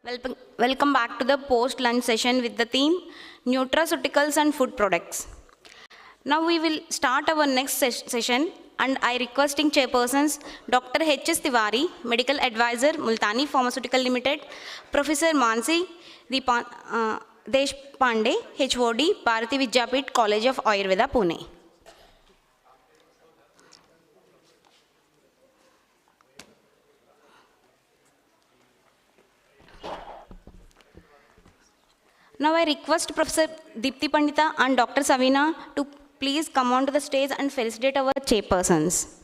S15: Welcome back to the post-lunch session with the theme Nutraceuticals and Food Products. Now we will start our next session, and I requesting chairpersons Dr. H.S. Tiwari, Medical Advisor, Multani Pharmaceutical Limited, Professor Mansi Deshpande, HOD, Bharati Vidyapit College of Ayurveda, Pune. Now I request Professor Deepthi Pandita and Dr. Savina to please come onto the stage and felicitate our chairpersons.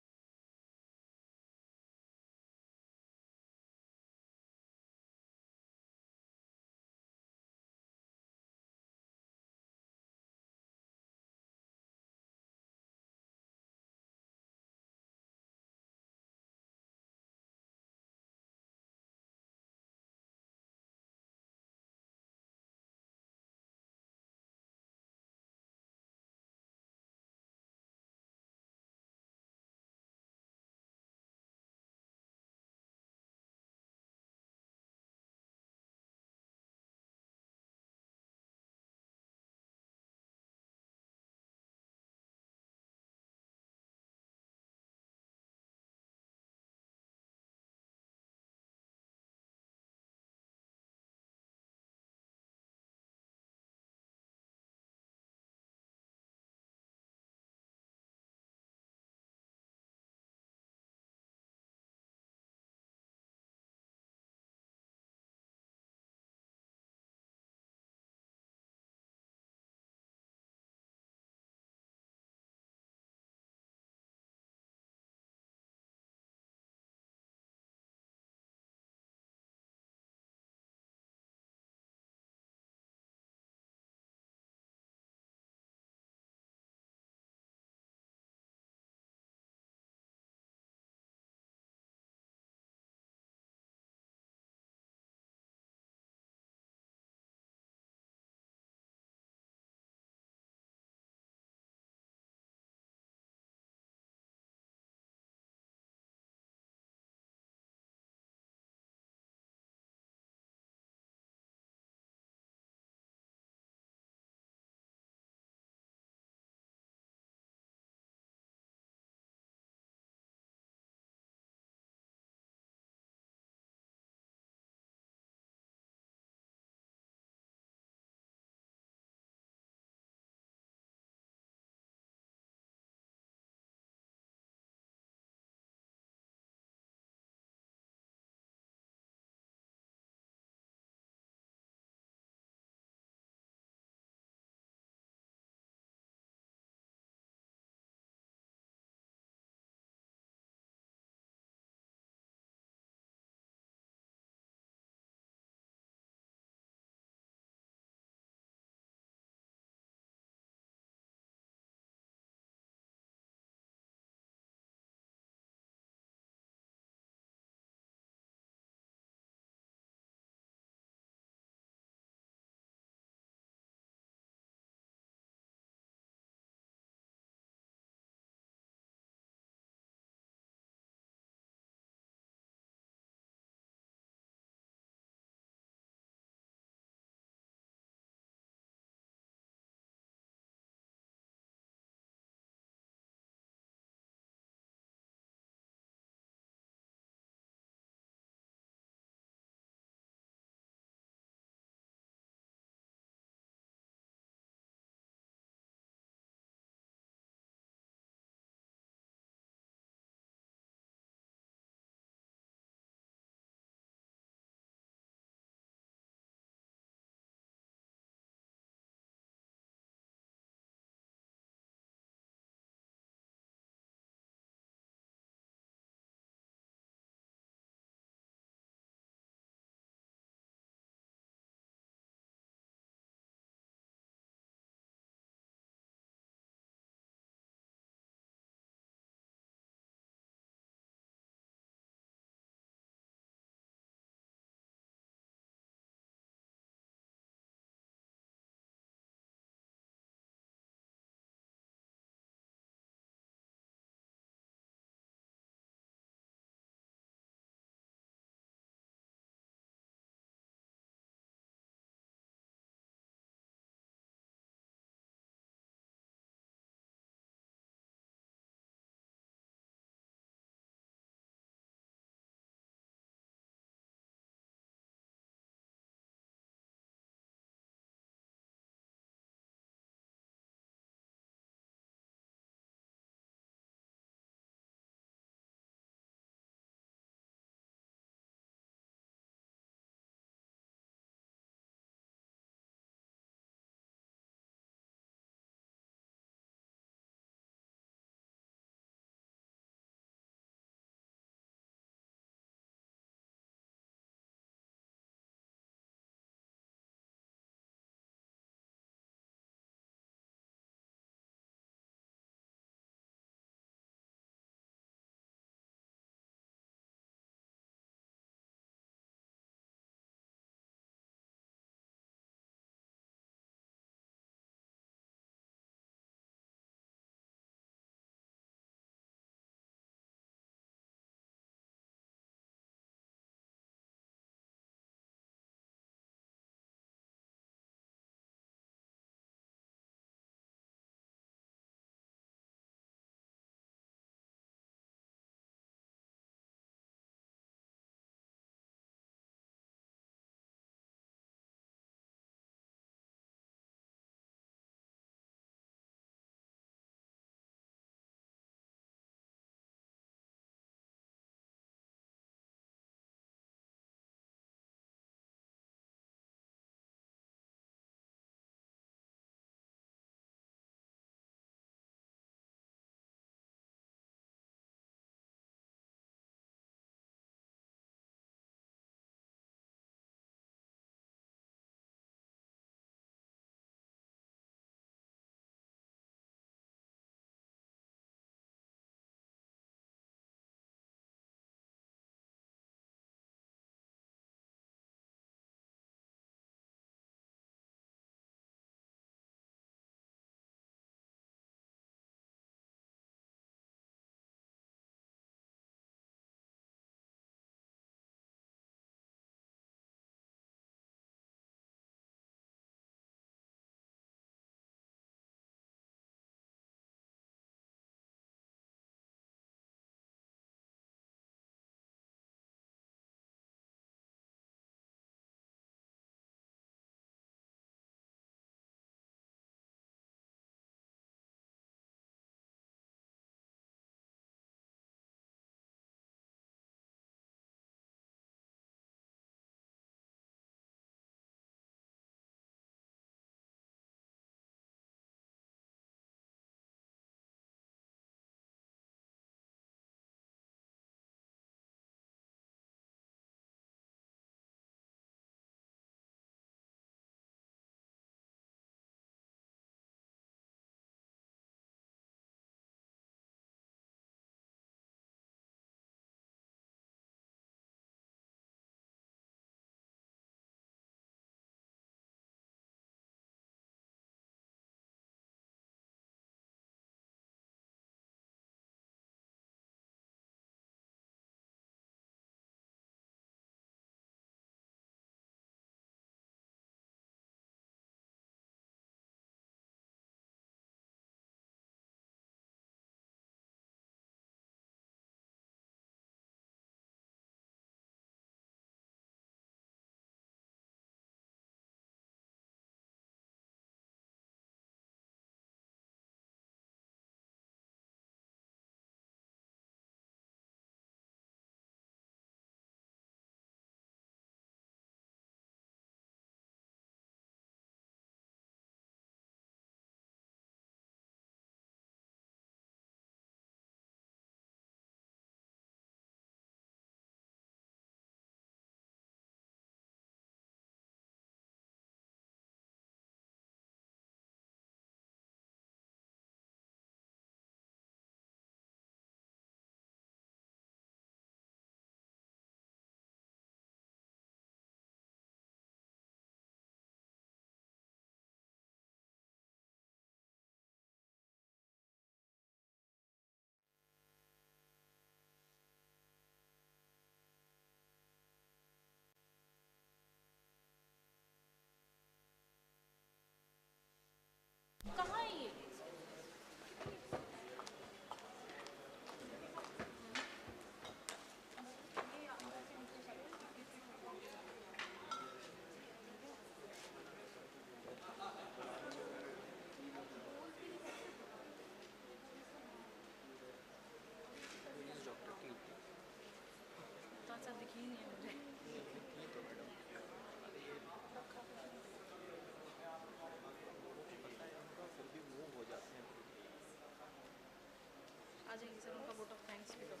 S10: जाएंगे sir, उनका vote of thanks भी करो।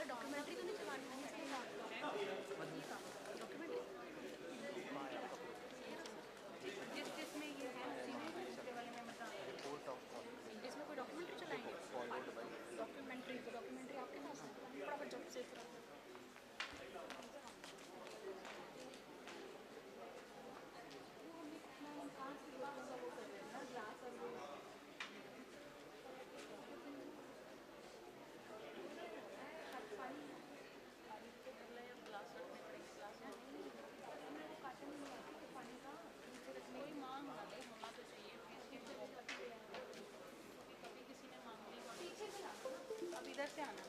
S10: Documentary तो नहीं चलानी documentary जिसमें ये है उसी में दूसरे वाले में बता जिसमें कोई डॉक्यूमेंट्री चलाएंगे डॉक्यूमेंट्री आपके पास है फटाफट जब से अब इधर से आना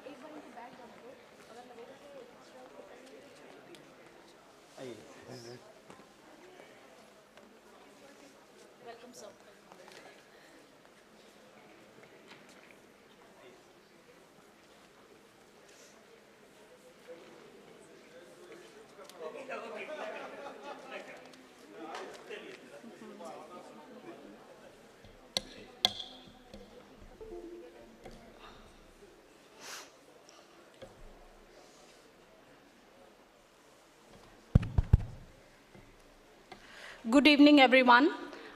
S10: एक बार इनकी बैग डाल दो अगर लगेगा कि welcome sir. Good evening, everyone.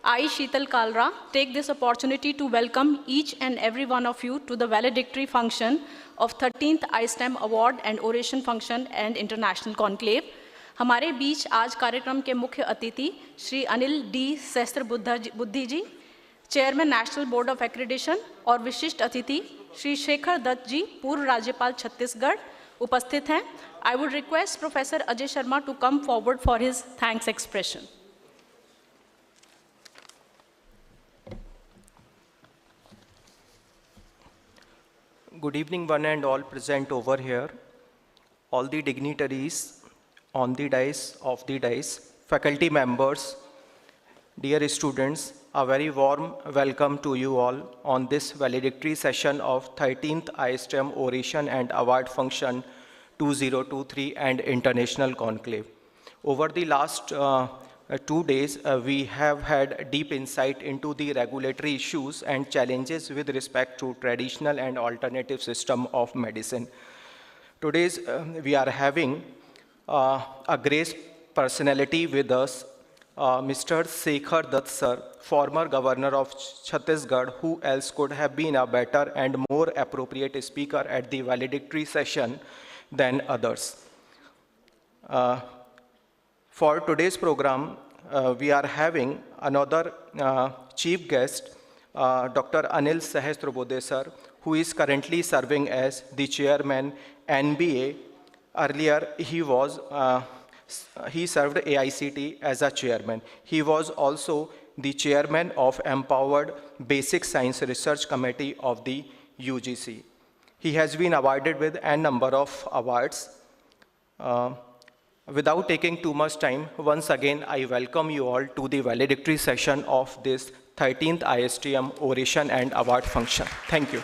S10: I, Sheetal Kalra, take this opportunity to welcome each and every one of you to the valedictory function of 13th IASTAM Award and Oration Function and International Conclave. हमारे बीच आज कार्यक्रम के मुख्य अतिथि Shri Anil D Sahasrabudhe ji, chairman national board of accreditation, और विशिष्ट अतिथि श्री शेखर दत्त जी, पूर्व राज्यपाल छत्तीसगढ़, उपस्थित हैं. I would request Professor Ajay Sharma to come forward for his thanks expression.
S13: Good evening, one and all present over here, all the dignitaries on the dais, off the dais, faculty members, dear students, a very warm welcome to you all on this valedictory session of 13th IASTAM Oration and Award Function 2023 and International Conclave. Over the last 2 days, we have had deep insight into the regulatory issues and challenges with respect to traditional and alternative system of medicine. Today, we are having a great personality with us, Mr. Shekhar Dutt sir, former governor of Chhattisgarh, who else could have been a better and more appropriate speaker at the valedictory session than others. For today's program, we are having another chief guest, Dr. Anil Sahasrabuddhe sir, who is currently serving as the chairman NBA. Earlier, he served AICT as a chairman. He was also the chairman of Empowered Basic Science Research Committee of the UGC. He has been awarded with a number of awards. Without taking too much time, once again, I welcome you all to the valedictory session of this 13th IASTM Oration and Award Function. Thank you.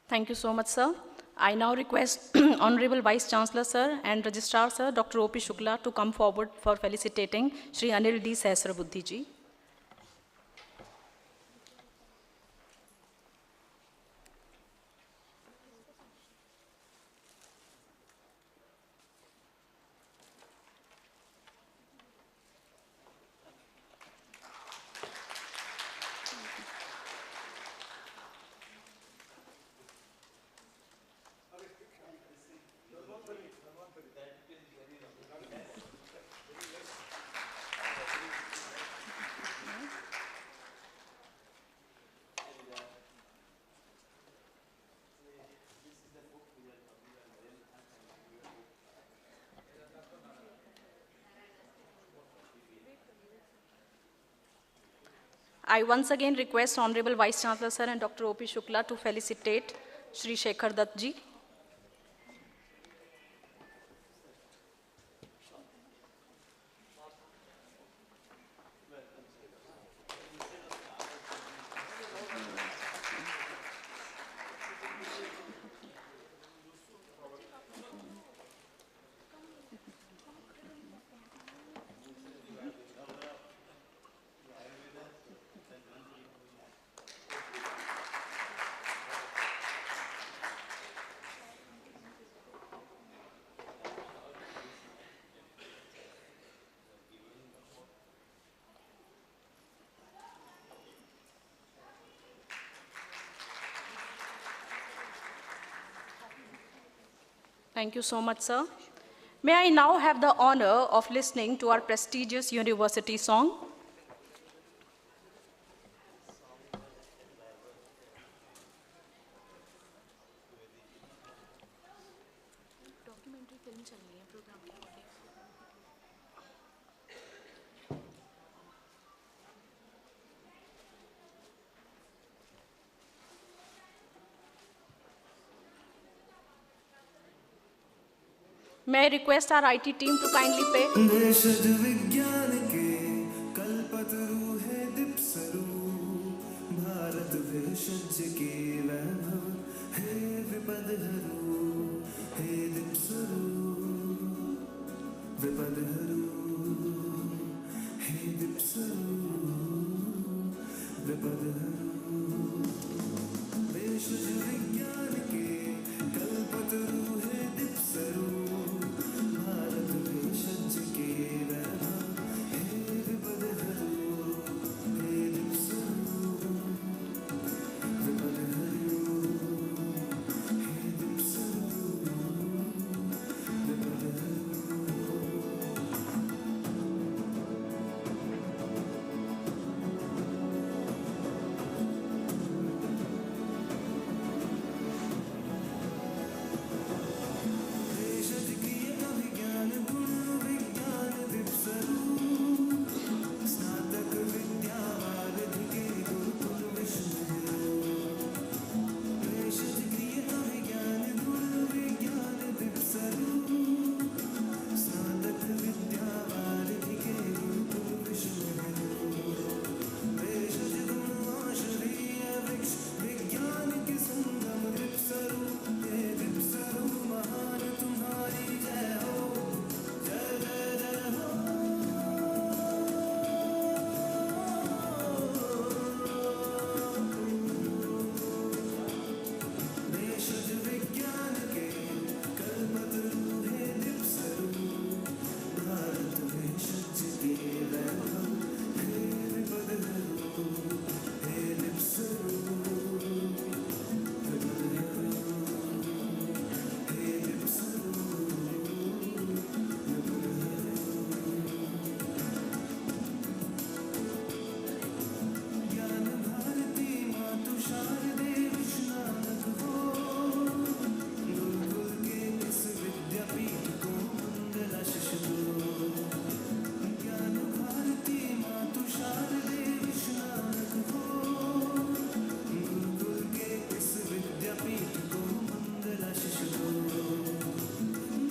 S7: Thank you so much, sir. I now request Honorable Vice Chancellor, sir, and Registrar, sir, Dr. O.P. Shukla, to come forward for felicitating Shri Anil D. Sahasrabuddhi ji.
S10: I once again request Honorable Vice Chancellor Sir and Dr. O.P. Shukla to felicitate Shri Shekhar Dutt ji. Thank you so much, sir. May I now have the honor of listening to our prestigious university song. May I request our IT team to kindly pay?
S16: भेषज विज्ञान के कल्पतरु है दीप्सरु भारत भेषज के वैभव हे विपदहरु हे दीप्सरु विपदहरु हे दीप्सरु विपदहरु भेषज विज्ञान के कल्पतरु है दीप्सरु भारत भेषज के वैभव हे विपदहरु हे दीप्सरु विपदहरु हे दीप्सरु विपदहरु भेषज किए अभिज्ञान गुण विज्ञान दीप्सरु स्नातक विद्या वारिधि के गुरुकुल विष्णु भेषज किए अभिज्ञान गुण विज्ञान दीप्सरु स्नातक विद्या वारिधि के गुरुकुल विष्णु भेषज गुण औषधीय वृक्ष विज्ञान के संगम दीप्सरु हे दीप्सरु महान तुम्हारी जय हो जय जय जय हो भेषज विज्ञान के कल्पतरु हे दीप्सरु भारत भेषज के वैभव हे विपदहरु हे दीप्सरु विपदहरु हे दीप्सरु ज्ञान भारती मातु शारदे विश्वनाथ हो गुरुकुल के इस विद्यापीठ को मंगलाशीष दो ज्ञान भारती मातु शारदे विश्वनाथ हो गुरुकुल के इस विद्यापीठ को मंगलाशीष दो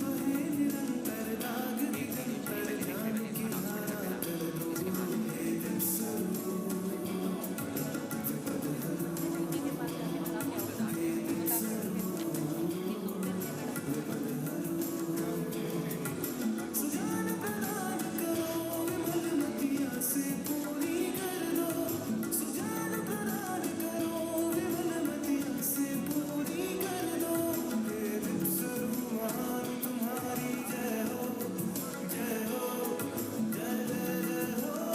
S16: बहे निरंतर राग निरंतर ज्ञान की धारा कर दो हे दीप्सरु सुजान प्रदान करो विमलमतिया से पूरी कर दो सुजान प्रदान करो विमलमतिया से पूरी कर दो हे दीप्सरु महान तुम्हारी जय हो जय हो जय जय जय हो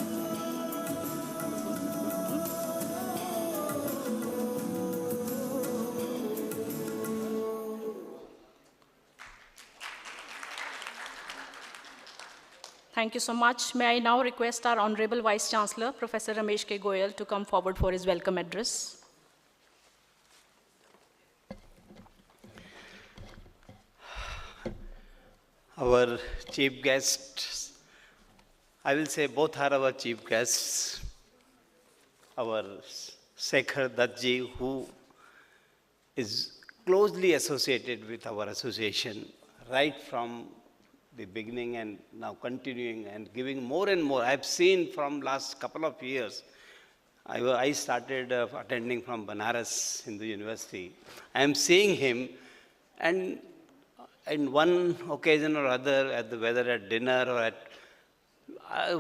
S10: Thank you so much. May I now request our Honorable Vice Chancellor, Professor Ramesh K. Goyal, to come forward for his welcome address.
S17: Our chief guests, I will say both are our chief guests,
S18: our Shekhar Duttji, who is closely associated with our association right from the beginning and now continuing and giving more and more. I've seen from last couple of years, I started attending from Banaras Hindu University. I am seeing him, and in one occasion or other, whether at dinner or at,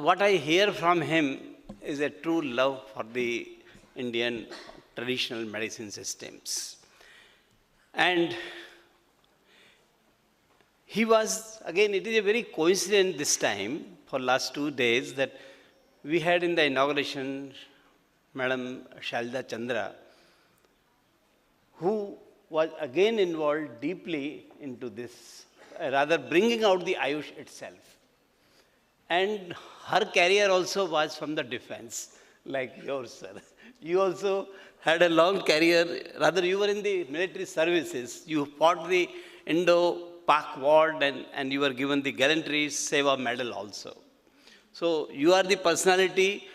S18: what I hear from him is a true love for the Indian traditional medicine systems. And he was, again, it is a very coincident this time, for last 2 days, that we had in the inauguration Madam Shalda Chandra, who was again involved deeply into this, rather bringing out the Ayush itself. And her career also was from the defense, like yours, sir. You also had a long career, rather you were in the military services. You fought the Indo-Pak war and you were given the Gallantry Seva Medal also. So you are the personality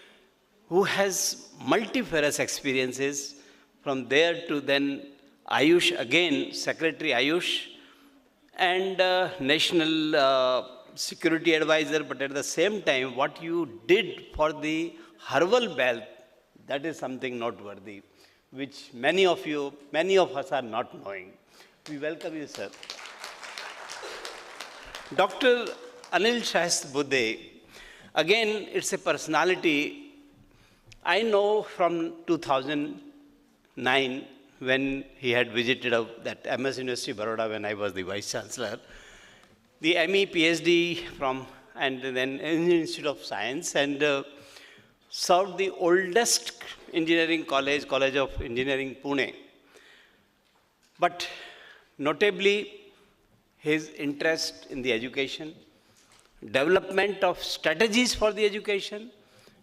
S18: who has multifarious experiences, from there to then Ayush again, Secretary Ayush, and National Security Advisor, but at the same time, what you did for the herbal wealth, that is something noteworthy, which many of us are not knowing. We welcome you, sir. Dr. Anil Shahist Budhe, again, it's a personality I know from 2009, when he had visited that MS University Baroda when I was the Vice Chancellor, the ME, PhD and then Indian Institute of Science, and served the oldest engineering college of Engineering, Pune. But notably, his interest in the education, development of strategies for the education,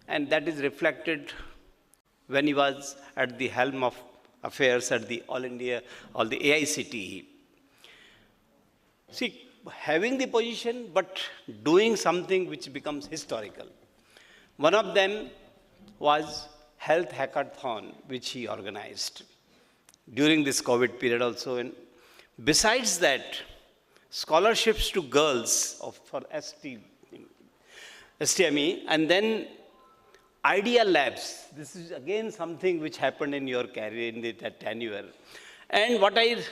S18: and that is reflected when he was at the helm of affairs at the All India, or the AICTE. See, having the position, but doing something which becomes historical. One of them was Health Hackathon, which he organized during this COVID period also. And besides that, scholarships to girls for STME, and then Idea Labs. This is again something which happened in your career in that tenure. And what as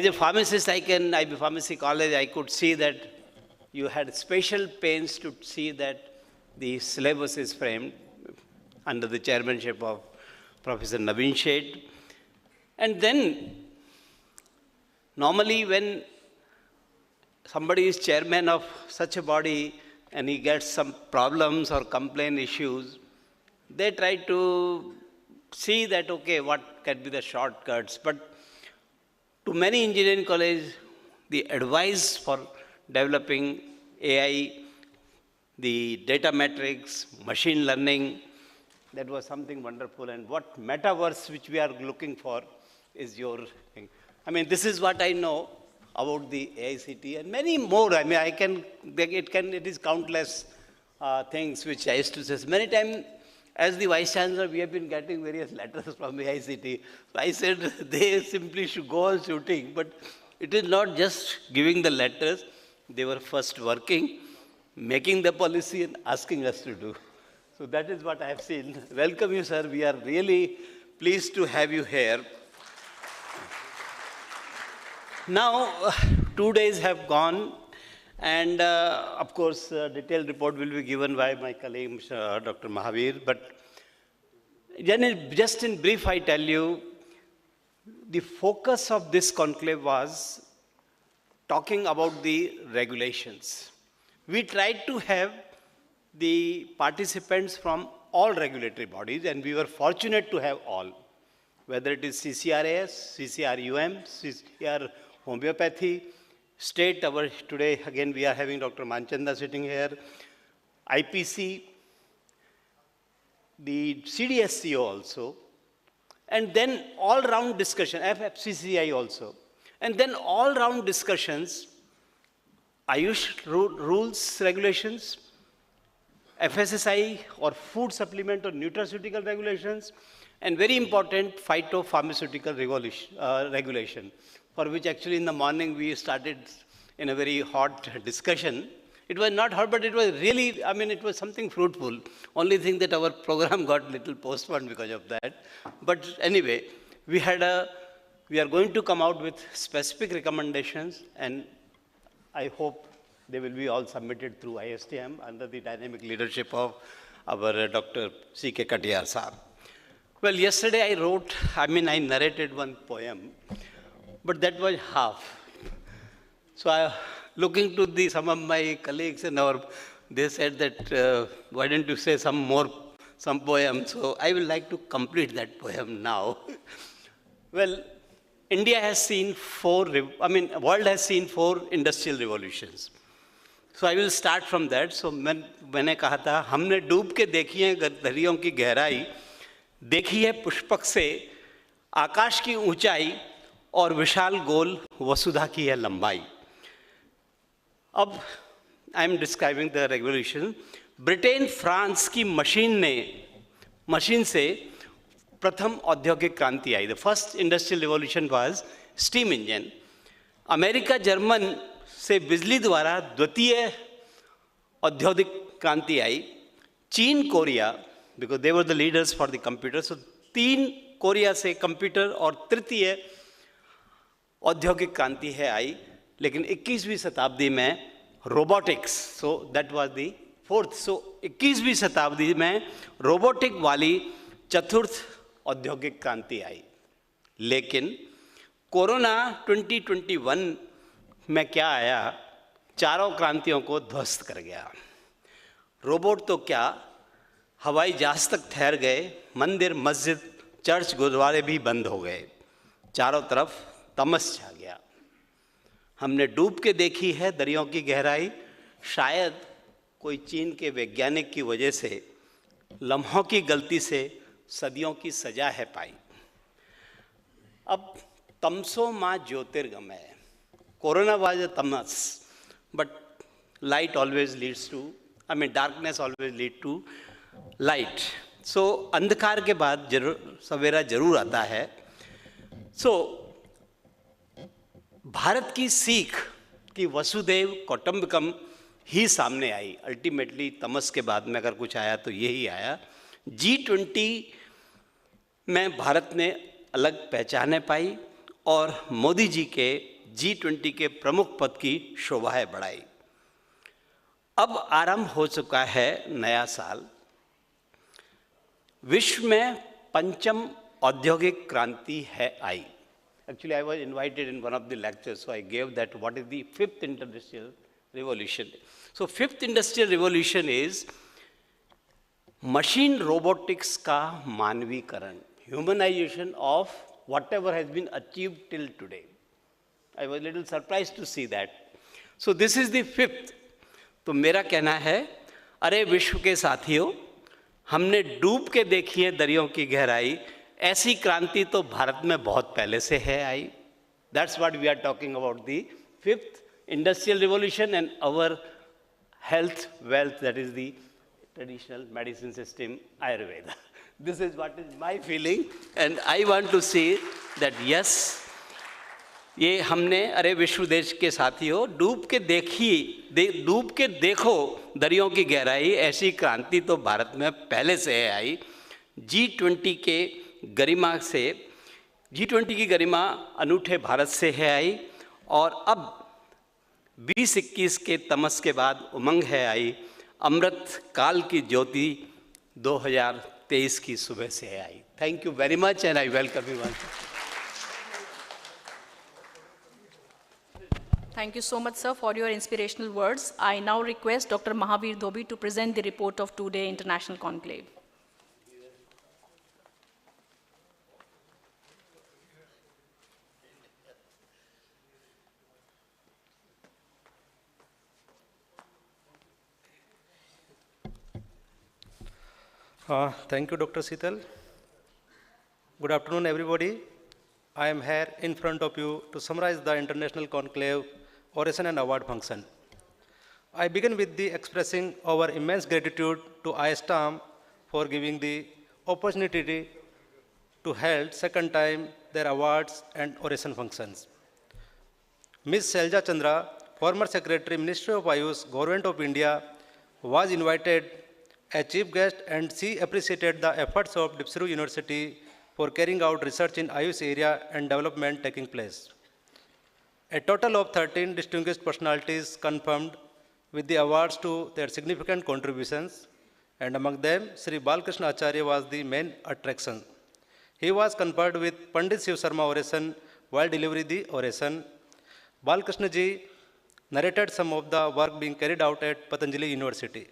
S18: a pharmacist, IB Pharmacy College, I could see that you had special pains to see that the syllabus is framed under the chairmanship of Professor Naveen Sheth. And then, normally when somebody is chairman of such a body and he gets some problems or complaint issues, they try to see that, okay, what can be the shortcuts. But to many engineering colleges, the advice for developing AI, the data metrics, machine learning, that was something wonderful. And what metaverse which we are looking for is your thing. I mean, this is what I know about the AICT and many more. I mean, it is countless things which I used to say. Many times, as the Vice Chancellor, we have been getting various letters from AICT. So I said they simply should go on shooting, but it is not just giving the letters. They were first working, making the policy and asking us to do. So that is what I have seen. Welcome you, sir. We are really pleased to have you here. Now, 2 days have gone, and of course, a detailed report will be given by my colleague, Dr. Mahavir. But just in brief, I tell you, the focus of this conclave was talking about the regulations. We tried to have the participants from all regulatory bodies, and we were fortunate to have all, whether it is CCRAS, CCRUM, CCR Homeopathy, State, today again we are having Dr. Manchanda sitting here, IPC, the CDSCO also, and then all-round discussion, FFCCI also, and then all-round discussions, Ayush rules, regulations, FSSAI or food supplement or nutraceutical regulations, and very important phytopharmaceutical regulation, for which actually in the morning we started in a very hot discussion. It was not hot, but it was really, I mean, it was something fruitful. Only thing that our program got little postponed because of that. But anyway, we are going to come out with specific recommendations, and I hope they will be all submitted through IASTM under the dynamic leadership of our Dr. C.K. Katiyar Saab. Well, yesterday I narrated one poem, but that was half. So looking to some of my colleagues and they said that, why don't you say some poem? So I would like to complete that poem now. Well, India has seen world has seen 4 industrial revolutions. So I will start from that. So मैंने कहा था, हमने डूब के देखी है दरियों की गहराई, देखी है पुष्पक से आकाश की ऊंचाई और विशाल गोल वसुधा की है लंबाई. अब I am describing the revolution. Britain France की मशीन से प्रथम औद्योगिक क्रांति आई. The first industrial revolution was steam engine. America German से बिजली द्वारा द्वितीय औद्योगिक क्रांति आई. चीन Korea, because they were the leaders for the computer, so 3 Korea से कंप्यूटर और तृतीय औद्योगिक क्रांति है आई. लेकिन 21वीं शताब्दी में robotics, so that was the 4th. सो 21वीं शताब्दी में रोबोटिक वाली चतुर्थ औद्योगिक क्रांति आई. लेकिन कोरोना 2021 में क्या आया, चारों क्रांतियों को ध्वस्त कर गया. रोबोट तो क्या, हवाई जहाज तक ठहर गए, मंदिर मस्जिद चर्च गुरुद्वारे भी बंद हो गए, चारों तरफ तमस छा गया. हमने डूब के देखी है दरियों की गहराई, शायद कोई चीन के वैज्ञानिक की वजह से लम्हों की गलती से सदियों की सजा है पाई. अब तमसो माँ ज्योतिर्गमय. Corona was a tamas, but light always leads to, darkness always lead to light. So अंधकार के बाद सवेरा जरूर आता है. सो भारत की सीख कि वसुदेव कौटुंबिकम ही सामने आई. अल्टीमेटली तमस के बाद में अगर कुछ आया तो यही आया. G20 में भारत ने अलग पहचाने पाई और मोदी जी के G20 के प्रमुख पद की शोभाएं बढ़ाई. अब आरंभ हो चुका है नया साल. विश्व में 5वीं औद्योगिक क्रांति है आई. Actually, I was invited in one of the lectures, so I gave that what is the 5th industrial revolution. So 5th industrial revolution is machine robotics का मानवीकरण, humanization of whatever has been achieved till today. I was a little surprised to see that. So this is the 5th. तो मेरा कहना है, अरे विश्व के साथियों, हमने डूब के देखी है दरियों की गहराई, ऐसी क्रांति तो भारत में बहुत पहले से है आई. That's what we are talking about, the 5th industrial revolution and our health, wealth, that is the traditional medicine system, Ayurveda. This is what is my feeling, and I want to say that yes, ये हमने, अरे विश्व देश के साथियों, डूब के देखो दरियों की गहराई, ऐसी क्रांति तो भारत में पहले से है आई. G20 की गरिमा अनूठे भारत से है आई. और अब 2021 के तमस के बाद उमंग है आई. अमृत काल की ज्योति 2023 की सुबह से है आई. Thank you very much and I welcome you one.
S10: Thank you so much, sir, for your inspirational words. I now request Dr. Mahavir Dhobi to present the report of two-day International Conclave.
S19: Thank you, Dr. Sital. Good afternoon, everybody. I am here in front of you to summarize the International Conclave Oration and Award function. I begin with the expressing our immense gratitude to IASTAM for giving the opportunity to hold second time their awards and oration functions. Ms. Selja Chandra, former Secretary, Ministry of Ayush, Government of India, was invited as chief guest and she appreciated the efforts of Dipsuru University for carrying out research in Ayush area and development taking place. A total of 13 distinguished personalities confirmed with the awards to their significant contributions, and among them, Sri Balkrishna Acharya was the main attraction. He was conferred with Pandit Shiv Sharma oration while delivering the oration. Balkrishna ji narrated some of the work being carried out at Patanjali University.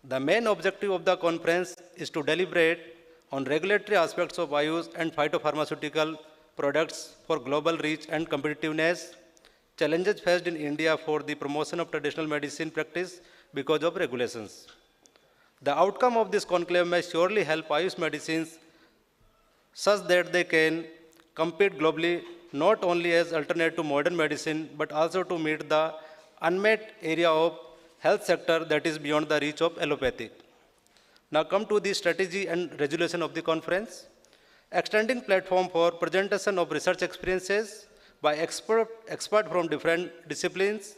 S19: The main objective of the conference is to deliberate on regulatory aspects of Ayush and phytopharmaceutical products for global reach and competitiveness, challenges faced in India for the promotion of traditional medicine practice because of regulations. The outcome of this conclave may surely help Ayush medicines such that they can compete globally not only as alternate to modern medicine but also to meet the unmet area of health sector that is beyond the reach of allopathy. Now come to the strategy and resolution of the conference. Extending platform for presentation of research experiences by expert from different disciplines,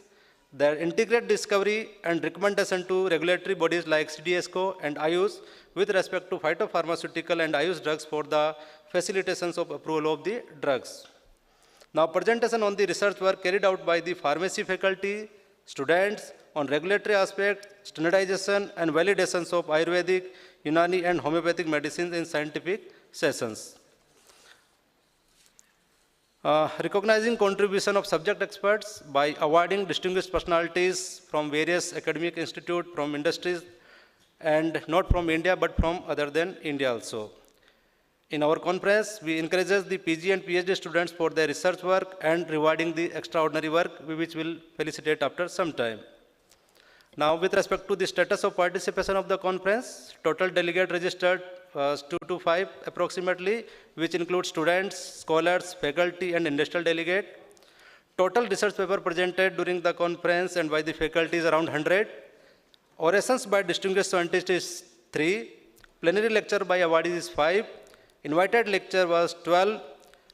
S19: their integrated discovery and recommendation to regulatory bodies like CDSCO and Ayush with respect to phytopharmaceutical and Ayush drugs for the facilitations of approval of the drugs. Now presentation on the research work carried out by the pharmacy faculty, students on regulatory aspects, standardization and validations of Ayurvedic, Unani and homeopathic medicines in scientific sessions. Recognizing contribution of subject experts by awarding distinguished personalities from various academic institutes, from industries, and not from India but from other than India also. In our conference, we encourage the PG and PhD students for their research work and rewarding the extraordinary work which will felicitate after some time. Now, with respect to the status of participation of the conference, total delegate registered was 225 approximately, which includes students, scholars, faculty, and industrial delegate. Total research paper presented during the conference and by the faculty is around 100. Orations by distinguished scientists is 3. Plenary lecture by awardees is 5. Invited lecture was 12.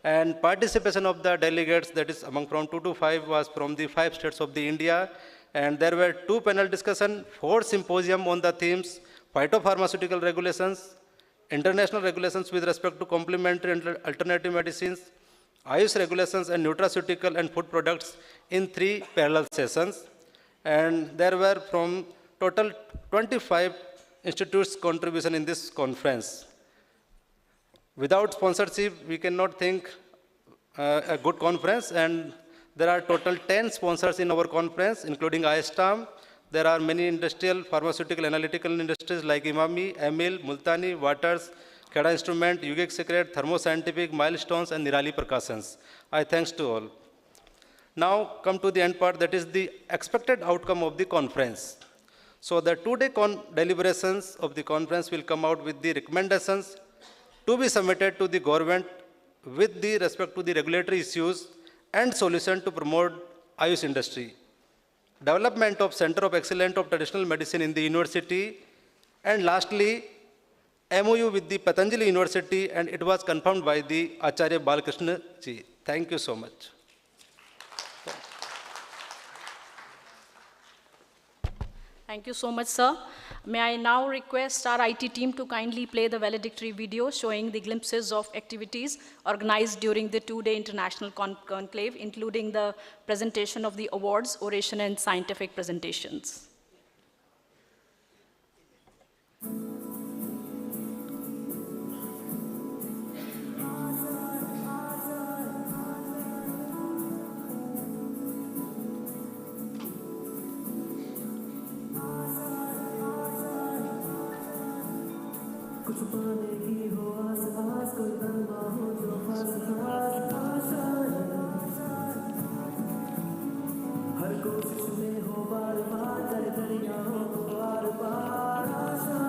S19: And participation of the delegates, that is among from 2 to 5, was from the 5 states of the India. And there were 2 panel discussion, 4 symposium on the themes, phytopharmaceutical regulations, international regulations with respect to complementary and alternative medicines, Ayush regulations and nutraceutical and food products in 3 parallel sessions. And there were from total 25 institutes contribution in this conference. Without sponsorship, we cannot think a good conference, and there are total 10 sponsors in our conference, including IASTAM. There are many industrial, pharmaceutical, analytical industries like Imami, Emil, Multani, Waters, Keda Instrument, Yogic Secret, Thermo Scientific, Milestones, and Nirali Prakashans. I thanks to all. Now come to the end part, that is the expected outcome of the conference. So the 2-day deliberations of the conference will come out with the recommendations to be submitted to the government with the respect to the regulatory issues and solution to promote Ayush industry. Development of Center of Excellence of Traditional Medicine in the university, and lastly, MOU with the Patanjali University, and it was confirmed by the Acharya Balkrishna ji. Thank you so much.
S10: Thank you so much, sir. May I now request our IT team to kindly play the valedictory video showing the glimpses of activities organized during the 2-day international conclave, including the presentation of the awards, oration, and scientific presentations.
S16: कुछ पाने की हो आस आस कोई तन्हा हो जो खास खास आशा हर कोशिश में हो बार बार कर दरियाओं को पार पार आशा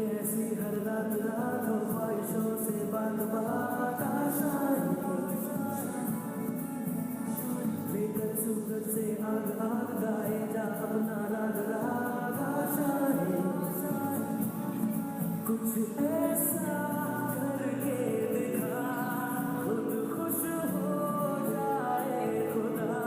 S16: ऐसी हर रात रात हो ख्वाहिशों से बात बात आशाएं लेकर सूरज से आग आग गाए जा अपना राग राग आशाएं कुछ ऐसा करके दिखा खुद खुश हो जाए खुदा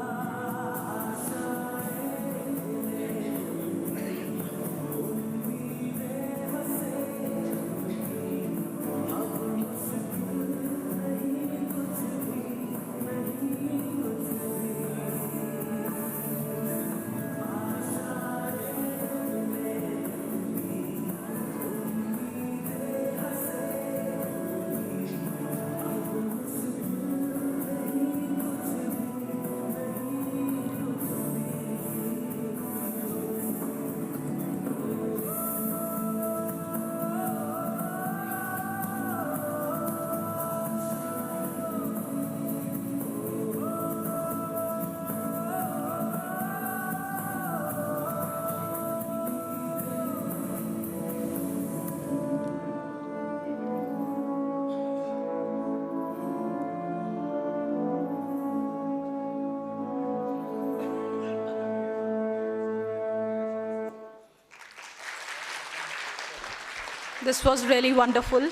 S10: This was really wonderful.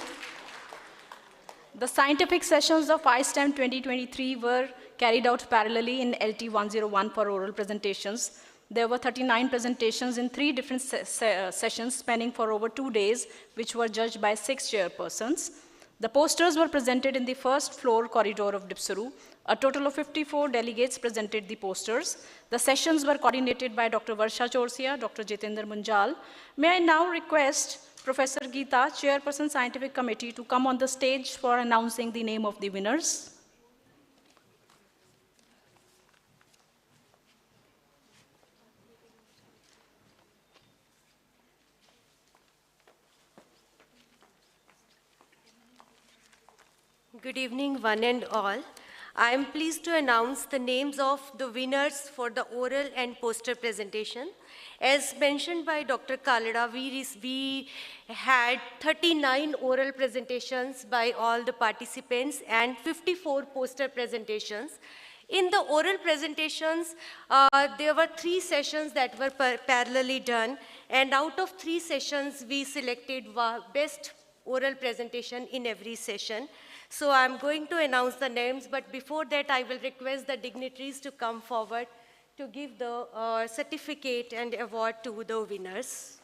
S10: The scientific sessions of IASTAM 2023 were carried out parallelly in LT 101 for oral presentations. There were 39 presentations in 3 different sessions spanning for over 2 days, which were judged by 6 chairpersons. The posters were presented in the first floor corridor of Dipsuru. A total of 54 delegates presented the posters. The sessions were coordinated by Dr. Varsha Chorsia, Dr. Jitendra Munjal. May I now request Professor Geeta, Chairperson Scientific Committee, to come on the stage for announcing the name of the winners.
S11: Good evening, one and all. I am pleased to announce the names of the winners for the oral and poster presentation. As mentioned by Dr. Kalada, we had 39 oral presentations by all the participants and 54 poster presentations. In the oral presentations, there were 3 sessions that were parallelly done, and out of 3 sessions, we selected best oral presentation in every session. So I'm going to announce the names, but before that, I will request the dignitaries to come forward to give the certificate and award to the winners.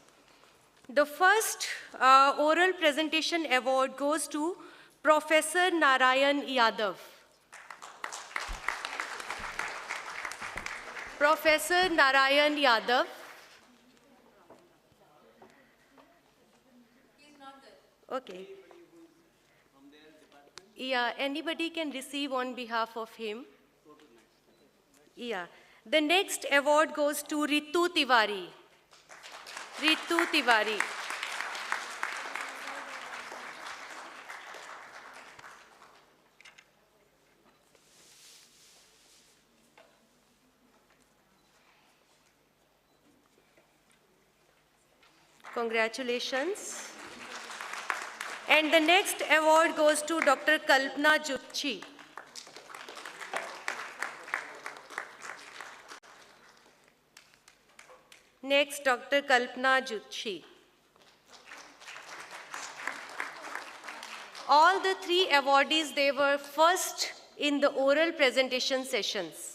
S11: The first oral presentation award goes to Professor Narayan Yadav. Professor Narayan Yadav. Okay. Yeah, anybody can receive on behalf of him. Yeah. The next award goes to Ritu Tiwari. Ritu Tiwari. Congratulations. And the next award goes to Dr. Kalpana Jutchi. Next, Dr. Kalpana Jutchi. All the 3 awardees, they were first in the oral presentation sessions.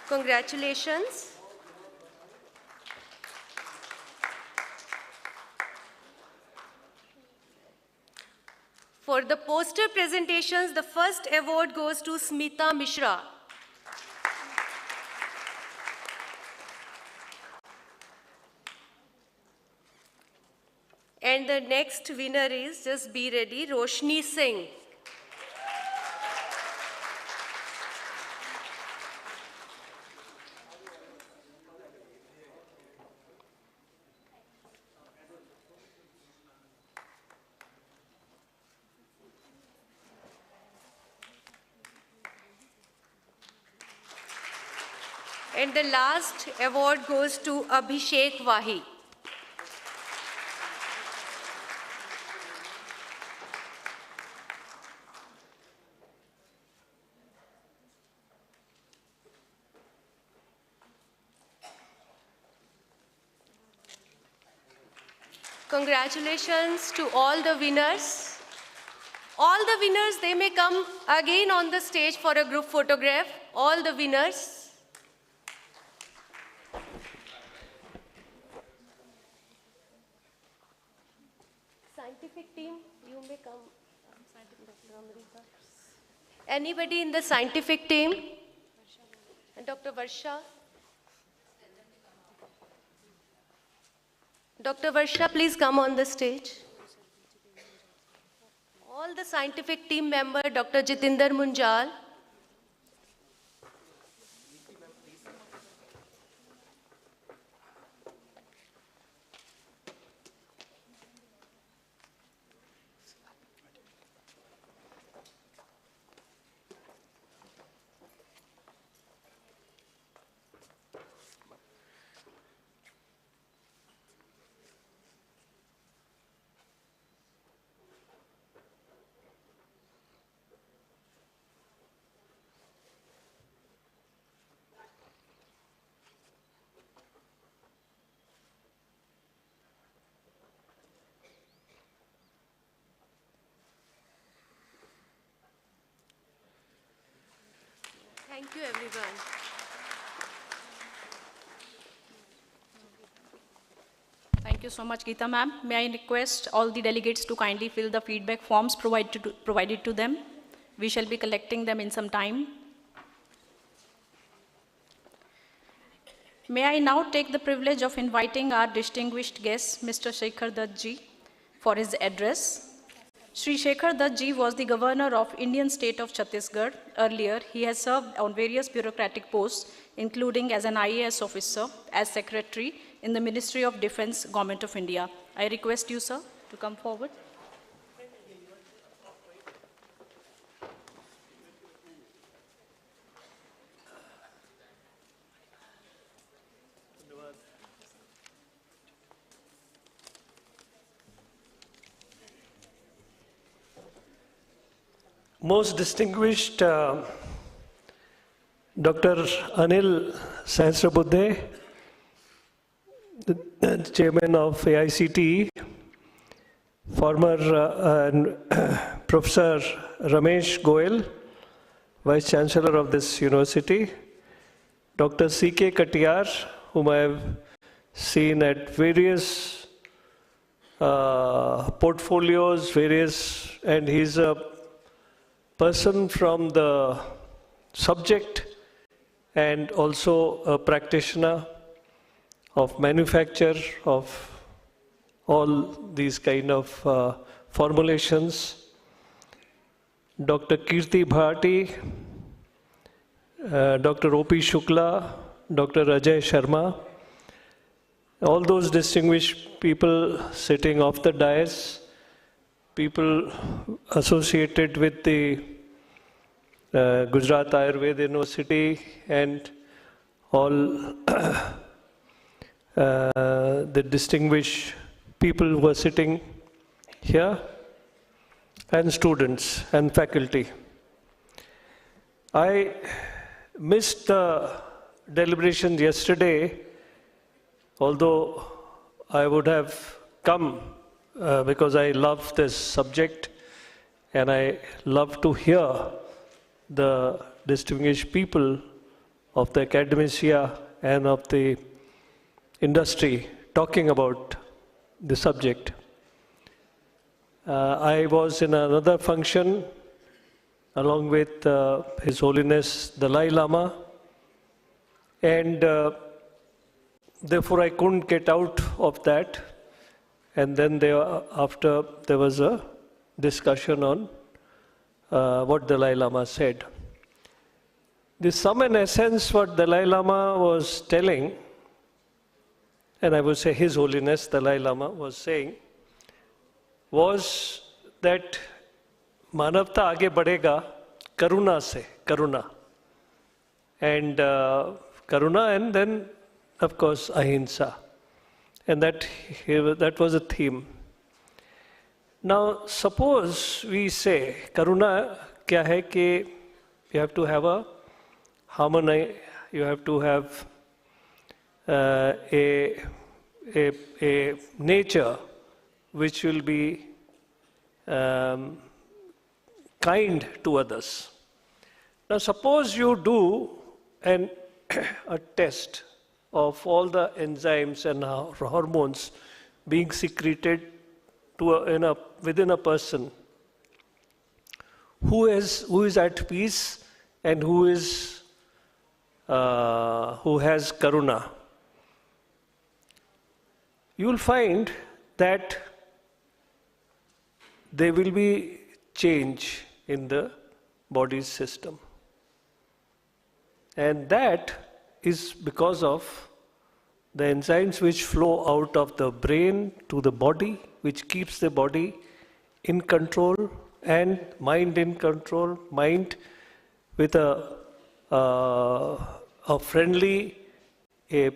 S11: Congratulations. For the poster presentations, the first award goes to Smita Mishra. And the next winner is, just be ready, Roshni Singh. And the last award goes to Abhishek Wahi. Congratulations to all the winners. All the winners, they may come again on the stage for a group photograph. All the winners. Scientific team, you may come. Dr. Amrita. Anybody in the scientific team? Dr. Varsha. Dr. Varsha, please come on the stage. All the scientific team member, Dr. Jitinder Munjal. Thank you, everyone.
S10: Thank you so much, Geeta ma'am. May I request all the delegates to kindly fill the feedback forms provided to them. We shall be collecting them in some time. May I now take the privilege of inviting our distinguished guest, Mr. Shekhar Dutt ji, for his address. Shri Shekhar Dutt ji was the governor of Indian state of Chhattisgarh. Earlier, he has served on various bureaucratic posts, including as an IAS officer, as secretary in the Ministry of Defense, Government of India. I request you, sir, to come forward.
S9: Most distinguished Dr. Anil Sahasrabuddhe, the chairman of AICTE, former Professor Ramesh Goel, Vice Chancellor of this university, Dr. C.K. Katiyar, whom I have seen at various portfolios, and he's a person from the subject and also a practitioner of manufacture of all these kind of formulations. Dr. Kirti Bharti, Dr. O.P. Shukla, Dr. Ajay Sharma, all those distinguished people sitting off the dais, people associated with the Gujarat Ayurveda University and all the distinguished people who are sitting here, and students and faculty. I missed the deliberations yesterday, although I would have come because I love this subject and I love to hear the distinguished people of the academia and of the industry talking about the subject. I was in another function along with His Holiness Dalai Lama, and therefore I couldn't get out of that. And then after there was a discussion on what Dalai Lama said. The sum and essence what Dalai Lama was telling, and I would say His Holiness Dalai Lama was saying, was that मानवता आगे बढ़ेगा करुणा से, करुणा. And Karuna, and then, of course, Ahimsa. And that was a theme. Now, suppose we say, Karuna kya hai ki you have to have a harmony, you have to have a nature which will be kind to others. Now, suppose you do a test of all the enzymes and hormones being secreted within a person who is at peace and who has karuna. You will find that there will be change in the body's system. And that is because of the enzymes which flow out of the brain to the body, which keeps the body in control and mind in control, mind with a friendly, a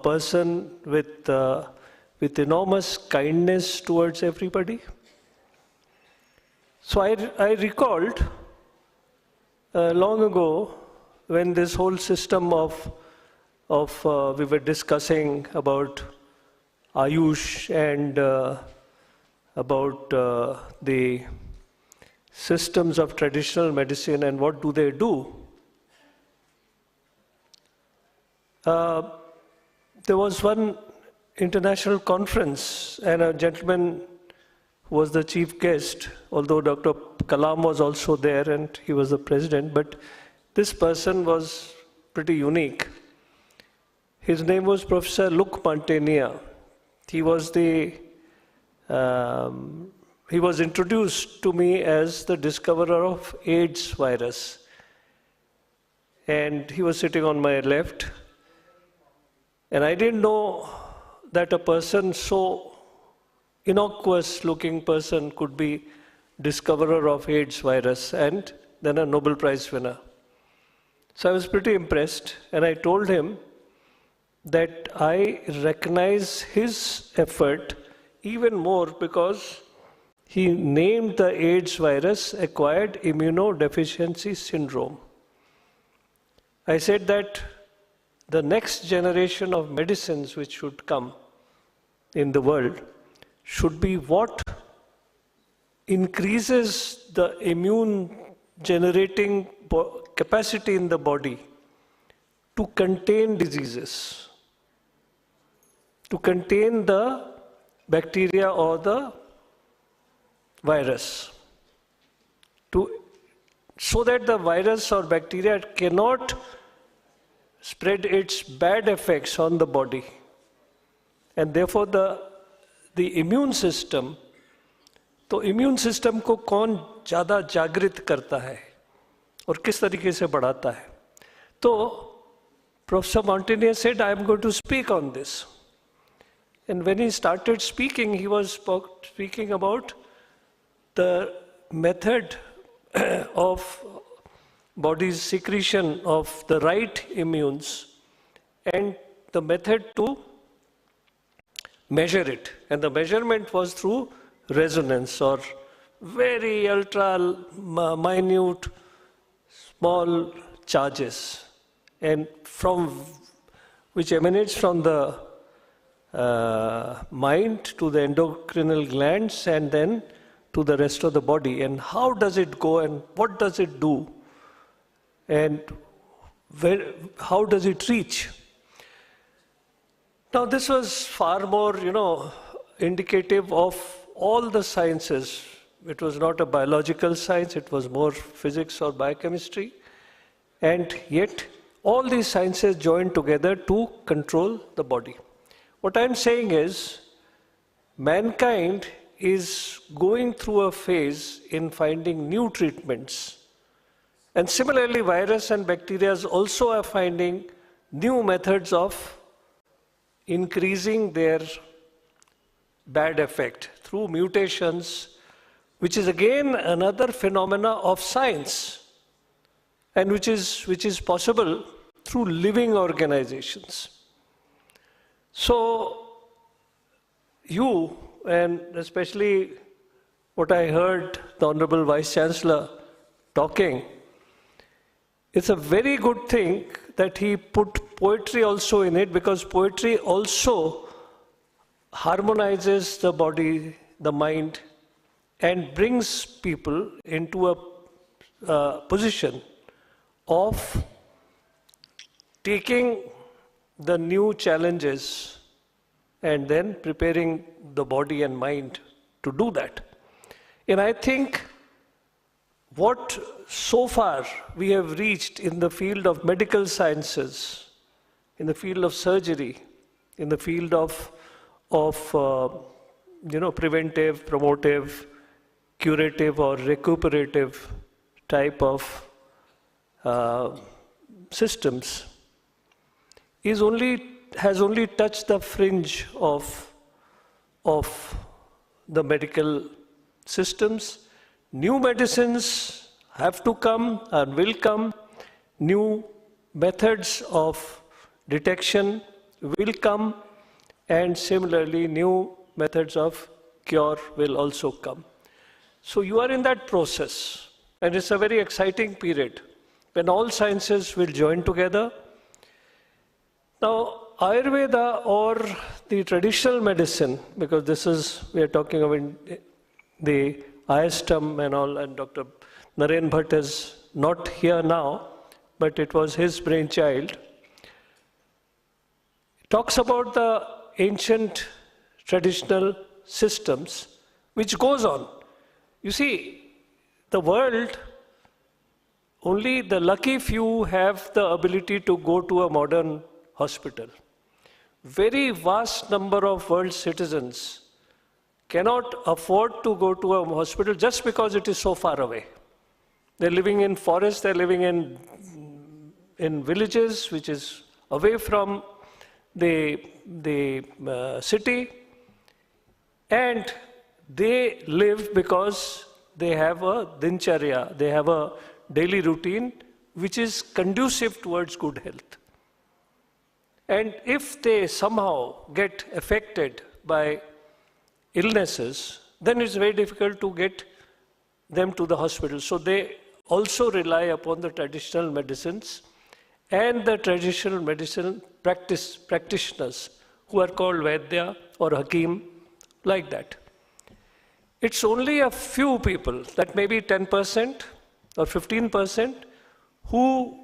S9: person with enormous kindness towards everybody. So I recalled long ago when this whole system of we were discussing about Ayush and about the systems of traditional medicine and what do they do. There was one international conference and a gentleman who was the chief guest, although Dr. Kalam was also there and he was the president, but this person was pretty unique. His name was Professor Luc Montagnier. He was introduced to me as the discoverer of AIDS virus. And he was sitting on my left. And I didn't know that a person so innocuous looking person could be discoverer of AIDS virus and then a Nobel Prize winner. So I was pretty impressed, and I told him that I recognize his effort even more because he named the AIDS virus acquired immunodeficiency syndrome. I said that the next generation of medicines which should come in the world should be what increases the immune generating capacity in the body to contain diseases, to contain the bacteria or the virus, so that the virus or bacteria cannot spread its bad effects on the body. And therefore the immune system, तो immune system को कौन ज़्यादा जागृत करता है और किस तरीके से बढ़ाता है? तो Professor Montagnier said, I am going to speak on this. And when he started speaking, he was speaking about the method of body's secretion of the right immunes and the method to measure it. And the measurement was through resonance or very ultra minute small charges, and which emanates from the mind to the endocrinal glands and then to the rest of the body. And how does it go and what does it do? And how does it reach? Now this was far more, indicative of all the sciences. It was not a biological science, it was more physics or biochemistry. And yet, all these sciences joined together to control the body. What I'm saying is, mankind is going through a phase in finding new treatments. And similarly, virus and bacteria also are finding new methods of increasing their bad effect through mutations, which is again another phenomena of science, and which is possible through living organizations. So you, and especially what I heard the Honorable Vice Chancellor talking, it's a very good thing that he put poetry also in it, because poetry also harmonizes the body, the mind, and brings people into a position of taking the new challenges and then preparing the body and mind to do that. And I think what so far we have reached in the field of medical sciences, in the field of surgery, in the field of preventive, promotive, curative or recuperative type of systems has only touched the fringe of the medical systems. New medicines have to come and will come. New methods of detection will come, and similarly new methods of cure will also come. So you are in that process, and it's a very exciting period when all sciences will join together. Now, Ayurveda or the traditional medicine, because we are talking about the IASTAM and all, and Dr. Naren Bhatt is not here now, but it was his brainchild, talks about the ancient traditional systems which goes on. You see, the world, only the lucky few have the ability to go to a modern hospital. Very vast number of world citizens cannot afford to go to a hospital just because it is so far away. They're living in forests, they're living in villages which is away from the city, and they live because they have a dincharya, they have a daily routine which is conducive towards good health. And if they somehow get affected by illnesses, then it's very difficult to get them to the hospital. So they also rely upon the traditional medicines and the traditional medicine practitioners who are called Vaidya or Hakim, like that. It's only a few people, that may be 10% or 15%, who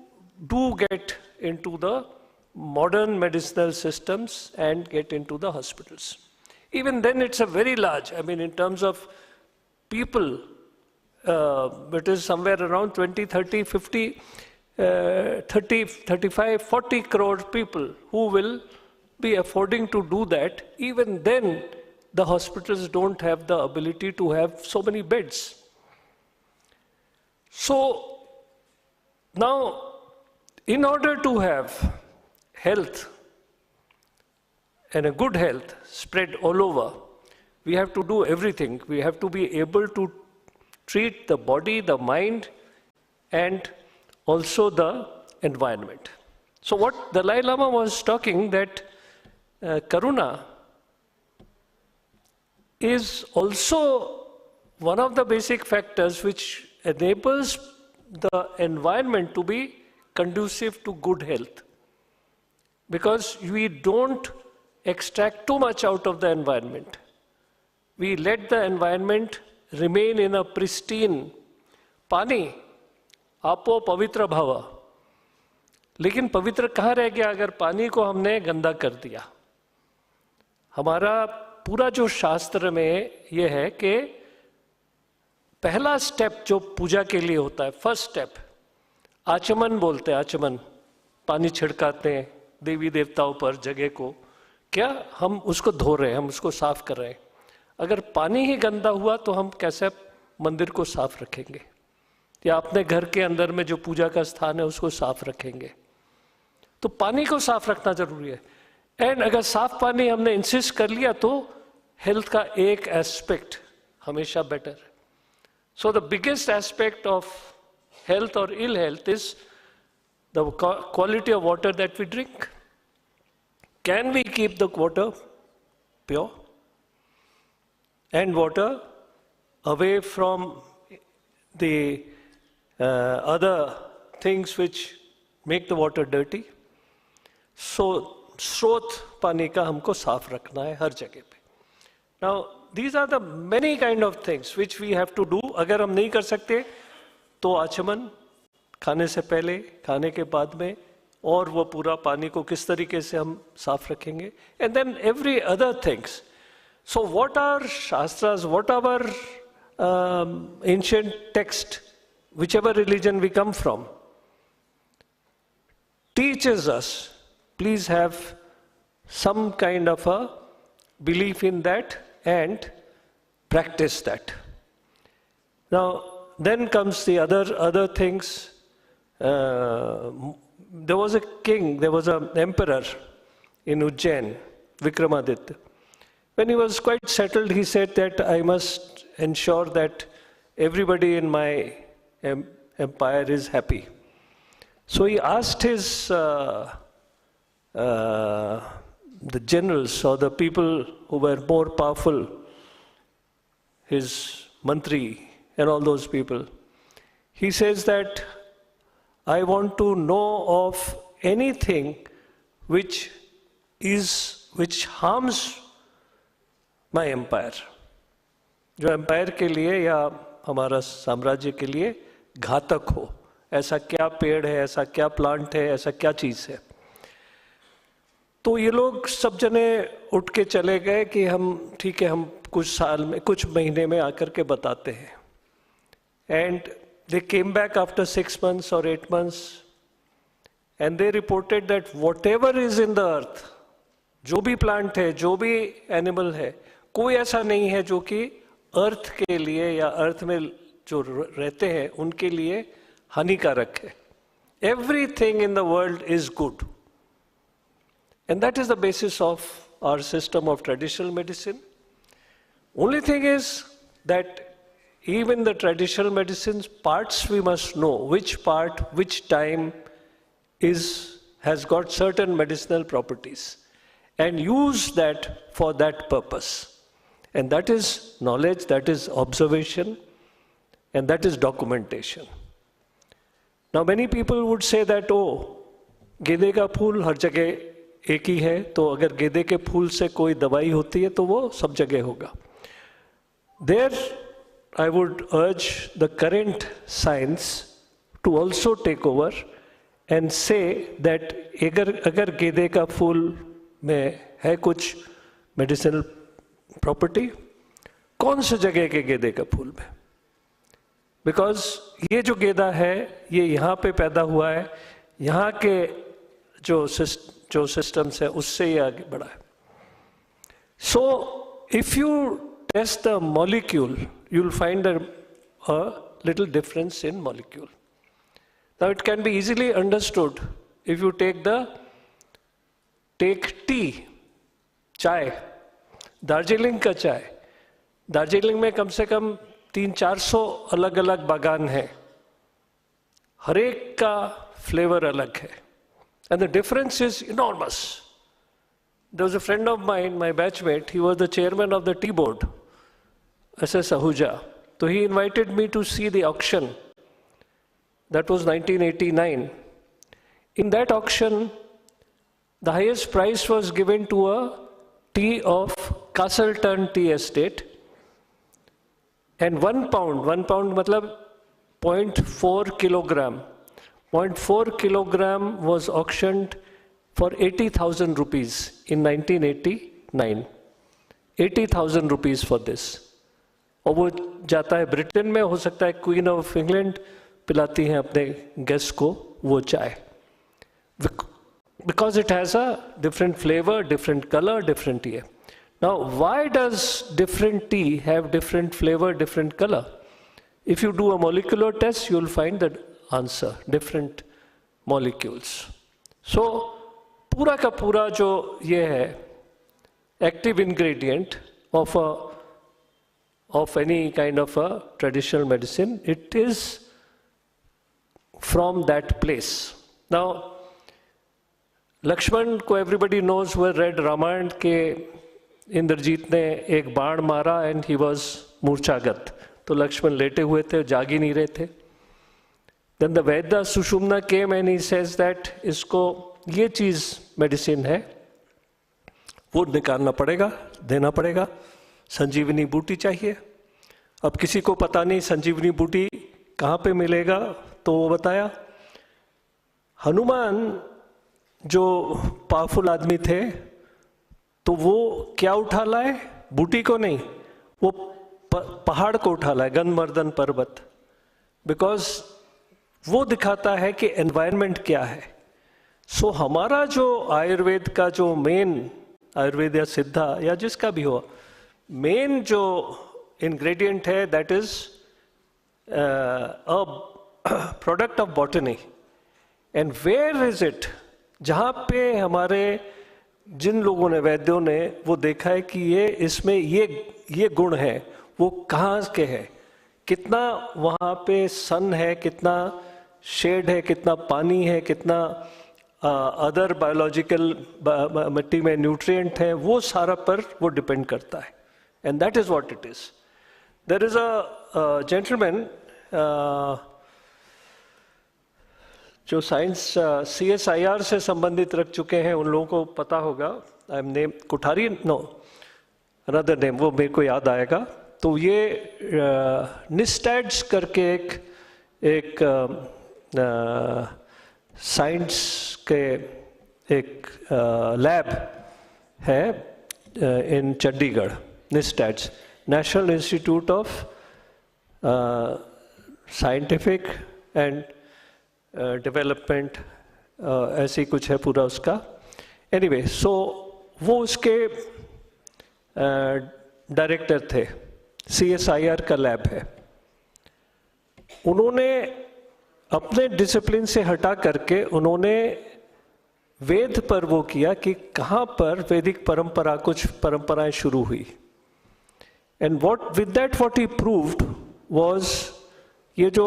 S9: do get into the modern medicinal systems and get into the hospitals. Even then it's a very large, in terms of people, it is somewhere around 20, 30, 50, 30, 35, 40 crore people who will be affording to do that. Even then, the hospitals don't have the ability to have so many beds. So now, in order to have health and a good health spread all over, we have to do everything. We have to be able to treat the body, the mind, and also the environment. So what Dalai Lama was talking, that Karuna is also one of the basic factors which enables the environment to be conducive to good health. Because we don't extract too much out of the environment. We let the environment remain in a pristine. पानी, आपो पवित्र भव, लेकिन पवित्र कहाँ रह गया अगर पानी को हमने गंदा कर दिया? हमारा पूरा जो शास्त्र में ये है कि पहला स्टेप जो पूजा के लिए होता है, फर्स्ट स्टेप, आचमन बोलते हैं, आचमन, पानी छिड़काते हैं देवी देवताओं पर, जगह को, क्या हम उसको धो रहे हैं, हम उसको साफ कर रहे हैं? अगर पानी ही गंदा हुआ तो हम कैसे मंदिर को साफ रखेंगे, या अपने घर के अंदर में जो पूजा का स्थान है उसको साफ रखेंगे? तो पानी को साफ रखना जरूरी है। एंड अगर साफ पानी हमने इंसिस्ट कर लिया तो हेल्थ का एक एस्पेक्ट हमेशा बेटर है। So the biggest aspect of health और ill health is the quality of water that we drink. Can we keep the water pure and water away from the other things which make the water dirty? So, स्रोत पानी का हमको साफ रखना है हर जगह पे. Now, these are the many kind of things which we have to do. अगर हम नहीं कर सकते तो आचमन, खाने से पहले, खाने के बाद में, और वो पूरा पानी को किस तरीके से हम साफ रखेंगे. And then every other things. So what are shastras, what are ancient text, whichever religion we come from, teaches us, please have some kind of a belief in that and practice that. Now, then comes the other things. There was a king, there was an emperor in Ujjain, Vikramaditya. When he was quite settled, he said that I must ensure that everybody in my empire is happy. So he asked his the generals or the people who were more powerful, his mantri and all those people. He says that I want to know of anything which harms my empire. जो empire के लिए या हमारा साम्राज्य के लिए घातक हो. ऐसा क्या पेड़ है, ऐसा क्या प्लांट है, ऐसा क्या चीज़ है. तो ये लोग सब जने उठ के चले गए कि हम ठीक है, हम कुछ साल में, कुछ महीने में आकर के बताते हैं. And they came back after 6 months or 8 months and they reported that whatever is in the earth, जो भी प्लांट है, जो भी एनिमल है, कोई ऐसा नहीं है जो कि अर्थ के लिए या अर्थ में जो रहते हैं उनके लिए हानिकारक है. Everything in the world is good. And that is the basis of our system of traditional medicine. Only thing is that even the traditional medicines parts we must know which part, which time has got certain medicinal properties and use that for that purpose. And that is knowledge, that is observation, and that is documentation. Now many people would say that, oh, गेंदे का फूल हर जगह एक ही है, तो अगर गेंदे के फूल से कोई दवाई होती है तो वो सब जगह होगा. There I would urge the current science to also take over and say that अगर गेंदे का फूल में है कुछ medicinal property, कौन से जगह के गेंदे का फूल में? Because ये जो गेंदा है ये यहाँ पे पैदा हुआ है, यहाँ के जो systems है उससे ये आगे बढ़ा है. So if you test the molecule, you will find a little difference in molecule. Now it can be easily understood if you take tea, चाय, दार्जिलिंग का चाय. दार्जिलिंग में कम से कम 300-400 अलग अलग बागान हैं. हर एक का फ्लेवर अलग है. And the difference is enormous. There was a friend of mine, my batchmate, he was the chairman of the tea board, SS Ahuja. So he invited me to see the auction. That was 1989. In that auction, the highest price was given to a tea of Castleton Tea Estate. And 1 pound matlab 0.4 kilogram. 0.4 kilogram was auctioned for 80,000 rupees in 1989. 80,000 rupees for this. और वो जाता है Britain में, हो सकता है queen of England पिलाती हैं अपने गेस्ट को वो चाय. Because it has a different flavor, different color, different tea. Now, why does different tea have different flavor, different color? If you do a molecular test, you will find the answer, different molecules. So, पूरा का पूरा जो ये है active ingredient of any kind of a traditional medicine, it is from that place. Now, Lakshman को everybody knows who read Ramayana के इंद्रजीत ने एक बाण मारा and he was मूर्छागत. तो लक्ष्मण लेटे हुए थे, जाग ही नहीं रहे थे. Then the Vaidya Sushumna came and he says that इसको ये चीज़ मेडिसिन है, वो निकालना पड़ेगा, देना पड़ेगा. संजीवनी बूटी चाहिए. अब किसी को पता नहीं संजीवनी बूटी कहाँ पे मिलेगा, तो वो बताया. हनुमान जो पावरफुल आदमी थे, तो वो क्या उठा लाए? बूटी को नहीं, वो पहाड़ को उठा लाए, गंधमर्दन पर्वत. बिकॉज वो दिखाता है कि एनवायरनमेंट क्या है. सो हमारा जो आयुर्वेद का जो मेन, आयुर्वेद या सिद्धा या जिसका भी हो, मेन जो इंग्रेडिएंट है, that is a product of botany. And where is it? जहाँ पे हमारे जिन लोगों ने, वैद्यों ने वो देखा है कि ये इसमें ये गुण है, वो कहाँ के है, कितना वहाँ पे सन है, कितना शेड है, कितना पानी है, कितना अदर बायोलॉजिकल मिट्टी में न्यूट्रिएंट है, वो सारा पर वो डिपेंड करता है. And that is what it is. There is a gentleman जो साइंस CSIR से संबंधित रख चुके हैं, उन लोगों को पता होगा. I am name Kuthari, no another name, वो मेरे को याद आएगा. तो ये निस्टैड्स करके एक साइंस के एक लैब है in Chandigarh. NISTADS, national institute of scientific and development, ऐसी कुछ है पूरा उसका. एनीवे, सो वो उसके डायरेक्टर थे. CSIR का लैब है. उन्होंने अपने डिसिप्लिन से हटा करके उन्होंने वेद पर वो किया कि कहाँ पर वैदिक परंपरा, कुछ परंपराएं शुरू हुई. And what he proved was, ये जो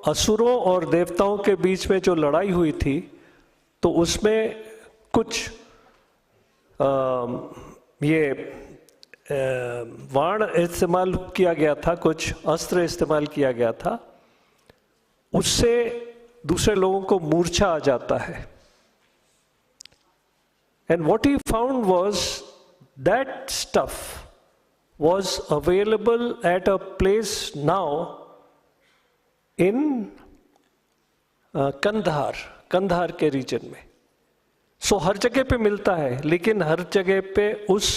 S9: असुरों और देवताओं के बीच में जो लड़ाई हुई थी, तो उसमें कुछ बाण इस्तेमाल किया गया था, कुछ अस्त्र इस्तेमाल किया गया था. उससे दूसरे लोगों को मूर्छा आ जाता है. And what he found was that stuff was available at a place now in Kandahar के रीजन में. सो हर जगह पे मिलता है, लेकिन हर जगह पे उस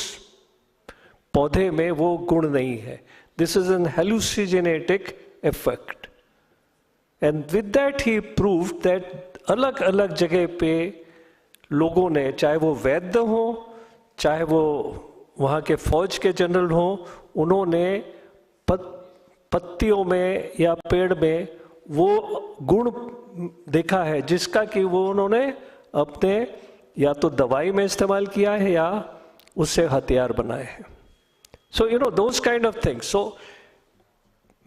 S9: पौधे में वो गुण नहीं है. This is an hallucinatic effect. And with that he proved that अलग अलग जगह पे लोगों ने, चाहे वो वैद्य हो, चाहे वो वहाँ के फौज के जनरल हो, उन्होंने पत्तियों में या पेड़ में वो गुण देखा है, जिसका कि वो उन्होंने अपने या तो दवाई में इस्तेमाल किया है या उससे हथियार बनाए हैं. So you know those kind of things. So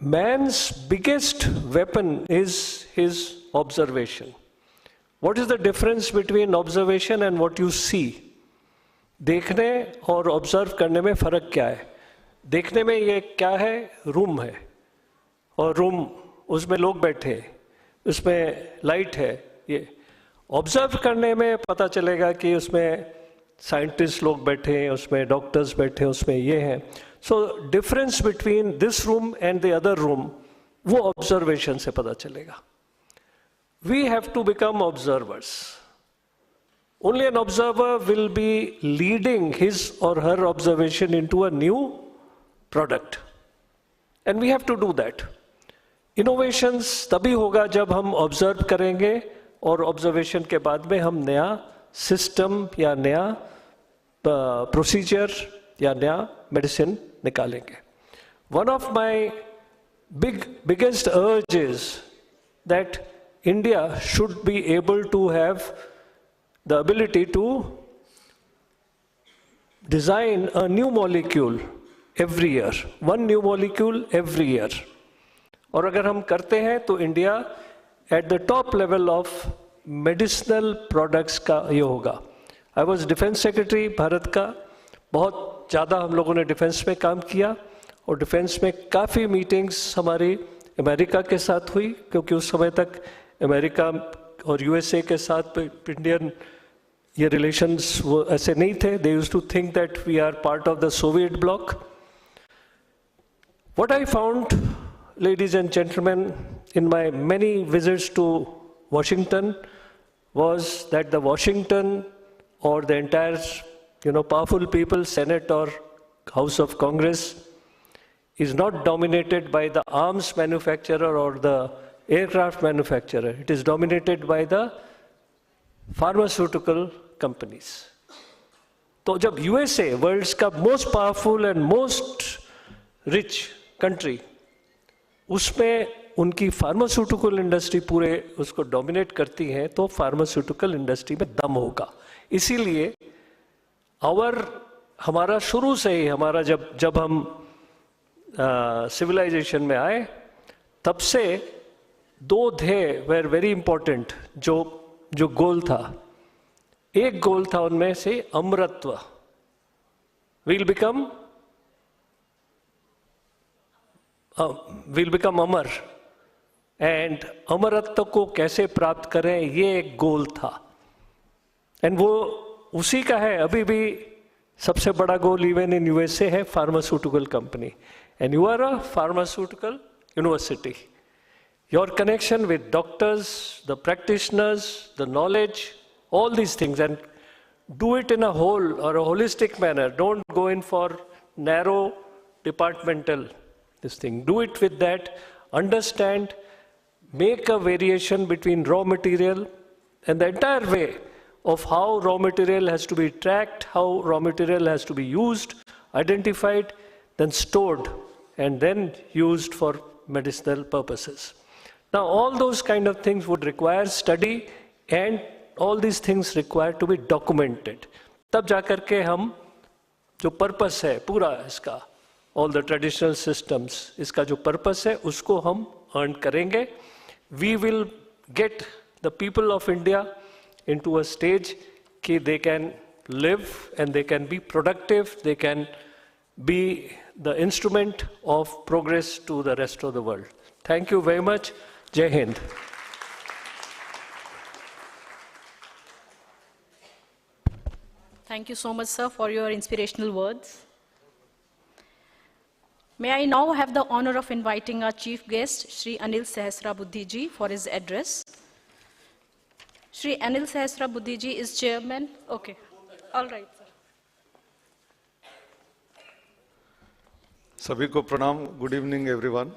S9: man's biggest weapon is his observation. What is the difference between observation and what you see? देखने और ऑब्जर्व करने में फ़र्क क्या है? देखने में ये क्या है? रूम है, और रूम उसमें लोग बैठे हैं, उसमें लाइट है. ये ऑब्जर्व करने में पता चलेगा कि उसमें साइंटिस्ट लोग बैठे हैं, उसमें डॉक्टर्स बैठे हैं, उसमें ये हैं. So difference between this room and the other room, वो ऑब्जर्वेशन से पता चलेगा. We have to become observers. Only an observer will be leading his or her observation into a new product, and we have to do that. Innovations तभी होगा जब हम observe करेंगे, और ऑब्जर्वेशन के बाद में हम नया सिस्टम या नया प्रोसीजर या नया मेडिसिन निकालेंगे. One of my biggest urge is that India should be able to have the ability to design a new molecule every year, one new molecule every year. और अगर हम करते हैं तो India at the top level of medicinal products का ये होगा। I was defence secretary Bharat का, बहुत ज़्यादा हम लोगों ने डिफेंस में काम किया और डिफेंस में काफ़ी मीटिंग्स हमारी अमेरिका के साथ हुई, क्योंकि उस समय तक अमेरिका और यूएसए के साथ इंडियन ये रिलेशंस वो ऐसे नहीं थे। They used to think that we are part of the Soviet bloc. What I found, ladies and gentlemen, in my many visits to Washington was that the Washington or the entire, powerful people, Senate or House of Congress, is not dominated by the arms manufacturer or the aircraft manufacturer. It is dominated by the pharmaceutical companies. तो जब USA, world's का most powerful and most rich country, उसमें उनकी pharmaceutical industry पूरे उसको dominate करती है, तो फार्मास्यूटिकल इंडस्ट्री में दम होगा। इसीलिए हमारा शुरू से ही हमारा जब हम सिविलाइजेशन में आए, तब से दो ध्येय वेर वेरी इंपॉर्टेंट, जो गोल था। एक गोल था उनमें से अमरत्व, we'll become अमर, एंड अमरत्व को कैसे प्राप्त करें, ये एक गोल था। एंड वो उसी का है अभी भी सबसे बड़ा गोल, इवन इन यूएसए है pharmaceutical company, and you are a pharmaceutical university. Your connection with doctors, the practitioners, the knowledge, all these things, and do it in a whole or a holistic manner. Don't go in for narrow departmental this thing. Do it with that, understand, make a variation between raw material and the entire way of how raw material has to be tracked, how raw material has to be used, identified, then stored, and then used for medicinal purposes. Now, all those kind of things would require study, and all these things require to be documented. तब जाकर के हम जो purpose है पूरा इसका, all the traditional systems, इसका जो पर्पस है उसको हम अर्न करेंगे. We will get the people of India into a stage कि they can live and they can be productive, they can be the instrument of progress to the rest of the world. Thank you very much. Jai Hind.
S10: Thank you so much, sir, for your inspirational words. May I now have the honor of inviting our chief guest, Shri Anil Sahasrabuddhe ji, for his address. Shri Anil Sahasrabuddhe ji is chairman. Okay, all right, sir.
S12: सभी को प्रणाम. Good evening everyone.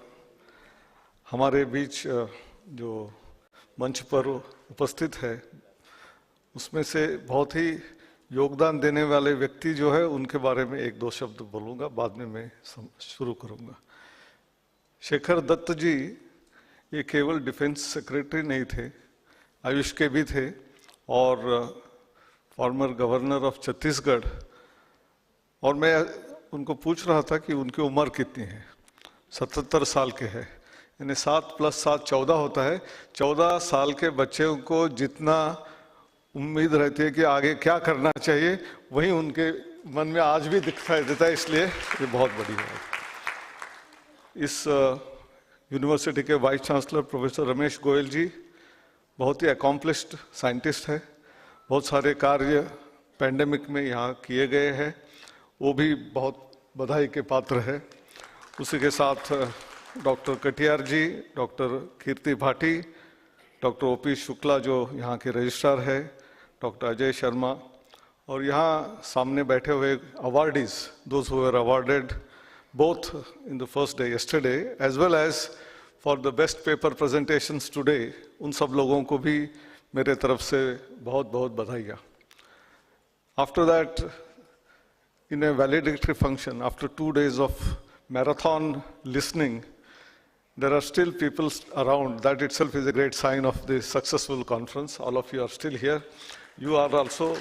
S12: हमारे बीच जो मंच पर उपस्थित है उसमें से बहुत ही योगदान देने वाले व्यक्ति जो है उनके बारे में एक दो शब्द बोलूँगा, बाद में मैं शुरू करूँगा. शेखर दत्त जी ये केवल डिफेंस सेक्रेटरी नहीं थे, आयुष के भी थे और फॉर्मर गवर्नर ऑफ छत्तीसगढ़. और मैं उनको पूछ रहा था कि उनकी उम्र कितनी है. 77 साल के हैं, यानी 7 + 7 14 होता है. 14 साल के बच्चे को जितना उम्मीद रहती है कि आगे क्या करना चाहिए, वही उनके मन में आज भी दिखाई देता है. इसलिए ये बहुत बड़ी बात. इस यूनिवर्सिटी के vice chancellor professor Ramesh Goyal ji बहुत ही अकॉम्प्लिश्ड साइंटिस्ट है. बहुत सारे कार्य पैंडेमिक में यहाँ किए गए हैं, वो भी बहुत बधाई के पात्र है. उसी के साथ डॉक्टर कटियार जी, डॉक्टर कीर्ति भाटी, डॉक्टर ओपी शुक्ला जो यहाँ के रजिस्ट्रार है, डॉक्टर अजय शर्मा, और यहाँ सामने बैठे हुए awardees, those who were awarded both in the first day yesterday as well as for the best paper presentations today, उन सब लोगों को भी मेरे तरफ से बहुत बहुत बधाइयाँ. After that, in a valedictory function, after 2 days of marathon listening, there are still people around. That itself is a great sign of the successful conference. All of you are still here. You are also,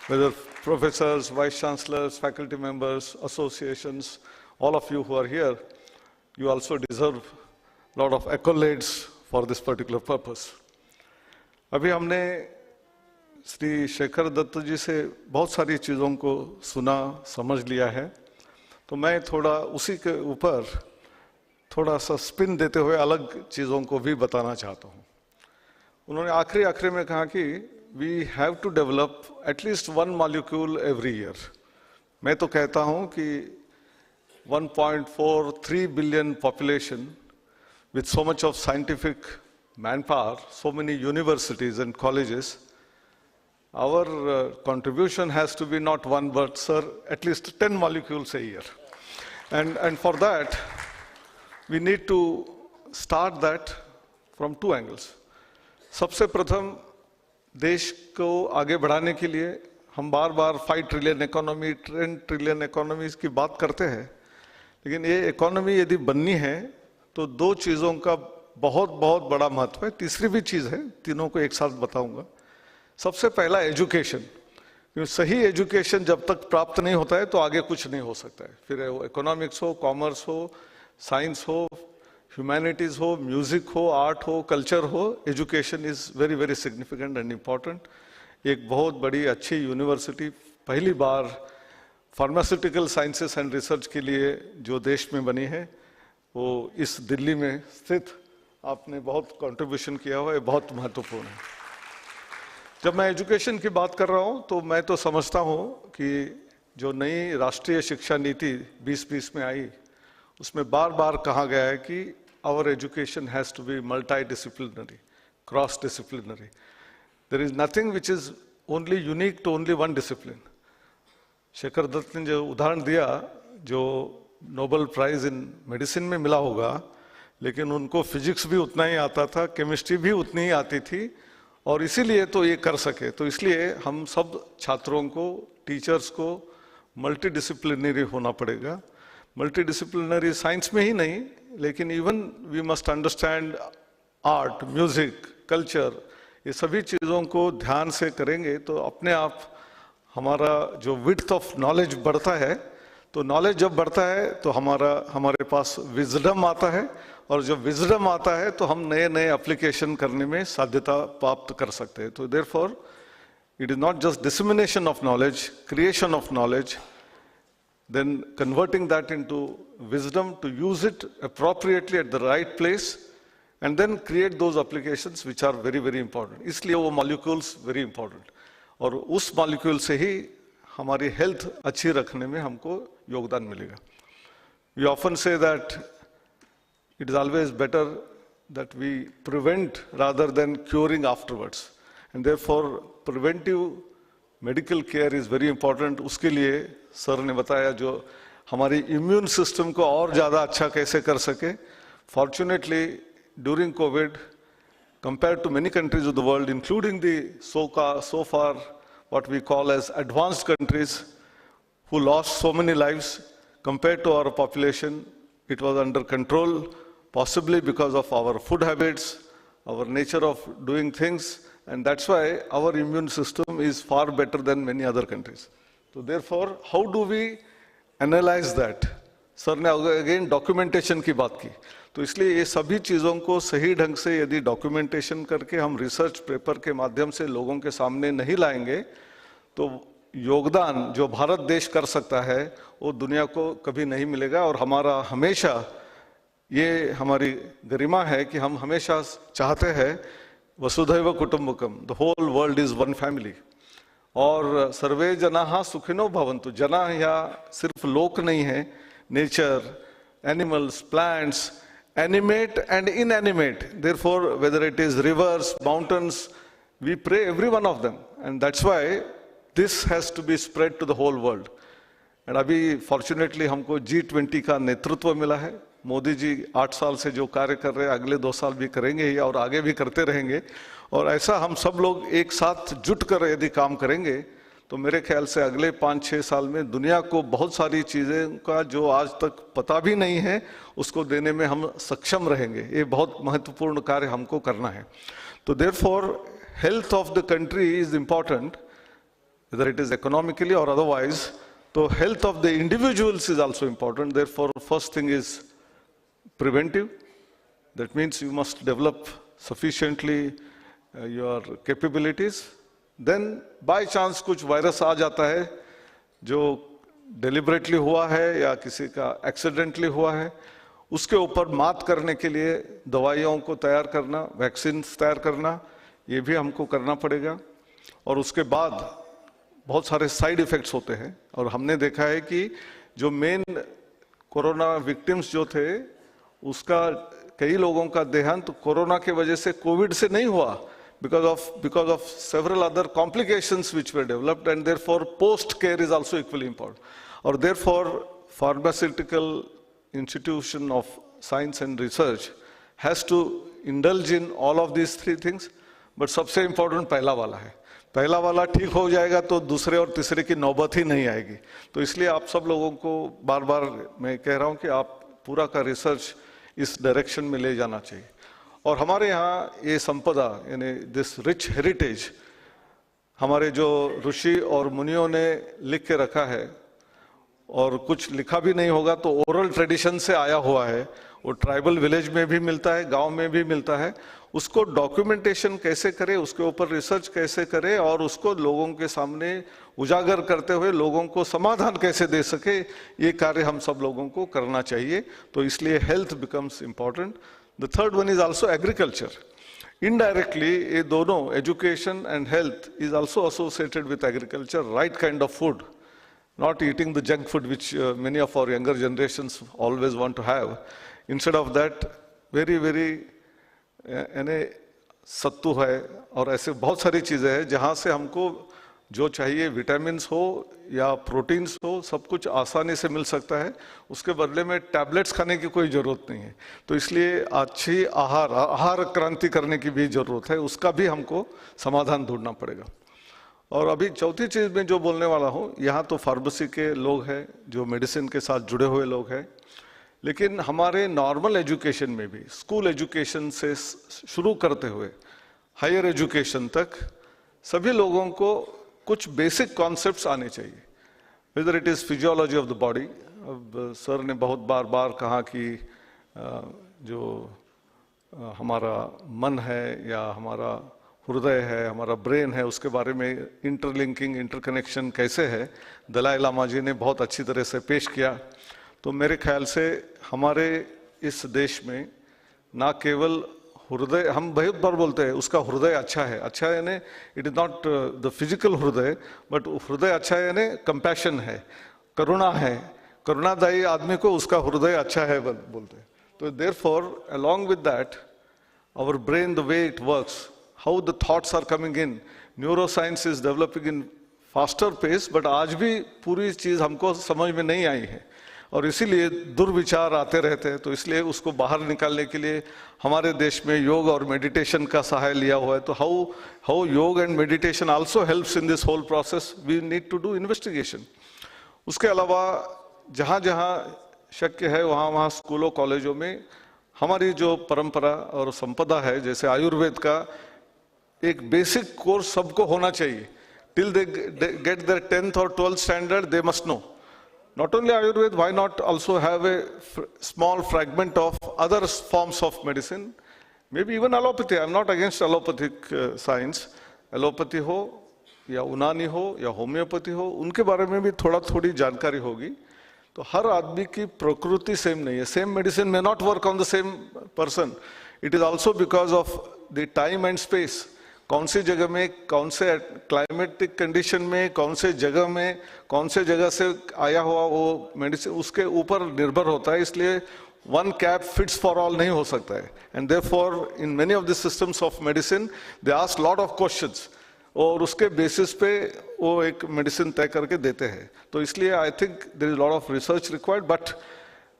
S12: whether professors, vice chancellors, faculty members, associations, all of you who are here, you also deserve a lot of accolades for this particular purpose. अभी हमने श्री शेखर दत्त जी से बहुत सारी चीज़ों को सुना, समझ लिया है, तो मैं थोड़ा उसी के ऊपर थोड़ा सा स्पिन देते हुए अलग चीज़ों को भी बताना चाहता हूँ। उन्होंने आखिरी में कहा कि we have to develop at least 1 molecule every year. मैं तो कहता हूँ कि 1.43 billion population with so much of scientific manpower, so many universities and colleges, our contribution has to be not 1, but, sir, at least 10 molecules a year. And for that, we need to start that from 2 angles. सबसे प्रथम देश को आगे बढ़ाने के लिए हम बार-बार 5 ट्रिलियन इकोनॉमी, 10 ट्रिलियन इकोनॉमीज की बात करते हैं, लेकिन ये इकोनॉमी यदि बननी है तो 2 चीज़ों का बहुत बहुत बड़ा महत्व है। तीसरी भी चीज़ है, तीनों को एक साथ बताऊंगा। सबसे पहला एजुकेशन, क्योंकि सही एजुकेशन जब तक प्राप्त नहीं होता है तो आगे कुछ नहीं हो सकता है। फिर वो इकोनॉमिक्स हो, कॉमर्स हो, साइंस हो, ह्यूमैनिटीज़ हो, म्यूज़िक हो, आर्ट हो, कल्चर हो, education is very very significant and important. एक बहुत बड़ी अच्छी यूनिवर्सिटी पहली बार फार्मास्यूटिकल साइंसेस एंड रिसर्च के लिए जो देश में बनी है, वो इस दिल्ली में स्थित आपने बहुत कंट्रीब्यूशन किया हुआ है, बहुत महत्वपूर्ण है। जब मैं एजुकेशन की बात कर रहा हूँ तो मैं तो समझता हूँ कि जो नई राष्ट्रीय शिक्षा नीति 2020 में आई, उसमें बार बार कहा गया है कि our education has to be multi disciplinary, cross disciplinary. There is nothing which is only unique to only 1 discipline. Shekhar Dutt ने जो उदाहरण दिया, जो नोबेल प्राइज इन मेडिसिन में मिला होगा, लेकिन उनको फिजिक्स भी उतना ही आता था, केमिस्ट्री भी उतनी ही आती थी, और इसीलिए तो ये कर सके। तो इसलिए हम सब छात्रों को, टीचर्स को मल्टी डिसिप्लिनरी होना पड़ेगा। मल्टी डिसिप्लिनरी साइंस में ही नहीं, लेकिन even we must understand art, music, culture, ये सभी चीज़ों को ध्यान से करेंगे तो अपने आप हमारा जो विड्थ ऑफ नॉलेज बढ़ता है। तो नॉलेज जब बढ़ता है तो हमारे पास विजडम आता है, और जब विजडम आता है तो हम नए नए एप्लीकेशन करने में साध्यता प्राप्त कर सकते हैं। तो therefore it is not just dissemination of knowledge, creation of knowledge, then converting that into wisdom to use it appropriately at the right place, and then create those applications which are very very important. इसलिए वो molecules very important, और उस molecule से ही हमारी health अच्छी रखने में हमको योगदान मिलेगा। We often say that it is always better that we prevent rather than curing afterwards, and therefore preventive medical care is very important. उसके लिए सर ने बताया जो हमारी इम्यून सिस्टम को और ज़्यादा अच्छा कैसे कर सके। Fortunately during Covid, compare to many countries of the world, including the so far what we call as advanced countries who lost so many lives, compared to our population, it was under control, possibly because of our food habits, our nature of doing things, and that's why our immune system is far better than many other countries. So therefore, how do we analyze that? Sir ने again documentation की बात की, तो इसलिए ये सभी चीज़ों को सही ढंग से यदि डॉक्यूमेंटेशन करके हम रिसर्च पेपर के माध्यम से लोगों के सामने नहीं लाएंगे, तो योगदान जो भारत देश कर सकता है वो दुनिया को कभी नहीं मिलेगा। और हमारा हमेशा ये हमारी गरिमा है कि हम हमेशा चाहते हैं वसुधैव कुटुंबकम, the whole world is one family, और सर्वे जनाः सुखिनो भवन्तु। जना यहाँ सिर्फ लोक नहीं है, nature, animals, plants, animate and inanimate, therefore whether it is rivers, mountains, we pray every one of them, and that's why this has to be spread to the whole world. And अभी fortunately हमको G20 का नेतृत्व मिला है। मोदी जी 8 साल से जो कार्य कर रहे हैं, अगले 2 साल भी करेंगे ही और आगे भी करते रहेंगे, और ऐसा हम सब लोग एक साथ जुट कर यदि काम करेंगे तो मेरे ख्याल से अगले 5-6 साल में दुनिया को बहुत सारी चीज़ें का जो आज तक पता भी नहीं है उसको देने में हम सक्षम रहेंगे। ये बहुत महत्वपूर्ण कार्य हमको करना है। तो therefore health of the country is important, whether it is economically or otherwise. So health of the individuals is also important. Therefore, first thing is preventive. That means you must develop sufficiently your capabilities, then by chance कुछ virus आ जाता है जो deliberately हुआ है या किसी का एक्सीडेंटली हुआ है, उसके ऊपर मात करने के लिए दवाइयों को तैयार करना, वैक्सीन तैयार करना, ये भी हमको करना पड़ेगा। और उसके बाद बहुत सारे साइड इफेक्ट्स होते हैं, और हमने देखा है कि जो मेन कोरोना विक्टिम्स जो थे, उसका कई लोगों का देहांत कोरोना के वजह से, कोविड से नहीं हुआ, because of several other complications which were developed, and therefore post care is also equally important. Or therefore pharmaceutical institution of science and research has to indulge in all of these three things, but सबसे important पहला वाला है। पहला वाला ठीक हो जाएगा तो दूसरे और तीसरे की नौबत ही नहीं आएगी। तो इसलिए आप सब लोगों को बार बार मैं कह रहा हूं कि आप पूरा का रिसर्च इस डायरेक्शन में ले जाना चाहिए। और हमारे यहाँ ये संपदा, यानी दिस रिच हेरिटेज, हमारे जो ऋषि और मुनियों ने लिख के रखा है, और कुछ लिखा भी नहीं होगा तो ओरल ट्रेडिशन से आया हुआ है, वो ट्राइबल विलेज में भी मिलता है, गांव में भी मिलता है, उसको डॉक्यूमेंटेशन कैसे करें, उसके ऊपर रिसर्च कैसे करें, और उसको लोगों के सामने उजागर करते हुए लोगों को समाधान कैसे दे सके, ये कार्य हम सब लोगों को करना चाहिए। तो इसलिए health becomes important. The third one is also agriculture. Indirectly ये दोनों, education and health, is also associated with agriculture, right kind of food, not eating the junk food which many of our younger generations always want to have. Instead of that, very यानी सत्तू है और ऐसे बहुत सारी चीज़ें हैं जहाँ से हमको जो चाहिए, विटामिन्स हो या प्रोटीन्स हो, सब कुछ आसानी से मिल सकता है। उसके बदले में टैबलेट्स खाने की कोई ज़रूरत नहीं है। तो इसलिए अच्छी आहार क्रांति करने की भी ज़रूरत है, उसका भी हमको समाधान ढूंढना पड़ेगा। और अभी चौथी चीज़ में जो बोलने वाला हूँ, यहाँ तो फार्मेसी के लोग हैं, जो मेडिसिन के साथ जुड़े हुए लोग हैं, लेकिन हमारे नॉर्मल एजुकेशन में भी, स्कूल एजुकेशन से शुरू करते हुए हायर एजुकेशन तक, सभी लोगों को कुछ बेसिक कॉन्सेप्ट्स आने चाहिए, whether it is physiology of the body. अब सर ने बहुत बार कहा कि जो हमारा मन है या हमारा हृदय है, हमारा ब्रेन है, उसके बारे में इंटरलिंकिंग, इंटरकनेक्शन कैसे है, दलाई लामा जी ने बहुत अच्छी तरह से पेश किया। तो मेरे ख्याल से हमारे इस देश में ना केवल हृदय, हम बहुत बार बोलते हैं उसका हृदय अच्छा है, अच्छा यानी it is not the physical हृदय, बट हृदय अच्छा है यानी कंपैशन है, करुणा है, करुणादायी आदमी को उसका हृदय अच्छा है बोलते हैं। तो therefore along with that, our brain, the way it works, how the thoughts are coming in, neuroscience is developing in faster pace, but आज भी पूरी चीज़ हमको समझ में नहीं आई है, और इसीलिए दुर्विचार आते रहते हैं। तो इसलिए उसको बाहर निकालने के लिए हमारे देश में योग और मेडिटेशन का सहाय लिया हुआ है। तो how योग and meditation also helps in this whole process, we need to do investigation। उसके अलावा जहाँ जहाँ शक्य है वहाँ स्कूलों कॉलेजों में हमारी जो परंपरा और संपदा है, जैसे आयुर्वेद का एक बेसिक कोर्स सबको होना चाहिए। Till they get there 10th और 12th standard, they must know not only Ayurveda, why not also have a small fragment of other forms of medicine, maybe even allopathy. I'm not against allopathic science, allopathy हो या यूनानी हो या homeopathy हो, उनके बारे में भी थोड़ी जानकारी होगी। तो हर आदमी की प्रकृति सेम नहीं है, same medicine may not work on the same person. It is also because of the time and space. कौन सी जगह में, कौन से क्लाइमेटिक कंडीशन में, कौन से जगह में, कौन से जगह से आया हुआ वो मेडिसिन, उसके ऊपर निर्भर होता है। इसलिए one cap fits for all नहीं हो सकता है। And therefore in many of the systems of medicine they ask lot of questions और उसके बेसिस पे वो एक मेडिसिन तय करके देते हैं। तो इसलिए I think there is a lot of research required, but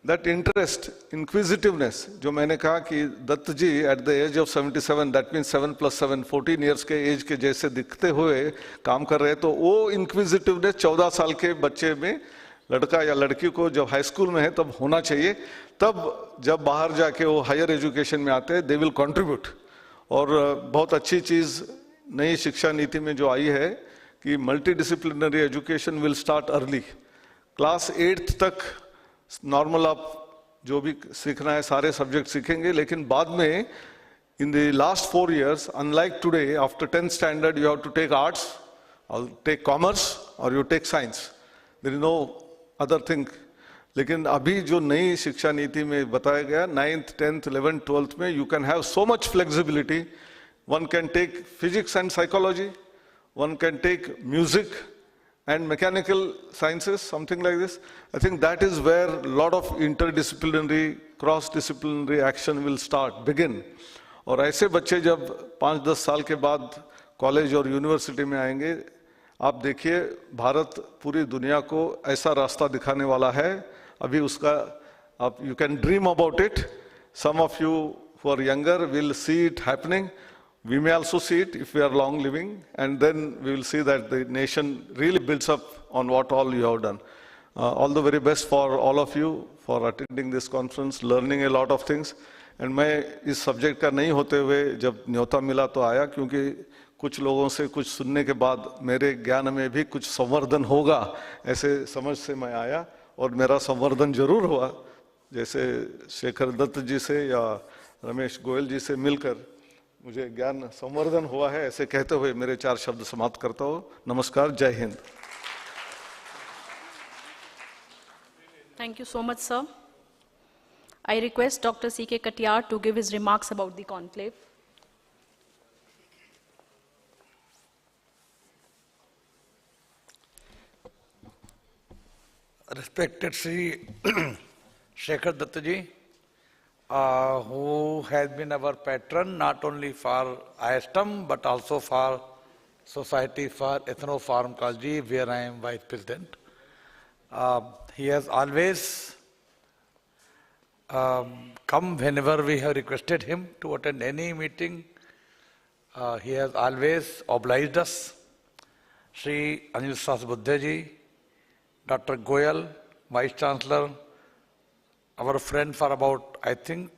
S12: that interest, inquisitiveness, जो मैंने कहा कि दत्त जी at the age of 77, that means 7 + 7, 14 years के एज के जैसे दिखते हुए काम कर रहे हैं, तो वो inquisitiveness 14 साल के बच्चे में, लड़का या लड़की को जब हाई स्कूल में है तब होना चाहिए। तब जब बाहर जाके वो हायर एजुकेशन में आते हैं, दे विल कंट्रीब्यूट। और बहुत अच्छी चीज़ नई शिक्षा नीति में जो आई है कि multi disciplinary education will start early. Class 8th तक नॉर्मल आप जो भी सीखना है सारे सब्जेक्ट सीखेंगे, लेकिन बाद में In the last 4 years, unlike today, after 10th standard, you have to take arts, or take commerce, or you take science. There is no other thing. लेकिन अभी जो नई शिक्षा नीति में बताया गया 9th, 10th, 11th, 12th में you can have so much flexibility. One can take physics and psychology, one can take music and mechanical sciences, something like this. I think that is where a lot of interdisciplinary, cross-disciplinary action will begin. और ऐसे बच्चे जब 5-10 साल के बाद college और university में आएंगे, आप देखिए भारत पूरी दुनिया को ऐसा रास्ता दिखाने वाला है. अभी उसका आप you can dream about it. Some of you who are younger will see it happening. We may also see it if we are long living, and then we will see that the nation really builds up on what all you have done. All the very best for all of you for attending this conference, learning a lot of things. And मैं इस subject का नहीं होते हुए जब न्योता मिला तो आया, क्योंकि कुछ लोगों से कुछ सुनने के बाद मेरे ज्ञान में भी कुछ संवर्धन होगा ऐसे समझ से मैं आया, और मेरा संवर्धन जरूर हुआ. जैसे शेखर दत्त जी से या रमेश गोयल जी से मिलकर मुझे ज्ञान संवर्धन हुआ है, ऐसे कहते हुए मेरे 4 शब्द समाप्त करता हूँ. नमस्कार, जय Hind.
S10: Thank you so much, sir. I request Dr. C.K. Katiyar to give his remarks about the conclave.
S3: Respected Sri Shekhar Dattaji, who has been our patron not only for IASTAM but also for Society for Ethnopharmacology, where I am Vice President. He has always come whenever we have requested him to attend any meeting. He has always obliged us. Sri Anil Sasbuddhe ji, Dr. Goyal, Vice Chancellor, our friend for about, I think,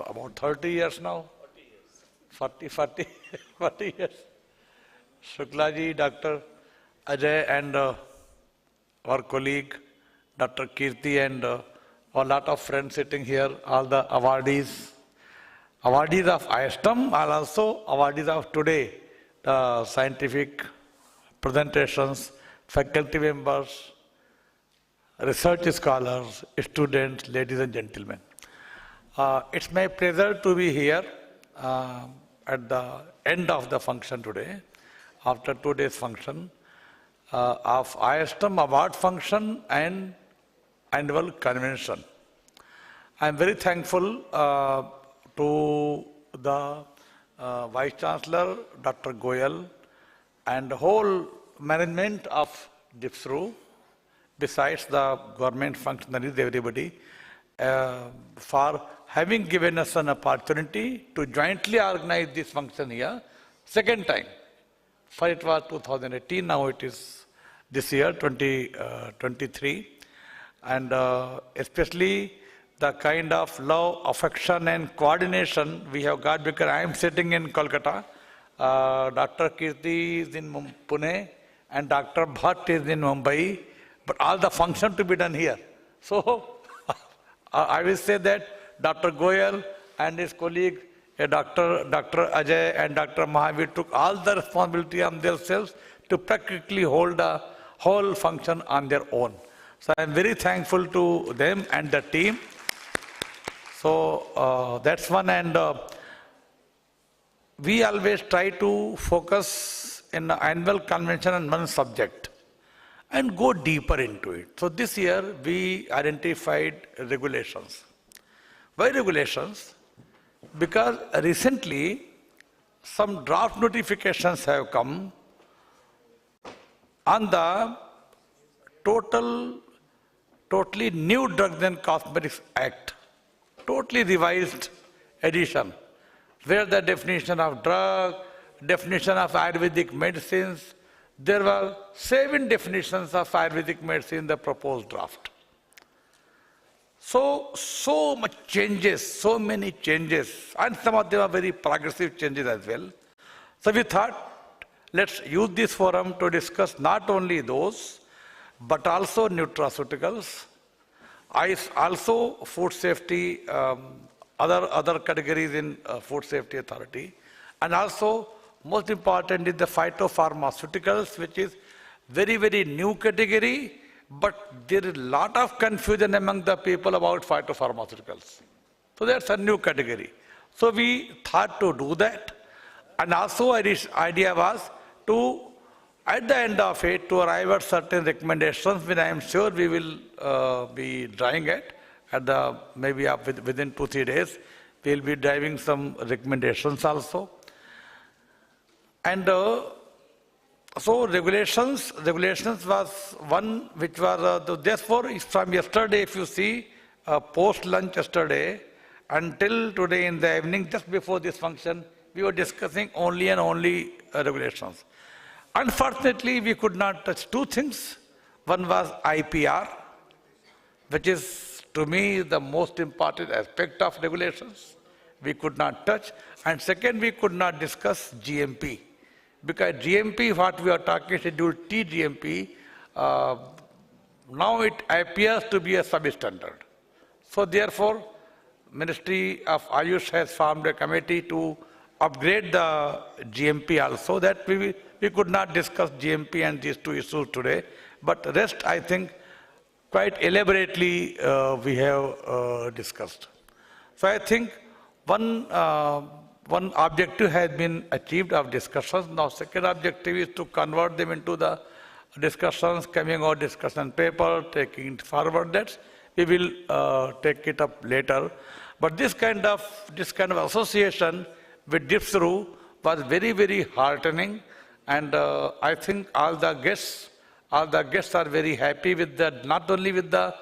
S3: about 30 years now. 40 years. Shukla ji, Dr. Ajay, and our colleague, Dr. Kirti, and a lot of friends sitting here, all the awardees of IASTAM, are also awardees of today, the scientific presentations, faculty members, research scholars, students, ladies and gentlemen. It's my pleasure to be here at the end of the function today, after 2 days function of IASTAM award function and annual convention. I am very thankful to the Vice Chancellor, Dr. Goyal, and the whole management of DIPSRU, besides the government functionaries, everybody, for having given us an opportunity to jointly organize this function here, second time. First it was 2018, now it is this year, 2023. And especially the kind of love, affection and coordination we have got, because I am sitting in Kolkata, Dr. Kirti is in Pune, and Dr. Bhatt is in Mumbai, but all the function to be done here. So I will say that Dr. Goyal and his colleague, Dr. Ajay and Dr. Mahavir took all the responsibility on themselves to practically hold the whole function on their own. So I am very thankful to them and the team. So that's one, and we always try to focus in the annual convention on one subject and go deeper into it. So this year we identified regulations. Why regulations? Because recently some draft notifications have come on the totally new Drugs and Cosmetics Act, totally revised edition, where the definition of drug, definition of Ayurvedic medicines, there were 7 definitions of Ayurvedic medicine in the proposed draft. So much changes, so many changes, and some of them are very progressive changes as well. So we thought, let's use this forum to discuss not only those, but also nutraceuticals, also food safety other categories in Food Safety Authority. And also, most important is the phytopharmaceuticals, which is very, very new category, but there is a lot of confusion among the people about phytopharmaceuticals. So that's a new category. So we thought to do that. And also our idea was to, at the end of it, to arrive at certain recommendations, which I am sure we will be driving at the, maybe within 2-3 days, we will be driving some recommendations also. And so regulations was one which was, therefore from yesterday, if you see, post-lunch yesterday, until today in the evening, just before this function, we were discussing only and only regulations. Unfortunately, we could not touch two things. One was IPR, which is, to me, the most important aspect of regulations. We could not touch. And second, we could not discuss GMP. Because GMP, what we are talking, Schedule T GMP, now it appears to be a substandard. So therefore, Ministry of Ayush has formed a committee to upgrade the GMP also, that we could not discuss GMP and these two issues today. But the rest, I think, quite elaborately we have discussed. So I think one objective has been achieved of discussions. Now second objective is to convert them into the discussions, coming out discussion paper, taking it forward. That we will take it up later. But this kind of association with DIPSRU was very, very heartening, and I think all the guests are very happy with that, not only with the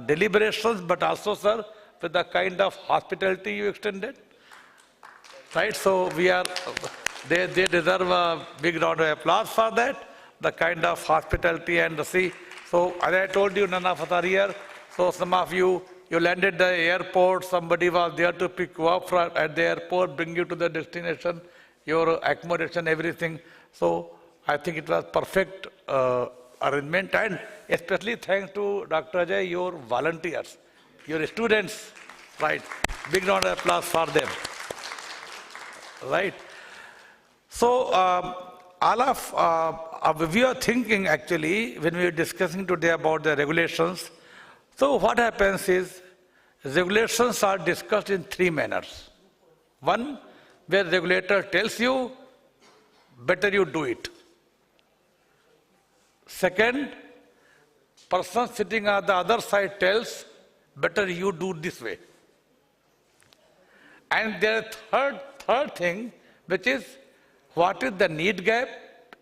S3: deliberations, but also, sir, with the kind of hospitality you extended. Right, so they deserve a big round of applause for that, the kind of hospitality and the sea. So as I told you, none of us are here. So some of you landed at the airport, somebody was there to pick you up at the airport, bring you to the destination, your accommodation, everything. So I think it was perfect arrangement, and especially thanks to Dr. Ajay, your volunteers, your students, right? Big round of applause for them. Right. So all of we are thinking actually when we are discussing today about the regulations. So what happens is regulations are discussed in three manners. One, where regulator tells you, better you do it. Second, person sitting on the other side tells, better you do this way. And there is third thing, which is, what is the need gap?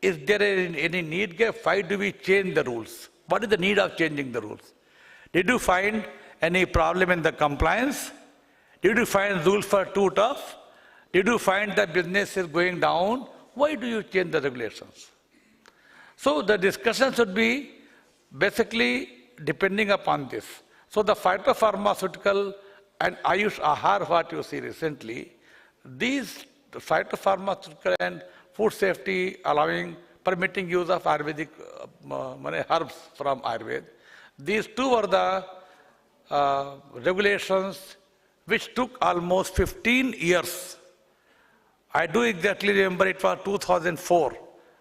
S3: Is there any need gap? Why do we change the rules? What is the need of changing the rules? Did you find any problem in the compliance? Did you find rules were too tough? Did you find that business is going down? Why do you change the regulations? So the discussion should be basically depending upon this. So the phytopharmaceutical and Ayush Ahar, what you see recently, these phytopharmaceutical and food safety permitting use of Ayurvedic herbs from Ayurveda. These two were the regulations which took almost 15 years. I do exactly remember it was 2004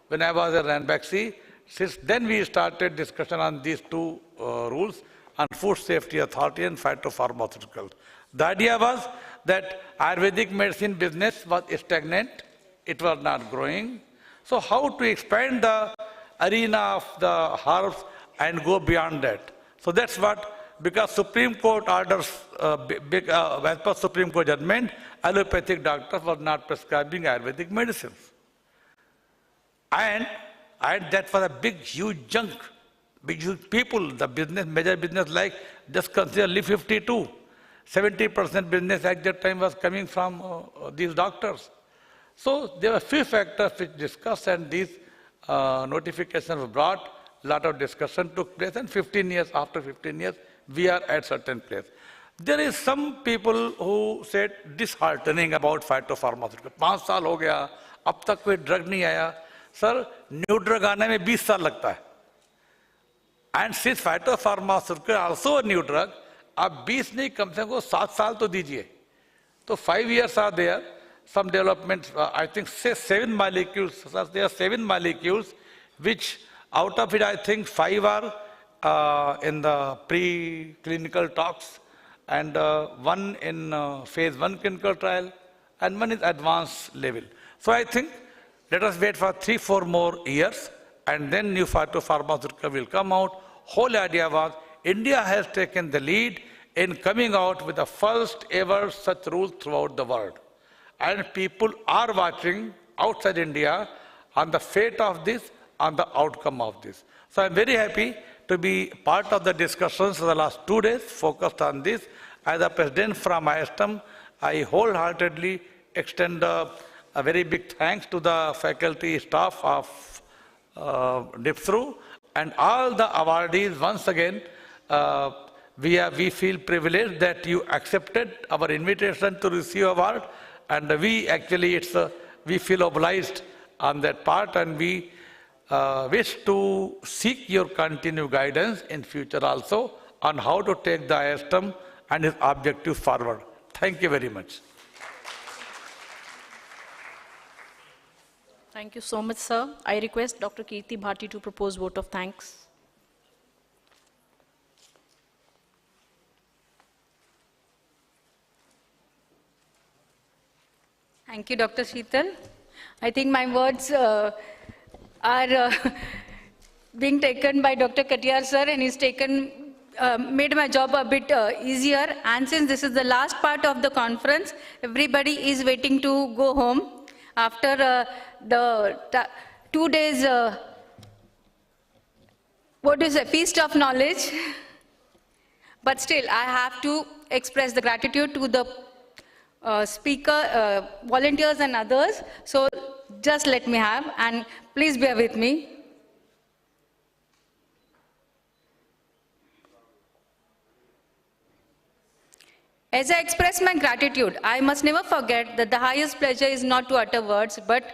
S3: when I was at Ranbaxy. Since then we started discussion on these two rules on Food Safety Authority and phytopharmaceuticals. The idea was that Ayurvedic medicine business was stagnant, it was not growing. So how to expand the arena of the herbs and go beyond that? So that's what, because Supreme Court orders, as per Supreme Court judgment, allopathic doctors were not prescribing Ayurvedic medicines. And that was a big, huge chunk, big, huge people, the business, major business like, just consider only 52. 70% business at that time was coming from these doctors. So there were few factors which discussed, and these notifications were brought, a lot of discussion took place, and 15 years, after 15 years, we are at certain place. There is some people who said disheartening about phytopharmaceutical. 5 साल हो गया, अब तक कोई drug नहीं आया. Sir, new drug आने में 20 साल लगता है. And since phytopharmaceutical also a new drug, आप 20 नहीं, कम से कम 7 साल तो दीजिए. So 5 years are there. Some developments, I think, say 7 molecules. There are 7 molecules, which out of it, I think 5 are in the pre-clinical talks, and 1 in phase 1 clinical trial, and 1 is advanced level. So I think let us wait for 3-4 more years, and then new pharmaceutical will come out. Whole idea was India has taken the lead in coming out with the first ever such rule throughout the world. And people are watching outside India on the fate of this, on the outcome of this. So I'm very happy to be part of the discussions for the last 2 days focused on this. As a president from IASTAM, I wholeheartedly extend a very big thanks to the faculty staff of DIPSRU and all the awardees. Once again, we feel privileged that you accepted our invitation to receive award, and we actually we feel obliged on that part, and we wish to seek your continued guidance in future also on how to take the IASTAM and its objective forward. Thank you very much.
S10: Thank you so much, sir. I request Dr. Kirti Bharti to propose vote of thanks.
S20: Thank you, Dr. Sheetal. I think my words are being taken by Dr. Katiyar sir, and he's made my job a bit easier. And since this is the last part of the conference, everybody is waiting to go home after the 2 days, feast of knowledge. But still, I have to express the gratitude to the volunteers and others. So just let me have, and please bear with me. As I express my gratitude, I must never forget that the highest pleasure is not to utter words, but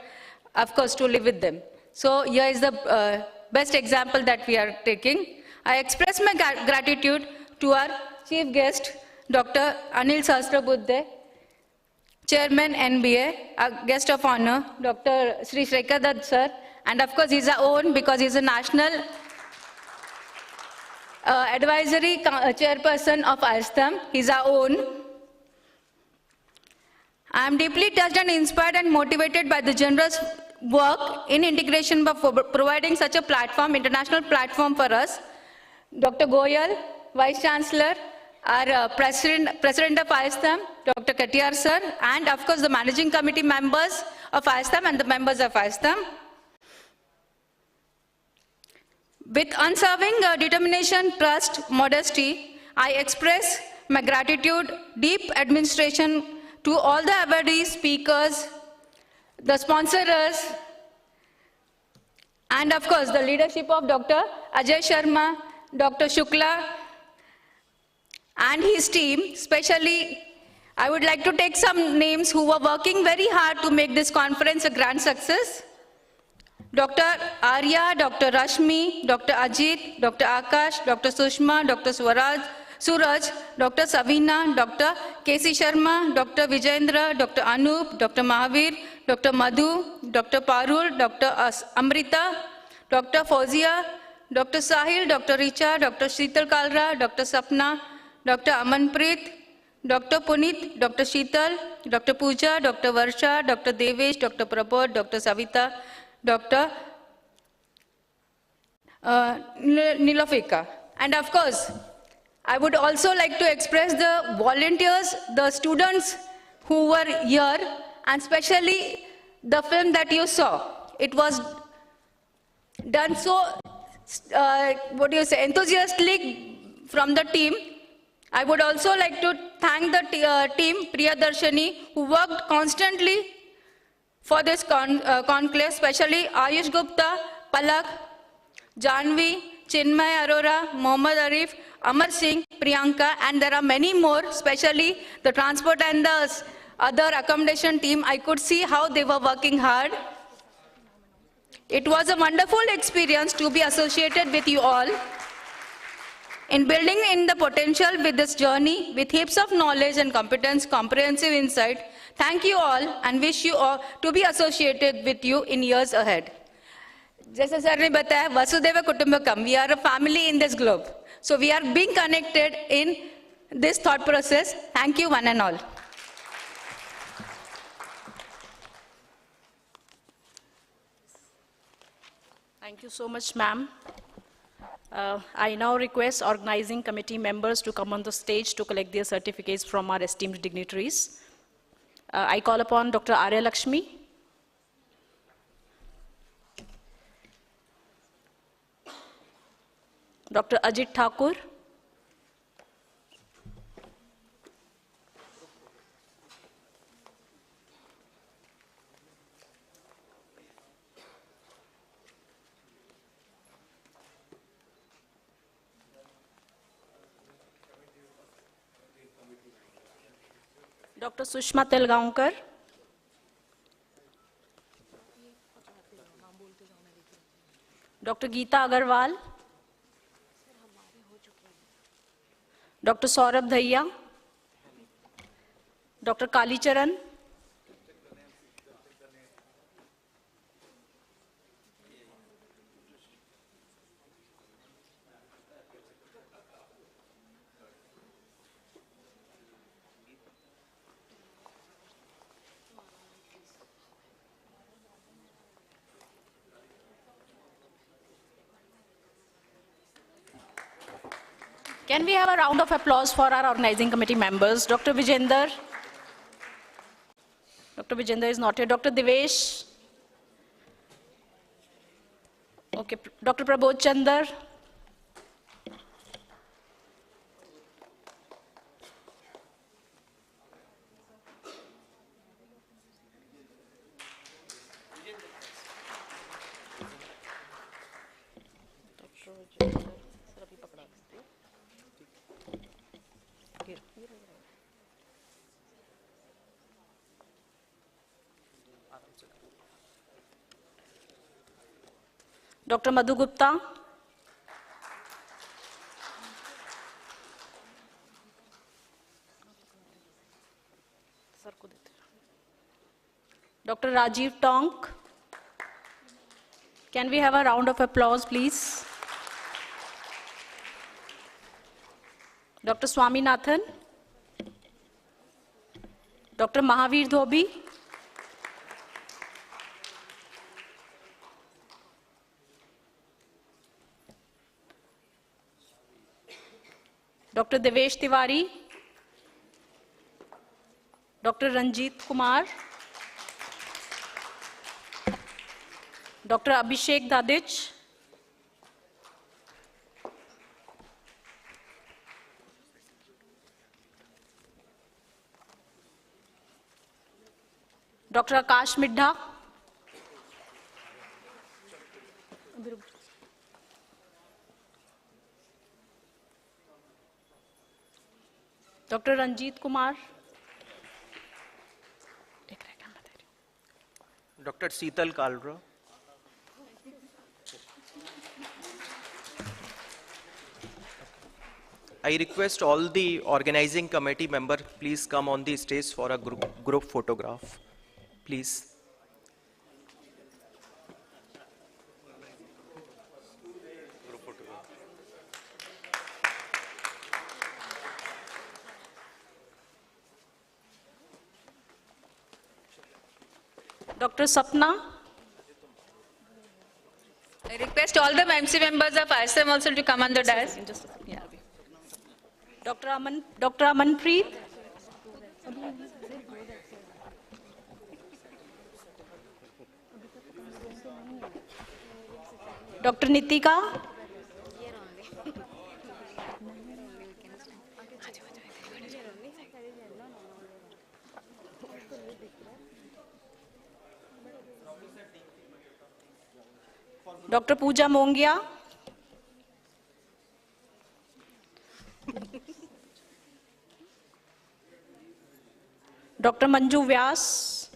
S20: of course to live with them. So here is the best example that we are taking. I express my gratitude to our chief guest, Dr. Anil Sahasrabuddhe, Chairman NBA, our guest of honor, Dr. Sri Shekhar Dutt sir, and of course he's our own because he's a national advisory chairperson of IASTAM. He's our own. I am deeply touched and inspired and motivated by the generous work in integration for providing such a platform, international platform for us. Dr. Goyal, Vice Chancellor, our President of IASTAM, Dr. Katiyar sir, and of course the managing committee members of IASTAM and the members of IASTAM. With unswerving determination, trust, modesty, I express my gratitude, deep administration to all the awardees, speakers, the sponsors, and of course the leadership of Dr. Ajay Sharma, Dr. Shukla, and his team. Especially, I would like to take some names who were working very hard to make this conference a grand success. Dr. Arya, Dr. Rashmi, Dr. Ajit, Dr. Akash, Dr. Sushma, Dr. Suraj, Dr. Savina, Dr. K.C. Sharma, Dr. Vijayendra, Dr. Anup, Dr. Mahavir, Dr. Madhu, Dr. Parul, Dr. Amrita, Dr. Fauzia, Dr. Sahil, Dr. Richa, Dr. Sheetal Kalra, Dr. Sapna, Dr. Amanpreet, Dr. Puneet, Dr. Sheetal, Dr. Pooja, Dr. Varsha, Dr. Devesh, Dr. Prabodh, Dr. Savita, Dr. Nilofika. And of course, I would also like to express the volunteers, the students who were here, and especially the film that you saw. It was done so, enthusiastically from the team. I would also like to thank the team, Priyadarshini, who worked constantly for this conclave, especially Ayush Gupta, Palak, Janvi, Chinmay Arora, Mohammad Arif, Amar Singh, Priyanka, and there are many more, especially the transport and the other accommodation team. I could see how they were working hard. It was a wonderful experience to be associated with you all. in building in the potential with this journey with heaps of knowledge and competence, comprehensive insight. Thank you all and wish you all to be associated with you in years ahead. जैसे sir ने बताया, Vasudev कुटुंबकम, we are a family in this globe. So we are being connected in this thought process. Thank you one and all.
S10: Thank you so much, ma'am. I now request organizing committee members to come on the stage to collect their certificates from our esteemed dignitaries. I call upon Dr. Arya Lakshmi. Dr. Ajit Thakur. Dr. Sushma Telgaonkar. Dr. Geeta Agarwal. Dr. Saurabh Dhaiya. Dr. Kalicharan. Can we have a round of applause for our organizing committee members? Dr. Vijender. Dr. Vijender is not here. Dr. Devesh. Okay. Dr. Prabodh Chandar. Dr. Madhu Gupta. Dr. Rajiv Tonk. Can we have a round of applause, please? Dr. Swaminathan. Dr. Mahavir Dhobi. Dr. Devesh Tiwari. Dr. Ranjit Kumar. Dr. Abhishek Dadich. Dr. Akash Midha. Dr. Ranjit Kumar.
S13: Dr. Sheetal Kalra. I request all the organizing committee members please come on the stage for a group photograph, please.
S10: Dr. Sapna.
S20: I request all the MC members of IASTAM also to come on the dais.
S10: Yeah. Dr. Amanpreet. Dr. Nitika. Dr. Pooja Mongia. Dr. Manju Vyas.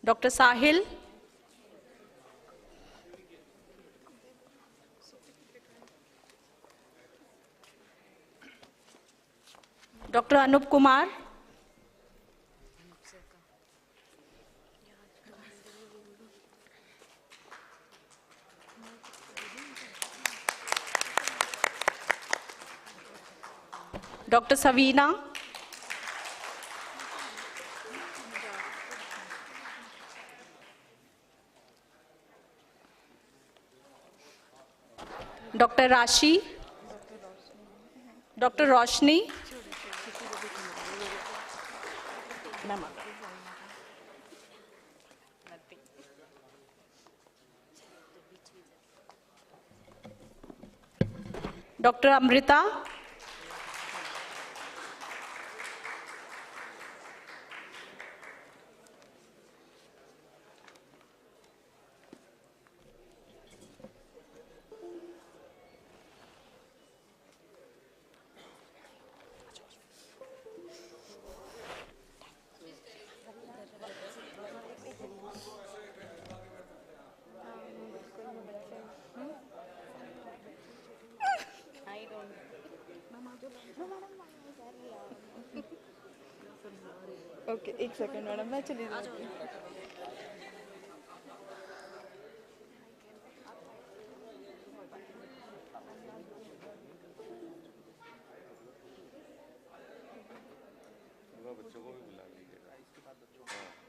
S10: Dr. Sahil. Dr. Anup Kumar. Dr. Savina. Dr. Rashi. Dr. Roshni. Dr. Amrita.
S14: Okay एक second madam मैं चली जाऊँगी
S12: बच्चों को भी बुला लीजिएगा इसके बाद बच्चों को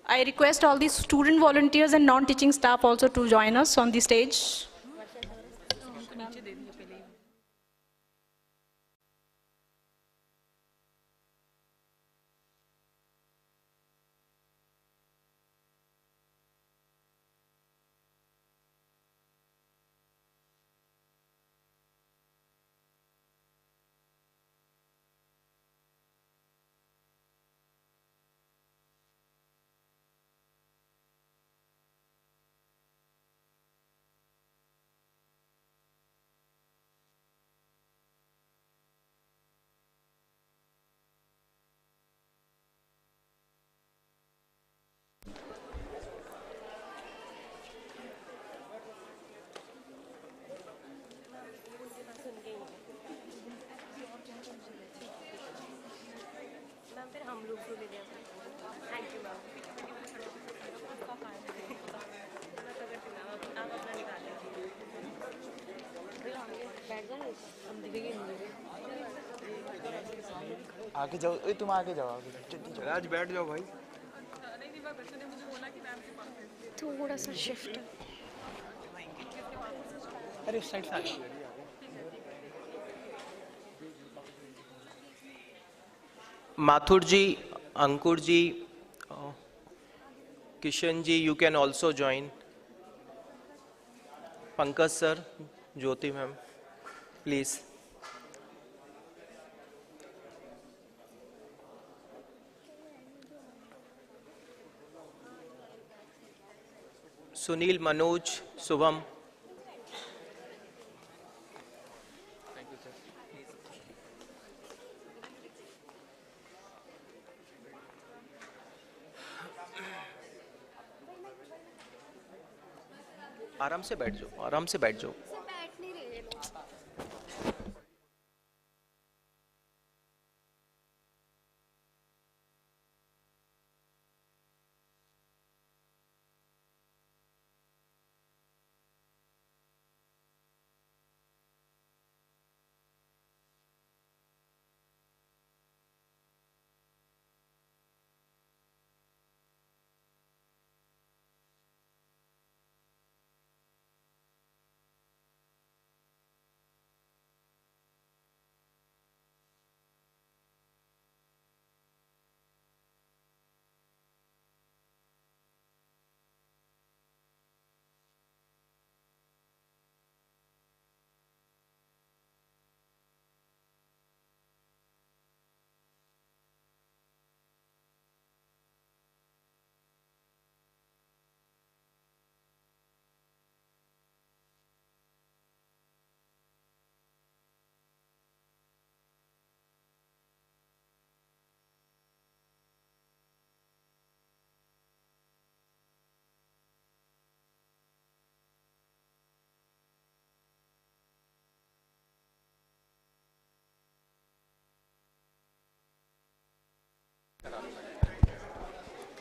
S10: I request all the student volunteers and non-teaching staff also to join us on the stage.
S8: आगे जाओ तुम आगे जाओ आगे राज बैठ जाओ भाई
S2: थोड़ा सा शिफ्ट
S8: अरे उस साइड से
S13: Mathur ji, Ankur ji, Kishan ji, you can also join. Pankaj sir, Jyoti ma'am, please. Sunil, Manoj, Subham. आराम से बैठ जाओ आराम से बैठ जाओ
S2: बैठ नहीं रही है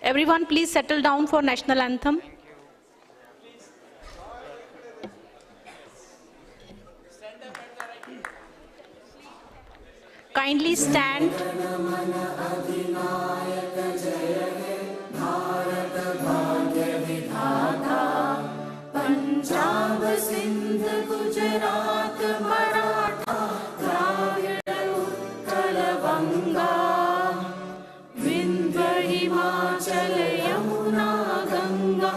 S10: Everyone, please settle down for national anthem. Kindly stand.
S16: Punjab Sindh Gujarat Maratha Dravida Utkal बंगा विंध्य हिमाचल यमुना गंगा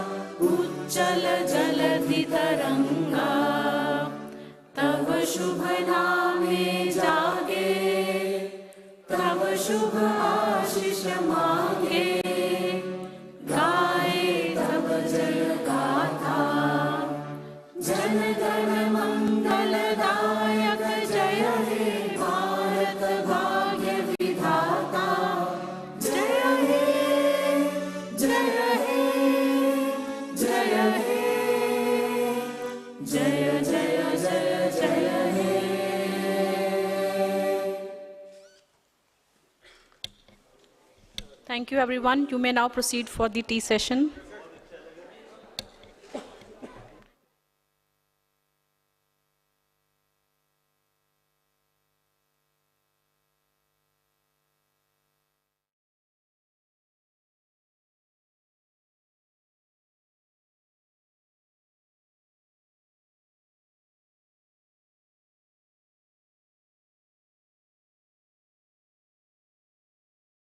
S16: उच्चल जलधि तरंगा तब शुभ नामे जागे तब शुभ आशीष मांगे गाए तब जय गाथा जन गण मंगलदायक जय हे भारत भाग्य विधाता जय हे जय हे जय हे जय जय जय जय हे
S10: Thank you, everyone. You may now proceed for the tea session.